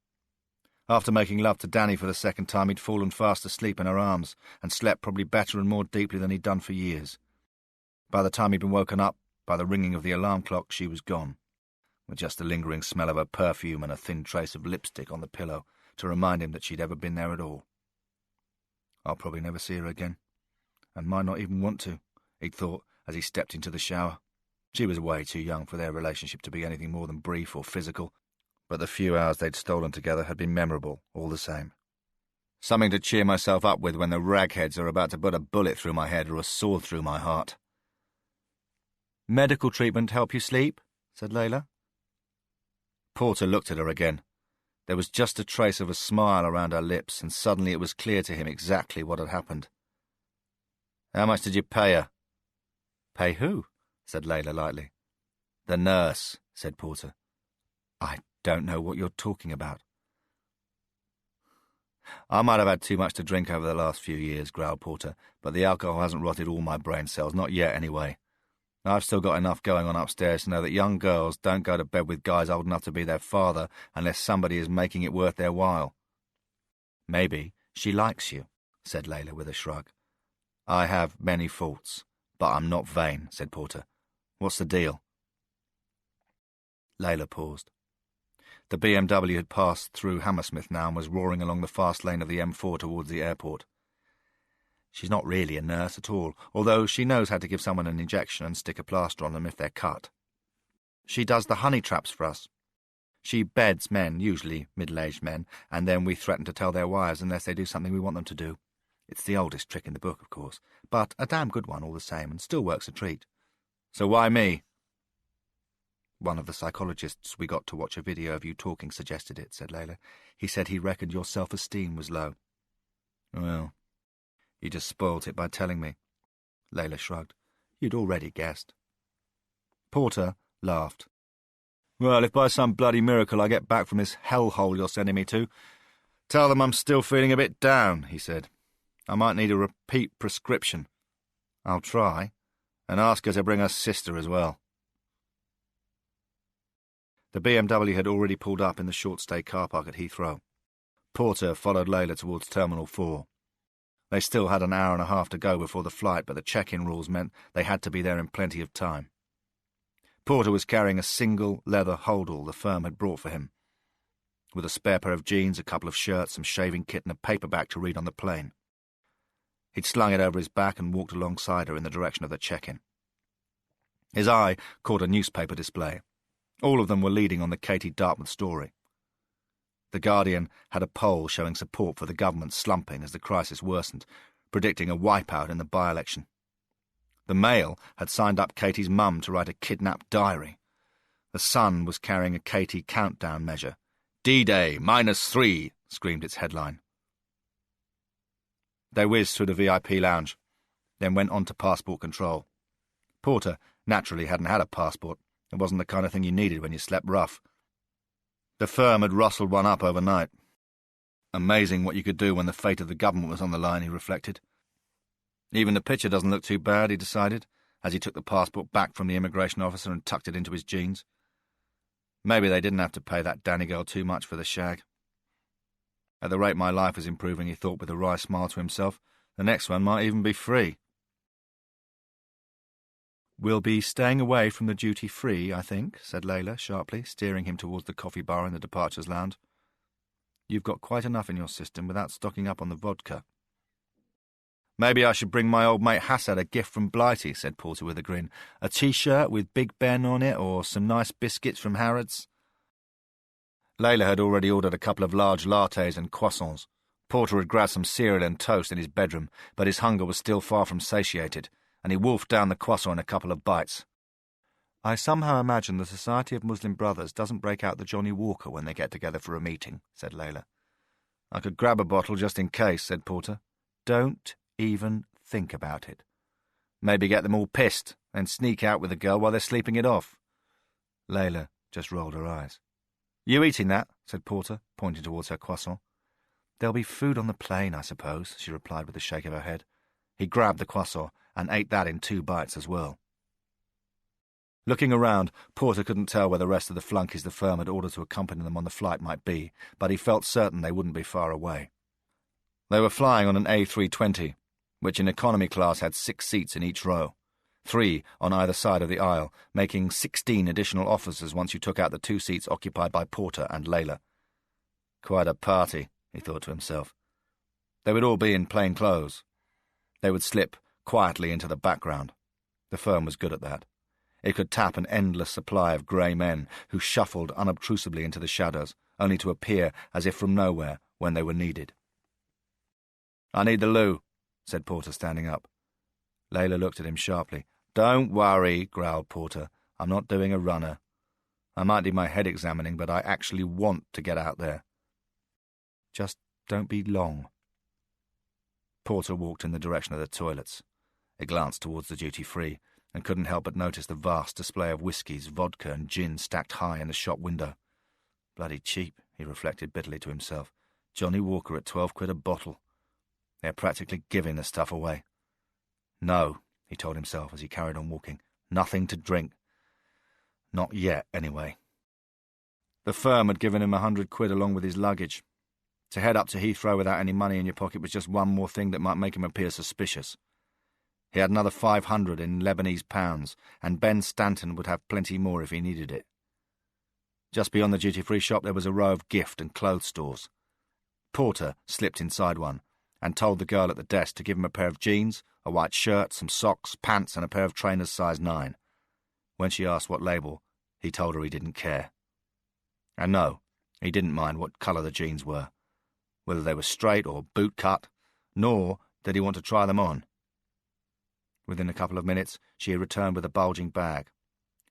After making love to Danny for the second time, he'd fallen fast asleep in her arms and slept probably better and more deeply than he'd done for years. By the time he'd been woken up by the ringing of the alarm clock, she was gone, with just the lingering smell of her perfume and a thin trace of lipstick on the pillow to remind him that she'd ever been there at all. I'll probably never see her again, and might not even want to, he'd thought as he stepped into the shower. She was way too young for their relationship to be anything more than brief or physical, but the few hours they'd stolen together had been memorable all the same. Something to cheer myself up with when the ragheads are about to put a bullet through my head or a sword through my heart. "Medical treatment help you sleep?" said Layla. Porter looked at her again. There was just a trace of a smile around her lips, and suddenly it was clear to him exactly what had happened. "How much did you pay her?" "Pay who?" said Layla lightly. "The nurse," said Porter. "I don't know what you're talking about." "I might have had too much to drink over the last few years," growled Porter, "but the alcohol hasn't rotted all my brain cells, not yet anyway. I've still got enough going on upstairs to know that young girls don't go to bed with guys old enough to be their father unless somebody is making it worth their while." "Maybe she likes you," said Layla with a shrug. "I have many faults, but I'm not vain," said Porter. "What's the deal?" Layla paused. The BMW had passed through Hammersmith now and was roaring along the fast lane of the M4 towards the airport. "She's not really a nurse at all, although she knows how to give someone an injection and stick a plaster on them if they're cut. She does the honey traps for us. She beds men, usually middle-aged men, and then we threaten to tell their wives unless they do something we want them to do. It's the oldest trick in the book, of course, but a damn good one all the same, and still works a treat. So why me?" One of the psychologists we got to watch a video of you talking suggested it, said Layla. He said he reckoned your self-esteem was low. Well, you just spoilt it by telling me. Layla shrugged. You'd already guessed. Porter laughed. Well, if by some bloody miracle I get back from this hellhole you're sending me to, tell them I'm still feeling a bit down, he said. I might need a repeat prescription. I'll try, and ask her to bring her sister as well. The BMW had already pulled up in the short-stay car park at Heathrow. Porter followed Layla towards Terminal 4. They still had an hour and a half to go before the flight, but the check-in rules meant they had to be there in plenty of time. Porter was carrying a single leather holdall the firm had brought for him, with a spare pair of jeans, a couple of shirts, some shaving kit and a paperback to read on the plane. He'd slung it over his back and walked alongside her in the direction of the check-in. His eye caught a newspaper display. All of them were leading on the Katie Dartmouth story. The Guardian had a poll showing support for the government slumping as the crisis worsened, predicting a wipeout in the by-election. The Mail had signed up Katie's mum to write a kidnapped diary. The Sun was carrying a Katie countdown measure. D-Day, -3, screamed its headline. They whizzed through the VIP lounge, then went on to passport control. Porter naturally hadn't had a passport. It wasn't the kind of thing you needed when you slept rough. The firm had rustled one up overnight. Amazing what you could do when the fate of the government was on the line, he reflected. Even the picture doesn't look too bad, he decided, as he took the passport back from the immigration officer and tucked it into his jeans. Maybe they didn't have to pay that Danny girl too much for the shag. At the rate my life is improving, he thought with a wry smile to himself, the next one might even be free. We'll be staying away from the duty-free, I think, said Layla sharply, steering him towards the coffee bar in the departures lounge. You've got quite enough in your system without stocking up on the vodka. Maybe I should bring my old mate Hassad a gift from Blighty, said Porter with a grin. A T-shirt with Big Ben on it, or some nice biscuits from Harrods. Layla had already ordered a couple of large lattes and croissants. Porter had grabbed some cereal and toast in his bedroom, but his hunger was still far from satiated, and he wolfed down the croissant in a couple of bites. I somehow imagine the Society of Muslim Brothers doesn't break out the Johnny Walker when they get together for a meeting, said Layla. I could grab a bottle just in case, said Porter. Don't even think about it. Maybe get them all pissed, then sneak out with the girl while they're sleeping it off. Layla just rolled her eyes. You eating that? Said Porter, pointing towards her croissant. There'll be food on the plane, I suppose, she replied with a shake of her head. He grabbed the croissant and ate that in 2 bites as well. Looking around, Porter couldn't tell where the rest of the flunkies the firm had ordered to accompany them on the flight might be, but he felt certain they wouldn't be far away. They were flying on an A320, which in economy class had 6 seats in each row, 3 on either side of the aisle, making 16 additional officers once you took out the 2 seats occupied by Porter and Layla. Quite a party, he thought to himself. They would all be in plain clothes. They would slip quietly into the background. The firm was good at that. It could tap an endless supply of grey men who shuffled unobtrusively into the shadows, only to appear as if from nowhere when they were needed. I need the loo, said Porter, standing up. Layla looked at him sharply. Don't worry, growled Porter. I'm not doing a runner. I might need my head examining, but I actually want to get out there. Just don't be long. Porter walked in the direction of the toilets. He glanced towards the duty-free and couldn't help but notice the vast display of whiskies, vodka and gin stacked high in the shop window. Bloody cheap, he reflected bitterly to himself. Johnny Walker at 12 quid a bottle. They're practically giving the stuff away. No, he told himself as he carried on walking. Nothing to drink. Not yet, anyway. The firm had given him 100 quid along with his luggage. To head up to Heathrow without any money in your pocket was just one more thing that might make him appear suspicious. He had another 500 in Lebanese pounds, and Ben Stanton would have plenty more if he needed it. Just beyond the duty-free shop there was a row of gift and clothes stores. Porter slipped inside one and told the girl at the desk to give him a pair of jeans, a white shirt, some socks, pants and a pair of trainers size 9. When she asked what label, he told her he didn't care. And no, he didn't mind what colour the jeans were, whether they were straight or boot-cut, nor did he want to try them on. Within a couple of minutes, she had returned with a bulging bag.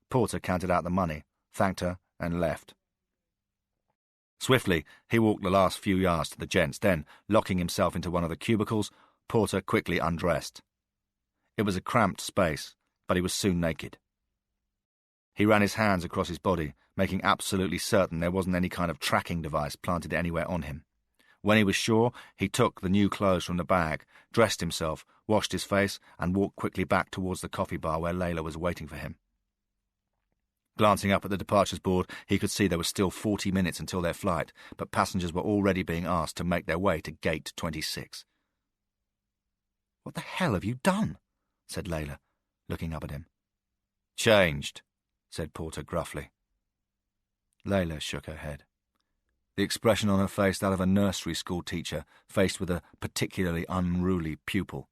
Porter counted out the money, thanked her, and left. Swiftly, he walked the last few yards to the gents, then, locking himself into one of the cubicles, Porter quickly undressed. It was a cramped space, but he was soon naked. He ran his hands across his body, making absolutely certain there wasn't any kind of tracking device planted anywhere on him. When he was sure, he took the new clothes from the bag, dressed himself, washed his face, and walked quickly back towards the coffee bar where Layla was waiting for him. Glancing up at the departures board, he could see there was still 40 minutes until their flight, but passengers were already being asked to make their way to Gate 26. "What the hell have you done?" said Layla, looking up at him. "Changed," said Porter gruffly. Layla shook her head. The expression on her face that of a nursery school teacher faced with a particularly unruly pupil.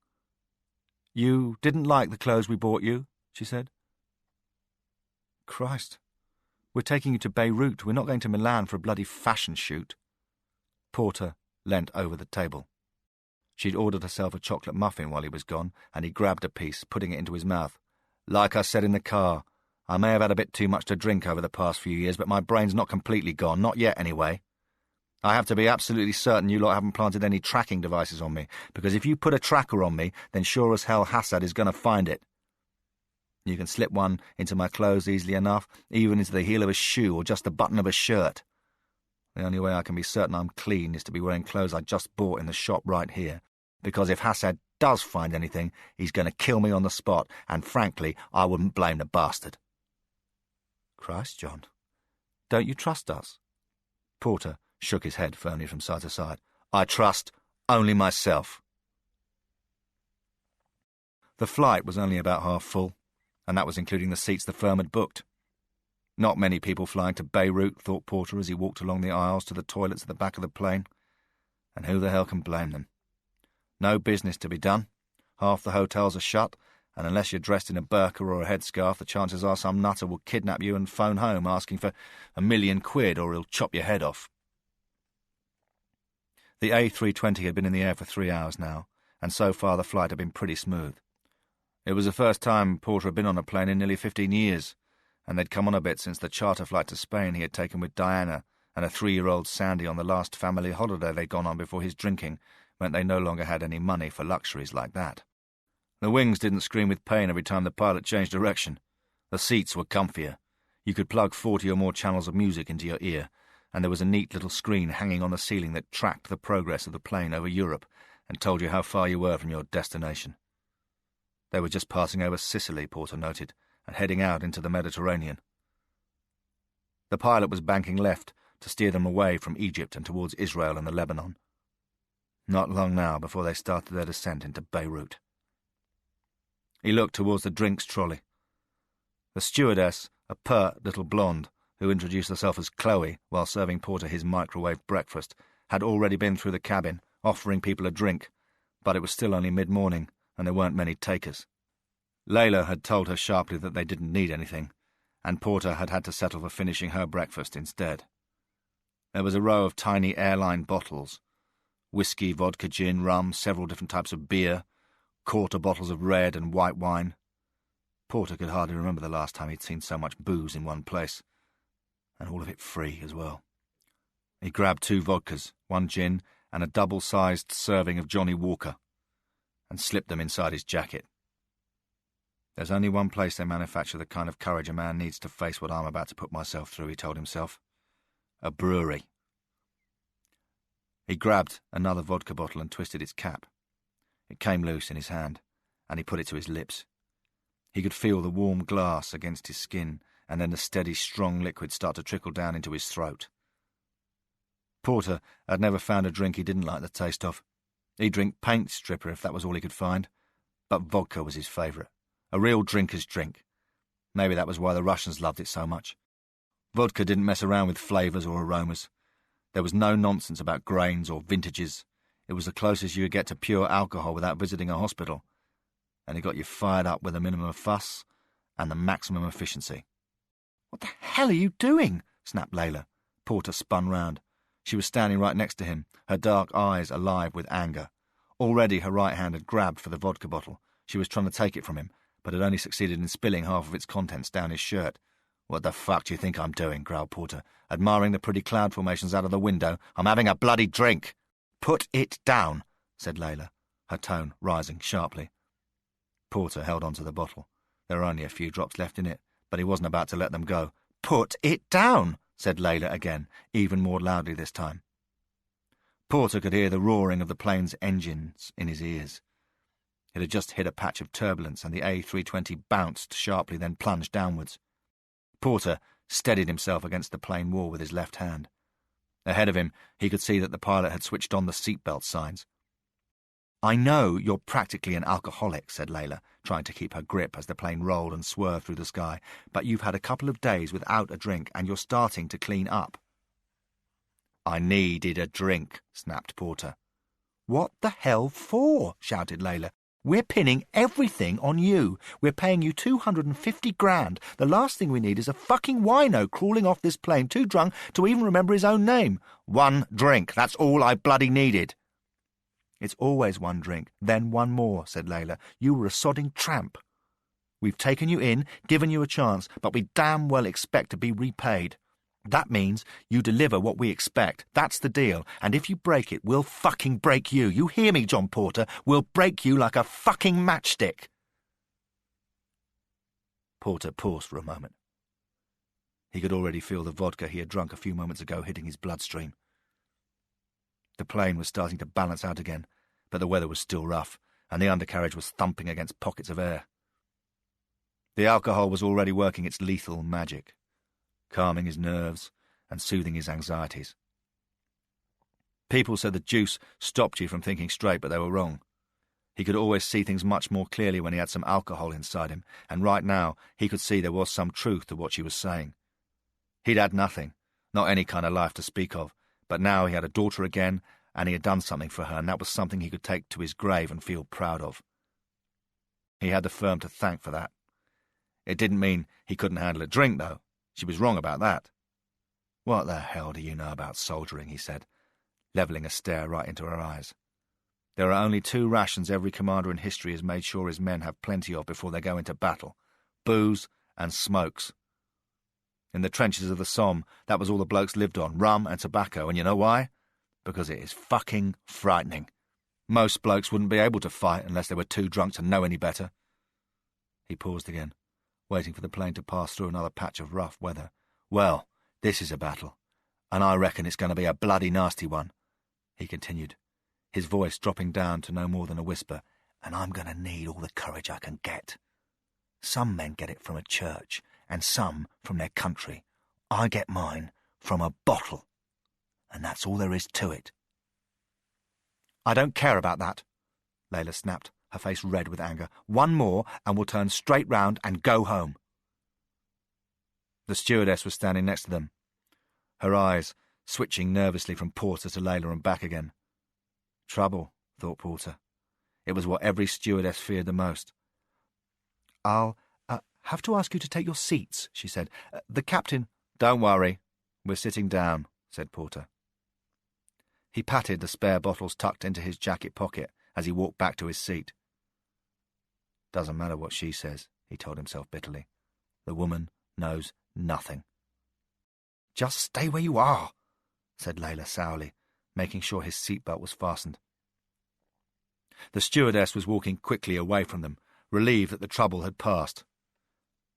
"You didn't like the clothes we bought you?" she said. "Christ, we're taking you to Beirut. We're not going to Milan for a bloody fashion shoot." Porter leant over the table. She'd ordered herself a chocolate muffin while he was gone, and he grabbed a piece, putting it into his mouth. "Like I said in the car, I may have had a bit too much to drink over the past few years, but my brain's not completely gone, not yet anyway. I have to be absolutely certain you lot haven't planted any tracking devices on me, because if you put a tracker on me, then sure as hell Hassad is going to find it. You can slip one into my clothes easily enough, even into the heel of a shoe or just the button of a shirt. The only way I can be certain I'm clean is to be wearing clothes I just bought in the shop right here, because if Hassad does find anything, he's going to kill me on the spot, and frankly, I wouldn't blame the bastard." "Christ, John, don't you trust us?" Porter shook his head firmly from side to side. "I trust only myself." The flight was only about half full, and that was including the seats the firm had booked. Not many people flying to Beirut, thought Porter as he walked along the aisles to the toilets at the back of the plane. And who the hell can blame them? No business to be done. Half the hotels are shut, and unless you're dressed in a burqa or a headscarf, the chances are some nutter will kidnap you and phone home asking for £1,000,000 or he'll chop your head off. The A320 had been in the air for 3 hours now, and so far the flight had been pretty smooth. It was the first time Porter had been on a plane in nearly 15 years, and they'd come on a bit since the charter flight to Spain he had taken with Diana and a 3-year-old Sandy on the last family holiday they'd gone on before his drinking meant they no longer had any money for luxuries like that. The wings didn't scream with pain every time the pilot changed direction. The seats were comfier. You could plug 40 or more channels of music into your ear, and there was a neat little screen hanging on the ceiling that tracked the progress of the plane over Europe and told you how far you were from your destination. They were just passing over Sicily, Porter noted, and heading out into the Mediterranean. The pilot was banking left to steer them away from Egypt and towards Israel and the Lebanon. Not long now before they started their descent into Beirut. He looked towards the drinks trolley. The stewardess, a pert little blonde, who introduced herself as Chloe while serving Porter his microwave breakfast, had already been through the cabin, offering people a drink, but it was still only mid-morning, and there weren't many takers. Layla had told her sharply that they didn't need anything, and Porter had had to settle for finishing her breakfast instead. There was a row of tiny airline bottles: whiskey, vodka, gin, rum, several different types of beer, quarter bottles of red and white wine. Porter could hardly remember the last time he'd seen so much booze in one place, and all of it free as well. He grabbed 2 vodkas, 1 gin, and a double-sized serving of Johnny Walker, and slipped them inside his jacket. There's only one place they manufacture the kind of courage a man needs to face what I'm about to put myself through, he told himself. A brewery. He grabbed another vodka bottle and twisted its cap. It came loose in his hand, and he put it to his lips. He could feel the warm glass against his skin, and then the steady, strong liquid start to trickle down into his throat. Porter had never found a drink he didn't like the taste of. He'd drink paint stripper if that was all he could find, but vodka was his favourite. A real drinker's drink. Maybe that was why the Russians loved it so much. Vodka didn't mess around with flavours or aromas. There was no nonsense about grains or vintages. It was the closest you could get to pure alcohol without visiting a hospital. And it got you fired up with a minimum of fuss and the maximum efficiency. "What the hell are you doing?" snapped Layla. Porter spun round. She was standing right next to him, her dark eyes alive with anger. Already her right hand had grabbed for the vodka bottle. She was trying to take it from him, but had only succeeded in spilling half of its contents down his shirt. "What the fuck do you think I'm doing?" growled Porter, admiring the pretty cloud formations out of the window. "I'm having a bloody drink." "Put it down," said Layla, her tone rising sharply. Porter held on to the bottle. There were only a few drops left in it, but he wasn't about to let them go. "Put it down," said Layla again, even more loudly this time. Porter could hear the roaring of the plane's engines in his ears. It had just hit a patch of turbulence, and the A320 bounced sharply, then plunged downwards. Porter steadied himself against the plane wall with his left hand. Ahead of him, he could see that the pilot had switched on the seatbelt signs. "I know you're practically an alcoholic," said Layla, trying to keep her grip as the plane rolled and swerved through the sky, "but you've had a couple of days without a drink, and you're starting to clean up." "I needed a drink," snapped Porter. "What the hell for?" shouted Layla. "We're pinning everything on you. We're paying you 250 grand. The last thing we need is a fucking wino crawling off this plane too drunk to even remember his own name. One drink, that's all I bloody needed." "It's always one drink, then one more," said Layla. "You were a sodding tramp. We've taken you in, given you a chance, but we damn well expect to be repaid. That means you deliver what we expect. That's the deal. And if you break it, we'll fucking break you. You hear me, John Porter? We'll break you like a fucking matchstick." Porter paused for a moment. He could already feel the vodka he had drunk a few moments ago hitting his bloodstream. The plane was starting to balance out again, but the weather was still rough, and the undercarriage was thumping against pockets of air. The alcohol was already working its lethal magic, calming his nerves and soothing his anxieties. People said the juice stopped you from thinking straight, but they were wrong. He could always see things much more clearly when he had some alcohol inside him, and right now he could see there was some truth to what she was saying. He'd had nothing, not any kind of life to speak of, but now he had a daughter again, and he had done something for her, and that was something he could take to his grave and feel proud of. He had the firm to thank for that. It didn't mean he couldn't handle a drink, though. She was wrong about that. "What the hell do you know about soldiering?" he said, levelling a stare right into her eyes. "There are only two rations every commander in history has made sure his men have plenty of before they go into battle: booze and smokes. In the trenches of the Somme, that was all the blokes lived on, rum and tobacco, and you know why? Because it is fucking frightening. Most blokes wouldn't be able to fight unless they were too drunk to know any better." He paused again, waiting for the plane to pass through another patch of rough weather. "Well, this is a battle, and I reckon it's going to be a bloody nasty one," he continued, his voice dropping down to no more than a whisper, "and I'm going to need all the courage I can get. Some men get it from a church, and some from their country. I get mine from a bottle, and that's all there is to it." "I don't care about that," Layla snapped, her face red with anger. "One more, and we'll turn straight round and go home." The stewardess was standing next to them, her eyes switching nervously from Porter to Layla and back again. Trouble, thought Porter. It was what every stewardess feared the most. "I'll have to ask you to take your seats," she said. "The captain—" "Don't worry, we're sitting down," said Porter. He patted the spare bottles tucked into his jacket pocket as he walked back to his seat. "Doesn't matter what she says," he told himself bitterly. "The woman knows nothing." "Just stay where you are," said Layla sourly, making sure his seatbelt was fastened. The stewardess was walking quickly away from them, relieved that the trouble had passed.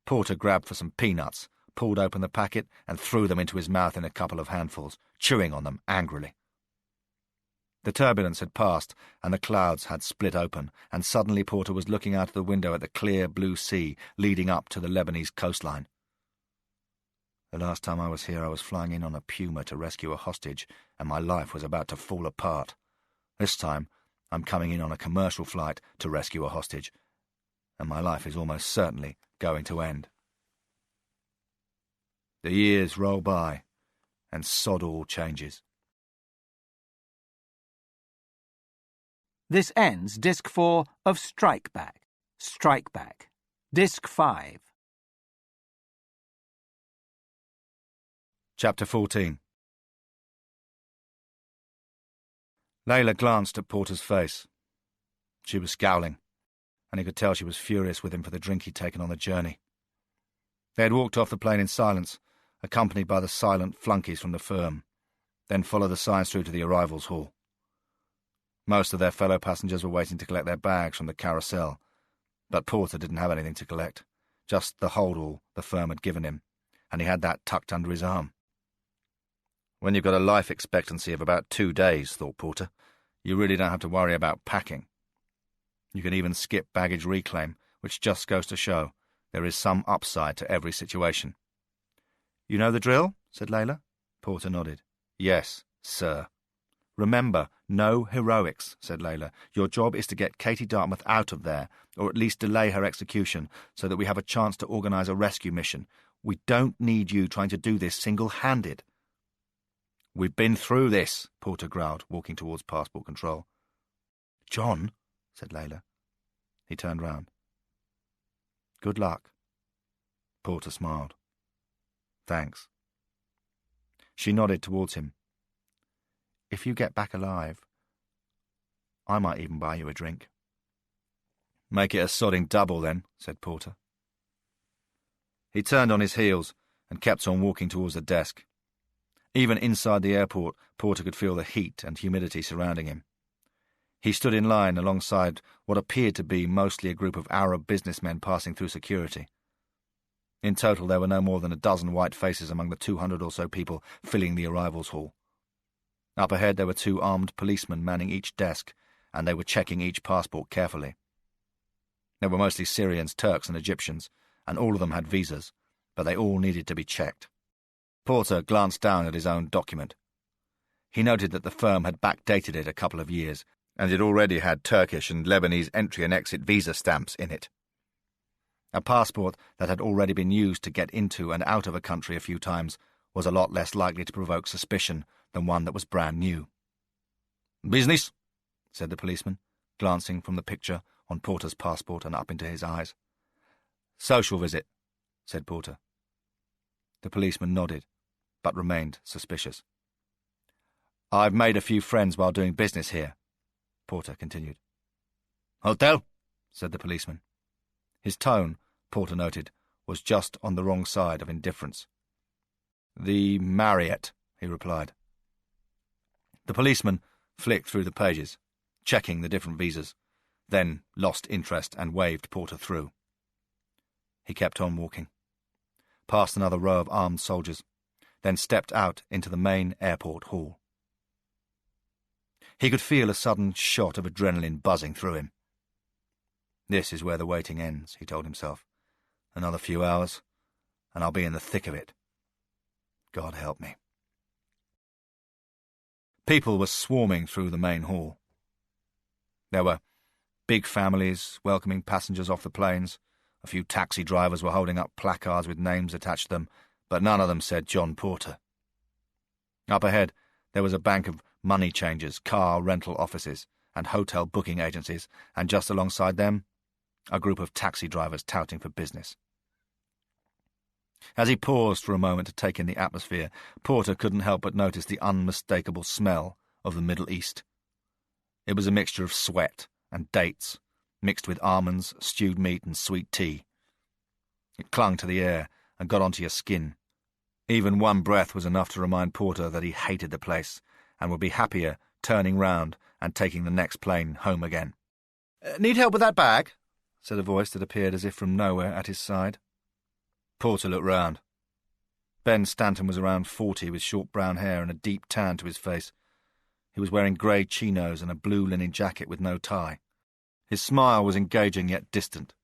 Porter grabbed for some peanuts, pulled open the packet, and threw them into his mouth in a couple of handfuls, chewing on them angrily. The turbulence had passed, and the clouds had split open, and suddenly Porter was looking out of the window at the clear blue sea leading up to the Lebanese coastline. "The last time I was here I was flying in on a Puma to rescue a hostage, and my life was about to fall apart. This time I'm coming in on a commercial flight to rescue a hostage, and my life is almost certainly going to end." The years roll by, and sod all changes. This ends Disc 4 of Strike Back. Strike Back. Disc 5. Chapter 14. Layla glanced at Porter's face. She was scowling, and he could tell she was furious with him for the drink he'd taken on the journey. They had walked off the plane in silence, accompanied by the silent flunkies from the firm, then followed the signs through to the arrivals hall. Most of their fellow passengers were waiting to collect their bags from the carousel, but Porter didn't have anything to collect, just the holdall the firm had given him, and he had that tucked under his arm. When you've got a life expectancy of about 2 days, thought Porter, you really don't have to worry about packing. You can even skip baggage reclaim, which just goes to show there is some upside to every situation. "You know the drill?" said Layla. Porter nodded. "Yes, sir." "Remember, no heroics," said Layla. "Your job is to get Katie Dartmouth out of there, or at least delay her execution, so that we have a chance to organise a rescue mission. We don't need you trying to do this single-handed." "We've been through this," Porter growled, walking towards passport control. "John," said Layla. He turned round. "Good luck." Porter smiled. "Thanks." She nodded towards him. "If you get back alive, I might even buy you a drink." "Make it a sodding double, then," said Porter. He turned on his heels and kept on walking towards the desk. Even inside the airport, Porter could feel the heat and humidity surrounding him. He stood in line alongside what appeared to be mostly a group of Arab businessmen passing through security. In total, there were no more than a dozen white faces among the 200 or so people filling the arrivals hall. Up ahead, there were 2 armed policemen manning each desk, and they were checking each passport carefully. There were mostly Syrians, Turks, and Egyptians, and all of them had visas, but they all needed to be checked. Porter glanced down at his own document. He noted that the firm had backdated it a couple of years, and it already had Turkish and Lebanese entry and exit visa stamps in it. A passport that had already been used to get into and out of a country a few times was a lot less likely to provoke suspicion than one that was brand new. "Business?" said the policeman, glancing from the picture on Porter's passport and up into his eyes. "Social visit," said Porter. The policeman nodded, but remained suspicious. "I've made a few friends while doing business here," Porter continued. "Hotel?" said the policeman. His tone, Porter noted, was just on the wrong side of indifference. "The Marriott," he replied. The policeman flicked through the pages, checking the different visas, then lost interest and waved Porter through. He kept on walking, past another row of armed soldiers, then stepped out into the main airport hall. He could feel a sudden shot of adrenaline buzzing through him. "This is where the waiting ends," he told himself. "Another few hours, and I'll be in the thick of it. God help me." People were swarming through the main hall. There were big families welcoming passengers off the planes. A few taxi drivers were holding up placards with names attached to them, but none of them said John Porter. Up ahead, there was a bank of money changers, car rental offices, and hotel booking agencies, and just alongside them, a group of taxi drivers touting for business. As he paused for a moment to take in the atmosphere, Porter couldn't help but notice the unmistakable smell of the Middle East. It was a mixture of sweat and dates, mixed with almonds, stewed meat, and sweet tea. It clung to the air and got onto your skin. Even one breath was enough to remind Porter that he hated the place and would be happier turning round and taking the next plane home again. "Need help with that bag?" said a voice that appeared as if from nowhere at his side. Porter looked round. Ben Stanton was around 40 with short brown hair and a deep tan to his face. He was wearing grey chinos and a blue linen jacket with no tie. His smile was engaging yet distant,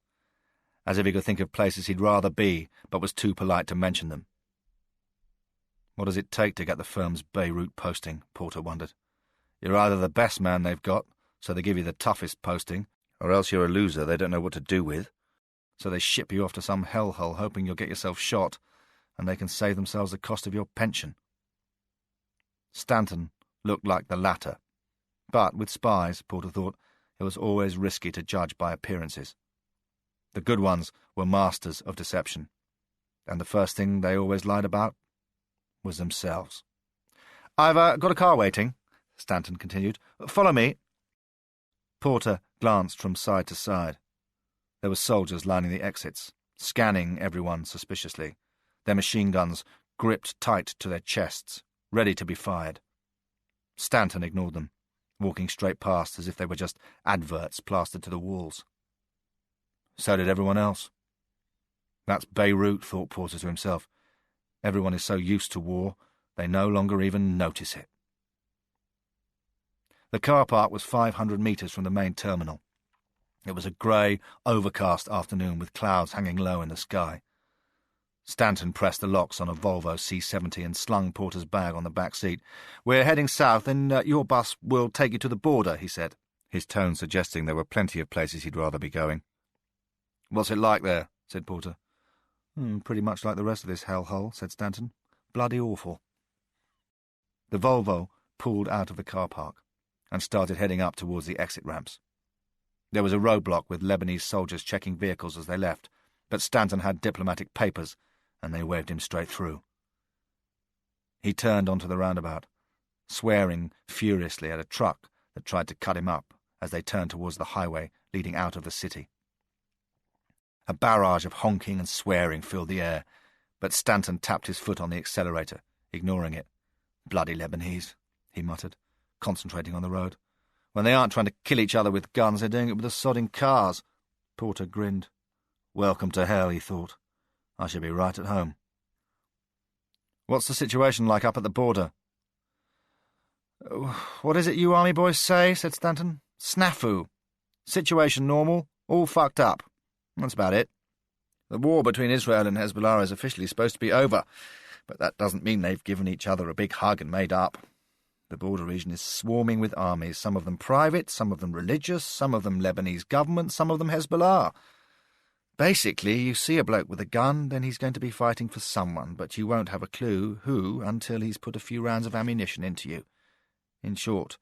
as if he could think of places he'd rather be but was too polite to mention them. What does it take to get the firm's Beirut posting, Porter wondered. You're either the best man they've got, so they give you the toughest posting, or else you're a loser they don't know what to do with, so they ship you off to some hellhole hoping you'll get yourself shot, and they can save themselves the cost of your pension. Stanton looked like the latter, but with spies, Porter thought, it was always risky to judge by appearances. The good ones were masters of deception, and the first thing they always lied about was themselves. "I've got a car waiting," Stanton continued. "Follow me." Porter glanced from side to side. There were soldiers lining the exits, scanning everyone suspiciously, their machine guns gripped tight to their chests, ready to be fired. Stanton ignored them, walking straight past as if they were just adverts plastered to the walls. So did everyone else. That's Beirut, thought Porter to himself. Everyone is so used to war, they no longer even notice it. The car park was 500 metres from the main terminal. It was a grey, overcast afternoon with clouds hanging low in the sky. Stanton pressed the locks on a Volvo C70 and slung Porter's bag on the back seat. "We're heading south, and your bus will take you to the border," he said, his tone suggesting there were plenty of places he'd rather be going. "What's it like there?" said Porter. "Pretty much like the rest of this hellhole," said Stanton. "Bloody awful." The Volvo pulled out of the car park and started heading up towards the exit ramps. There was a roadblock with Lebanese soldiers checking vehicles as they left, but Stanton had diplomatic papers, and they waved him straight through. He turned onto the roundabout, swearing furiously at a truck that tried to cut him up as they turned towards the highway leading out of the city. A barrage of honking and swearing filled the air, but Stanton tapped his foot on the accelerator, ignoring it. "Bloody Lebanese," he muttered, concentrating on the road. "When they aren't trying to kill each other with guns, they're doing it with the sodding cars." Porter grinned. Welcome to hell, he thought. I should be right at home. "What's the situation like up at the border?" "What is it you army boys say?" said Stanton. "Snafu. Situation normal, all fucked up. That's about it. The war between Israel and Hezbollah is officially supposed to be over, but that doesn't mean they've given each other a big hug and made up. The border region is swarming with armies, some of them private, some of them religious, some of them Lebanese government, some of them Hezbollah. Basically, you see a bloke with a gun, then he's going to be fighting for someone, but you won't have a clue who until he's put a few rounds of ammunition into you. In short,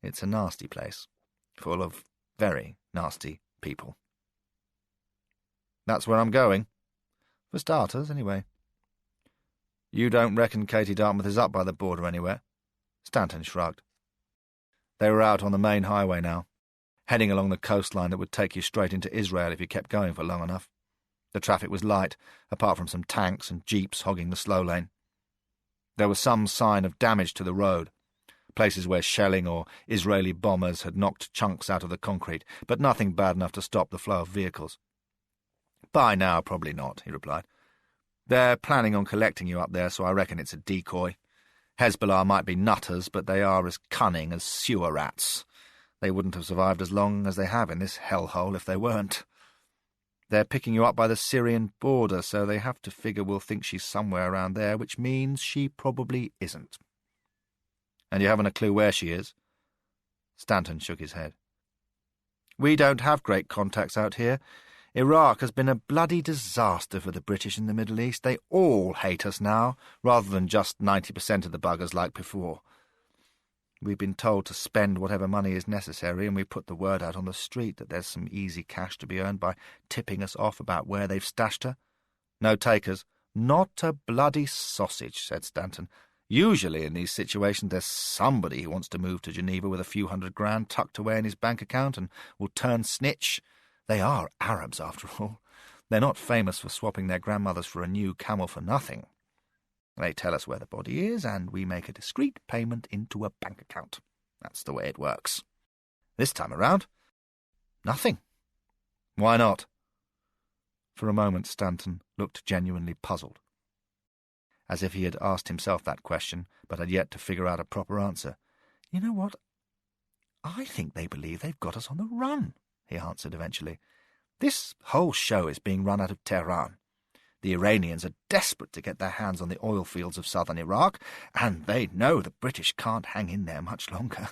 it's a nasty place, full of very nasty people." "That's where I'm going. For starters, anyway." "You don't reckon Katie Dartmouth is up by the border anywhere?" Stanton shrugged. They were out on the main highway now, heading along the coastline that would take you straight into Israel if you kept going for long enough. The traffic was light, apart from some tanks and jeeps hogging the slow lane. There was some sign of damage to the road, places where shelling or Israeli bombers had knocked chunks out of the concrete, but nothing bad enough to stop the flow of vehicles. "By now, probably not," he replied. "They're planning on collecting you up there, so I reckon it's a decoy. Hezbollah might be nutters, but they are as cunning as sewer rats. They wouldn't have survived as long as they have in this hellhole if they weren't. They're picking you up by the Syrian border, so they have to figure we'll think she's somewhere around there, which means she probably isn't." "And you haven't a clue where she is?" Stanton shook his head. "We don't have great contacts out here. Iraq has been a bloody disaster for the British in the Middle East. They all hate us now, rather than just 90% of the buggers like before. We've been told to spend whatever money is necessary, and we put the word out on the street that there's some easy cash to be earned by tipping us off about where they've stashed her. No takers. Not a bloody sausage," said Stanton. "Usually in these situations there's somebody who wants to move to Geneva with a few $100,000 tucked away in his bank account and will turn snitch. They are Arabs, after all. They're not famous for swapping their grandmothers for a new camel for nothing. They tell us where the body is, and we make a discreet payment into a bank account. That's the way it works. This time around, nothing. Why not?" For a moment Stanton looked genuinely puzzled, as if he had asked himself that question, but had yet to figure out a proper answer. "You know what? I think they believe they've got us on the run," he answered eventually. "This whole show is being run out of Tehran. The Iranians are desperate to get their hands on the oil fields of southern Iraq, and they know the British can't hang in there much longer.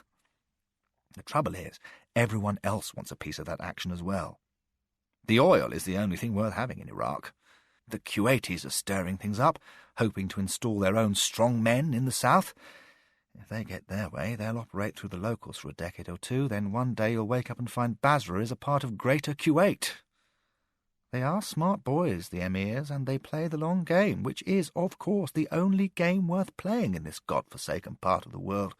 The trouble is, everyone else wants a piece of that action as well. The oil is the only thing worth having in Iraq. The Kuwaitis are stirring things up, hoping to install their own strong men in the south. If they get their way, they'll operate through the locals for a decade or two, then one day you'll wake up and find Basra is a part of Greater Kuwait. They are smart boys, the emirs, and they play the long game, which is, of course, the only game worth playing in this god-forsaken part of the world.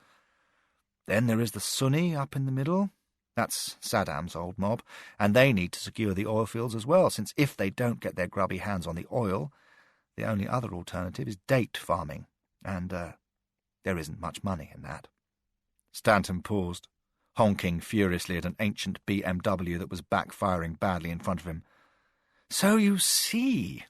Then there is the Sunni up in the middle. That's Saddam's old mob, and they need to secure the oil fields as well, since if they don't get their grubby hands on the oil, the only other alternative is date farming, and there isn't much money in that. Stanton paused, honking furiously at an ancient BMW that was backfiring badly in front of him. So you see,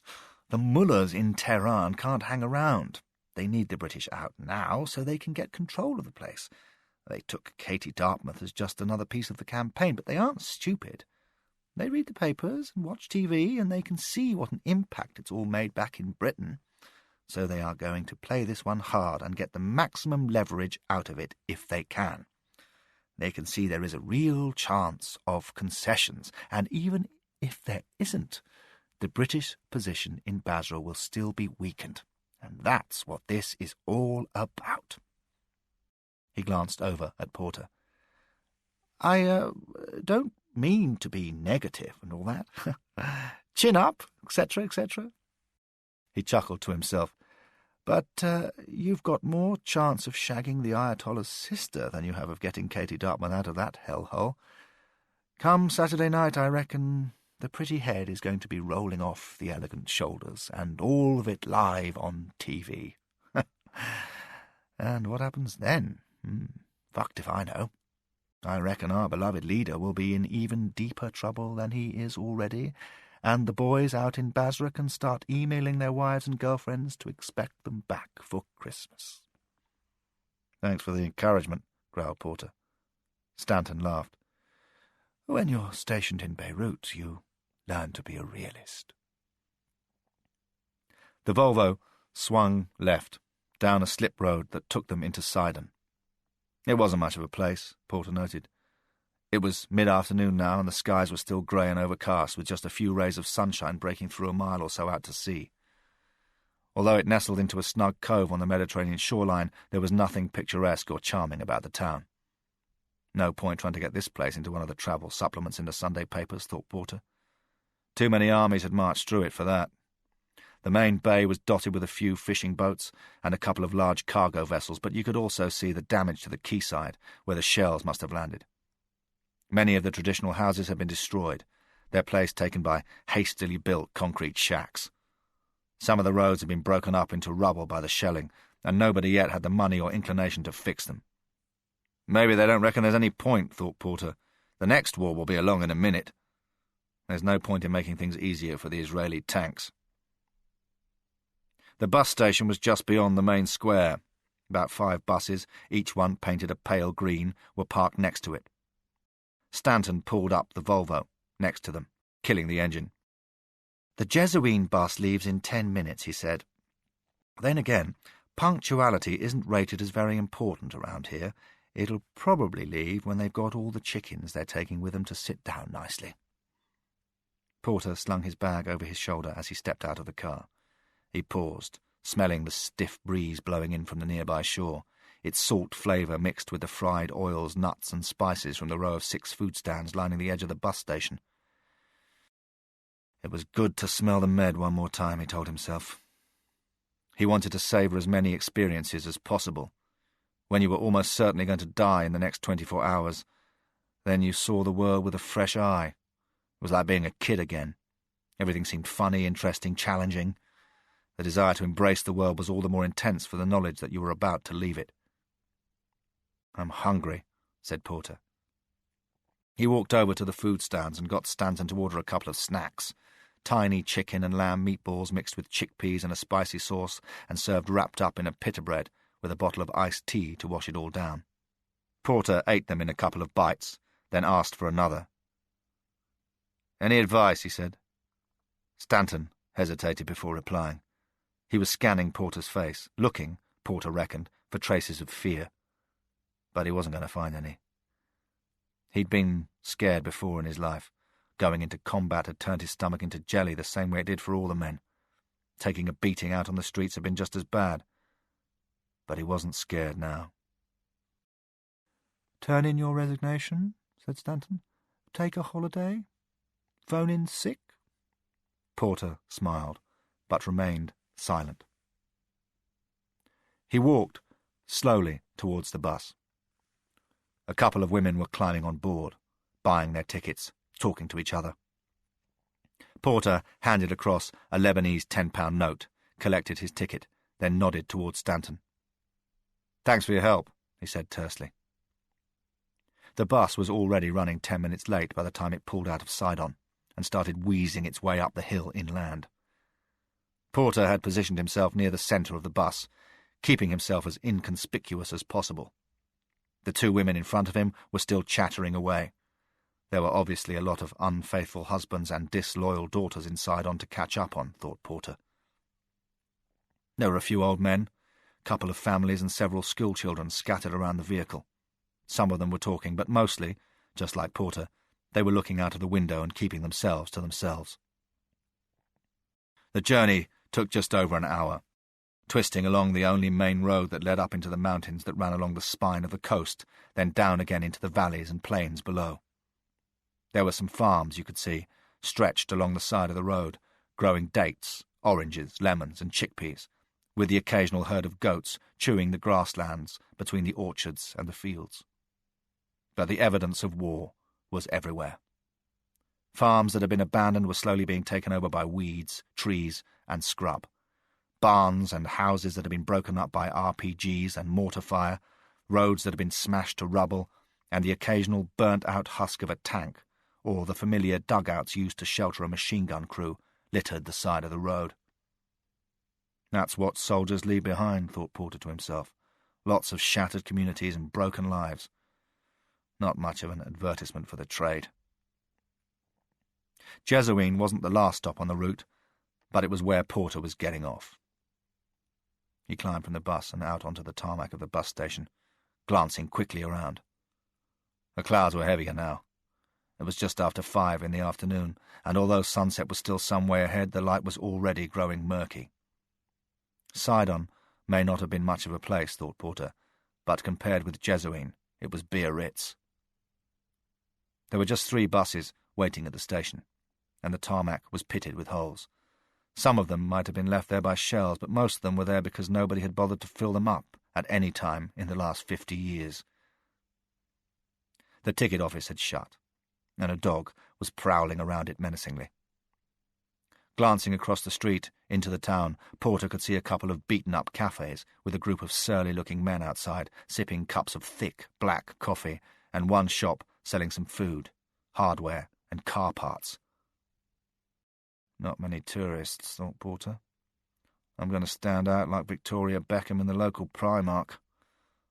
the mullahs in Tehran can't hang around. They need the British out now so they can get control of the place. They took Katie Dartmouth as just another piece of the campaign, but they aren't stupid. They read the papers and watch TV, and they can see what an impact it's all made back in Britain. So they are going to play this one hard and get the maximum leverage out of it if they can. They can see there is a real chance of concessions, and even if there isn't, the British position in Basra will still be weakened. And that's what this is all about. He glanced over at Porter. I don't mean to be negative and all that. Chin up, etc., etc. He chuckled to himself. But you've got more chance of shagging the Ayatollah's sister than you have of getting Katie Dartmouth out of that hellhole. Come Saturday night, I reckon the pretty head is going to be rolling off the elegant shoulders, and all of it live on TV. And what happens then? Fucked if I know. I reckon our beloved leader will be in even deeper trouble than he is already, and the boys out in Basra can start emailing their wives and girlfriends to expect them back for Christmas. Thanks for the encouragement, growled Porter. Stanton laughed. When you're stationed in Beirut, you learn to be a realist. The Volvo swung left, down a slip road that took them into Sidon. It wasn't much of a place, Porter noted. It was mid-afternoon now, and the skies were still grey and overcast, with just a few rays of sunshine breaking through a mile or so out to sea. Although it nestled into a snug cove on the Mediterranean shoreline, there was nothing picturesque or charming about the town. No point trying to get this place into one of the travel supplements in the Sunday papers, thought Porter. Too many armies had marched through it for that. The main bay was dotted with a few fishing boats and a couple of large cargo vessels, but you could also see the damage to the quayside, where the shells must have landed. Many of the traditional houses had been destroyed, their place taken by hastily built concrete shacks. Some of the roads had been broken up into rubble by the shelling, and nobody yet had the money or inclination to fix them. Maybe they don't reckon there's any point, thought Porter. The next war will be along in a minute. There's no point in making things easier for the Israeli tanks. The bus station was just beyond the main square. About 5 buses, each one painted a pale green, were parked next to it. Stanton pulled up the Volvo, next to them, killing the engine. The Jesuine bus leaves in 10 minutes, he said. Then again, punctuality isn't rated as very important around here. It'll probably leave when they've got all the chickens they're taking with them to sit down nicely. Porter slung his bag over his shoulder as he stepped out of the car. He paused, smelling the stiff breeze blowing in from the nearby shore, its salt flavour mixed with the fried oils, nuts and spices from the row of 6 food stands lining the edge of the bus station. It was good to smell the med one more time, he told himself. He wanted to savour as many experiences as possible. When you were almost certainly going to die in the next 24 hours, then you saw the world with a fresh eye. It was like being a kid again. Everything seemed funny, interesting, challenging. The desire to embrace the world was all the more intense for the knowledge that you were about to leave it. "I'm hungry," said Porter. He walked over to the food stands and got Stanton to order a couple of snacks, tiny chicken and lamb meatballs mixed with chickpeas and a spicy sauce and served wrapped up in a pita bread with a bottle of iced tea to wash it all down. Porter ate them in a couple of bites, then asked for another. "Any advice?" he said. Stanton hesitated before replying. He was scanning Porter's face, looking, Porter reckoned, for traces of fear. But he wasn't going to find any. He'd been scared before in his life. Going into combat had turned his stomach into jelly the same way it did for all the men. Taking a beating out on the streets had been just as bad. But he wasn't scared now. "Turn in your resignation," said Stanton. "Take a holiday? Phone in sick?" Porter smiled, but remained silent. He walked slowly towards the bus. A couple of women were climbing on board, buying their tickets, talking to each other. Porter handed across a Lebanese £10 note, collected his ticket, then nodded towards Stanton. "Thanks for your help," he said tersely. The bus was already running 10 minutes late by the time it pulled out of Sidon and started wheezing its way up the hill inland. Porter had positioned himself near the centre of the bus, keeping himself as inconspicuous as possible. The two women in front of him were still chattering away. There were obviously a lot of unfaithful husbands and disloyal daughters in Sidon to catch up on, thought Porter. There were a few old men, a couple of families and several schoolchildren scattered around the vehicle. Some of them were talking, but mostly, just like Porter, they were looking out of the window and keeping themselves to themselves. The journey took just over an hour, twisting along the only main road that led up into the mountains that ran along the spine of the coast, then down again into the valleys and plains below. There were some farms, you could see, stretched along the side of the road, growing dates, oranges, lemons, and chickpeas, with the occasional herd of goats chewing the grasslands between the orchards and the fields. But the evidence of war was everywhere. Farms that had been abandoned were slowly being taken over by weeds, trees, and scrub. Barns and houses that had been broken up by RPGs and mortar fire, roads that had been smashed to rubble, and the occasional burnt-out husk of a tank, or the familiar dugouts used to shelter a machine-gun crew, littered the side of the road. That's what soldiers leave behind, thought Porter to himself. Lots of shattered communities and broken lives. Not much of an advertisement for the trade. Jesuin wasn't the last stop on the route, but it was where Porter was getting off. He climbed from the bus and out onto the tarmac of the bus station, glancing quickly around. The clouds were heavier now. It was just after 5 in the afternoon, and although sunset was still some way ahead, the light was already growing murky. Sidon may not have been much of a place, thought Porter, but compared with Jesuin, it was Biarritz. There were just 3 buses waiting at the station, and the tarmac was pitted with holes. Some of them might have been left there by shells, but most of them were there because nobody had bothered to fill them up at any time in the last 50 years. The ticket office had shut, and a dog was prowling around it menacingly. Glancing across the street into the town, Porter could see a couple of beaten-up cafes with a group of surly-looking men outside, sipping cups of thick, black coffee, and one shop selling some food, hardware, and car parts. Not many tourists, thought Porter. I'm going to stand out like Victoria Beckham in the local Primark.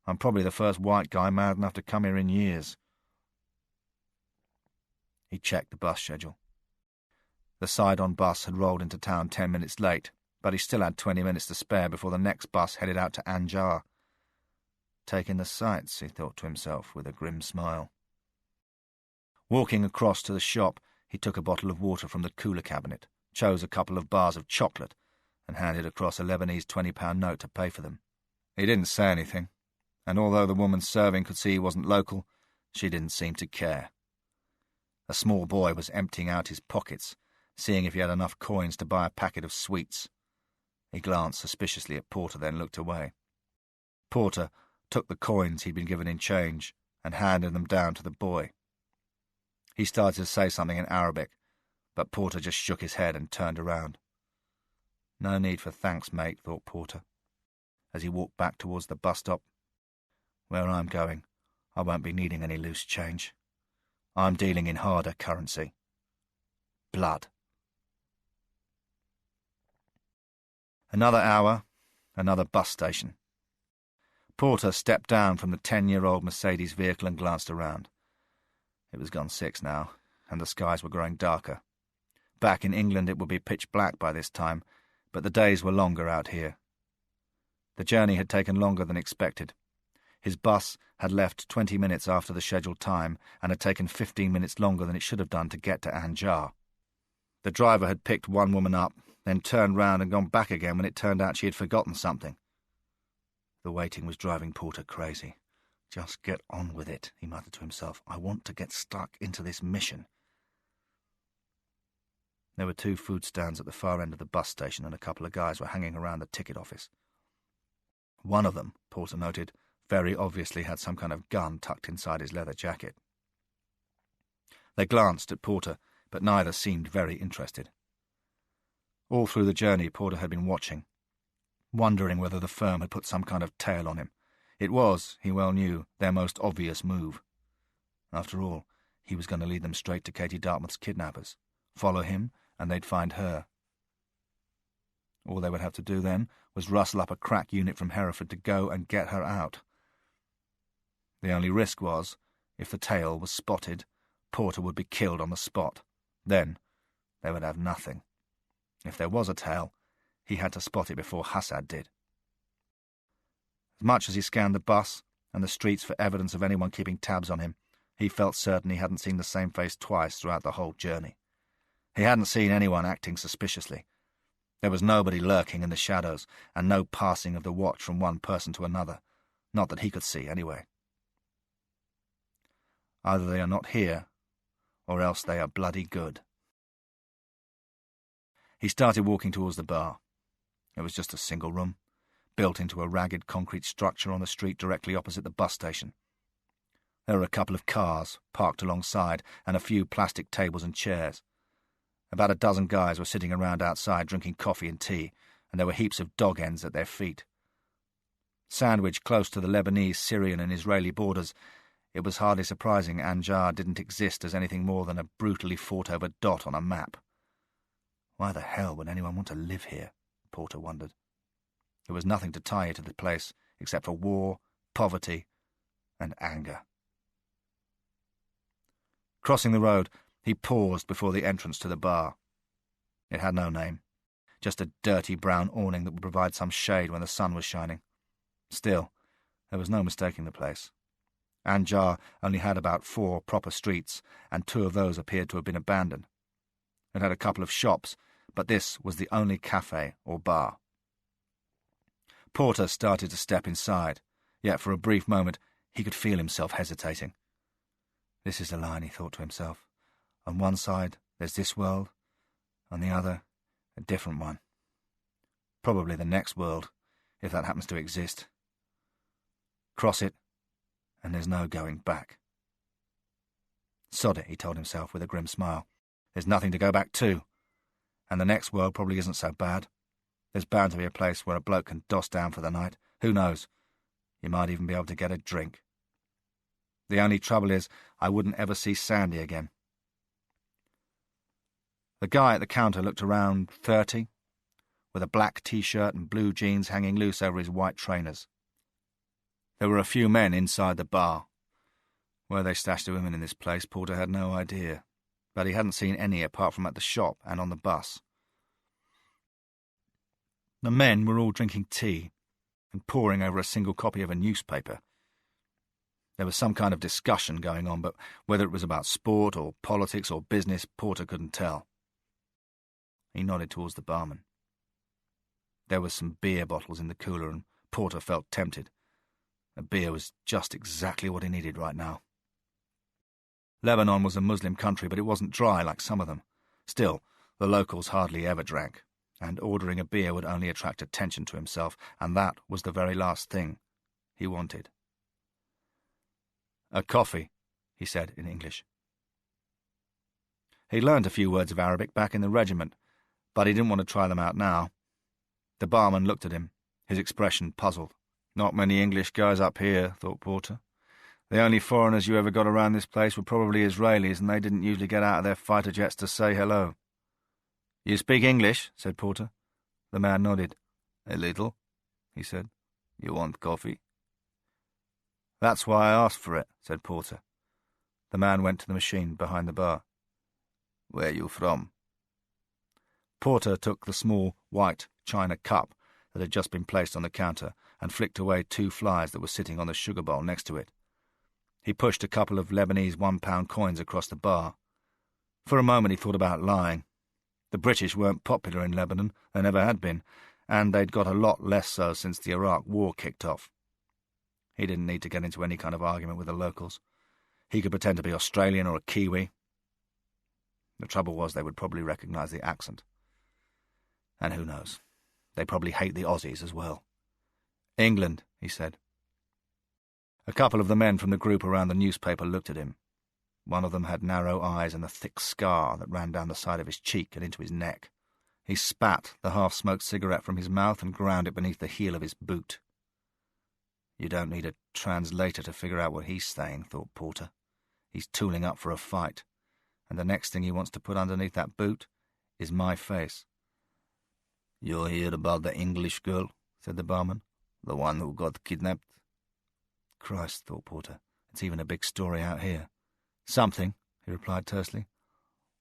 I'm probably the first white guy mad enough to come here in years. He checked the bus schedule. The Sidon bus had rolled into town 10 minutes late, but he still had 20 minutes to spare before the next bus headed out to Anjar. Taking the sights, he thought to himself with a grim smile. Walking across to the shop, he took a bottle of water from the cooler cabinet, chose a couple of bars of chocolate, and handed across a Lebanese £20 note to pay for them. He didn't say anything, and although the woman serving could see he wasn't local, she didn't seem to care. A small boy was emptying out his pockets, seeing if he had enough coins to buy a packet of sweets. He glanced suspiciously at Porter, then looked away. Porter took the coins he'd been given in change and handed them down to the boy. He started to say something in Arabic, but Porter just shook his head and turned around. No need for thanks, mate, thought Porter, as he walked back towards the bus stop. Where I'm going, I won't be needing any loose change. I'm dealing in harder currency. Blood. Another hour, another bus station. Porter stepped down from the 10-year-old Mercedes vehicle and glanced around. It was gone 6 now, and the skies were growing darker. Back in England it would be pitch black by this time, but the days were longer out here. The journey had taken longer than expected. His bus had left 20 minutes after the scheduled time and had taken 15 minutes longer than it should have done to get to Anjar. The driver had picked one woman up, then turned round and gone back again when it turned out she had forgotten something. The waiting was driving Porter crazy. Just get on with it, he muttered to himself. I want to get stuck into this mission. There were 2 food stands at the far end of the bus station, and a couple of guys were hanging around the ticket office. One of them, Porter noted, very obviously had some kind of gun tucked inside his leather jacket. They glanced at Porter, but neither seemed very interested. All through the journey, Porter had been watching, wondering whether the firm had put some kind of tail on him. It was, he well knew, their most obvious move. After all, he was going to lead them straight to Katie Dartmouth's kidnappers. Follow him, and they'd find her. All they would have to do then was rustle up a crack unit from Hereford to go and get her out. The only risk was, if the tail was spotted, Porter would be killed on the spot. Then they would have nothing. If there was a tail, he had to spot it before Hassad did. As much as he scanned the bus and the streets for evidence of anyone keeping tabs on him, he felt certain he hadn't seen the same face twice throughout the whole journey. He hadn't seen anyone acting suspiciously. There was nobody lurking in the shadows, and no passing of the watch from one person to another, not that he could see anyway. Either they are not here, or else they are bloody good. He started walking towards the bar. It was just a single room, built into a ragged concrete structure on the street directly opposite the bus station. There were a couple of cars parked alongside and a few plastic tables and chairs. About a dozen guys were sitting around outside drinking coffee and tea, and there were heaps of dog ends at their feet. Sandwiched close to the Lebanese, Syrian and Israeli borders, it was hardly surprising Anjar didn't exist as anything more than a brutally fought-over dot on a map. Why the hell would anyone want to live here? Porter wondered. There was nothing to tie you to the place except for war, poverty, and anger. Crossing the road, he paused before the entrance to the bar. It had no name, just a dirty brown awning that would provide some shade when the sun was shining. Still, there was no mistaking the place. Anjar only had about 4 proper streets, and 2 of those appeared to have been abandoned. It had a couple of shops, but this was the only cafe or bar. Porter started to step inside, yet for a brief moment he could feel himself hesitating. This is the line, he thought to himself. On one side, there's this world, on the other, a different one. Probably the next world, if that happens to exist. Cross it, and there's no going back. Sod it, he told himself with a grim smile. There's nothing to go back to. And the next world probably isn't so bad. There's bound to be a place where a bloke can doss down for the night. Who knows? You might even be able to get a drink. The only trouble is, I wouldn't ever see Sandy again. The guy at the counter looked around 30, with a black T-shirt and blue jeans hanging loose over his white trainers. There were a few men inside the bar. Where they stashed the women in this place, Porter had no idea, but he hadn't seen any apart from at the shop and on the bus. The men were all drinking tea and poring over a single copy of a newspaper. There was some kind of discussion going on, but whether it was about sport or politics or business, Porter couldn't tell. He nodded towards the barman. There were some beer bottles in the cooler, and Porter felt tempted. A beer was just exactly what he needed right now. Lebanon was a Muslim country, but it wasn't dry like some of them. Still, the locals hardly ever drank, and ordering a beer would only attract attention to himself, and that was the very last thing he wanted. "A coffee," he said in English. He learned a few words of Arabic back in the regiment, but he didn't want to try them out now. The barman looked at him, his expression puzzled. "Not many English guys up here," thought Porter. "The only foreigners you ever got around this place were probably Israelis, and they didn't usually get out of their fighter jets to say hello." "You speak English?" said Porter. The man nodded. "A little," he said. "You want coffee?" "That's why I asked for it," said Porter. The man went to the machine behind the bar. "Where you from?" Porter took the small, white china cup that had just been placed on the counter and flicked away 2 flies that were sitting on the sugar bowl next to it. He pushed a couple of Lebanese £1 coins across the bar. For a moment he thought about lying. The British weren't popular in Lebanon, they never had been, and they'd got a lot less so since the Iraq War kicked off. He didn't need to get into any kind of argument with the locals. He could pretend to be Australian or a Kiwi. The trouble was they would probably recognise the accent. And who knows, they probably hate the Aussies as well. "England," he said. A couple of the men from the group around the newspaper looked at him. One of them had narrow eyes and a thick scar that ran down the side of his cheek and into his neck. He spat the half-smoked cigarette from his mouth and ground it beneath the heel of his boot. You don't need a translator to figure out what he's saying, thought Porter. He's tooling up for a fight, and the next thing he wants to put underneath that boot is my face. "You hear about the English girl?" said the barman. "The one who got kidnapped?" Christ, thought Porter, it's even a big story out here. "Something," he replied tersely.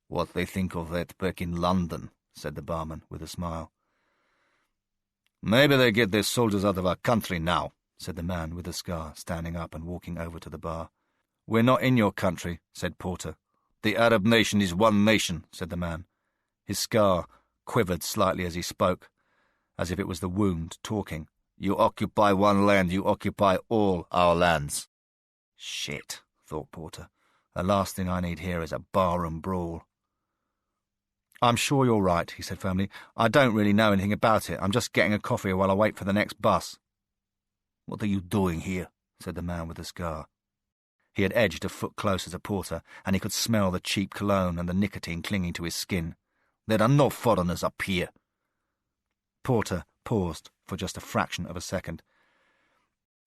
"What they think of that back in London," said the barman with a smile. "Maybe they get their soldiers out of our country now," said the man with the scar, standing up and walking over to the bar. "We're not in your country," said Porter. "The Arab nation is one nation," said the man. His scar quivered slightly as he spoke, as if it was the wound talking. "You occupy one land, you occupy all our lands." Shit, thought Porter. The last thing I need here is a barroom brawl. "I'm sure you're right," he said firmly. "I don't really know anything about it. I'm just getting a coffee while I wait for the next bus." "What are you doing here?" said the man with the scar. He had edged a foot closer to Porter, and he could smell the cheap cologne and the nicotine clinging to his skin. "There are no foreigners up here." Porter paused for just a fraction of a second.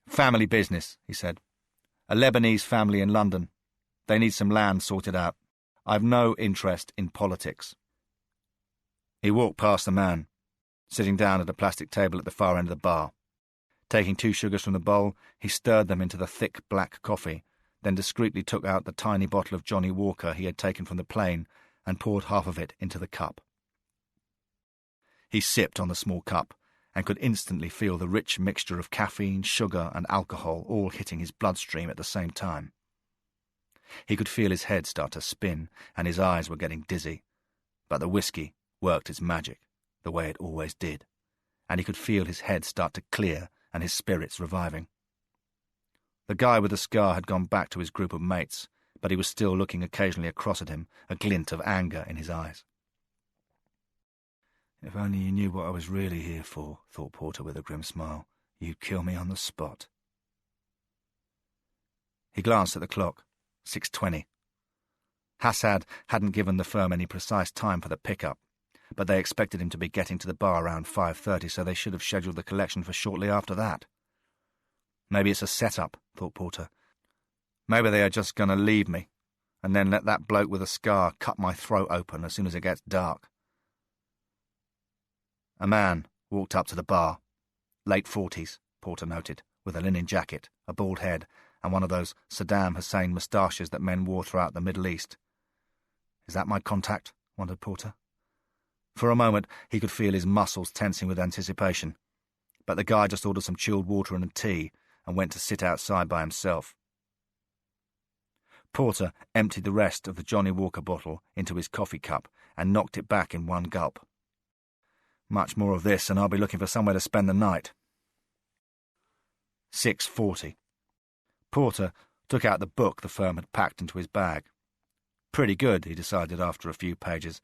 "Family business," he said. "A Lebanese family in London. They need some land sorted out. I've no interest in politics." He walked past the man, sitting down at a plastic table at the far end of the bar. Taking 2 sugars from the bowl, he stirred them into the thick black coffee, then discreetly took out the tiny bottle of Johnny Walker he had taken from the plane and poured half of it into the cup. He sipped on the small cup and could instantly feel the rich mixture of caffeine, sugar, and alcohol all hitting his bloodstream at the same time. He could feel his head start to spin and his eyes were getting dizzy, but the whiskey worked its magic, the way it always did, and he could feel his head start to clear and his spirits reviving. The guy with the scar had gone back to his group of mates, but he was still looking occasionally across at him, a glint of anger in his eyes. "If only you knew what I was really here for," thought Porter with a grim smile. "You'd kill me on the spot." He glanced at the clock. 6:20. Hassad hadn't given the firm any precise time for the pickup, but they expected him to be getting to the bar around 5:30, so they should have scheduled the collection for shortly after that. Maybe it's a set-up, thought Porter. Maybe they are just going to leave me, and then let that bloke with a scar cut my throat open as soon as it gets dark. A man walked up to the bar. Late 40s, Porter noted, with a linen jacket, a bald head, and one of those Saddam Hussein moustaches that men wore throughout the Middle East. "Is that my contact?" wondered Porter. For a moment, he could feel his muscles tensing with anticipation, but the guy just ordered some chilled water and a tea and went to sit outside by himself. Porter emptied the rest of the Johnny Walker bottle into his coffee cup and knocked it back in one gulp. Much more of this, and I'll be looking for somewhere to spend the night. 6:40. Porter took out the book the firm had packed into his bag. Pretty good, he decided after a few pages,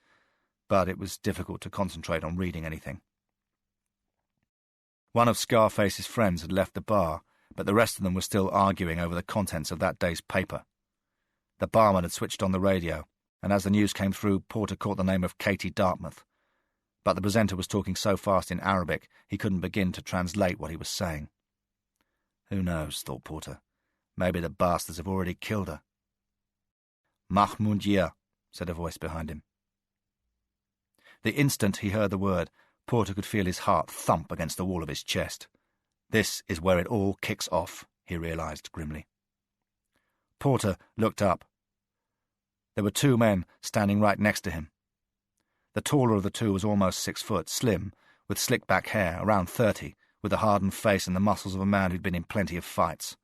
but it was difficult to concentrate on reading anything. One of Scarface's friends had left the bar, but the rest of them were still arguing over the contents of that day's paper. The barman had switched on the radio, and as the news came through, Porter caught the name of Katie Dartmouth. But the presenter was talking so fast in Arabic he couldn't begin to translate what he was saying. Who knows, thought Porter. Maybe the bastards have already killed her. "Mahmoud Yia," said a voice behind him. The instant he heard the word, Porter could feel his heart thump against the wall of his chest. This is where it all kicks off, he realized grimly. Porter looked up. There were 2 men standing right next to him. The taller of the 2 was almost 6 foot, slim, with slick-back hair, around 30, with a hardened face and the muscles of a man who'd been in plenty of fights.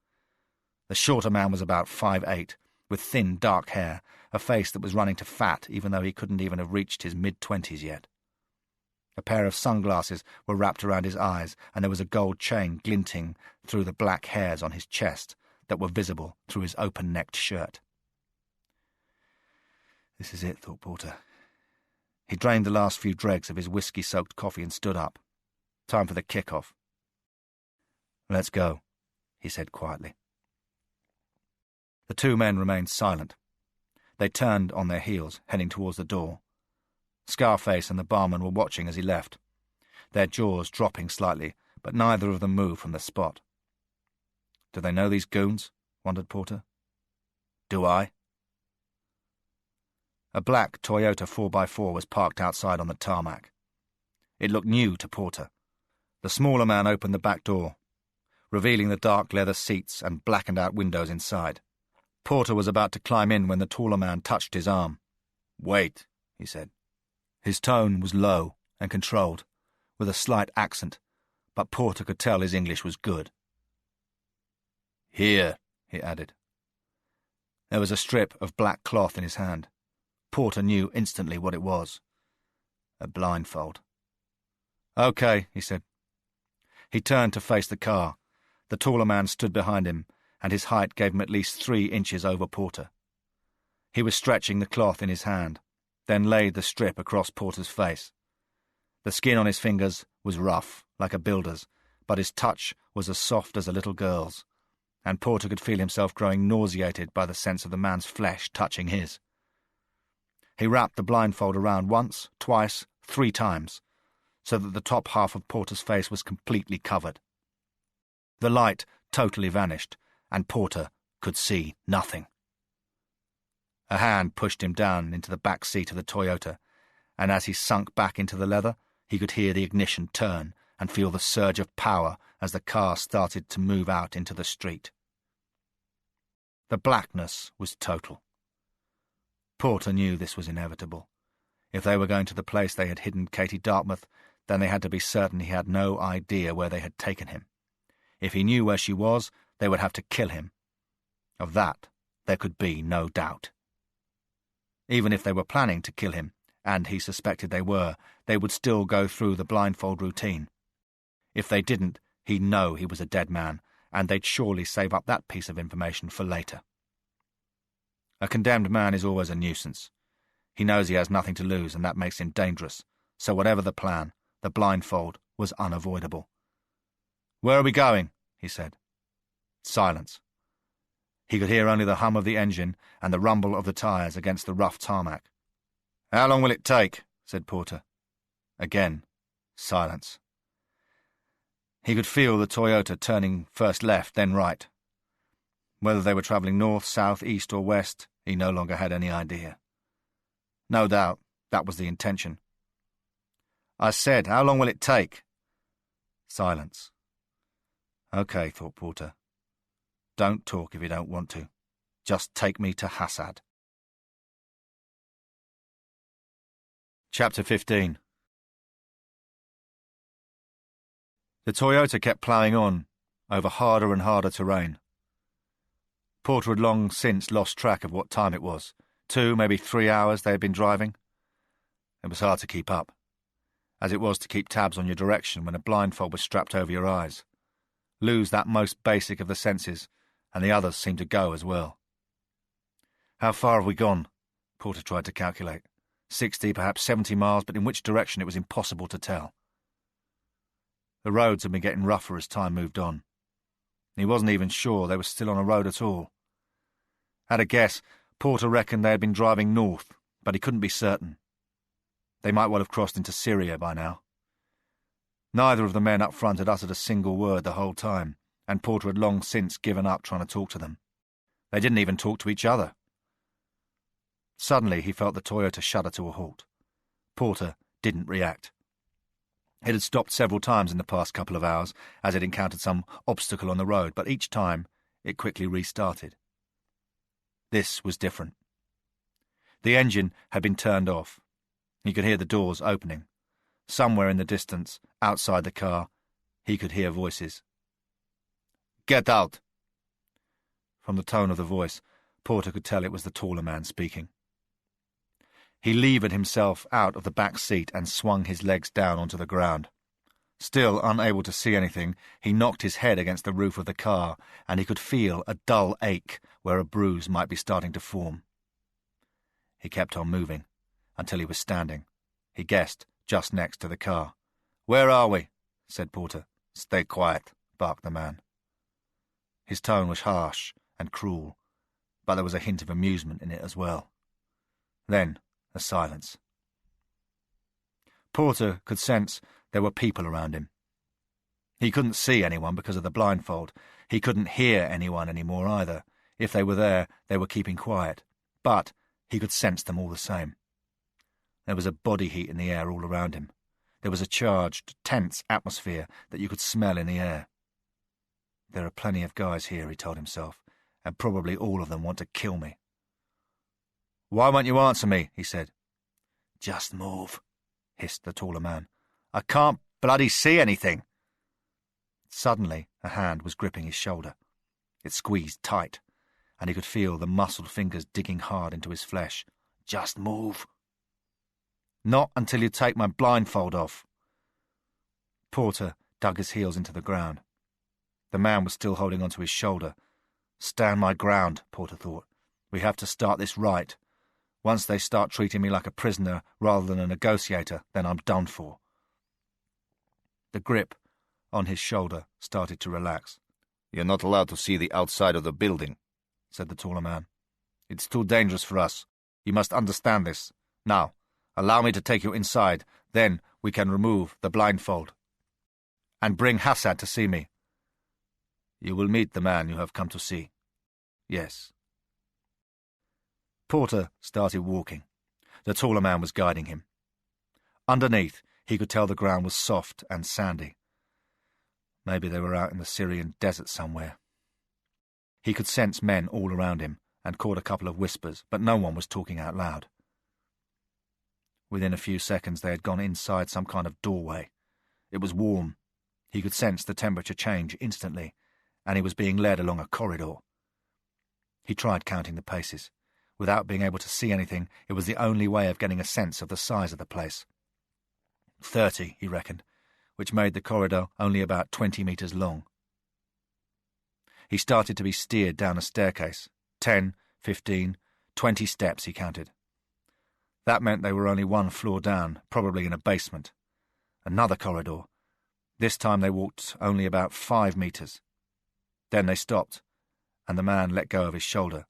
The shorter man was about 5'8", with thin, dark hair, a face that was running to fat even though he couldn't even have reached his mid-20s yet. A pair of sunglasses were wrapped around his eyes, and there was a gold chain glinting through the black hairs on his chest that were visible through his open-necked shirt. This is it, thought Porter. He drained the last few dregs of his whiskey-soaked coffee and stood up. Time for the kick-off. "Let's go," he said quietly. The 2 men remained silent. They turned on their heels, heading towards the door. Scarface and the barman were watching as he left, their jaws dropping slightly, but neither of them moved from the spot. Do they know these goons? Wondered Porter. Do I? A black Toyota 4x4 was parked outside on the tarmac. It looked new to Porter. The smaller man opened the back door, revealing the dark leather seats and blackened-out windows inside. Porter was about to climb in when the taller man touched his arm. "Wait," he said. His tone was low and controlled, with a slight accent, but Porter could tell his English was good. "Here," he added. There was a strip of black cloth in his hand. Porter knew instantly what it was. A blindfold. "Okay," he said. He turned to face the car. The taller man stood behind him, and his height gave him at least 3 inches over Porter. He was stretching the cloth in his hand, then laid the strip across Porter's face. The skin on his fingers was rough, like a builder's, but his touch was as soft as a little girl's, and Porter could feel himself growing nauseated by the sense of the man's flesh touching his. He wrapped the blindfold around once, twice, 3 times, so that the top half of Porter's face was completely covered. The light totally vanished, and Porter could see nothing. A hand pushed him down into the back seat of the Toyota, and as he sunk back into the leather, he could hear the ignition turn and feel the surge of power as the car started to move out into the street. The blackness was total. Porter knew this was inevitable. If they were going to the place they had hidden Katie Dartmouth, then they had to be certain he had no idea where they had taken him. If he knew where she was, they would have to kill him. Of that, there could be no doubt. Even if they were planning to kill him, and he suspected they would still go through the blindfold routine. If they didn't, he'd know he was a dead man, and they'd surely save up that piece of information for later. A condemned man is always a nuisance. He knows he has nothing to lose, and that makes him dangerous, so whatever the plan, the blindfold was unavoidable. "Where are we going?" he said. Silence. He could hear only the hum of the engine and the rumble of the tyres against the rough tarmac. "How long will it take?" said Porter. Again, silence. He could feel the Toyota turning first left, then right. Whether they were travelling north, south, east, or west, he no longer had any idea. No doubt, that was the intention. "I said, how long will it take?" Silence. "Okay," thought Porter. "Don't talk if you don't want to. Just take me to Hassad." Chapter 15. The Toyota kept ploughing on, over harder and harder terrain. Porter had long since lost track of what time it was. 2, maybe 3 hours they had been driving. It was hard to keep up, as it was to keep tabs on your direction when a blindfold was strapped over your eyes. Lose that most basic of the senses, and the others seemed to go as well. How far have we gone? Porter tried to calculate. 60, perhaps 70 miles, but in which direction it was impossible to tell. The roads had been getting rougher as time moved on. He wasn't even sure they were still on a road at all. At a guess, Porter reckoned they had been driving north, but he couldn't be certain. They might well have crossed into Syria by now. Neither of the men up front had uttered a single word the whole time, and Porter had long since given up trying to talk to them. They didn't even talk to each other. Suddenly he felt the Toyota shudder to a halt. Porter didn't react. It had stopped several times in the past couple of hours as it encountered some obstacle on the road, but each time it quickly restarted. This was different. The engine had been turned off. He could hear the doors opening. Somewhere in the distance, outside the car, he could hear voices. "Get out!" From the tone of the voice, Porter could tell it was the taller man speaking. He levered himself out of the back seat and swung his legs down onto the ground. Still unable to see anything, he knocked his head against the roof of the car, and he could feel a dull ache where a bruise might be starting to form. He kept on moving, until he was standing, he guessed, just next to the car. "Where are we?" said Porter. "Stay quiet," barked the man. His tone was harsh and cruel, but there was a hint of amusement in it as well. Then a silence. Porter could sense there were people around him. He couldn't see anyone because of the blindfold. He couldn't hear anyone anymore either. If they were there, they were keeping quiet. But he could sense them all the same. There was a body heat in the air all around him. There was a charged, tense atmosphere that you could smell in the air. There are plenty of guys here, he told himself, and probably all of them want to kill me. Why won't you answer me? He said. Just move, hissed the taller man. I can't bloody see anything. Suddenly, a hand was gripping his shoulder. It squeezed tight, and he could feel the muscled fingers digging hard into his flesh. Just move. Not until you take my blindfold off. Porter dug his heels into the ground. The man was still holding onto his shoulder. Stand my ground, Porter thought. We have to start this right. Once they start treating me like a prisoner rather than a negotiator, then I'm done for. The grip on his shoulder started to relax. You're not allowed to see the outside of the building, said the taller man. It's too dangerous for us. You must understand this. Now, allow me to take you inside, then we can remove the blindfold. And bring Hassad to see me. You will meet the man you have come to see. Yes. Porter started walking. The taller man was guiding him. Underneath, he could tell the ground was soft and sandy. Maybe they were out in the Syrian desert somewhere. He could sense men all around him and caught a couple of whispers, but no one was talking out loud. Within a few seconds they had gone inside some kind of doorway. It was warm. He could sense the temperature change instantly, and he was being led along a corridor. He tried counting the paces. Without being able to see anything, it was the only way of getting a sense of the size of the place. 30, he reckoned, which made the corridor only about 20 metres long. He started to be steered down a staircase. 10, 15, 20 steps, he counted. That meant they were only one floor down, probably in a basement. Another corridor. This time they walked only about 5 metres. Then they stopped, and the man let go of his shoulder.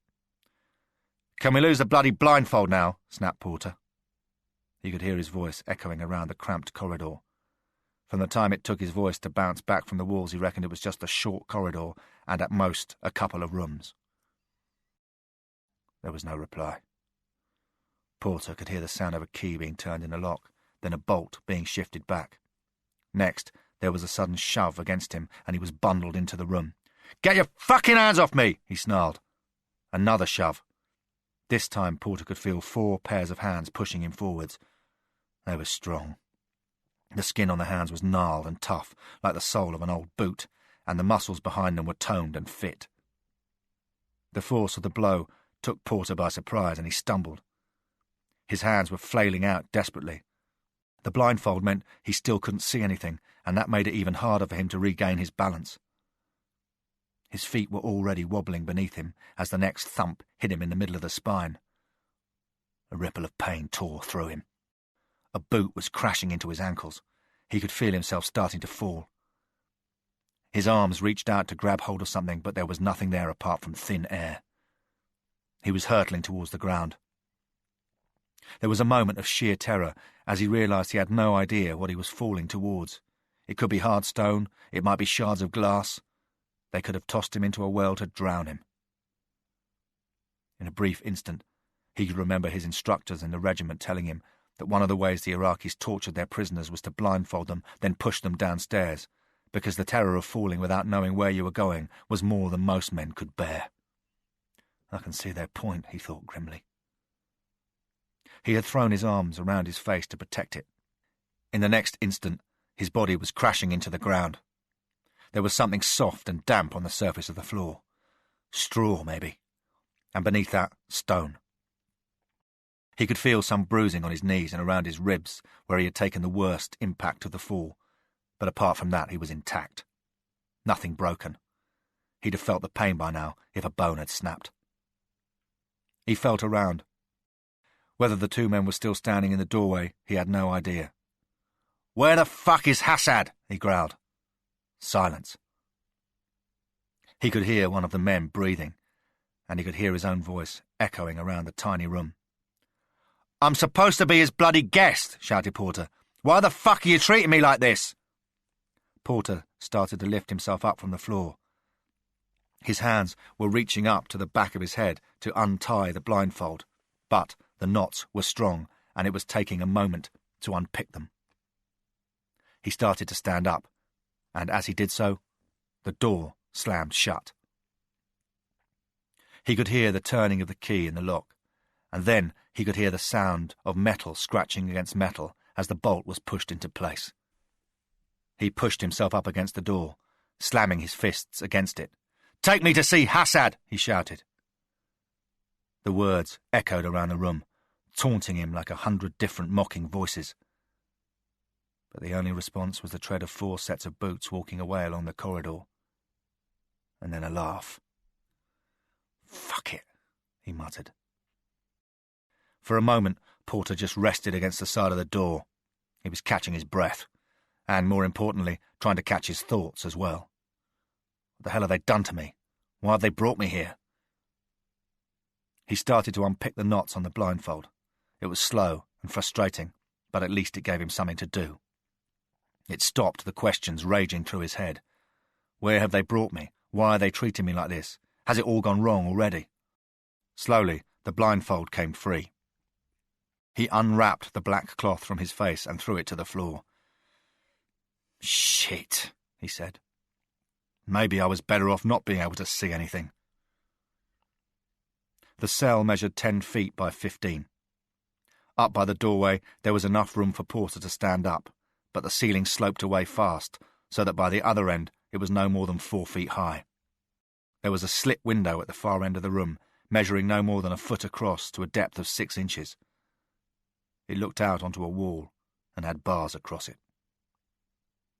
Can we lose the bloody blindfold now? Snapped Porter. He could hear his voice echoing around the cramped corridor. From the time it took his voice to bounce back from the walls, he reckoned it was just a short corridor and at most a couple of rooms. There was no reply. Porter could hear the sound of a key being turned in a lock, then a bolt being shifted back. Next, there was a sudden shove against him, and he was bundled into the room. Get your fucking hands off me, he snarled. Another shove. This time Porter could feel 4 pairs of hands pushing him forwards. They were strong. The skin on the hands was gnarled and tough, like the sole of an old boot, and the muscles behind them were toned and fit. The force of the blow took Porter by surprise, and he stumbled. His hands were flailing out desperately. The blindfold meant he still couldn't see anything, and that made it even harder for him to regain his balance. His feet were already wobbling beneath him as the next thump hit him in the middle of the spine. A ripple of pain tore through him. A boot was crashing into his ankles. He could feel himself starting to fall. His arms reached out to grab hold of something, but there was nothing there apart from thin air. He was hurtling towards the ground. There was a moment of sheer terror as he realised he had no idea what he was falling towards. It could be hard stone, it might be shards of glass. They could have tossed him into a well to drown him. In a brief instant, he could remember his instructors in the regiment telling him that one of the ways the Iraqis tortured their prisoners was to blindfold them, then push them downstairs, because the terror of falling without knowing where you were going was more than most men could bear. I can see their point, he thought grimly. He had thrown his arms around his face to protect it. In the next instant, his body was crashing into the ground. There was something soft and damp on the surface of the floor. Straw, maybe. And beneath that, stone. He could feel some bruising on his knees and around his ribs where he had taken the worst impact of the fall, but apart from that he was intact. Nothing broken. He'd have felt the pain by now if a bone had snapped. He felt around. Whether the 2 men were still standing in the doorway, he had no idea. "Where the fuck is Hassad?" he growled. Silence. He could hear one of the men breathing, and he could hear his own voice echoing around the tiny room. I'm supposed to be his bloody guest, shouted Porter. Why the fuck are you treating me like this? Porter started to lift himself up from the floor. His hands were reaching up to the back of his head to untie the blindfold, but the knots were strong and it was taking a moment to unpick them. He started to stand up, and as he did so, the door slammed shut. He could hear the turning of the key in the lock, and then he could hear the sound of metal scratching against metal as the bolt was pushed into place. He pushed himself up against the door, slamming his fists against it. "Take me to see Hassad!" he shouted. The words echoed around the room, taunting him like 100 different mocking voices. But the only response was the tread of 4 sets of boots walking away along the corridor. And then a laugh. "Fuck it," he muttered. For a moment, Porter just rested against the side of the door. He was catching his breath, and, more importantly, trying to catch his thoughts as well. What the hell have they done to me? Why have they brought me here? He started to unpick the knots on the blindfold. It was slow and frustrating, but at least it gave him something to do. It stopped the questions raging through his head. Where have they brought me? Why are they treating me like this? Has it all gone wrong already? Slowly, the blindfold came free. He unwrapped the black cloth from his face and threw it to the floor. "Shit," he said. "Maybe I was better off not being able to see anything." The cell measured 10 feet by 15. Up by the doorway, there was enough room for Porter to stand up, but the ceiling sloped away fast, so that by the other end it was no more than 4 feet high. There was a slit window at the far end of the room, measuring no more than a foot across to a depth of 6 inches. It looked out onto a wall and had bars across it.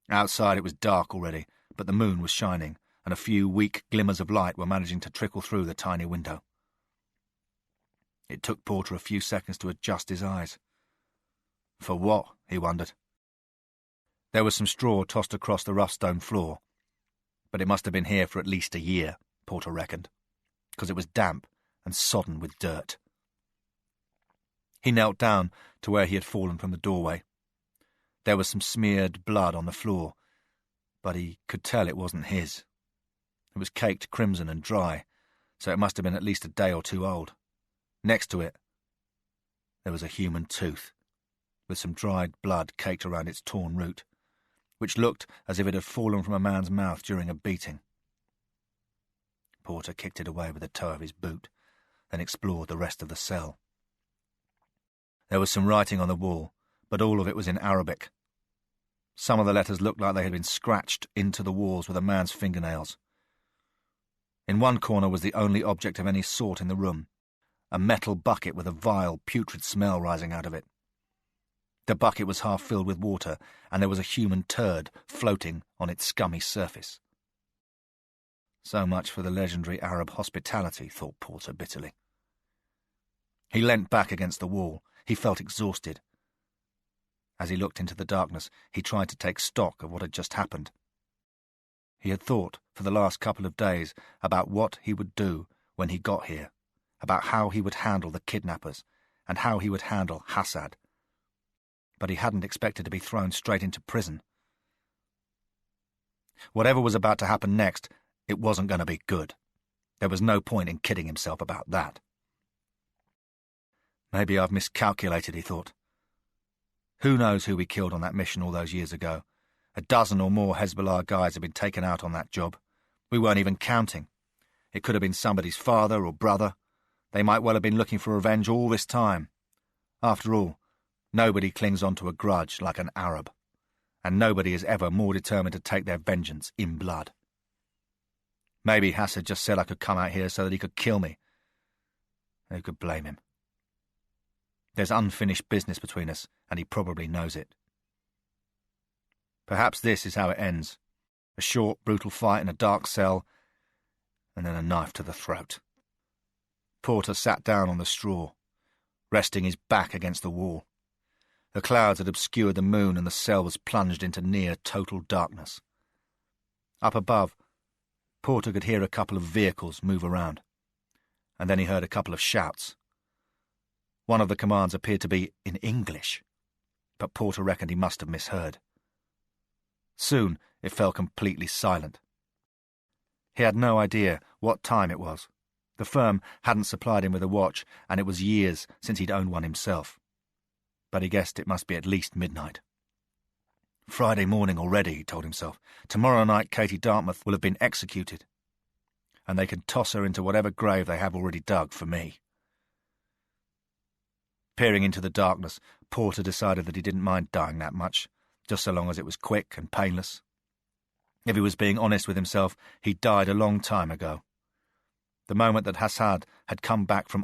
Outside it was dark already, but the moon was shining, and a few weak glimmers of light were managing to trickle through the tiny window. It took Porter a few seconds to adjust his eyes. For what, he wondered. There was some straw tossed across the rough stone floor, but it must have been here for at least a year, Porter reckoned, because it was damp and sodden with dirt. He knelt down to where he had fallen from the doorway. There was some smeared blood on the floor, but he could tell it wasn't his. It was caked crimson and dry, so it must have been at least a day or 2 old. Next to it, there was a human tooth, with some dried blood caked around its torn root, which looked as if it had fallen from a man's mouth during a beating. Porter kicked it away with the toe of his boot, then explored the rest of the cell. There was some writing on the wall, but all of it was in Arabic. Some of the letters looked like they had been scratched into the walls with a man's fingernails. In one corner was the only object of any sort in the room, a metal bucket with a vile, putrid smell rising out of it. The bucket was half filled with water, and there was a human turd floating on its scummy surface. So much for the legendary Arab hospitality, thought Porter bitterly. He leant back against the wall. He felt exhausted. As he looked into the darkness, he tried to take stock of what had just happened. He had thought for the last couple of days about what he would do when he got here, about how he would handle the kidnappers, and how he would handle Hassad. But he hadn't expected to be thrown straight into prison. Whatever was about to happen next, it wasn't going to be good. There was no point in kidding himself about that. Maybe I've miscalculated, he thought. Who knows who we killed on that mission all those years ago? 12 or more Hezbollah guys had been taken out on that job. We weren't even counting. It could have been somebody's father or brother. They might well have been looking for revenge all this time. After all, nobody clings on to a grudge like an Arab, and nobody is ever more determined to take their vengeance in blood. Maybe Hassad just said I could come out here so that he could kill me. Who could blame him? There's unfinished business between us, and he probably knows it. Perhaps this is how it ends. A short, brutal fight in a dark cell, and then a knife to the throat. Porter sat down on the straw, resting his back against the wall. The clouds had obscured the moon, and the cell was plunged into near total darkness. Up above, Porter could hear a couple of vehicles move around, and then he heard a couple of shouts. One of the commands appeared to be in English, but Porter reckoned he must have misheard. Soon it fell completely silent. He had no idea what time it was. The firm hadn't supplied him with a watch, and it was years since he'd owned one himself. But he guessed it must be at least midnight. Friday morning already, he told himself. Tomorrow night Katie Dartmouth will have been executed, and they can toss her into whatever grave they have already dug for me. Peering into the darkness, Porter decided that he didn't mind dying that much, just so long as it was quick and painless. If he was being honest with himself, he died a long time ago. The moment that Hassad had come back from